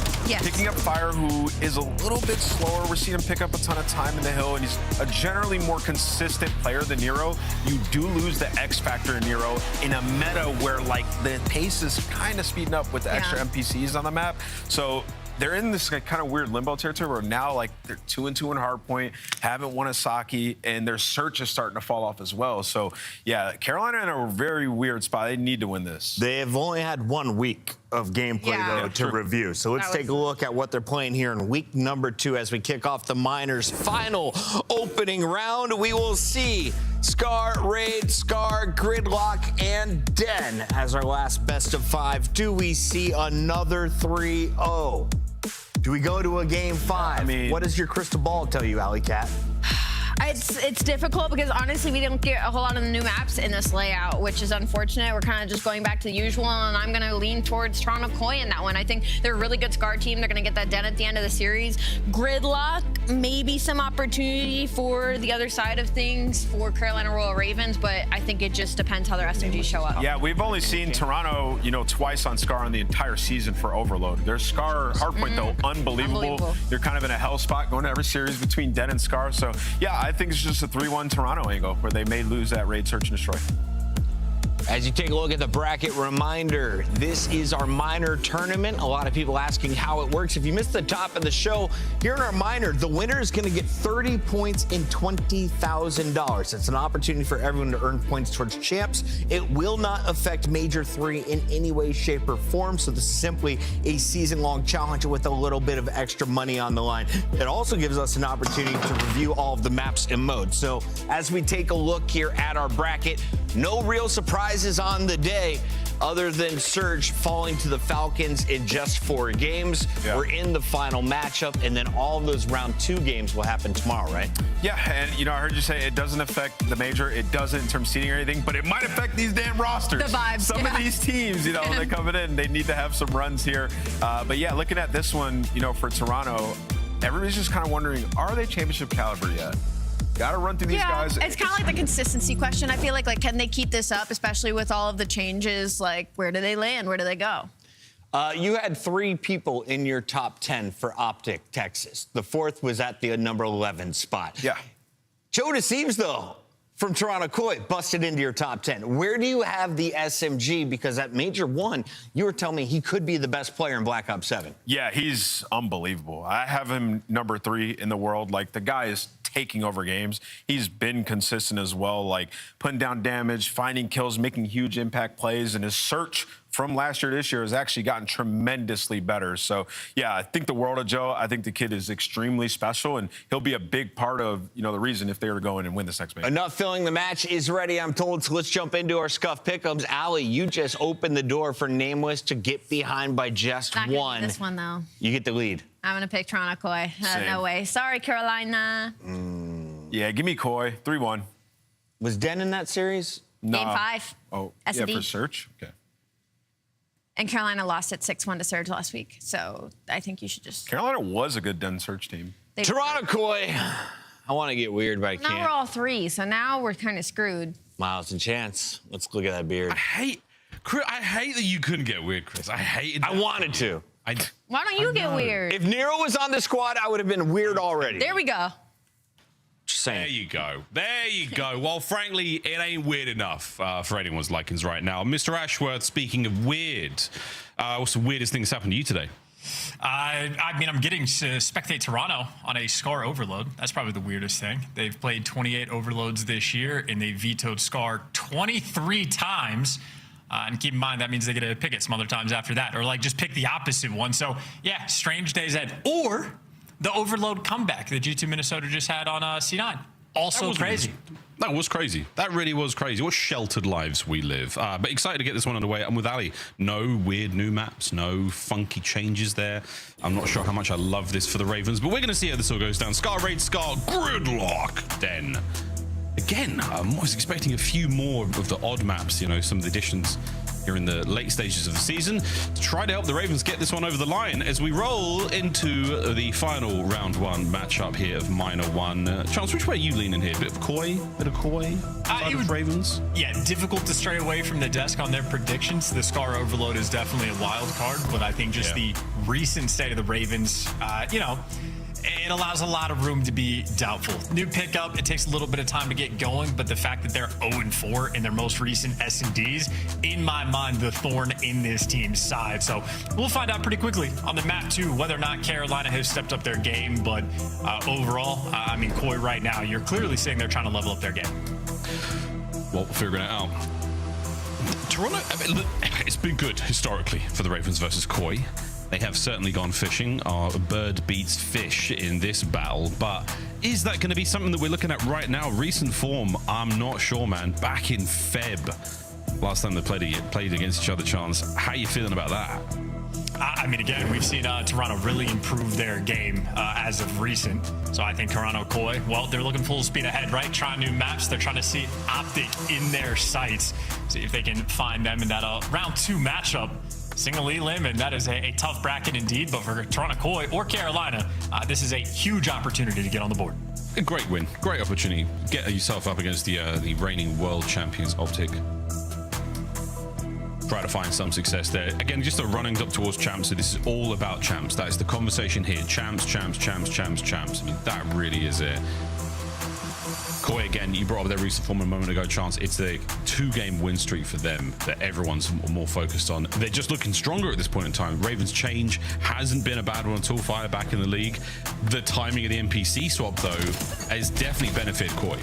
picking up Fire, who is a little bit slower, we're seeing him pick up a ton of time in the hill, and he's a generally more consistent player than Nero. You do lose the X factor in Nero in a meta where like the pace is kind of speeding up with the extra NPCs on the map. So they're in this kind of weird limbo territory where now, like, they're 2-2 in hardpoint, haven't won a Saki, and their search is starting to fall off as well. So, yeah, Carolina in a very weird spot. They need to win this. They have only had 1 week of gameplay, though, to review. So let's take a look at what they're playing here in week number 2 as we kick off the Miners' final opening round. We will see Scar, Raid, Scar, Gridlock, and Den as our last best of 5. Do we see another 3-0? Do we go to a game 5? I mean, what does your crystal ball tell you, Alley Cat? It's difficult because honestly we don't get a whole lot of the new maps in this layout, which is unfortunate. We're kind of just going back to the usual, and I'm going to lean towards Toronto Koi in that one. I think they're a really good Scar team. They're going to get that Den at the end of the series. Gridlock, maybe some opportunity for the other side of things for Carolina Royal Ravens, but I think it just depends how their SMGs show up. Yeah, we've only seen Toronto, twice on Scar on the entire season for Overload. Their Scar hardpoint, though, unbelievable. They're kind of in a hell spot going to every series between Den and Scar. So, yeah, I think it's just a 3-1 Toronto angle where they may lose that Raid, Search, and Destroy. As you take a look at the bracket, reminder, this is our minor tournament. A lot of people asking how it works. If you missed the top of the show, here in our minor, the winner is going to get 30 points and $20,000. It's an opportunity for everyone to earn points towards champs. It will not affect Major 3 in any way, shape, or form. So this is simply a season-long challenge with a little bit of extra money on the line. It also gives us an opportunity to review all of the maps and modes. So as we take a look here at our bracket, no real surprises on the day other than Surge falling to the Falcons in just 4 games. We're in the final matchup, and then all of those round 2 games will happen tomorrow, right? Yeah, and I heard you say it doesn't affect the Major. It doesn't in terms of seeding or anything, but it might affect these damn rosters. The vibes, Some of these teams, they're coming in, they need to have some runs here. But yeah, looking at this one, for Toronto, everybody's just kind of wondering, are they championship caliber yet? Got to run through these guys. It's kind of like the consistency question. I feel like can they keep this up, especially with all of the changes? Like, where do they land? Where do they go? You had 3 people in your top 10 for Optic, Texas. The 4th was at the number 11 spot. Yeah. Joe Deceives, though, from Toronto Koi, busted into your top 10. Where do you have the SMG? Because at Major 1, you were telling me he could be the best player in Black Ops 7. Yeah, he's unbelievable. I have him number 3 in the world. Like, the guy is taking over games. He's been consistent as well, like putting down damage, finding kills, making huge impact plays, and his search from last year to this year has actually gotten tremendously better. So, yeah, I think the world of Joe. I think the kid is extremely special, and he'll be a big part of, the reason if they were to go in and win this next match. Enough filling the match is ready, I'm told, so let's jump into our Scuff Pick'ems. Allie, you just opened the door for Nameless to get behind by just Not one. This one, though. You get the lead. I'm going to pick Toronto Koi. No way. Sorry, Carolina. Yeah, give me Koi. 3-1. Was Den in that series? No. Game 5. Oh, S&D. yeah, for Search? Okay. And Carolina lost at 6-1 to Surge last week. So I think you should just... Carolina was a good Den Search team. Toronto Koi. I want to get weird, but I can't. Now we're all 3, so now we're kind of screwed. Miles and Chance. Let's look at that beard. I hate that you couldn't get weird, Chris. I hated that. I wanted to. Why don't you get weird? If Nero was on the squad, I would have been weird already. There we go. Just saying. There you go. There you go. Well, frankly, it ain't weird enough for anyone's likings right now. Mr. Ashworth, speaking of weird, what's the weirdest thing that's happened to you today? I'm getting to spectate Toronto on a Scar overload. That's probably the weirdest thing. They've played 28 overloads this year, and they vetoed Scar 23 times. And keep in mind, that means they get to pick it some other times after that, or just pick the opposite one. So, yeah, strange days ahead. Or the overload comeback that G2 Minnesota just had on C9. Also crazy. That was crazy. That really was crazy. What sheltered lives we live. But excited to get this one underway. I'm with Ali. No weird new maps, no funky changes there. I'm not sure how much I love this for the Ravens, but we're going to see how this all goes down. Scar Raid, Scar Gridlock. Den. Again, I was expecting a few more of the odd maps, you know, some of the additions here in the late stages of the season to try to help the Ravens get this one over the line as we roll into the final round one matchup here of Minor 1. Chance, which way are you leaning here? Bit of coy? Ravens? Yeah, difficult to stray away from the desk on their predictions. The Scar Overload is definitely a wild card, but I think just the recent state of the Ravens, you know, it allows a lot of room to be doubtful. New pickup, it takes a little bit of time to get going, but the fact that they're 0-4 in their most recent S&Ds, in my mind, the thorn in this team's side. So we'll find out pretty quickly on the map, too, whether or not Carolina has stepped up their game. But overall, I mean, Koi right now, you're clearly saying they're trying to level up their game. Well, figuring it out. Toronto, I mean, it's been good historically for the Ravens versus Koi. They have certainly gone fishing. Our bird beats fish in this battle, but is that going to be something that we're looking at right now? Recent form, I'm not sure, man. Back in Feb, last time they played against each other, Chance. How are you feeling about that? I mean, again, we've seen Toronto really improve their game as of recent. So I think Toronto Koi, well, they're looking full speed ahead, right? Trying new maps. They're trying to see Optic in their sights. See if they can find them in that round 2 matchup. Single elim, and that is a tough bracket indeed. But for Toronto Koi or Carolina, this is a huge opportunity to get on the board. A great win, great opportunity. Get yourself up against the reigning world champions, Optic. Try to find some success there. Again, just a running up towards champs. So this is all about champs. That is the conversation here. Champs, champs, champs, champs, champs. I mean, that really is it. Koi, again, you brought up their recent form a moment ago, Chance. It's a 2-game win streak for them that everyone's more focused on. They're just looking stronger at this point in time. Ravens change hasn't been a bad one at all. Fire back in the league. The timing of the NPC swap, though, has definitely benefited Koi.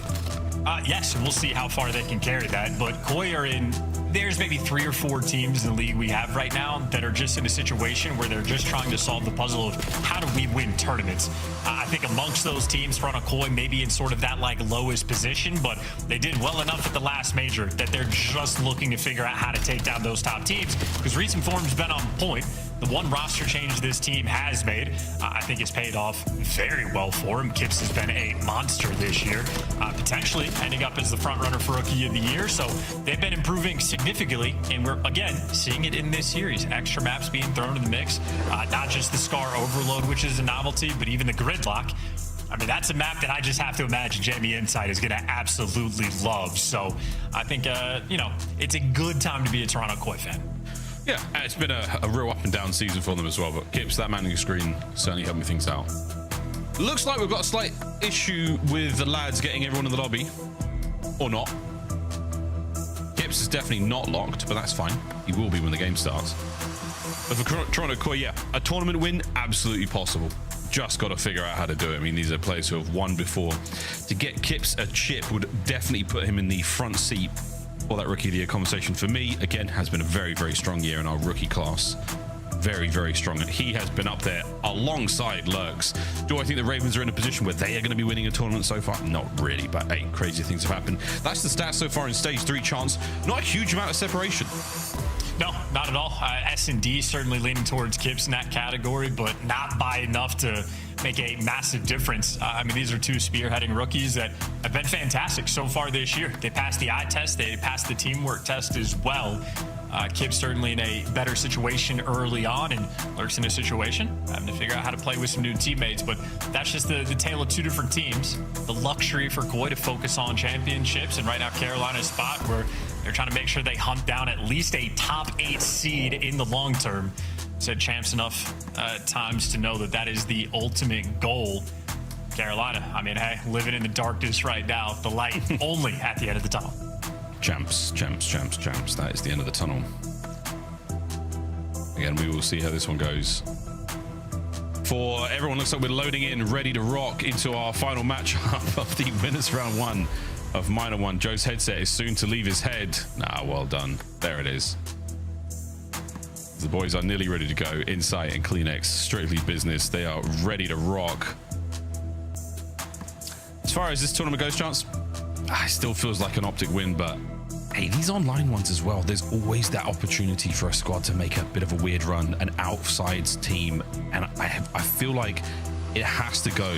Yes, we'll see how far they can carry that. But Koi are in... There's maybe 3 or 4 teams in the league we have right now that are just in a situation where they're just trying to solve the puzzle of how do we win tournaments. I think amongst those teams, Toronto Koi maybe in sort of that like lowest position, but they did well enough at the last major that they're just looking to figure out how to take down those top teams because recent form's been on point. The one roster change this team has made, I think has paid off very well for him. Kips has been a monster this year, potentially ending up as the front runner for Rookie of the Year. So they've been improving significantly, and we're, again, seeing it in this series. Extra maps being thrown in the mix, not just the Scar Overload, which is a novelty, but even the Gridlock. I mean, that's a map that I just have to imagine Jamie Inside is going to absolutely love. So I think, you know, it's a good time to be a Toronto Koi fan. Yeah, it's been a real up and down season for them as well, but Kips, that manning screen, certainly helping things out. Looks like we've got a slight issue with the lads getting everyone in the lobby. Or not. Kips is definitely not locked, but that's fine. He will be when the game starts. But for Toronto Koi, yeah, a tournament win, absolutely possible. Just got to figure out how to do it. I mean, these are players who have won before. To get Kips a chip would definitely put him in the front seat for that Rookie of the Year conversation. For me, again, has been a very, very strong year in our rookie class. Very, very strong. And he has been up there alongside Lurks. Do I think the Ravens are in a position where they are going to be winning a tournament so far? Not really, but hey, crazy things have happened. That's the stats so far in Stage 3, Chance. Not a huge amount of separation. No, not at all. S&D certainly leaning towards Kips in that category, but not by enough to make a massive difference. I mean, these are 2 spearheading rookies that have been fantastic so far this year. They passed the eye test. They passed the teamwork test as well. Kips certainly in a better situation early on, and Lurks in a situation having to figure out how to play with some new teammates. But that's just the tale of 2 different teams. The luxury for Koi to focus on championships, and right now Carolina's spot where they're trying to make sure they hunt down at least a top 8 seed in the long term. Said champs enough times to know that that is the ultimate goal. Carolina, I mean, hey, living in the darkness right now, the light only at the end of the tunnel. Champs, champs, champs, champs. That is the end of the tunnel. Again, we will see how this one goes. For everyone, looks like we're loading in, ready to rock into our final matchup of the winners round 1 of Minor 1. Joe's headset is soon to leave his head. Well done. There it is. The boys are nearly ready to go. Insight and Kleenex, strictly business. They are ready to rock. as far as this tournament goes, Chance, it still feels like an Optic win, but hey, these online ones as well, there's always that opportunity for a squad to make a bit of a weird run, an outsides team, and I feel like it has to go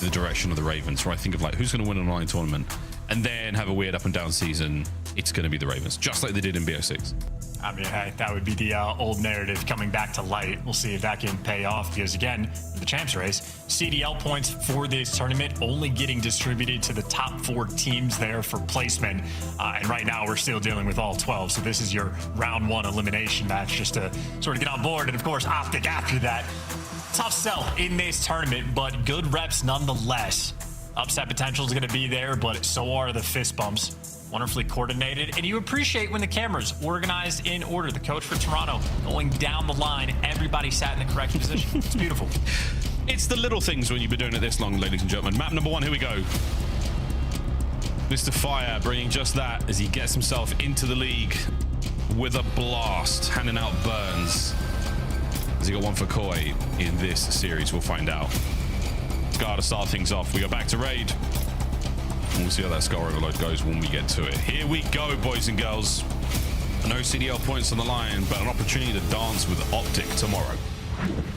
the direction of the Ravens, where I think of like, who's going to win an online tournament and then have a weird up and down season? It's going to be the Ravens, just like they did in BO6. I mean, hey, that would be the old narrative coming back to light. We'll see if that can pay off because, again, the champs race, CDL points for this tournament only getting distributed to the top 4 teams there for placement. And right now we're still dealing with all 12. So this is your round 1 elimination match just to sort of get on board. And, of course, Optic after that. Tough sell in this tournament, but good reps nonetheless. Upset potential is going to be there, but so are the fist bumps. Wonderfully coordinated, and you appreciate when the camera's organized in order. The coach for Toronto going down the line, everybody sat in the correct position. It's beautiful. It's the little things when you've been doing it this long, ladies and gentlemen. Map number 1, here we go. Mr. Fire bringing just that as he gets himself into the league with a blast, handing out burns. Has he got one for Koi in this series? We'll find out. Scar to start things off. We go back to Raid. We'll see how that Scar overload goes when we get to it. Here we go, boys and girls. No CDL points on the line, but an opportunity to dance with Optic tomorrow.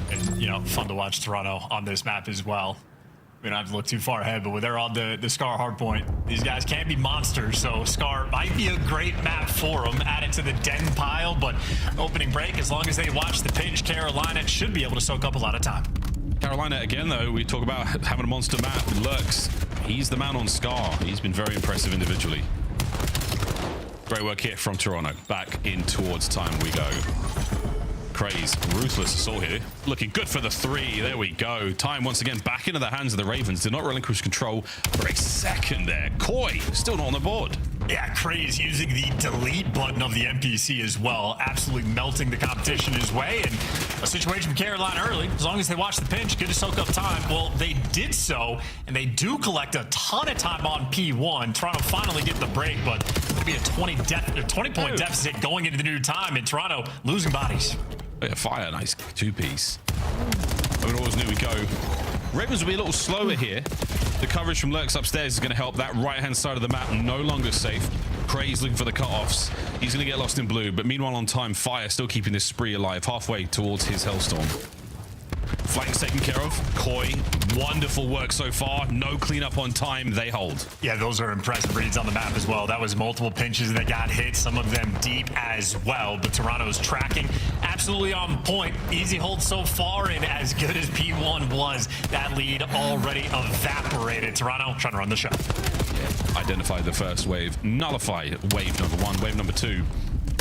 It's, you know, fun to watch Toronto on this map as well. We don't have to look too far ahead, but when they're on the Scar hardpoint, these guys can be monsters, so Scar might be a great map for them. Add it to the den pile, but opening break, as long as they watch the pinch, Carolina should be able to soak up a lot of time. Carolina, again, though, we talk about having a monster map. Lurks. He's the man on Scar. He's been very impressive individually. Great work here from Toronto. Back in towards time we go. Craze, ruthless assault here. Looking good for the 3. There we go. Time once again back into the hands of the Ravens. Did not relinquish control for a second there. Koi still not on the board. Yeah, Craze using the delete button of the NPC as well. Absolutely melting the competition his way. And a situation from Carolina early. As long as they watch the pinch, good to soak up time. Well, they did so, and they do collect a ton of time on P1. Toronto finally get the break, but it's going to be a 20-point deficit going into the new time, and Toronto losing bodies. Yeah, Fire, nice 2-piece. I mean, always knew we go. Ravens will be a little slower here. The coverage from Lurks upstairs is going to help. That right-hand side of the map no longer safe. Craze looking for the cut-offs. He's going to get lost in blue, but meanwhile on time, Fire still keeping this spree alive, halfway towards his Hellstorm. Flanks taken care of. Koi, wonderful work so far. No cleanup on time. They hold. Yeah, those are impressive reads on the map as well. That was multiple pinches that got hit, some of them deep as well. But Toronto's tracking absolutely on point. Easy hold so far, and as good as P1 was, that lead already evaporated. Toronto trying to run the show. Yeah. Identified the first wave. Nullified wave number 1. Wave number 2.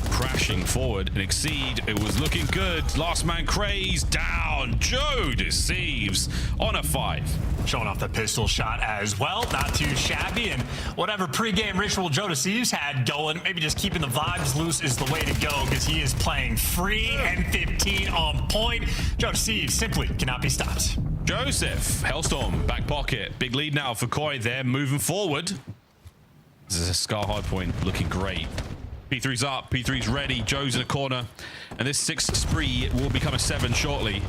Crashing forward and exceed. It was looking good. Last man Craze down. Joe deceives on a 5. Showing off the pistol shot as well. Not too shabby. And whatever pregame ritual Joe Deceives had going, maybe just keeping the vibes loose is the way to go because he is playing free and 15 on point. Joe Deceives simply cannot be stopped. Joseph, Hellstorm, back pocket. Big lead now for Koi there, moving forward. This is a Scar hardpoint looking great. P3's up, P3's ready, Joe's in a corner, and this 6 spree will become a 7 shortly.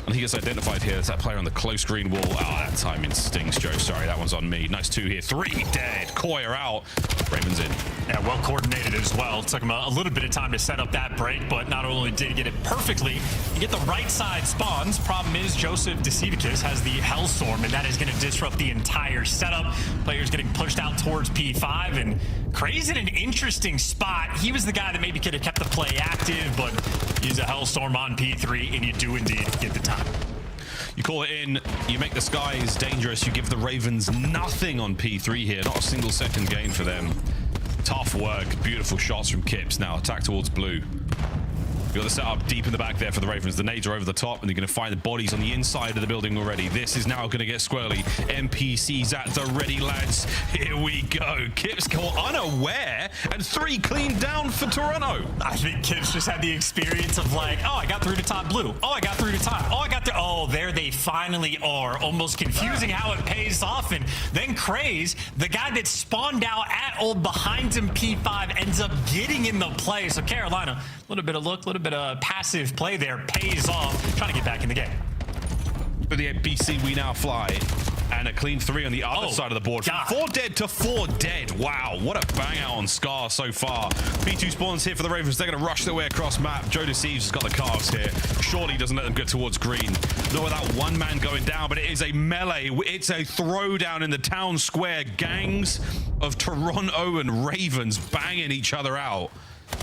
And he gets identified here as that player on the close green wall. Oh, that timing stings, Joe. Sorry, that one's on me. Nice 2 here. 3 dead. Koi are out. Ravens in. Yeah, well coordinated as well. Took him a little bit of time to set up that break, but not only did he get it perfectly, he get the right side spawns. Problem is, Joseph Decivicus has the Hellstorm, and that is going to disrupt the entire setup. Players getting pushed out towards P5, and Craze in an interesting spot. He was the guy that maybe could have kept the play active, but use a Hellstorm on P3, and you do indeed get the time. You call it in, you make the skies dangerous, you give the Ravens nothing on P3 here, not a single second gain for them. Tough work, beautiful shots from Kips. Now attack towards blue. You got the setup deep in the back there for the Ravens. The nades are over the top, and they're going to find the bodies on the inside of the building already. This is now going to get squirrely. NPCs at the ready, lads. Here we go. Kips caught unaware, and 3 clean down for Toronto. I think Kips just had the experience of like, oh, I got through to top blue. Oh, I got through to top. Oh, I got there. Oh, there they finally are. Almost confusing how it pays off. And then Craze, the guy that spawned out at old behind him P5, ends up getting in the play. So Carolina, a little bit of look, a little bit of passive play there pays off, trying to get back in the game. For the NPC, we now fly. And a clean 3 on the other side of the board. From 4 dead to 4 dead. Wow, what a bang out on Scar so far. P2 spawns here for the Ravens. They're going to rush their way across map. Joe Deceives has got the cars here. Surely doesn't let them get towards green. Not without one man going down, but it is a melee. It's a throwdown in the town square. Gangs of Toronto and Ravens banging each other out.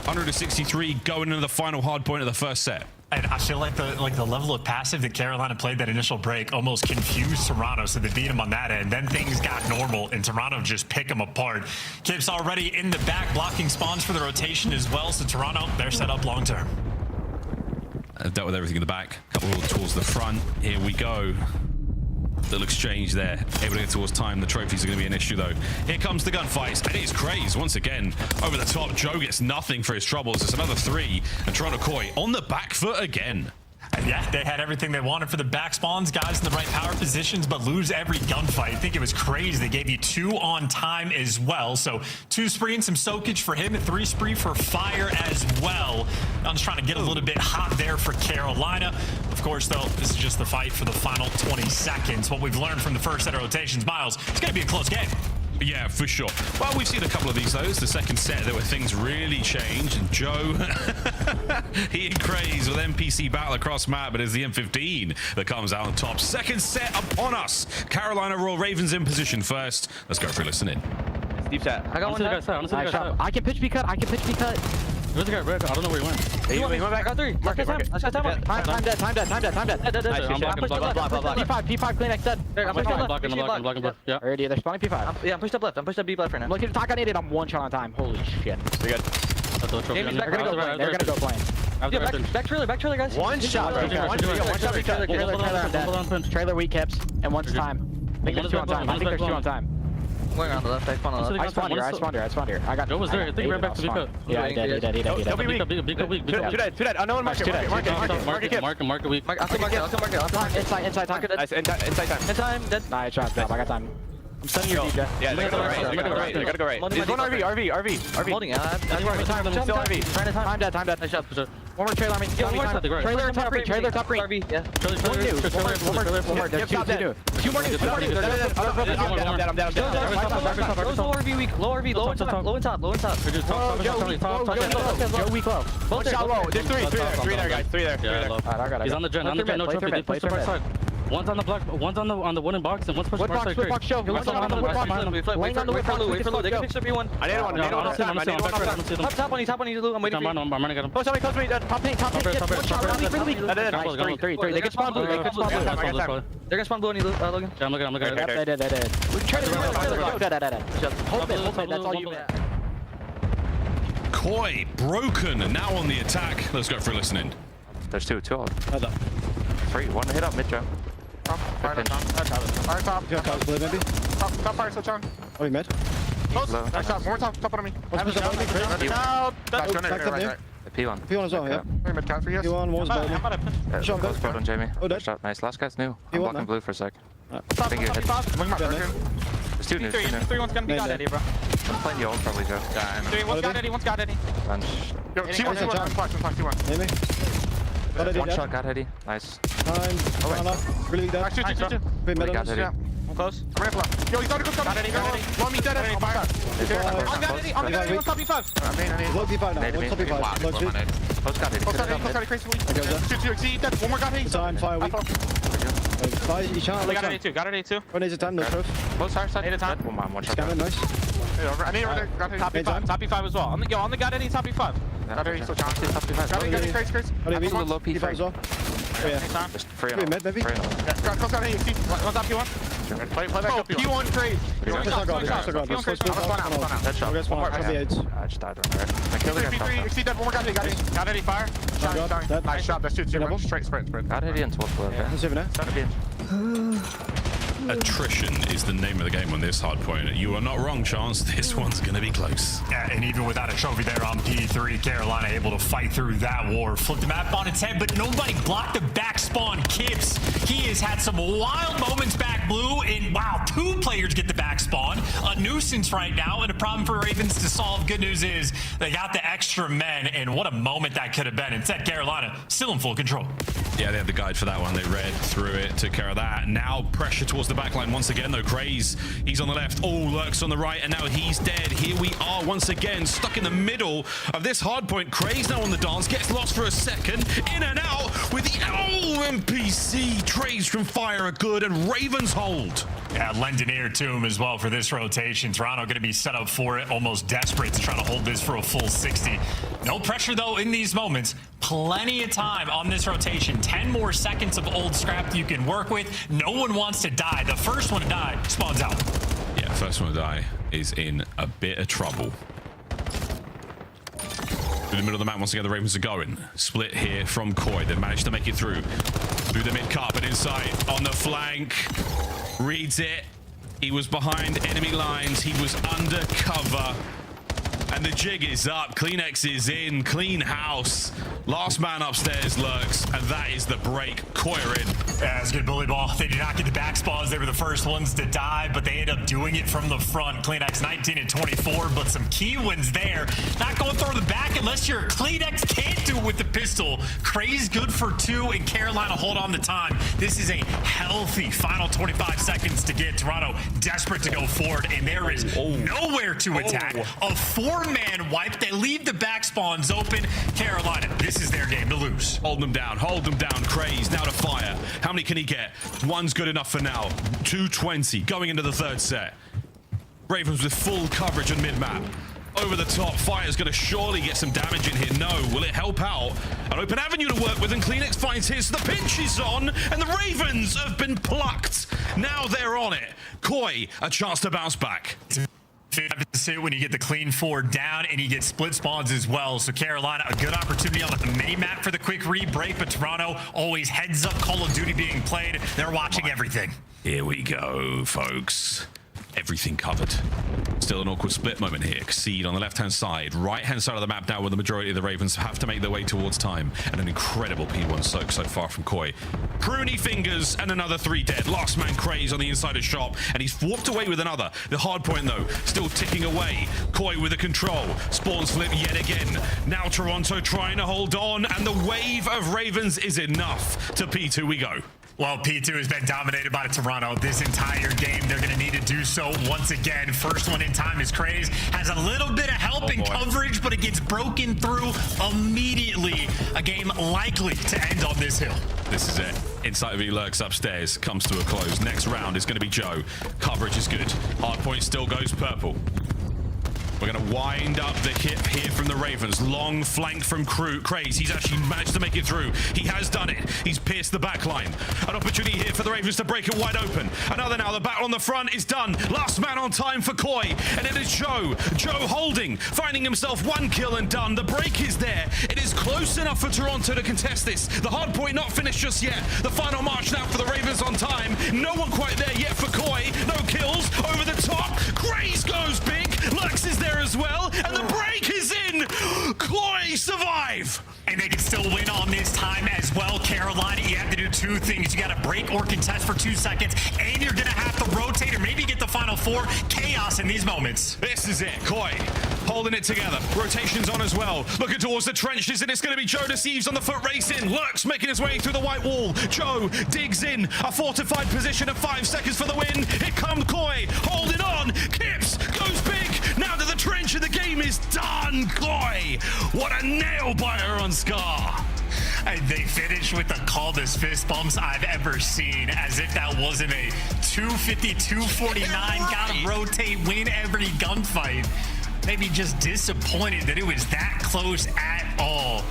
163 going into the final hard point of the first set. And I feel like the level of passive that Carolina played that initial break almost confused Toronto, so they beat them on that end. Then things got normal, and Toronto just pick them apart. Kip's already in the back, blocking spawns for the rotation as well, so Toronto, they're set up long term. I've dealt with everything in the back. A couple of towards the front. Here we go. Little exchange there. Able to get towards time. The trophies are going to be an issue, though. Here comes the gunfights, and it is crazy. Once again, over the top. Joe gets nothing for his troubles. It's another 3, and Toronto Koi on the back foot again. And yeah, they had everything they wanted for the back spawns, guys in the right power positions, but lose every gunfight. I think it was crazy. They gave you 2 on time as well. So 2 spree and some soakage for him, and 3 spree for fire as well. I'm just trying to get a little bit hot there for Carolina. Of course, though, this is just the fight for the final 20 seconds. What we've learned from the first set of rotations, Miles, it's going to be a close game. Yeah, for sure. Well, we've seen a couple of these, though. It's the second set that where things really changed. And Joe, he and Craze with NPC battle across map, but it's the M15 that comes out on top. Second set upon us. Carolina Royal Ravens in position first. Let's go for a listen in. Deep set. I got one. I can pitch B cut. I can pitch B cut. Where's the guy? I don't know where he went. He went back. I got 3. Mark it. Time dead. Time dead. P5 clean X dead. I'm blocking. Yeah. Already, they're spawning P5. Yeah, I'm pushed up left. I'm pushed up B left right now. I'm looking to talk on it. I'm 1 shot on time. Holy shit. We're good. They're gonna go plane. Yeah, back trailer, guys. 1 shot. One shot. Trailer weak caps. And 1's time. I think there's 2 on time. I'm going on the left. I spawn here. I got. Joe was there. I think right back to B cut. Yeah, he did. Don't be weak. Two dead. Unknown mark it. Mark it weak. I'll come mark it. Inside time. Inside time. Dead. Nice shot, I got time. I'm sending you deep. Yeah, they gotta go right. There's one RV. I'm holding it. I'm still RV. Time dead. Nice shot. One more trailer. Trailer top green. RV. Yeah. One more. There's 2. 2 more. I'm dead. Low RV weak. Low and top. Joe weak low. Both shot low. There's 3 there, guys. 3 there. Alright, I got it. He's on the gen. No trophy. Push the right side. One's on the block. One's on the wooden box, and one's pushing the right side. Box show. Wait for Lou. They can fix up B1. I need one. Top on you, Lou. I'm waiting for you. I'm running at him. Close me. Top paint. Nice. 3. They can spawn blue. They're gonna spawn blue on you, Logan. Yeah, I'm looking at it. Dead. Hold it. That's all you got. Koi broken, now on the attack. Let's go for a listen in. There's 2 on. 3. 1 hit up mid, Joe. Fire top. Top fire switch on. Oh, you mid? Close. Nice top. More top on me. P1. P1 as well, yeah. Mid count for you. P1 was bad. Shot both on Jamie. Oh, dead. Nice. Last guy's new. I'm blocking blue for a sec. I think you hit. There's 2 new. 3 one's gonna be got Eddie, bro. I'm playing the old probably, Joe. 3 one's got Eddie. Bunch. Yo, T1. Hit me. 1 shot got Eddie. Nice. Really dead. Got Eddie. I'm close. I'm ready for Yo, he's already close. Got Eddie. One me dead. On got Eddie. On top P5. Low P5 now. One top P5. Close got Eddie. Close got Eddie. Crazy. Shoot. Dead. One more got Eddie. Time. Fire weak. You got Eddie too. Got Eddie too. One is a time. No close. Close hard side. 8 at time. One shot. Scamming. Nice. I need top P5. Top P5 as well. On the got Eddie. Top P5. Got Eddie. So challenge. Top P5. Got Eddie. Crazy. Low P5 as well. Oh, yeah. Just free mid, maybe? Close got Eddie. One's top P1. Play back up P1 trade. That shot. I just died right there. I killed the guy. Exceed that. One more got Eddie. Fire. Nice shot. That's 2. Straight sprint. Got Eddie and 12 blue. Attrition is the name of the game on this hard point. You are not wrong, Chance. This one's going to be close. Yeah, and even without a trophy there on P3, Carolina able to fight through that war. Flipped the map on its head, but nobody blocked the back spawn. Kips, he has had some wild moments back blue, and wow, 2 players get the back spawn. A nuisance right now, and a problem for Ravens to solve. Good news is they got the extra men, and what a moment that could have been. Instead, Carolina still in full control. Yeah, they had the guide for that one. They read through it, took care of that. Now pressure towards the backline once again, though. Craze, he's on the left. Oh, Lurks on the right, and now he's dead. Here we are once again, stuck in the middle of this hard point. Craze now on the dance, gets lost for a second. In and out with the MPC. Trades from fire are good, and Ravens hold. Yeah, Lendoneer to him as well for this rotation. Toronto going to be set up for it, almost desperate to try to hold this for a full 60. No pressure, though, in these moments. Plenty of time on this rotation. 10 more seconds of old scrap you can work with. No one wants to die. The first one to die spawns out. Yeah, first one to die is in a bit of trouble. In the middle of the map, once again, the Ravens are going. Split here from Koi. They've managed to make it through the mid-cut, but inside on the flank. Reads it. He was behind enemy lines. He was under cover. And the jig is up. Kleenex is in. Clean house. Last man upstairs Lurks. And that is the break. Koi are in. Yeah, it's good bully ball. They did not get the back spawns. They were the first ones to die, but they ended up doing it from the front. Kleenex 19 and 24, but some key wins there. Not going through the back unless you're Kleenex. Can't do it with the pistol. Craze good for 2, and Carolina hold on the time. This is a healthy final 25 seconds to get Toronto desperate to go forward, and there is nowhere to attack. A 4-man wipe. They leave the back spawns open. Carolina, this is their game to lose. Hold them down. Hold them down. Craze now to fire. How many can he get? One's good enough for now. 220 going into the third set. Ravens with full coverage on mid-map. Over the top. Fire's going to surely get some damage in here. No. Will it help out? An open avenue to work with, and Kleenex finds his. The pinch is on, and the Ravens have been plucked. Now they're on it. Koi, a chance to bounce back. When you get the clean 4 down and you get split spawns as well. So Carolina, a good opportunity on the mini map for the quick re-break, but Toronto always heads up Call of Duty being played. They're watching everything. Here we go, folks. Everything covered. Still an awkward split moment here. Exceed on the left-hand side. Right-hand side of the map now where the majority of the Ravens have to make their way towards time. And an incredible P1 soak so far from Koi. Pruny fingers and another 3 dead. Last man Craze on the inside of shop. And he's walked away with another. The hard point, though, still ticking away. Koi with the control. Spawns flip yet again. Now Toronto trying to hold on. And the wave of Ravens is enough. To P2 we go. Well, P2 has been dominated by Toronto this entire game. They're going to need to do so once again. First one in time is Craze. Has a little bit of help in coverage, but it gets broken through immediately. A game likely to end on this hill. This is it. Insight of Lurks upstairs. Comes to a close. Next round is going to be Joe. Coverage is good. Hardpoint still goes purple. We're going to wind up the hip here from the Ravens. Long flank from Craze. He's actually managed to make it through. He has done it. He's pierced the back line. An opportunity here for the Ravens to break it wide open. Another now. The battle on the front is done. Last man on time for Koi. And it is Joe. Joe holding. Finding himself 1 kill and done. The break is there. It is close enough for Toronto to contest this. The hard point not finished just yet. The final march now for the Ravens on time. No one quite there yet for Koi. No kills. Over the top. Craze goes big. Lurks is there as well, and the break is in. Koi survive, and they can still win on this time as well. Carolina, you have to do 2 things. You got to break or contest for 2 seconds, and you're gonna have to rotate or maybe get the final 4. Chaos in these moments. This is it. Koi holding it together. Rotations on as well. Looking towards the trenches, and it's going to be Joe Deceives on the foot race in. Lurks making his way through the white wall. Joe digs in. A fortified position of 5 seconds for the win. Here comes Koi holding on. Kips goes big. Now that the trench of the game is done. Koi, what a nail biter on Scar. And they finish with the coldest fist bumps I've ever seen, as if that wasn't a 250, 249, gotta rotate, win every gunfight. Maybe just disappointed that it was that close at all.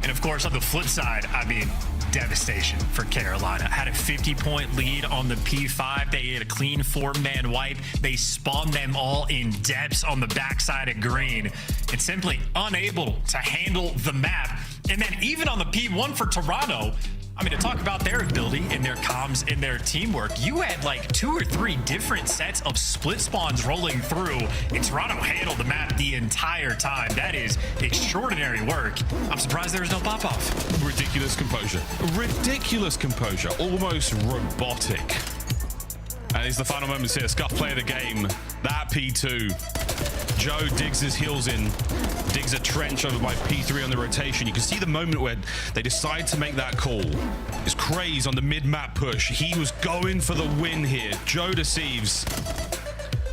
And of course, on the flip side, I mean, devastation for Carolina. Had a 50-point lead on the P5. They had a clean 4-man wipe. They spawned them all in depths on the backside of green. It's simply unable to handle the map. And then even on the P1 for Toronto, I mean, to talk about their ability and their comms and their teamwork, you had like 2 or 3 different sets of split spawns rolling through, and Toronto handled the map the entire time. That is extraordinary work. I'm surprised there was no pop-off. Ridiculous composure. Ridiculous composure. Almost robotic. And it's the final moments here. Scuff play of the game. That P2 Joe digs his heels in, digs a trench over by P3 on the rotation. You can see the moment where they decide to make that call. It's Craze on the mid-map push. He was going for the win here. Joe deceives.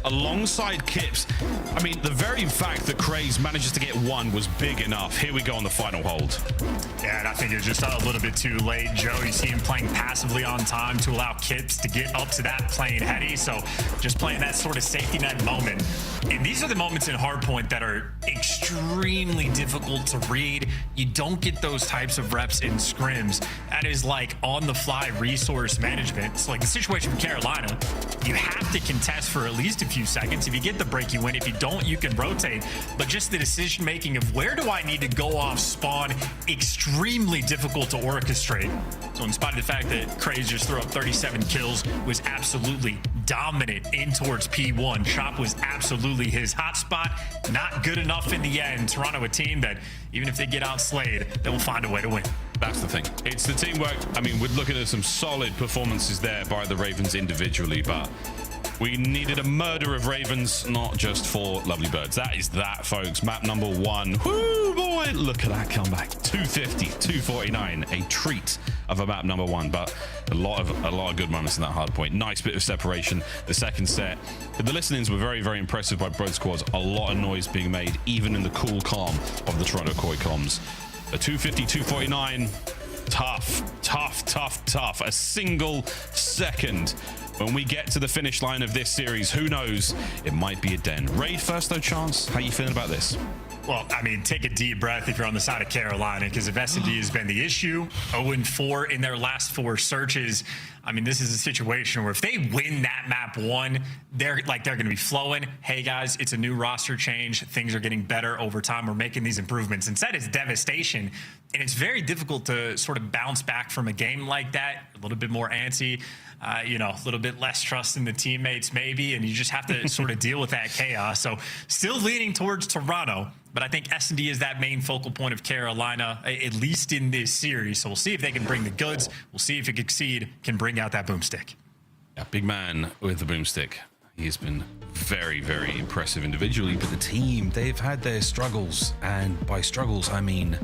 Alongside Kips, I mean, the very fact that Craze manages to get one was big enough. Here we go on the final hold. Yeah, and I think it was just a little bit too late. Joe, you see him playing passively on time to allow Kips to get up to that playing heady. So just playing that sort of safety net moment. And these are the moments in Hardpoint that are extremely difficult to read. You don't get those types of reps in scrims. That is like on-the-fly resource management. So like the situation from Carolina, you have to contest for at least a few seconds. If you get the break, you win. If you don't, you can rotate. But just the decision making of where do I need to go off spawn, extremely difficult to orchestrate. So in spite of the fact that Craze just threw up 37 kills, was absolutely dominant in towards P1. Chop was absolutely his hotspot. Not good enough in the end. Toronto, a team that even if they get outslayed, they will find a way to win. That's the thing. It's the teamwork. I mean, we're looking at some solid performances there by the Ravens individually, but we needed a murder of Ravens, not just for Lovely Birds. That is that, folks. Map number 1. Woo, boy. Look at that comeback. 250, 249. A treat of a map number 1, but a lot of good moments in that hard point. Nice bit of separation. The second set. The listenings were very, very impressive by both squads. A lot of noise being made, even in the cool calm of the Toronto Koi comms. A 250, 249. Tough. A single second. When we get to the finish line of this series, who knows? It might be a den. Raid first, though, Chance. How you feeling about this? Well, I mean, take a deep breath if you're on the side of Carolina, because if S&D has been the issue, 0-4 in their last 4 searches. I mean, this is a situation where if they win that map 1, they're going to be flowing. Hey, guys, it's a new roster change. Things are getting better over time. We're making these improvements. Instead, it's devastation. And it's very difficult to sort of bounce back from a game like that. A little bit more antsy, a little bit less trust in the teammates maybe, and you just have to sort of deal with that chaos. So still leaning towards Toronto, but I think S&D is that main focal point of Carolina, at least in this series. So we'll see if they can bring the goods. We'll see if Exceed can bring out that boomstick. Yeah, big man with the boomstick. He's been very, very impressive individually, but the team, they've had their struggles. And by struggles, I mean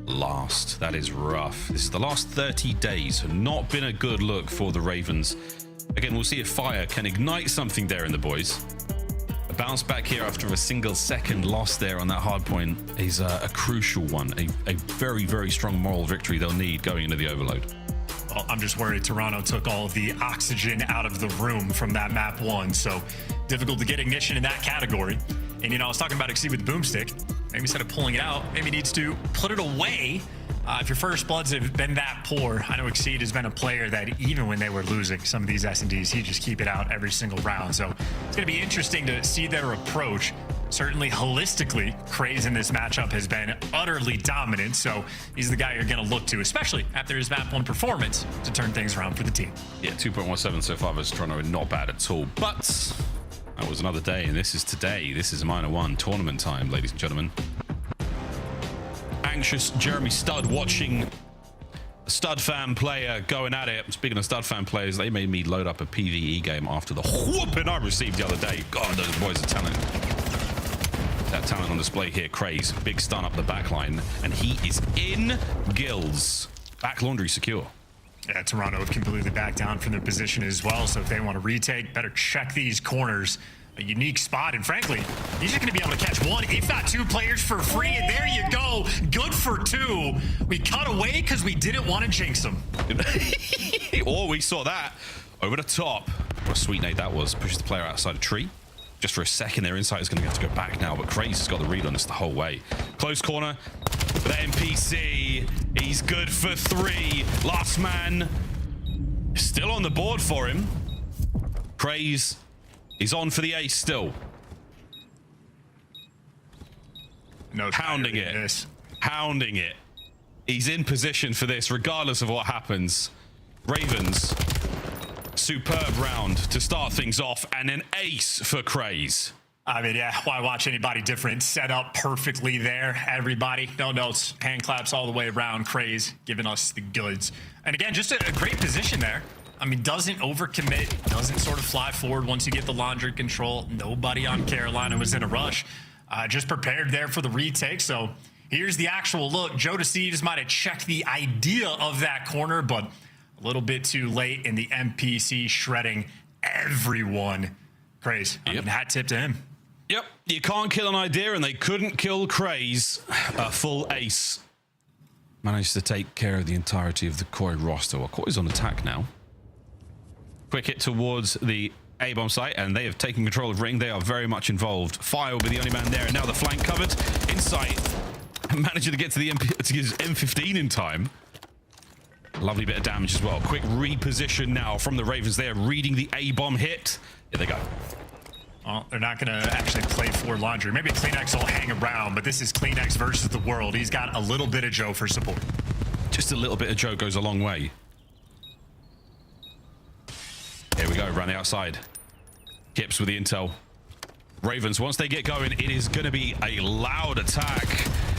last. That is rough. This is the last 30 days. Not been a good look for the Ravens. Again, we'll see if Fire can ignite something there in the boys. A bounce back here after a single second loss there on that hard point is a crucial one. A very, very strong moral victory they'll need going into the overload. Well, I'm just worried Toronto took all of the oxygen out of the room from that map 1, so difficult to get ignition in that category. And, I was talking about Exceed with the boomstick. Maybe instead of pulling it out, maybe needs to put it away. If your first bloods have been that poor, I know Exceed has been a player that even when they were losing some of these S&Ds, he'd just keep it out every single round. So it's going to be interesting to see their approach. Certainly holistically, Craze in this matchup has been utterly dominant. So he's the guy you're going to look to, especially after his map 1 performance, to turn things around for the team. Yeah, 2.17 so far versus Toronto, not bad at all. But that was another day, and this is today. This is Minor 1 tournament time, ladies and gentlemen. Anxious Jeremy Stud watching a Stud fan player going at it. Speaking of Stud fan players, they made me load up a PvE game after the whooping I received the other day. God, those boys are talented. That talent on display here, Craze. Big stun up the back line, and he is in gills. Back laundry secure. Yeah, Toronto have completely backed down from their position as well, so if they want to retake, better check these corners. A unique spot, and frankly, he's just going to be able to catch 1, if not 2 players for free, and there you go. Good for 2. We cut away because we didn't want to jinx him. Oh, we saw that over the top. What a sweet nade that was. Pushes the player outside a tree. Just for a second, their insight is going to have to go back now, but Craze has got the read on this the whole way. Close corner. The NPC, he's good for 3. Last man still on the board for him. Craze is on for the ace still. No, pounding it. Pounding it. He's in position for this regardless of what happens. Ravens, superb round to start things off, and an ace for Craze. I mean, yeah, why watch anybody different? Set up perfectly there, everybody. No notes, hand claps all the way around. Craze giving us the goods. And again, just a great position there. I mean, doesn't overcommit, doesn't sort of fly forward once you get the laundry control. Nobody on Carolina was in a rush. Just prepared there for the retake. So here's the actual look. Joe Deceives might have checked the idea of that corner, but a little bit too late in the MPC shredding everyone. Craze. I mean, hat tip to him. Yep, you can't kill an idea, and they couldn't kill Craze. A full ace. Managed to take care of the entirety of the Koi roster. Well, Koi's on attack now. Quick hit towards the A-bomb site, and they have taken control of Ring. They are very much involved. Fire will be the only man there, and now the flank covered. Insight managing to get to the M15 in time. Lovely bit of damage as well. Quick reposition now from the Ravens. They are reading the A-bomb hit. Here they go. Well, they're not going to actually play for laundry. Maybe Kleenex will hang around, but this is Kleenex versus the world. He's got a little bit of Joe for support. Just a little bit of Joe goes a long way. Here we go, around the outside. Kips with the intel. Ravens, once they get going, it is going to be a loud attack.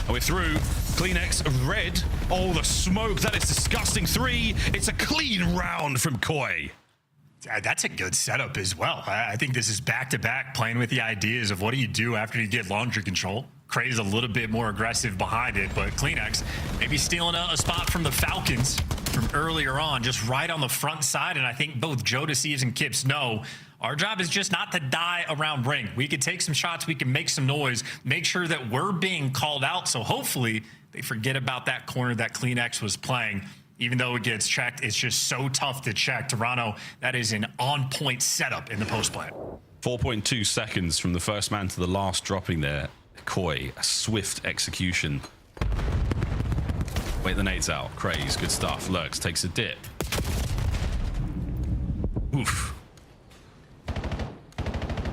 And we're through. Kleenex red. Oh, the smoke. That is disgusting. 3. It's a clean round from Koi. That's a good setup as well. I think this is back-to-back playing with the ideas of what do you do after you get laundry control. Craze a little bit more aggressive behind it, but Kleenex maybe stealing a spot from the Falcons from earlier on, just right on the front side. And I think both Joe Deceives and Kips know our job is just not to die around Ring. We can take some shots, we can make some noise, make sure that we're being called out. So hopefully they forget about that corner that Kleenex was playing. Even though it gets checked, it's just so tough to check. Toronto, that is an on-point setup in the post play. 4.2 seconds from the first man to the last dropping there. Koi, a swift execution. Wait the nades out. Craze, good stuff. Lurks takes a dip. Oof.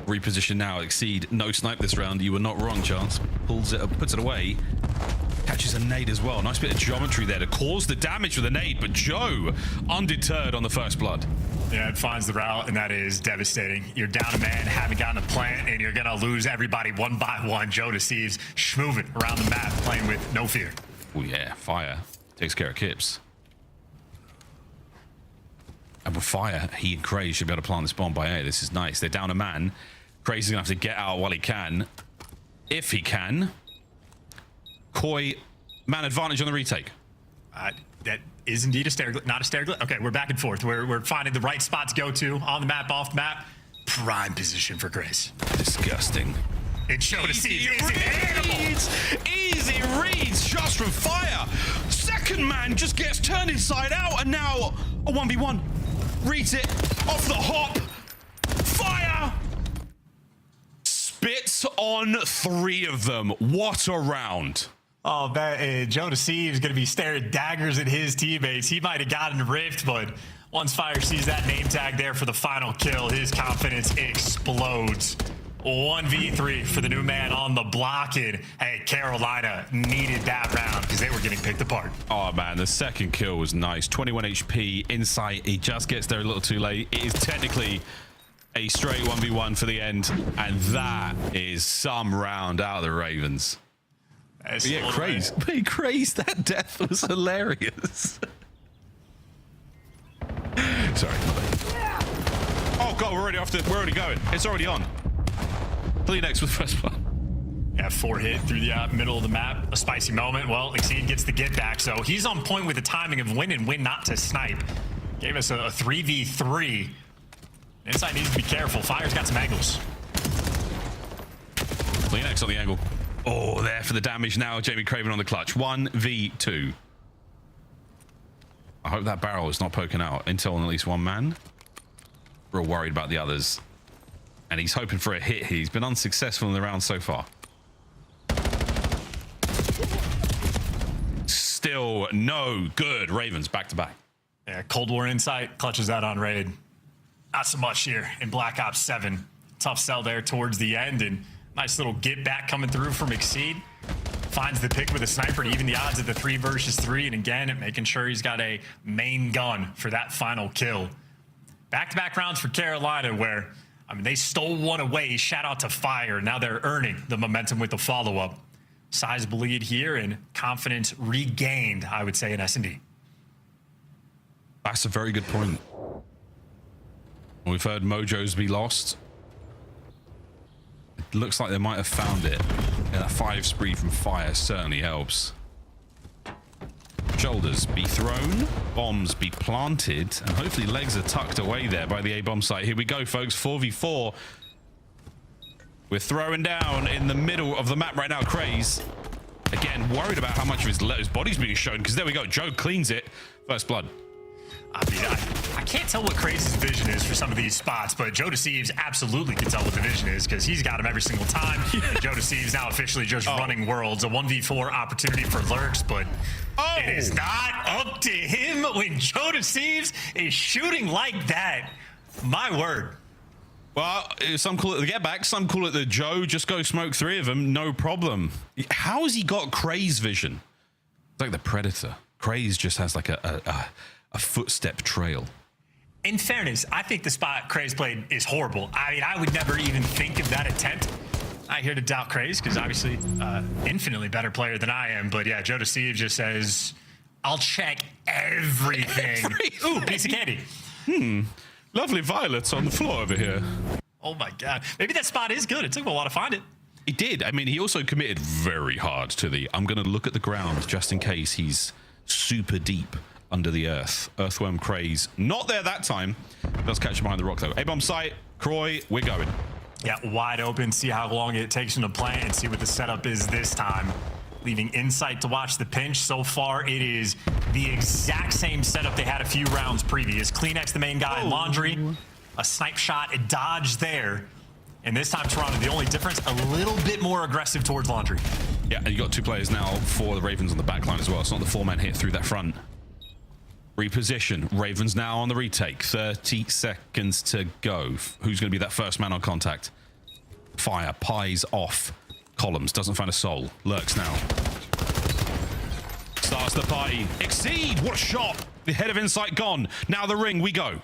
Reposition now. Exceed. No snipe this round. You were not wrong, Chance. Pulls it up, puts it away. Catches a nade as well. Nice bit of geometry there to cause the damage with a nade, but Joe undeterred on the first blood. Yeah, it finds the route, and that is devastating. You're down a man, haven't gotten a plant, and you're going to lose everybody one by one. Joe Deceives schmoving around the map, playing with no fear. Oh, yeah. Fire takes care of Kips. And with Fire, he and Craze should be able to plant this bomb by A. This is nice. They're down a man. Craze is going to have to get out while he can. If he can. Koi, man advantage on the retake. That is indeed a stair, not a stair. Okay, we're back and forth. We're finding the right spot to go to on the map, off the map. Prime position for Grace. Disgusting. It showed us easy Easy reads. Shots from Fire. Second man just gets turned inside out, and now a 1v1. Reads it off the hop. Fire. Spits on 3 of them. What a round. Oh, man, Joe Deceives is going to be staring daggers at his teammates. He might have gotten ripped, but once Fire sees that name tag there for the final kill, his confidence explodes. 1v3 for the new man on the block. And, hey, Carolina needed that round because they were getting picked apart. Oh, man, the second kill was nice. 21 HP, Insight. He just gets there a little too late. It is technically a straight 1v1 for the end, and that is some round out of the Ravens. Yeah, Craze. Hey, Craze, that death was hilarious. Sorry. Oh god, we're already going. It's already on. Kleenex with first one. Yeah, 4 hit through the middle of the map. A spicy moment. Well, Exceed gets the get back, so he's on point with the timing of win and win not to snipe. Gave us a 3v3. Inside needs to be careful. Fire's got some angles. Kleenex on the angle. Oh, there for the damage now. Jamie Craven on the clutch. 1v2. I hope that barrel is not poking out. Intel on at least one man. Real worried about the others. And he's hoping for a hit. He's been unsuccessful in the round so far. Still no good. Ravens back to back. Yeah, Cold War Insight clutches that on raid. Not so much here in Black Ops 7. Tough sell there towards the end, and nice little get back coming through from Exceed. Finds the pick with a sniper to even the odds at the 3 versus 3, and again, making sure he's got a main gun for that final kill. Back-to-back rounds for Carolina where, I mean, they stole one away. Shout out to Fire. Now they're earning the momentum with the follow-up. Sizable lead here and confidence regained, I would say, in S&D. That's a very good point. We've heard Mojos be lost. It looks like they might have found it. And that 5 spree from Fire certainly helps. Shoulders be thrown, bombs be planted, and hopefully legs are tucked away there by the A-bomb site. Here we go, folks. 4v4. We're throwing down in the middle of the map right now. Craze. Again, worried about how much of his body's being shown, because there we go. Joe cleans it. First blood. I mean, I can't tell what Crazy's vision is for some of these spots, but Joe Deceives absolutely can tell what the vision is because he's got him every single time. And Joe Deceives now officially just running Worlds. A 1v4 opportunity for Lurks, but it is not up to him when Joe Deceives is shooting like that. My word. Well, some call it the get back, some call it the Joe just go smoke 3 of them, no problem. How has he got Craze vision? It's like the Predator. Craze just has like a footstep trail. In fairness, I think the spot Craze played is horrible. I mean, I would never even think of that attempt. Not here to doubt Craze, because obviously infinitely better player than I am. But yeah, Joe Deceive just says, I'll check everything. Ooh, piece of candy. Lovely violets on the floor over here. Oh my God. Maybe that spot is good. It took him a while to find it. He did. I mean, he also committed very hard to the, I'm going to look at the ground just in case he's super deep under the earth. Earthworm Craze. Not there that time. Does catch him behind the rock, though. A-bomb site. Croy, we're going. Yeah, wide open. See how long it takes him to plant and see what the setup is this time. Leaving Insight to watch the pinch. So far, it is the exact same setup they had a few rounds previous. Kleenex, the main guy, Laundry. A snipe shot, a dodge there. And this time, Toronto, the only difference, a little bit more aggressive towards Laundry. Yeah, and you got 2 players now for the Ravens on the back line as well. It's not the 4-man hit through that front. Reposition. Ravens now on the retake. 30 seconds to go. Who's going to be that first man on contact? Fire. Pies off. Columns. Doesn't find a soul. Lurks now. Starts the party. Exceed. What a shot. The head of Insight gone. Now the ring. We go.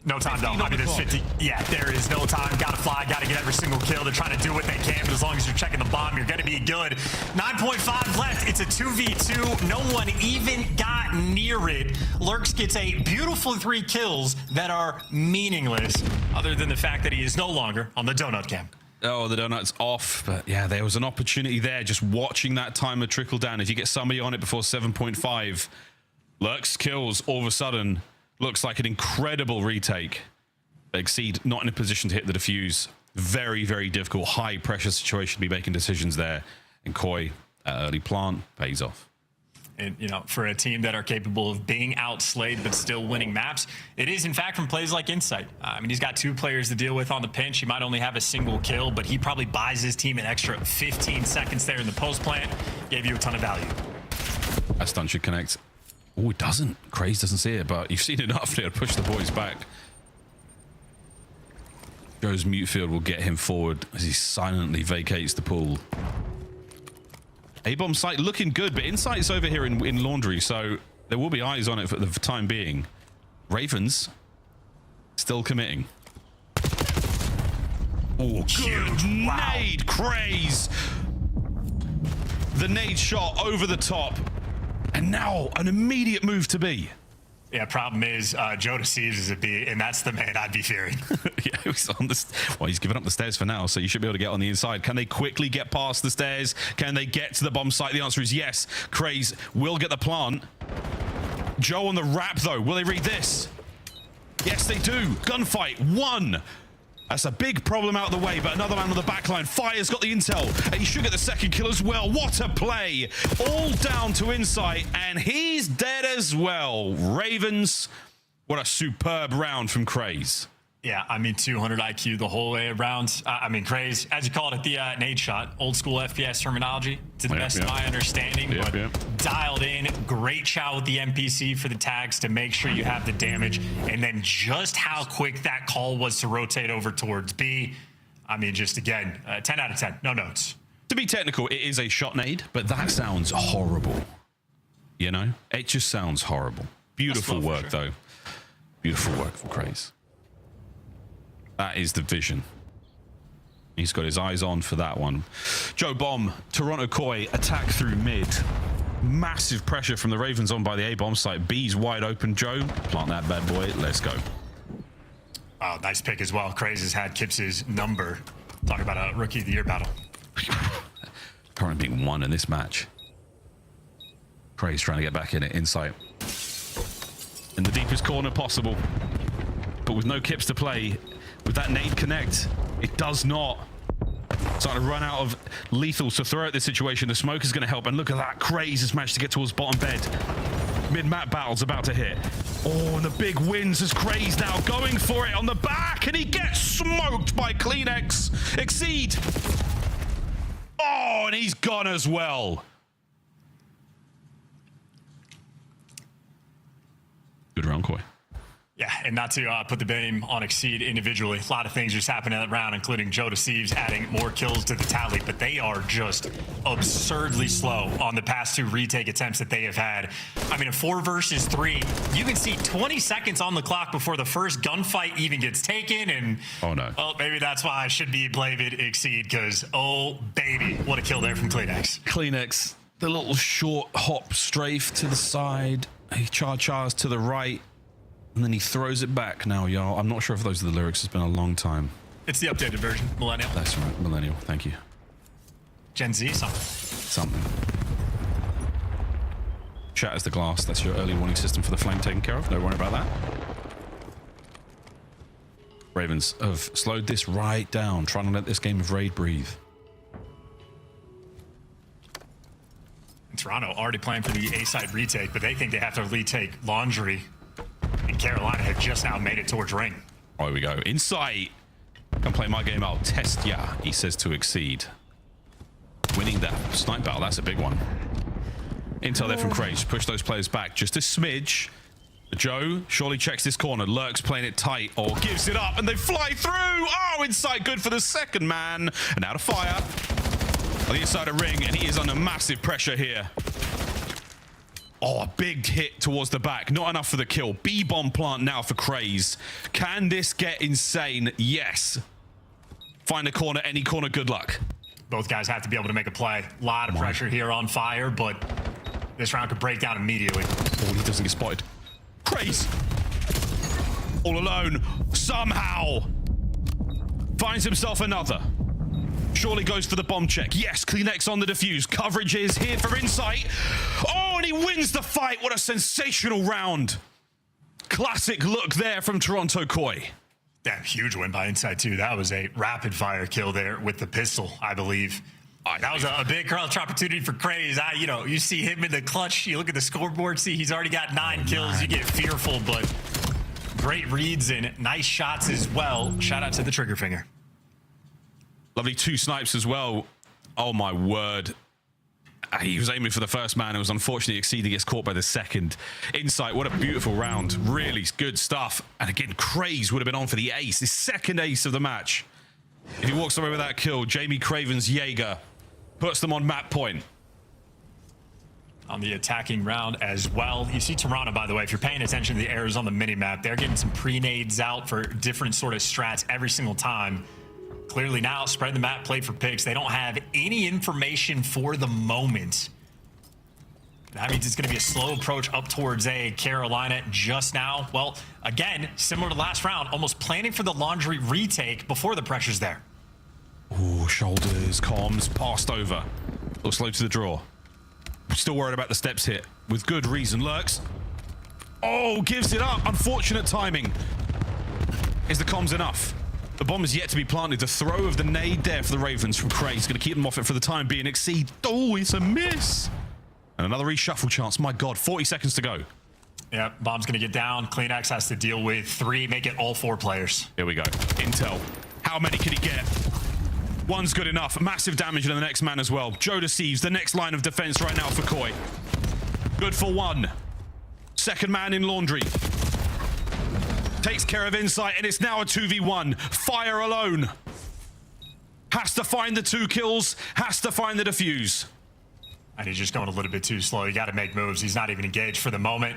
No time, though. I mean, there's 50. Yeah, there is no time. Got to fly. Got to get every single kill. They're trying to do what they can, but as long as you're checking the bomb, you're going to be good. 9.5 left. It's a 2v2. No one even got near it. Lurks gets a beautiful 3 kills that are meaningless, other than the fact that he is no longer on the donut cam. Oh, the donut's off. But yeah, there was an opportunity there. Just watching that timer trickle down. If you get somebody on it before 7.5, Lurks kills all of a sudden. Looks like an incredible retake. Exceed not in a position to hit the defuse. Very, very difficult, high pressure situation to be making decisions there. And Koi, early plant, pays off. And, you know, for a team that are capable of being outslayed but still winning maps, it is, in fact, from plays like Insight. I mean, he's got 2 players to deal with on the pinch. He might only have a single kill, but he probably buys his team an extra 15 seconds there in the post plant. Gave you a ton of value. That stun should connect. Oh, it doesn't. Craze doesn't see it, but you've seen enough to push the boys back. Joe's mute field will get him forward as he silently vacates the pool. A-bomb site looking good, but Insight's over here in Laundry, so there will be eyes on it for the time being. Ravens still committing. Oh, good nade, Craze. The nade shot over the top. And now an immediate move to B. Yeah, problem is Joe Deceives is a B, and that's the man I'd be fearing. Yeah, he's on the well, he's given up the stairs for now, so you should be able to get on the inside. Can they quickly get past the stairs? Can they get to the bomb site? The answer is yes. Craze will get the plant. Joe on the wrap, though. Will they read this? Yes, they do. Gunfight. 1. That's a big problem out of the way, but another man on the back line. Fire's got the intel, and he should get the second kill as well. What a play. All down to Insight, and he's dead as well. Ravens, what a superb round from Craze. Yeah, I mean, 200 IQ the whole way around. I mean, Craze, as you called it, the nade shot. Old school FPS terminology, to the best of my understanding. But dialed in, great shot with the NPC for the tags to make sure you have the damage. And then just how quick that call was to rotate over towards B. I mean, just again, 10 out of 10, no notes. To be technical, it is a shot nade, but that sounds horrible. You know, it just sounds horrible. Beautiful work, though. Beautiful work from Craze. That is the vision. He's got his eyes on for that one. Joe Bomb, Toronto Koi, attack through mid. Massive pressure from the Ravens on by the A-bomb site. B's wide open. Joe, plant that bad boy. Let's go. Oh, nice pick as well. Craze has had Kips's number. Talk about a Rookie of the Year battle. Currently being won in this match. Craze trying to get back in it. Insight. In the deepest corner possible. But with no Kips to play, with that nade connect, it does not. Starting to run out of lethals to throw at this situation. The smoke is going to help. And look at that. Craze has managed to get towards bottom bed. Mid-map battle's about to hit. Oh, and the big wins as Craze now going for it on the back. And he gets smoked by Kleenex. Exceed. Oh, and he's gone as well. Good round, Koi. Yeah, and not to put the blame on Exceed individually. A lot of things just happened in that round, including Joe Deceives adding more kills to the tally, but they are just absurdly slow on the past 2 retake attempts that they have had. I mean, a 4 versus 3, you can see 20 seconds on the clock before the first gunfight even gets taken, and oh no. Well, maybe that's why I should be blaming Exceed, because oh baby, what a kill there from Kleenex. Kleenex, the little short hop strafe to the side. He chars to the right. And then he throws it back now, y'all. I'm not sure if those are the lyrics. It's been a long time. It's the updated version, Millennial. That's right, Millennial. Thank you. Gen Z, something. Something. Shatters the glass. That's your early warning system for the flame taken care of. Don't worry about that. Ravens have slowed this right down, trying to let this game of Raid breathe. Toronto already playing for the A-side retake, but they think they have to retake Laundry. And Carolina have just now made it towards ring. Oh, here we go. Insight. Can play my game. I'll test ya, he says to Exceed. Winning that snipe battle, that's a big one. Intel there from Craze. Push those players back just a smidge. Joe surely checks this corner. Lurk's playing it tight or gives it up and they fly through. Oh, Insight good for the second man. And out of fire on the inside of ring, and he is under massive pressure here. Oh, a big hit towards the back. Not enough for the kill. B-bomb plant now for Craze. Can this get insane? Yes. Find a corner, any corner, good luck. Both guys have to be able to make a play. A lot of pressure here on Fire, but this round could break down immediately. Oh, he doesn't get spotted. Craze. All alone. Somehow. Finds himself another. Surely goes for the bomb check. Yes, Kleenex on the defuse. Coverage is here for Insight. Oh, and he wins the fight. What a sensational round. Classic look there from Toronto Koi. Damn, huge win by Insight, too. That was a rapid-fire kill there with the pistol, I believe. That was a big clutch opportunity for Craze. You see him in the clutch. You look at the scoreboard, see he's already got 9 kills. You get fearful, but great reads and nice shots as well. Shout out to the trigger finger. Lovely 2 snipes as well. Oh, my word. He was aiming for the first man. It was unfortunately Exceed. He gets caught by the second. Insight, what a beautiful round. Really good stuff. And again, Craze would have been on for the ace. His second ace of the match. If he walks away with that kill, Jamie Craven's Jaeger puts them on map point. On the attacking round as well. You see Toronto, by the way, if you're paying attention to the errors on the minimap, they're getting some pre-nades out for different sort of strats every single time. Clearly now, spread the map, play for picks. They don't have any information for the moment. That means it's going to be a slow approach up towards A. Carolina just now. Well, again, similar to last round, almost planning for the Laundry retake before the pressure's there. Ooh, shoulders, comms, passed over. Looks slow to the draw. Still worried about the steps hit. With good reason. Lurks. Oh, gives it up. Unfortunate timing. Is the comms enough? The bomb is yet to be planted. The throw of the nade there for the Ravens from Craig. Going to keep them off it for the time being. Exceed. Oh, it's a miss. And another reshuffle chance. My God, 40 seconds to go. Yeah, bomb's going to get down. Kleenex has to deal with 3, make it all 4 players. Here we go. Intel. How many can he get? One's good enough. Massive damage to the next man as well. Joe Deceives, the next line of defense right now for Koi. Good for 1. Second man in Laundry. Takes care of Insight, and it's now a 2v1. Fire alone. Has to find the 2 kills. Has to find the defuse. And he's just going a little bit too slow. You got to make moves. He's not even engaged for the moment.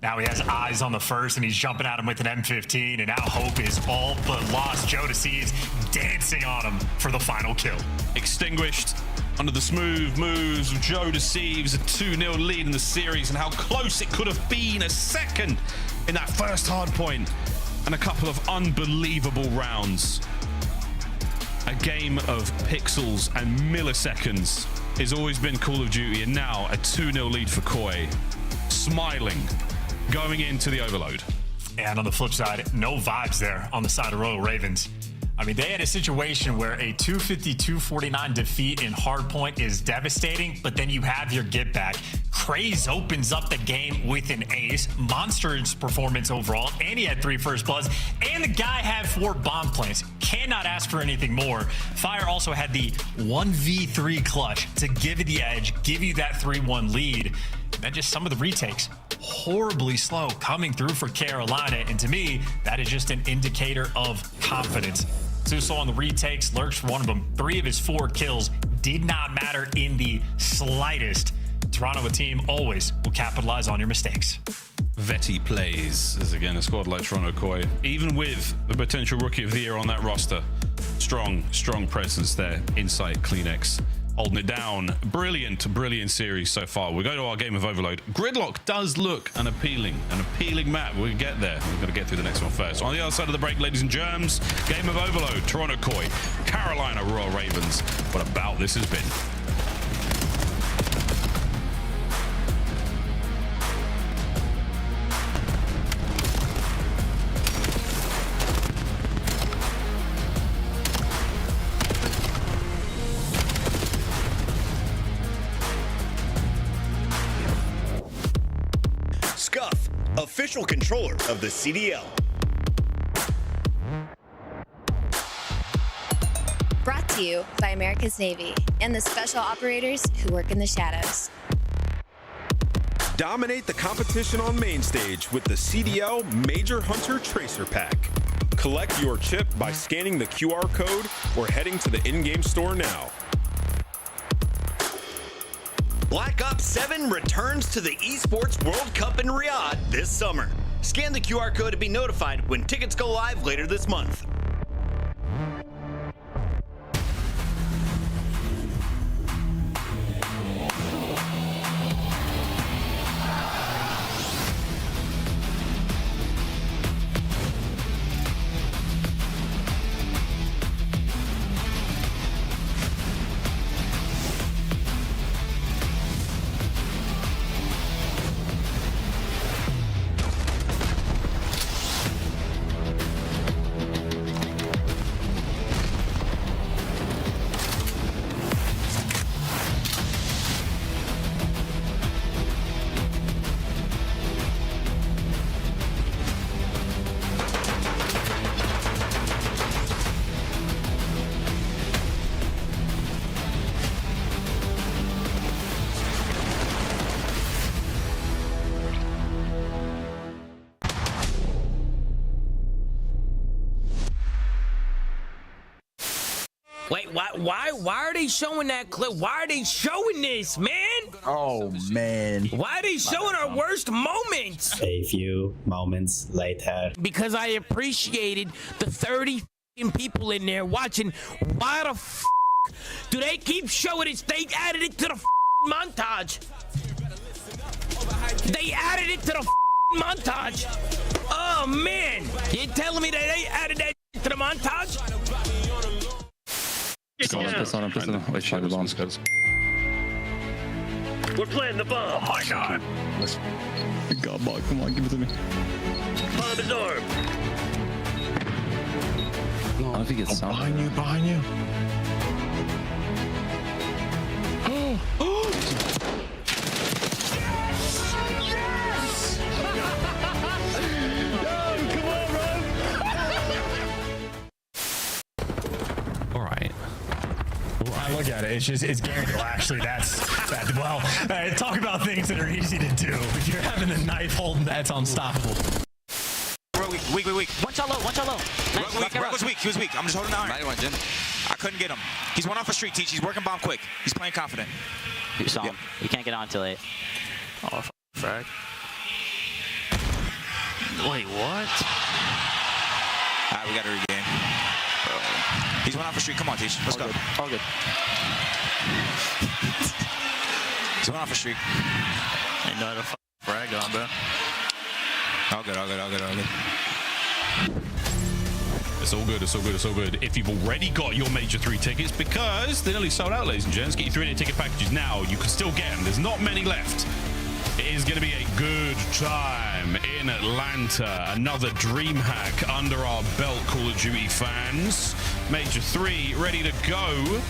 Now he has eyes on the first, and he's jumping at him with an M15, and now hope is all but lost. Joe Deceives dancing on him for the final kill. Extinguished under the smooth moves of Joe Deceives, a 2-0 lead in the series, and how close it could have been. A second in that first hard point. and a couple of unbelievable rounds. A game of pixels and milliseconds has always been Call of Duty, and now a 2-0 lead for Koi. Smiling, going into the overload. And on the flip side, no vibes there on the side of Royal Ravens. I mean, they had a situation where a 250-249 defeat in Hardpoint is devastating, but then you have your get back. Craze opens up the game with an ace. Monster's performance overall, and he had 3 first bloods, and the guy had 4 bomb plants. Cannot ask for anything more. Fire also had the 1v3 clutch to give you the edge, give you that 3-1 lead. And then just some of the retakes. Horribly slow coming through for Carolina, and to me, that is just an indicator of confidence. Suso on the retakes, lurks for one of them. 3 of his 4 kills did not matter in the slightest. Toronto, a team, always will capitalize on your mistakes. Vetty plays as again a squad like Toronto Koi, even with the potential Rookie of the Year on that roster. Strong presence there. Insight, Kleenex, holding it down. Brilliant series so far. We go to our game of Overload. Gridlock does look an appealing map. We'll get there. We're going to get through the next one first. On the other side of the break, ladies and germs, game of Overload. Toronto Koi, Carolina Royal Ravens. What about this has been? Scuff, official controller of the CDL. Brought to you by America's Navy and the special operators who work in the shadows. Dominate the competition on main stage with the CDL Major Hunter Tracer Pack. Collect your chip by scanning the QR code or heading to the in-game store now. Black Ops 7 returns to the Esports World Cup in Riyadh this summer. Scan the QR code to be notified when tickets go live later this month. Wait, why are they showing that clip? Why are they showing this, man? Oh, man. Why are they showing our worst moments? A few moments later. Because I appreciated the 30 people in there watching. Why the f do they keep showing it? They added it to the montage. They added it to the montage. Oh, man. You're telling me that they added that to the montage? Piss on him. Wait, try the bomb. We're playing the bomb. Oh my god. God, ball, come on, give it to me. Bomb is armed. I don't know if he gets sound. Behind you. Look at it. It's guaranteed. Well, actually, talk about things that are easy to do. If you're having the knife holding, that's unstoppable. Weak. One shot low. Nice. Rug was weak. He was weak. I'm just holding iron. I couldn't get him. He's one off a street, Teach. He's working bomb quick. He's playing confident. You saw him. You can't get on till 8. Oh, frag. Wait, what? All right, we got to regain. He's one off a street. Come on, Teach. Let's go. All good. He's one off a street. Ain't no other frag on, bro. All good. It's all good, it's all good, it's all good. If you've already got your Major 3 tickets, because they're nearly sold out, ladies and gents, get your 3-day ticket packages now. You can still get them. There's not many left. It is going to be a good time in Atlanta. Another dream hack under our belt, Call of Duty fans. Major 3 ready to go.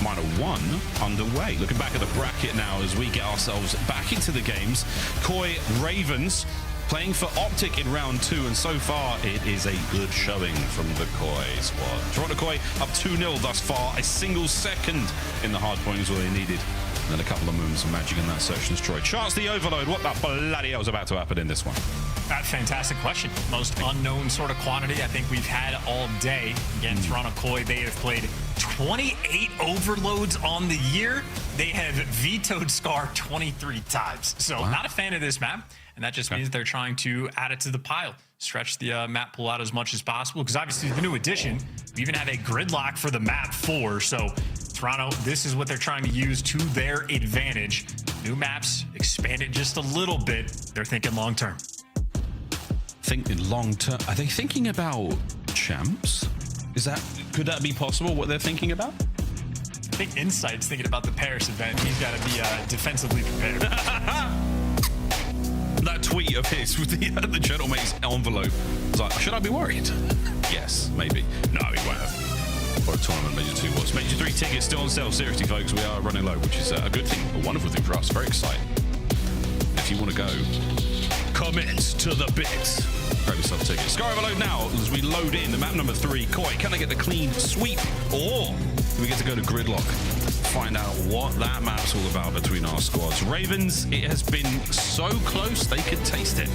Minor 1 underway. Looking back at the bracket now as we get ourselves back into the games. Koi Ravens playing for Optic in round 2, and so far it is a good showing from the Koi squad. Toronto Koi up 2-0 thus far. A single second in the hard point is all they needed. And then a couple of moments of magic in that search and destroy. Chance the overload. What the bloody hell is about to happen in this one? That fantastic question. Most unknown sort of quantity I think we've had all day. Again, Toronto Koi, they have played 28 overloads on the year. They have vetoed Scar 23 times. So not a fan of this map. And that just means they're trying to add it to the pile. Stretch the map pool out as much as possible. Because obviously the new addition, we even have a gridlock for the map 4. So Toronto, this is what they're trying to use to their advantage. New maps, expand it just a little bit. They're thinking long term. Thinking long term. Are they thinking about champs? Could that be possible, what they're thinking about? I think Insight's thinking about the Paris event. He's got to be defensively prepared. That tweet of his with the gentleman's envelope was like, should I be worried? Yes, maybe. No, he won't have. What a tournament Major 2 was. Major 3 tickets still on sale. Seriously, folks, we are running low, which is a good thing, a wonderful thing for us. Very exciting. If you want to go, commit to the bit. Grab yourself a ticket. Scar overload now as we load in the map number 3. Koi, can I get the clean sweep? Or do we get to go to Gridlock? Find out what that map's all about between our squads. Ravens, it has been so close they could taste it,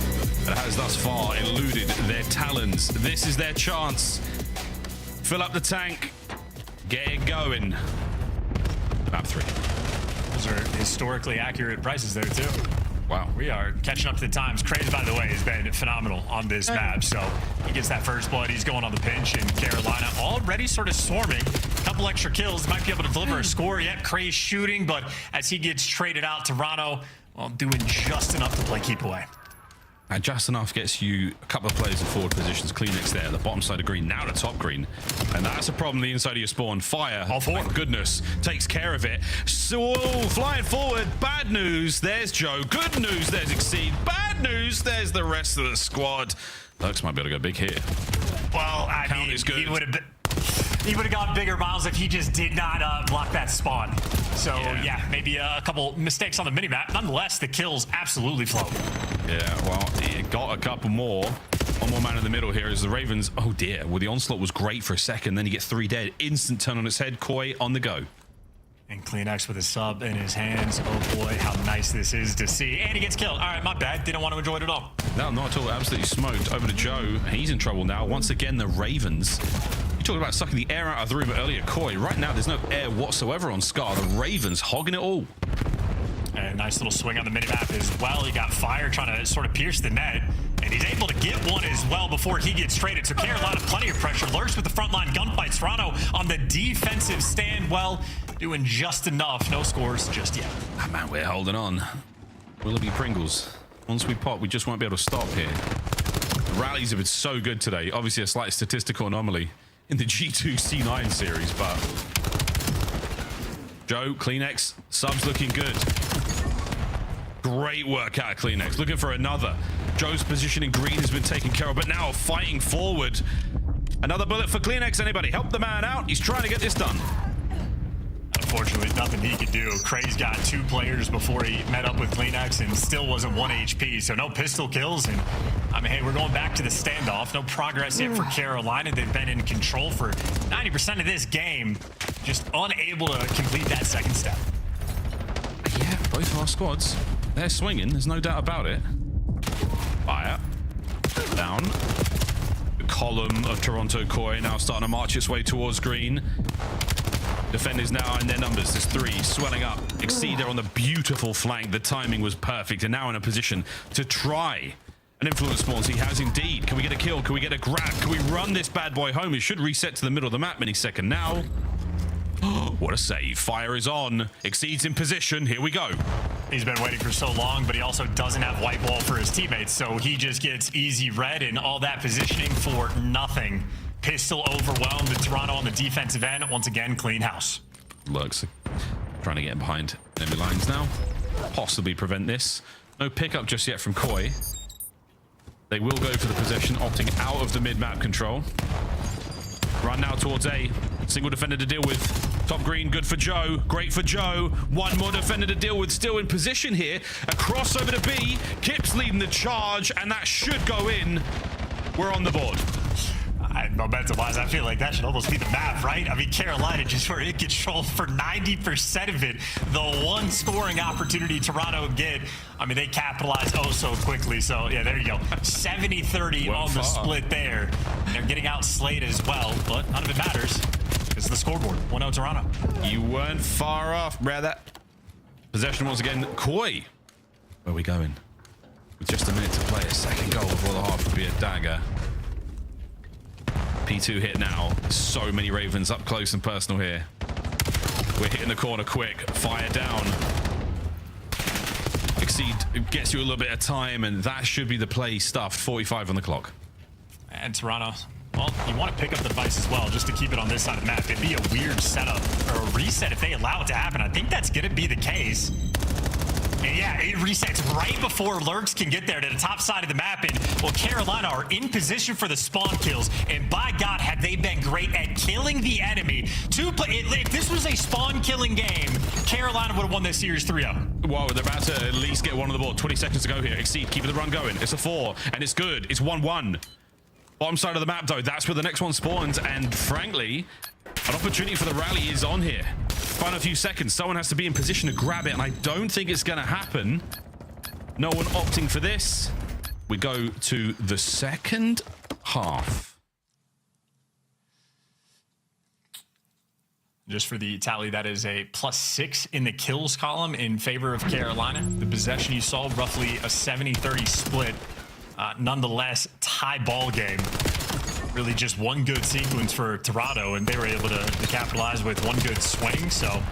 but has thus far eluded their talons. This is their chance. Fill up the tank, get it going. Map 3. Those are historically accurate prices there too. Wow. We are catching up to the times. Craze, by the way, has been phenomenal on this map. So he gets that first blood. He's going on the pinch. And Carolina already sort of swarming. A couple extra kills. Might be able to deliver a score yet. Craze shooting. But as he gets traded out, Toronto, well, doing just enough to play keep away. And just enough gets you a couple of players in forward positions. Kleenex there, the bottom side of green, now to top green. And that's a problem, the inside of your spawn. Fire, oh, thank goodness, takes care of it. So, flying forward, bad news, there's Joe. Good news, there's Exceed. Bad news, there's the rest of the squad. Lux might be able to go big here. Well, I mean, he would have got bigger, Miles, if he just did not block that spawn. So, yeah, maybe a couple mistakes on the minimap. Nonetheless, the kills absolutely flow. Yeah, well, he got a couple more. One more man in the middle here is the Ravens. Oh, dear. Well, the onslaught was great for a second. Then you get 3 dead. Instant turn on its head. Koi on the go. And Kleenex with a sub in his hands. Oh, boy, how nice this is to see. And he gets killed. All right, my bad. Didn't want to enjoy it at all. No, not at all. Absolutely smoked. Over to Joe. He's in trouble now. Once again, the Ravens. You talked about sucking the air out of the room earlier, Koi. Right now, there's no air whatsoever on Scar. The Ravens hogging it all. And a nice little swing on the minimap as well. He got fire trying to sort of pierce the net. And he's able to get one as well before he gets traded. So Carolina, plenty of pressure. Lurks with the frontline gunfight. Toronto on the defensive stand. Well, doing just enough. No scores just yet. Oh, man, we're holding on. Will it be Pringles? Once we pop, we just won't be able to stop here. The rallies have been so good today. Obviously, a slight statistical anomaly in the G2 C9 series, but Joe, Kleenex, subs looking good. Great work out of Kleenex. Looking for another. Joe's position in green has been taken care of, but now fighting forward. Another bullet for Kleenex. Anybody help the man out? He's trying to get this done. Unfortunately, nothing he could do. Craze got 2 players before he met up with Kleenex and still wasn't 1 HP, so no pistol kills. And I mean, hey, we're going back to the standoff. No progress yet for Carolina. They've been in control for 90% of this game, just unable to complete that second step. Yeah, both of our squads, they're swinging. There's no doubt about it. Fire. Down. The column of Toronto Koi now starting to march its way towards green. Defenders now in their numbers. There's 3 swelling up. Exceed there on the beautiful flank. The timing was perfect. And now in a position to try an influence spawns. He has indeed. Can we get a kill? Can we get a grab? Can we run this bad boy home? It should reset to the middle of the map any second now. What a save. Fire is on. Exceeds in position. Here we go. He's been waiting for so long, but he also doesn't have white wall for his teammates, so he just gets easy red and all that positioning for nothing. Pistol overwhelmed, and Toronto on the defensive end. Once again, clean house. Lurks trying to get behind enemy lines now. Possibly prevent this. No pickup just yet from Koi. They will go for the possession, opting out of the mid-map control. Run now towards A. Single defender to deal with. Top green, good for Joe. Great for Joe. One more defender to deal with. Still in position here. A crossover to B. Kip's leading the charge, and that should go in. We're on the board. Momentum-wise, I feel like that should almost be the map, right? I mean, Carolina just were in control for 90% of it. The one scoring opportunity Toronto get, I mean, they capitalized oh so quickly. So, yeah, there you go. 70-30 on the split there. They're getting outslayed as well, but none of it matters. It's the scoreboard. 1-0 Toronto. You weren't far off, brother. Possession once again. Koi. Where are we going? With just a minute to play, a second goal before the half would be a dagger. P2 hit now. So many Ravens up close and personal here. We're hitting the corner quick. Fire down. Exceed gets you a little bit of time, and that should be the play stuffed. 45 on the clock. And Toronto, well, you want to pick up the device as well, just to keep it on this side of the map. It'd be a weird setup, or a reset if they allow it to happen. I think that's going to be the case. And yeah, it resets right before Lurks can get there to the top side of the map. And, well, Carolina are in position for the spawn kills. And by God, have they been great at killing the enemy. If this was a spawn killing game, Carolina would have won this series 3-0. Whoa, they're about to at least get one on the board. 20 seconds to go here. Exceed, keeping the run going. It's a 4, and it's good. It's 1-1. Bottom side of the map, though, that's where the next one spawns. And frankly, an opportunity for the rally is on here. Final few seconds. Someone has to be in position to grab it, and I don't think it's going to happen. No one opting for this. We go to the second half. Just for the tally, that is a +6 in the kills column in favor of Carolina. The possession you saw, roughly a 70-30 split. Nonetheless, tie ball game. Really just one good sequence for Toronto, and they were able to capitalize with one good swing. So,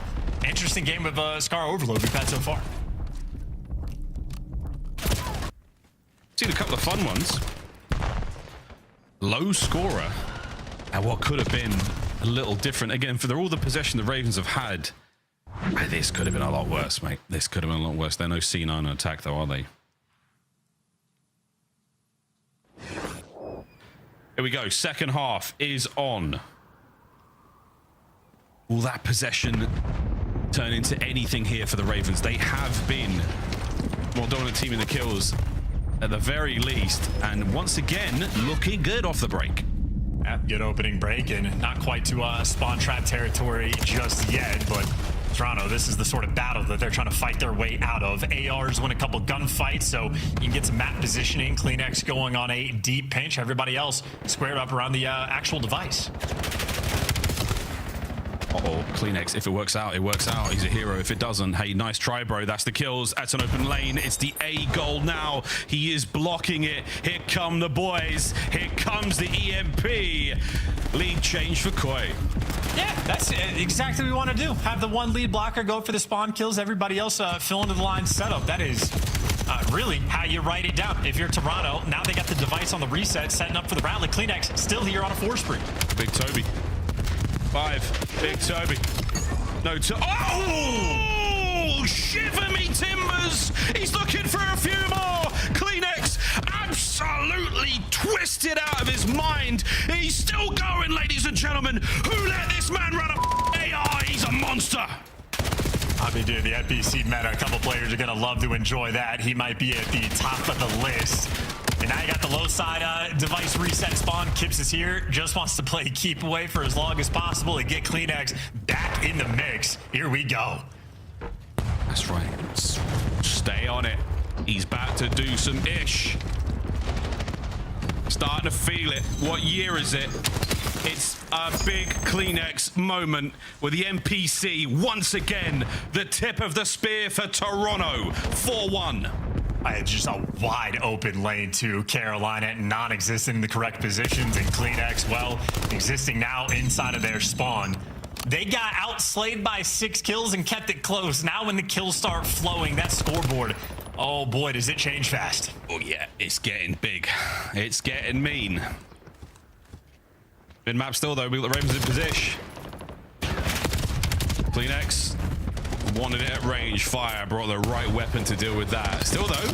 interesting game of Scar Overload we've had so far. Seen a couple of fun ones. Low scorer, and what could have been a little different. Again, for all the possession the Ravens have had, this could have been a lot worse, mate. This could have been a lot worse. They're no C9 attack, though, are they? Here we go. Second half is on. Will that possession turn into anything here for the Ravens? They have been more dominant team in the kills at the very least. And once again, looking good off the break. Yeah, good opening break, and not quite to spawn trap territory just yet, but Toronto, this is the sort of battle that they're trying to fight their way out of. ARs win a couple gunfights, so you can get some map positioning. CleanX going on a deep pinch. Everybody else squared up around the actual device. Uh-oh, CleanX, if it works out, it works out. He's a hero. If it doesn't, hey, nice try, bro. That's the kills. That's an open lane. It's the A goal now. He is blocking it. Here come the boys. Here comes the EMP. Lead change for Koi. Yeah, that's exactly what we want to do. Have the one lead blocker go for the spawn kills. Everybody else fill into the line setup. That is really how you write it down. If you're Toronto, now they got the device on the reset, setting up for the rally. CleanX still here on a 4 spree. Big Toby. 5. Big Toby. No to. Oh! Shiver me timbers! He's looking for a few more. CleanX absolutely twisted out of his mind. He's still going, ladies and gentlemen. Who let this man run a AR? He's a monster. I mean, dude, the NPC meta, a couple players are going to love to enjoy that. He might be at the top of the list. And now you got the low side device reset spawn. Kips is here, just wants to play keep away for as long as possible and get CleanX back in the mix. Here we go. That's right. Stay on it. He's about to do some ish. Starting to feel it. What year is it? It's a big CleanX moment with the NPC once again the tip of the spear for Toronto. 4-1. It's just a wide open lane to Carolina, non-existent in the correct positions, and CleanX, well, existing now inside of their spawn. They got outslayed by 6 kills and kept it close. Now when the kills start flowing, that scoreboard, oh boy, does it change fast. Oh yeah, it's getting big. It's getting mean. Mid-map still though, we got the Ravens in position. CleanX wanted it at range. Fire brought the right weapon to deal with that. Still though,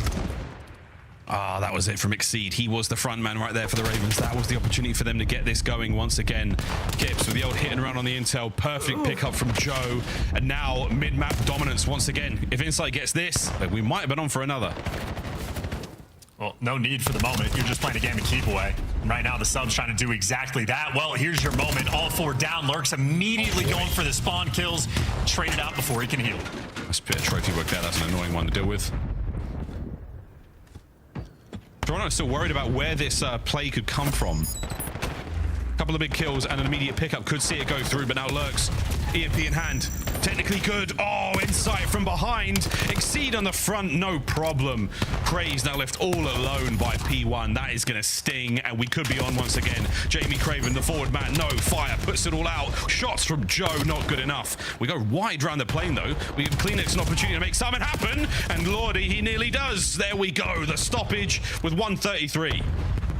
that was it from Exceed. He was the front man right there for the Ravens. That was the opportunity for them to get this going once again. Gibbs with the old hit and run on the intel. Perfect pickup from Joe. And now mid-map dominance once again. If Insight gets this, we might have been on for another. Well, no need for the moment. You're just playing a game of keep away. And right now, the sub's trying to do exactly that. Well, here's your moment. All 4 down. Lurks immediately going for the spawn kills. Traded out before he can heal. That's a bit of trophy work there. That's an annoying one to deal with. Toronto's still worried about where this play could come from. A couple of big kills and an immediate pickup. Could see it go through, but now Lurks. EMP in hand. Technically good. Oh, Insight from behind. Exceed on the front, no problem. Craze now left all alone by P1. That is going to sting, and we could be on once again. Jamie Craven, the forward man, no. Fire, puts it all out. Shots from Joe, not good enough. We go wide around the plane, though. We give CleanX an opportunity to make something happen, and Lordy, he nearly does. There we go. The stoppage with 133.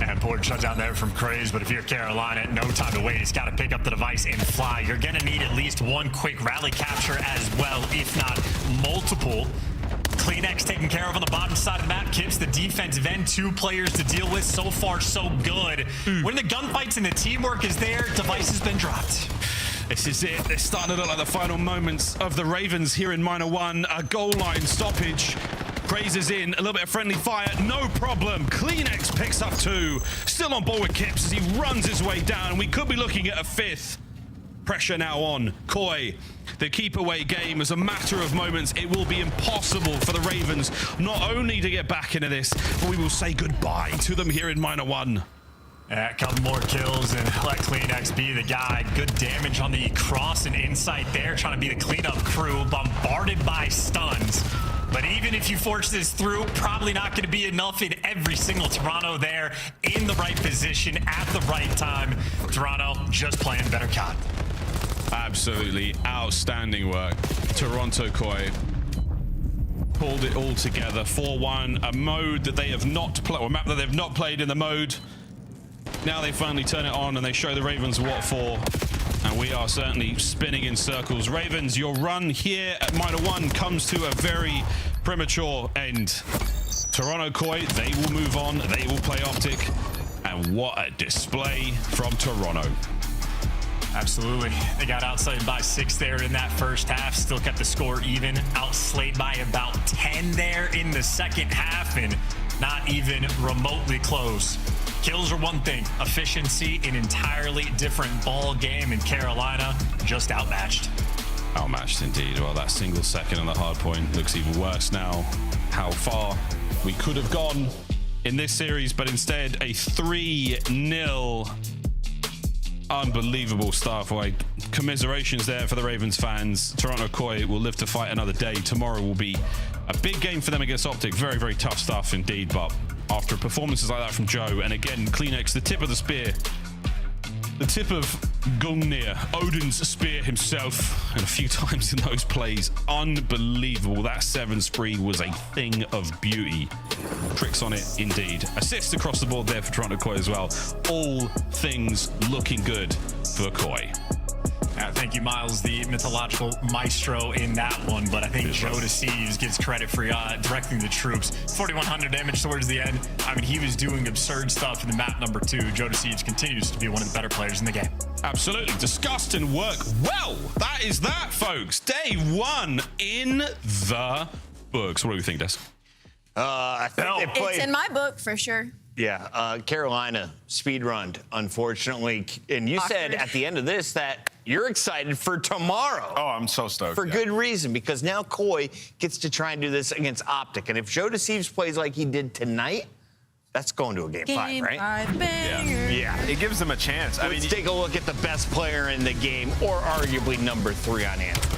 And important shutdown there from Craze, but if you're Carolina, no time to wait. He's got to pick up the device and fly. You're going to need at least one quick rally capture as well, if not multiple. CleanX taken care of on the bottom side of the map. Kips the defensive end, 2 players to deal with. So far, so good. When the gunfights and the teamwork is there, device has been dropped. This is it. They're starting to look like the final moments of the Ravens here in Minor 1. A goal line stoppage. Craze is in, a little bit of friendly fire, no problem. CleanX picks up 2. Still on board with Kips as he runs his way down. We could be looking at a 5th. Pressure now on Koi. The keep away game, as a matter of moments, it will be impossible for the Ravens not only to get back into this, but we will say goodbye to them here in Minor 1. A couple more kills and let CleanX be the guy. Good damage on the cross and Insight there, trying to be the cleanup crew, bombarded by stuns. But even if you force this through, probably not going to be enough in every single Toronto there in the right position at the right time. Toronto just playing better COD. Absolutely outstanding work. Toronto Koi pulled it all together. 4-1, a mode that they have not played, or a map that they've not played in the mode. Now they finally turn it on and they show the Ravens what for. And we are certainly spinning in circles. Ravens, your run here at Minor 1 comes to a very premature end. Toronto Koi, they will move on. They will play Optic. And what a display from Toronto. Absolutely. They got outslayed by 6 there in that first half. Still kept the score even. Outslayed by about 10 there in the second half. And not even remotely close. Kills are one thing. Efficiency, an entirely different ball game, and Carolina just outmatched. Outmatched indeed. Well, that single second on the hard point looks even worse now. How far we could have gone in this series, but instead a 3-0. Unbelievable stuff. Like, commiserations there for the Ravens fans. Toronto Koi will live to fight another day. Tomorrow will be a big game for them against Optic. Very, very tough stuff indeed, but after performances like that from Joe, and again, CleanX, the tip of the spear. The tip of Gungnir, Odin's spear himself, and a few times in those plays. Unbelievable. That 7 spree was a thing of beauty. Tricks on it, indeed. Assists across the board there for Toronto Koi as well. All things looking good for Koi. Thank you, Miles, the mythological maestro in that one, but I think Joe Deceives gets credit for directing the troops. 4,100 damage towards the end. I mean, he was doing absurd stuff in the map number 2. Joe Deceives continues to be one of the better players in the game. Absolutely. Discussed and work well. That is that, folks. Day 1 in the books. What do we think, Des? I think they played... It's in my book, for sure. Yeah, Carolina speedrunned, unfortunately. And you said at the end of this that you're excited for tomorrow. Oh, I'm so stoked. For good reason, because now Koi gets to try and do this against Optic. And if Joe Deceives plays like he did tonight, that's going to a game 5, right? Yeah, it gives them a chance. Let's take a look at the best player in the game, or arguably number 3 on Anthem.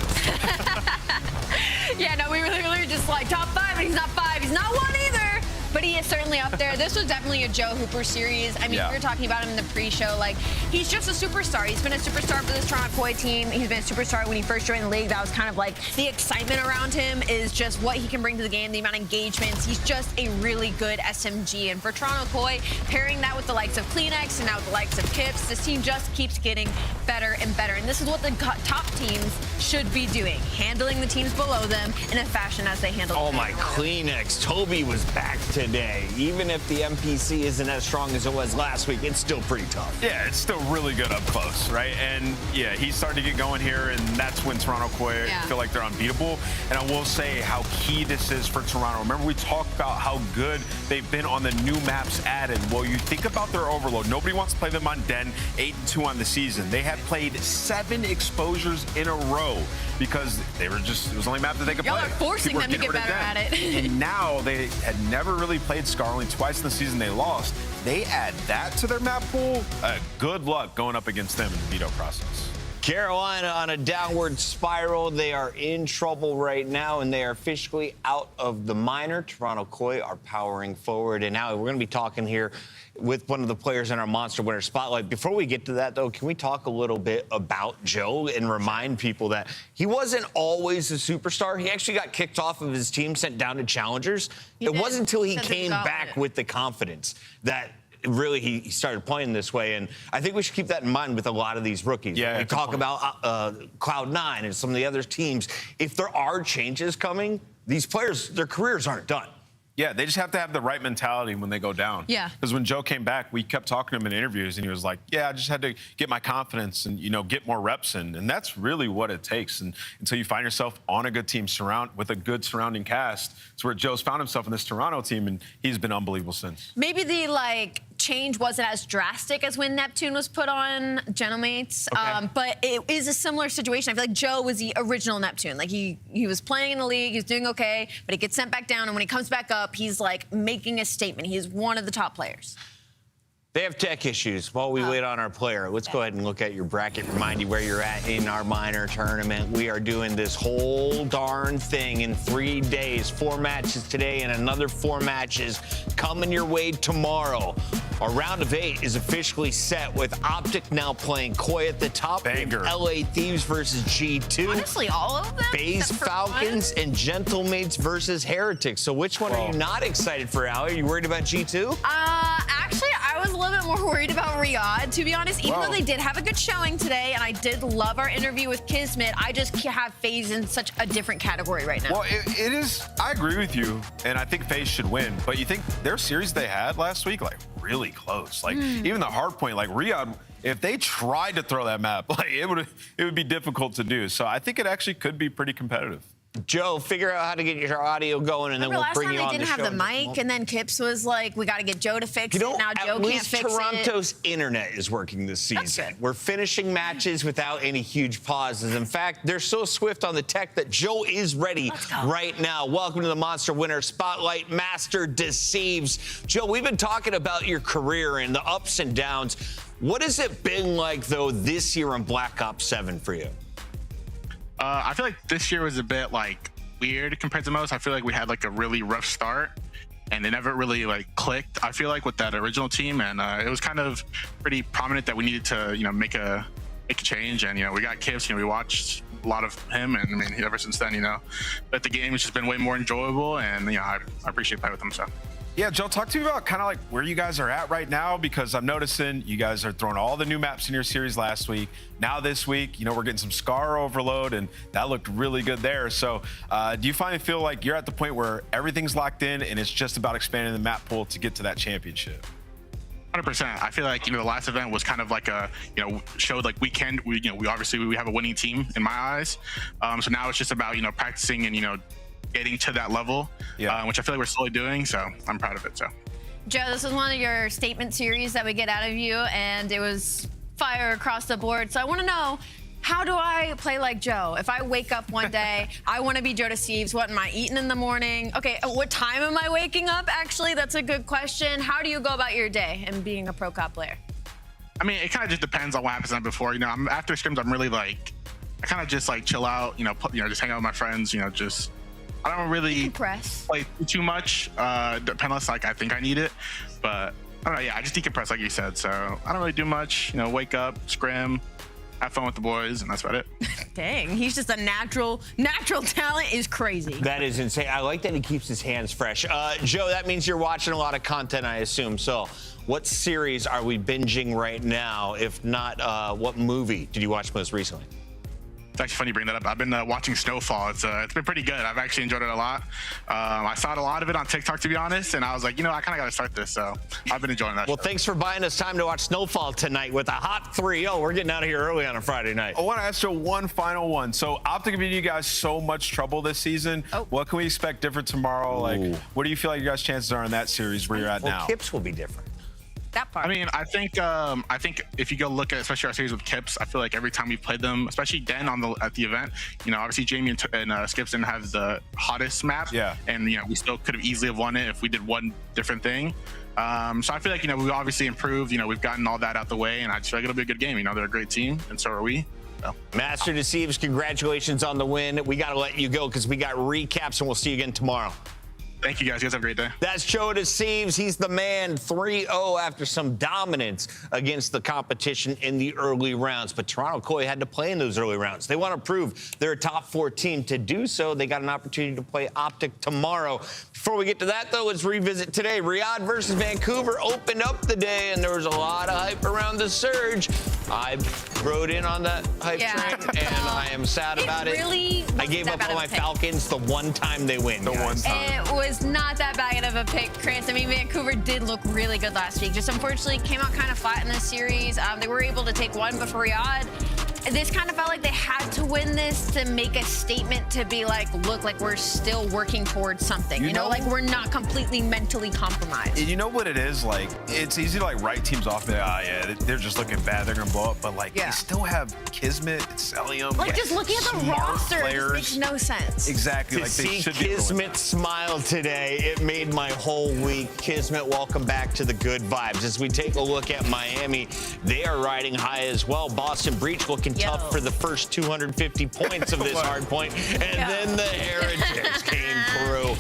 Yeah, no, we were literally just like top 5, and he's not 5. He's not 1 either. but he is certainly up there. This was definitely a Joe Hooper series. I mean, we were talking about him in the pre-show. Like, he's just a superstar. He's been a superstar for this Toronto Koi team. He's been a superstar when he first joined the league. That was kind of like the excitement around him is just what he can bring to the game, the amount of engagements. He's just a really good SMG. And for Toronto Koi, pairing that with the likes of Kleenex and now with the likes of Kips, this team just keeps getting better and better. And this is what the top teams should be doing, handling the teams below them in a fashion as they handle. Oh my Kleenex, Toby was back today. Even if the MPC isn't as strong as it was last week, it's still pretty tough. Yeah, it's still really good up close, right? And yeah, he's starting to get going here, and that's when Toronto Koi feel like they're unbeatable. And I will say how key this is for Toronto. Remember, we talked about how good they've been on the new maps added. Well, you think about their overload. Nobody wants to play them on Den, 8-2 on the season. They had played 7 exposures in a row because they were just, it was the only map that they could play. Y'all are forcing them to get better at it. And now they had never really played Scar, only twice in the season they lost. They add that to their map pool. Good luck going up against them in the veto process. Carolina on a downward spiral. They are in trouble right now, and they are officially out of the minor. Toronto Koi are powering forward. And now we're going to be talking here with one of the players in our Monster Winner Spotlight. Before we get to that, though, can we talk a little bit about Joe and remind people that he wasn't always a superstar? He actually got kicked off of his team, sent down to Challengers. It wasn't until he came back with the confidence that really he started playing this way, and I think we should keep that in mind with a lot of these rookies. Yeah, we talk about Cloud9 and some of the other teams. If there are changes coming, these players, their careers aren't done. Yeah, they just have to have the right mentality when they go down. Yeah. Because when Joe came back, we kept talking to him in interviews, and he was like, yeah, I just had to get my confidence and, you know, get more reps in. And that's really what it takes. And until you find yourself on a good team with a good surrounding cast, it's where Joe's found himself in this Toronto team, and he's been unbelievable since. Maybe the, like, change wasn't as drastic as when Neptune was put on Gentlemates, but it is a similar situation. I feel like Joe was the original Neptune. Like, he was playing in the league, he was doing okay, but he gets sent back down, and when he comes back up, he's like making a statement. He's one of the top players. They have tech issues. While we wait on our player, let's go ahead and look at your bracket, remind you where you're at in our minor tournament. We are doing this whole darn thing in 3 days. 4 matches today and another 4 matches coming your way tomorrow. Our round of 8 is officially set with Optic now playing Koi at the top. Banger. LA Thieves versus G2. Honestly, all of them? FaZe Falcons and Gentlemates versus Heretics. So which one are you not excited for, Allie? Are you worried about G2? Actually, I was a little bit more worried about Riyadh, to be honest. Even though they did have a good showing today, and I did love our interview with Kismet, I just have FaZe in such a different category right now. Well, it is, I agree with you, and I think FaZe should win. But you think their series they had last week, like, really close. Like, even the hard point, like, Riyadh, if they tried to throw that map, like, it would be difficult to do. So I think it actually could be pretty competitive. Joe, figure out how to get your audio going, and then we'll bring you on the show. Last time they didn't have the mic, and then Kips was like, we got to get Joe to fix it. Now Joe can't fix it. Toronto's internet is working this season. We're finishing matches without any huge pauses. In fact, they're so swift on the tech that Joe is ready right now. Welcome to the Monster Winner Spotlight. Master Deceives. Joe, we've been talking about your career and the ups and downs. What has it been like, though, this year on Black Ops 7 for you? I feel like this year was a bit like weird compared to most. I feel like we had like a really rough start and it never really like clicked. I feel like with that original team, and it was kind of pretty prominent that we needed to, you know, make a change. And, you know, we got Kips, you know, we watched a lot of him, and I mean, ever since then, you know, but the game has just been way more enjoyable, and, you know, I appreciate playing with him. So. Yeah, Joe, talk to me about kind of like where you guys are at right now, because I'm noticing you guys are throwing all the new maps in your series last week. Now this week, you know, we're getting some Scar overload, and that looked really good there. So do you finally feel like you're at the point where everything's locked in and it's just about expanding the map pool to get to that championship? 100%. I feel like, you know, the last event was kind of like a, you know, showed like we obviously we have a winning team in my eyes. So now it's just about, you know, practicing and, you know, getting to that level, which I feel like we're slowly doing, so I'm proud of it. So, Joe, this is one of your statement series that we get out of you, and it was fire across the board. So I want to know, how do I play like Joe? If I wake up one day, I want to be Joe Deceives. What am I eating in the morning? Okay, what time am I waking up? Actually, that's a good question. How do you go about your day and being a pro cop player? I mean, it kind of just depends on what happens the night before. You know, after scrims, I'm really like, I kind of just like chill out. You know, just hang out with my friends. You know, just I don't really Decompress. play too much, unless like I think I need it. But I don't know. Yeah, I just decompress like you said. So I don't really do much. You know, wake up, scrim, have fun with the boys, and that's about it. Dang, he's just a natural talent is crazy. That is insane. I like that he keeps his hands fresh. Joe, that means you're watching a lot of content, I assume. So what series are we binging right now? If not, what movie did you watch most recently? It's actually funny you bring that up. I've been watching Snowfall. It's been pretty good. I've actually enjoyed it a lot. I saw a lot of it on TikTok, to be honest, and I was like, you know, I kind of got to start this. So I've been enjoying that. Well, thanks for buying us time to watch Snowfall tonight with a hot 3-0. We're getting out of here early on a Friday night. I want to ask you one final one. So Optic giving you guys so much trouble this season. What can we expect different tomorrow? Like, what do you feel like your guys' chances are in that series where you're at now? Kips will be different. That part. I mean, I think if you go look at especially our series with Kips, I feel like every time we played them, especially Den at the event, you know, obviously Jamie and Skips didn't have the hottest map. Yeah. And you know, we still could have easily have won it if we did one different thing. So I feel like, you know, we've obviously improved. You know, we've gotten all that out the way, and I just feel like it'll be a good game. You know, they're a great team, and so are we. So. Master Deceives, congratulations on the win. We got to let you go because we got recaps, and we'll see you again tomorrow. Thank you, guys. You guys have a great day. That's Joe Deceives. He's the man, 3-0 after some dominance against the competition in the early rounds. But Toronto Koi had to play in those early rounds. They want to prove they're a top 4 team. To do so, they got an opportunity to play Optic tomorrow. Before we get to that, though, let's revisit today. Riyadh versus Vancouver opened up the day, and there was a lot of hype around the surge. I rode in on that hype train, and I am sad about it. I gave up on my Falcons the one time they win. It was not that bad of a pick, Chris. I mean, Vancouver did look really good last week. Just unfortunately came out kind of flat in this series. They were able to take one, but for Riyadh, this kind of felt like they had to win this to make a statement to be like, look, like we're still working towards something. You know, like we're not completely mentally compromised. And you know what it is? Like, it's easy to like write teams off. Yeah, they're just looking bad. They're gonna blow up. But like, they still have Kismet, Celium. Like, just looking at the roster, it just makes no sense. Exactly. To Like they see should be. Kismet smile today, it made my whole week. Kismet, welcome back to the good vibes. As we take a look at Miami, they are riding high as well. Boston Breach looking tough for the first 250 points of this hard point. And then the Heretics came through.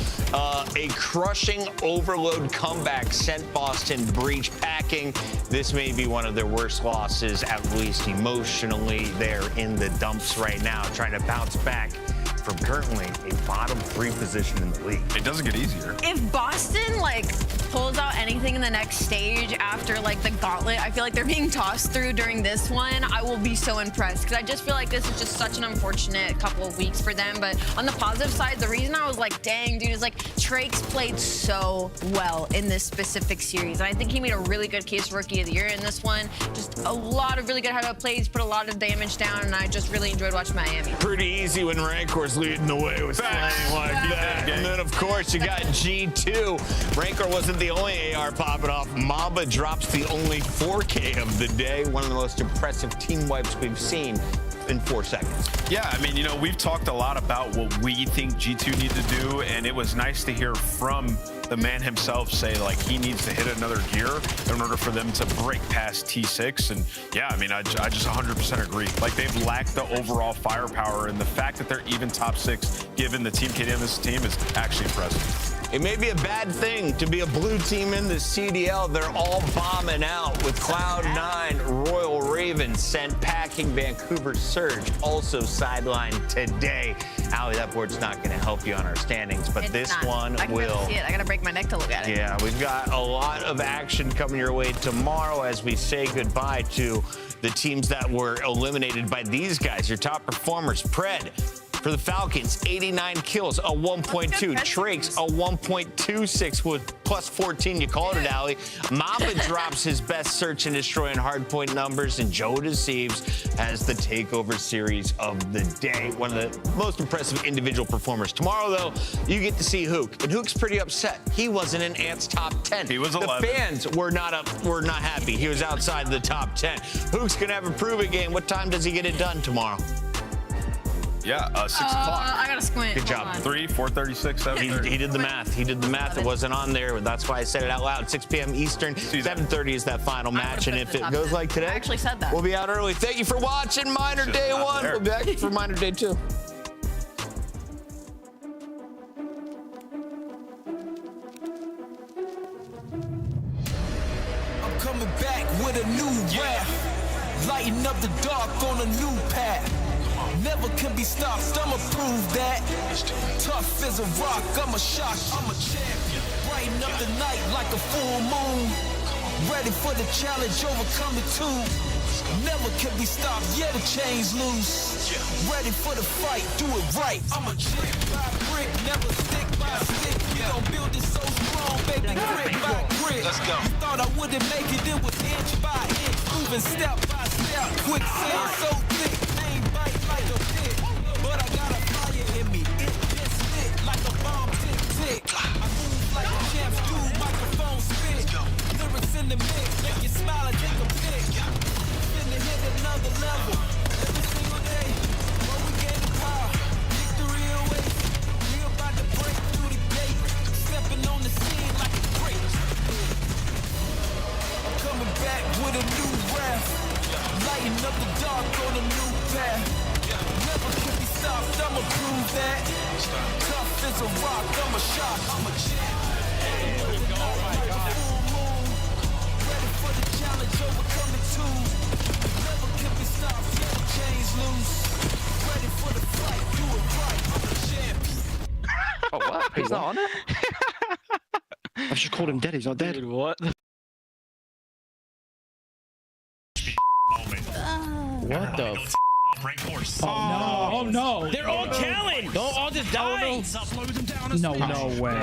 A crushing overload comeback sent Boston Breach packing. This may be one of their worst losses, at least emotionally. They're in the dumps right now, trying to bounce back from currently a bottom 3 position in the league. It doesn't get easier. If Boston like pulls out anything in the next stage after like the gauntlet, I feel like they're being tossed through during this one, I will be so impressed because I just feel like this is just such an unfortunate couple of weeks for them. But on the positive side, the reason I was like, dang, dude, is like Trake's played so well in this specific series. And I think he made a really good case for Rookie of the Year in this one. Just a lot of really good head-up plays, put a lot of damage down, and I just really enjoyed watching Miami. Pretty easy when Rancor's leading the way with slaying like that. And then, of course, you got G2. Rancor wasn't the only AR popping off. Mamba drops the only 4K of the day. One of the most impressive team wipes we've seen in 4 seconds. Yeah, I mean, you know, we've talked a lot about what we think G2 need to do, and it was nice to hear from the man himself say, like, he needs to hit another gear in order for them to break past T6. And yeah, I mean, I just 100% agree. Like, they've lacked the overall firepower, and the fact that they're even top 6, given the Team KD on this team, is actually impressive. It may be a bad thing to be a blue team in the CDL. They're all bombing out with Cloud9, Royal Raven sent packing. Vancouver Surge also sidelined today. Allie, that board's not going to help you on our standings, but this one I can will. Really see it. I got to break my neck to look at it. Yeah, we've got a lot of action coming your way tomorrow as we say goodbye to the teams that were eliminated by these guys. Your top performers, Pred. For the Falcons, 89 kills, a 1.2. Trakes, a 1.26 with plus 14. You called it, Allie. Mamba drops his best search and destroy and hardpoint numbers, and Joe Deceives has the takeover series of the day. One of the most impressive individual performers. Tomorrow, though, you get to see Hook, and Hook's pretty upset. He wasn't in Ant's top 10. He was 11. The fans were not happy. He was outside the top 10. Hook's gonna have a prove-it game. What time does he get it done tomorrow? Yeah, 6 o'clock. I gotta squint. Good job. 3, 4:36, 7:30. He did the math. He did the math. It wasn't on there. That's why I said it out loud. 6 p.m. Eastern. 7:30 is that final match. And if it goes like today, I actually said that. We'll be out early. Thank you for watching Minor Day 1. We'll be back for Minor Day 2. coming back with a new rap. Lighten up the dark on a new path. Never can be stopped, I'ma prove that. Tough as a rock, I'm a shock, I'm a champion. Brighten up the night like a full moon. Ready for the challenge, overcome the too. Never can be stopped, yeah, the chains loose. Ready for the fight, do it right. I'm a brick by brick, never stick by stick. We gon' build it so strong, baby, grit by grit. Let's go. You thought I wouldn't make it was inch by inch. Moving step by step, quicksand so thick. Ain't bite like a pit, but I got a fire in me. It gets lit like a bomb tick tick. I move like a champs do, microphone spit. Lyrics in the mix, make you smile and take a pic. Finna hit another level every single day. When we gain the power, victory awaits. We about to break through the gate, stepping on the scene like a great. I'm coming back with a new rap. Lighten up the dark on a new path. Never can be stopped, I'ma prove that. Tough as a rock, I'm a shock, I'm a champ. Like a full moon. Ready for the challenge, overcome the two. Never can be stopped, yeah, the chains loose. Ready for the fight, do it right, I'm a champion. Oh, what? He's not on it? I just called him dead, he's not dead. Dude, what? What the f? Right horse. Oh, no. Oh no! They're all killing! Don't all just die! No way.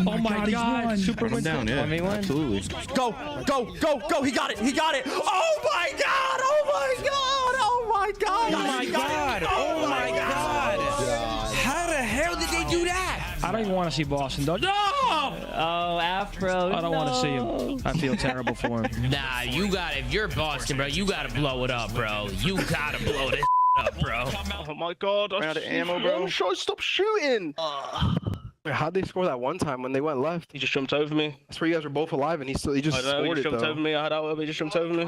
Oh my god! Super win down, yeah. Absolutely. Go, go, go, go! He got it! He got it! Oh my god! Oh my god! Oh my god! Oh my god! Oh my god! How the hell did they do that? I don't even want to see Boston, though. No! Oh, Afro. I don't want to see him. I feel terrible for him. Nah, you got if you're Boston, bro, you gotta blow it up, bro. You gotta blow this up, bro. Oh my god! I'm out of ammo, bro. Stop shooting! Wait, how'd they score that one time when they went left? He just jumped over me. That's where you guys were both alive, and he just scored he it, jumped though. over me. I had out, he just jumped over me.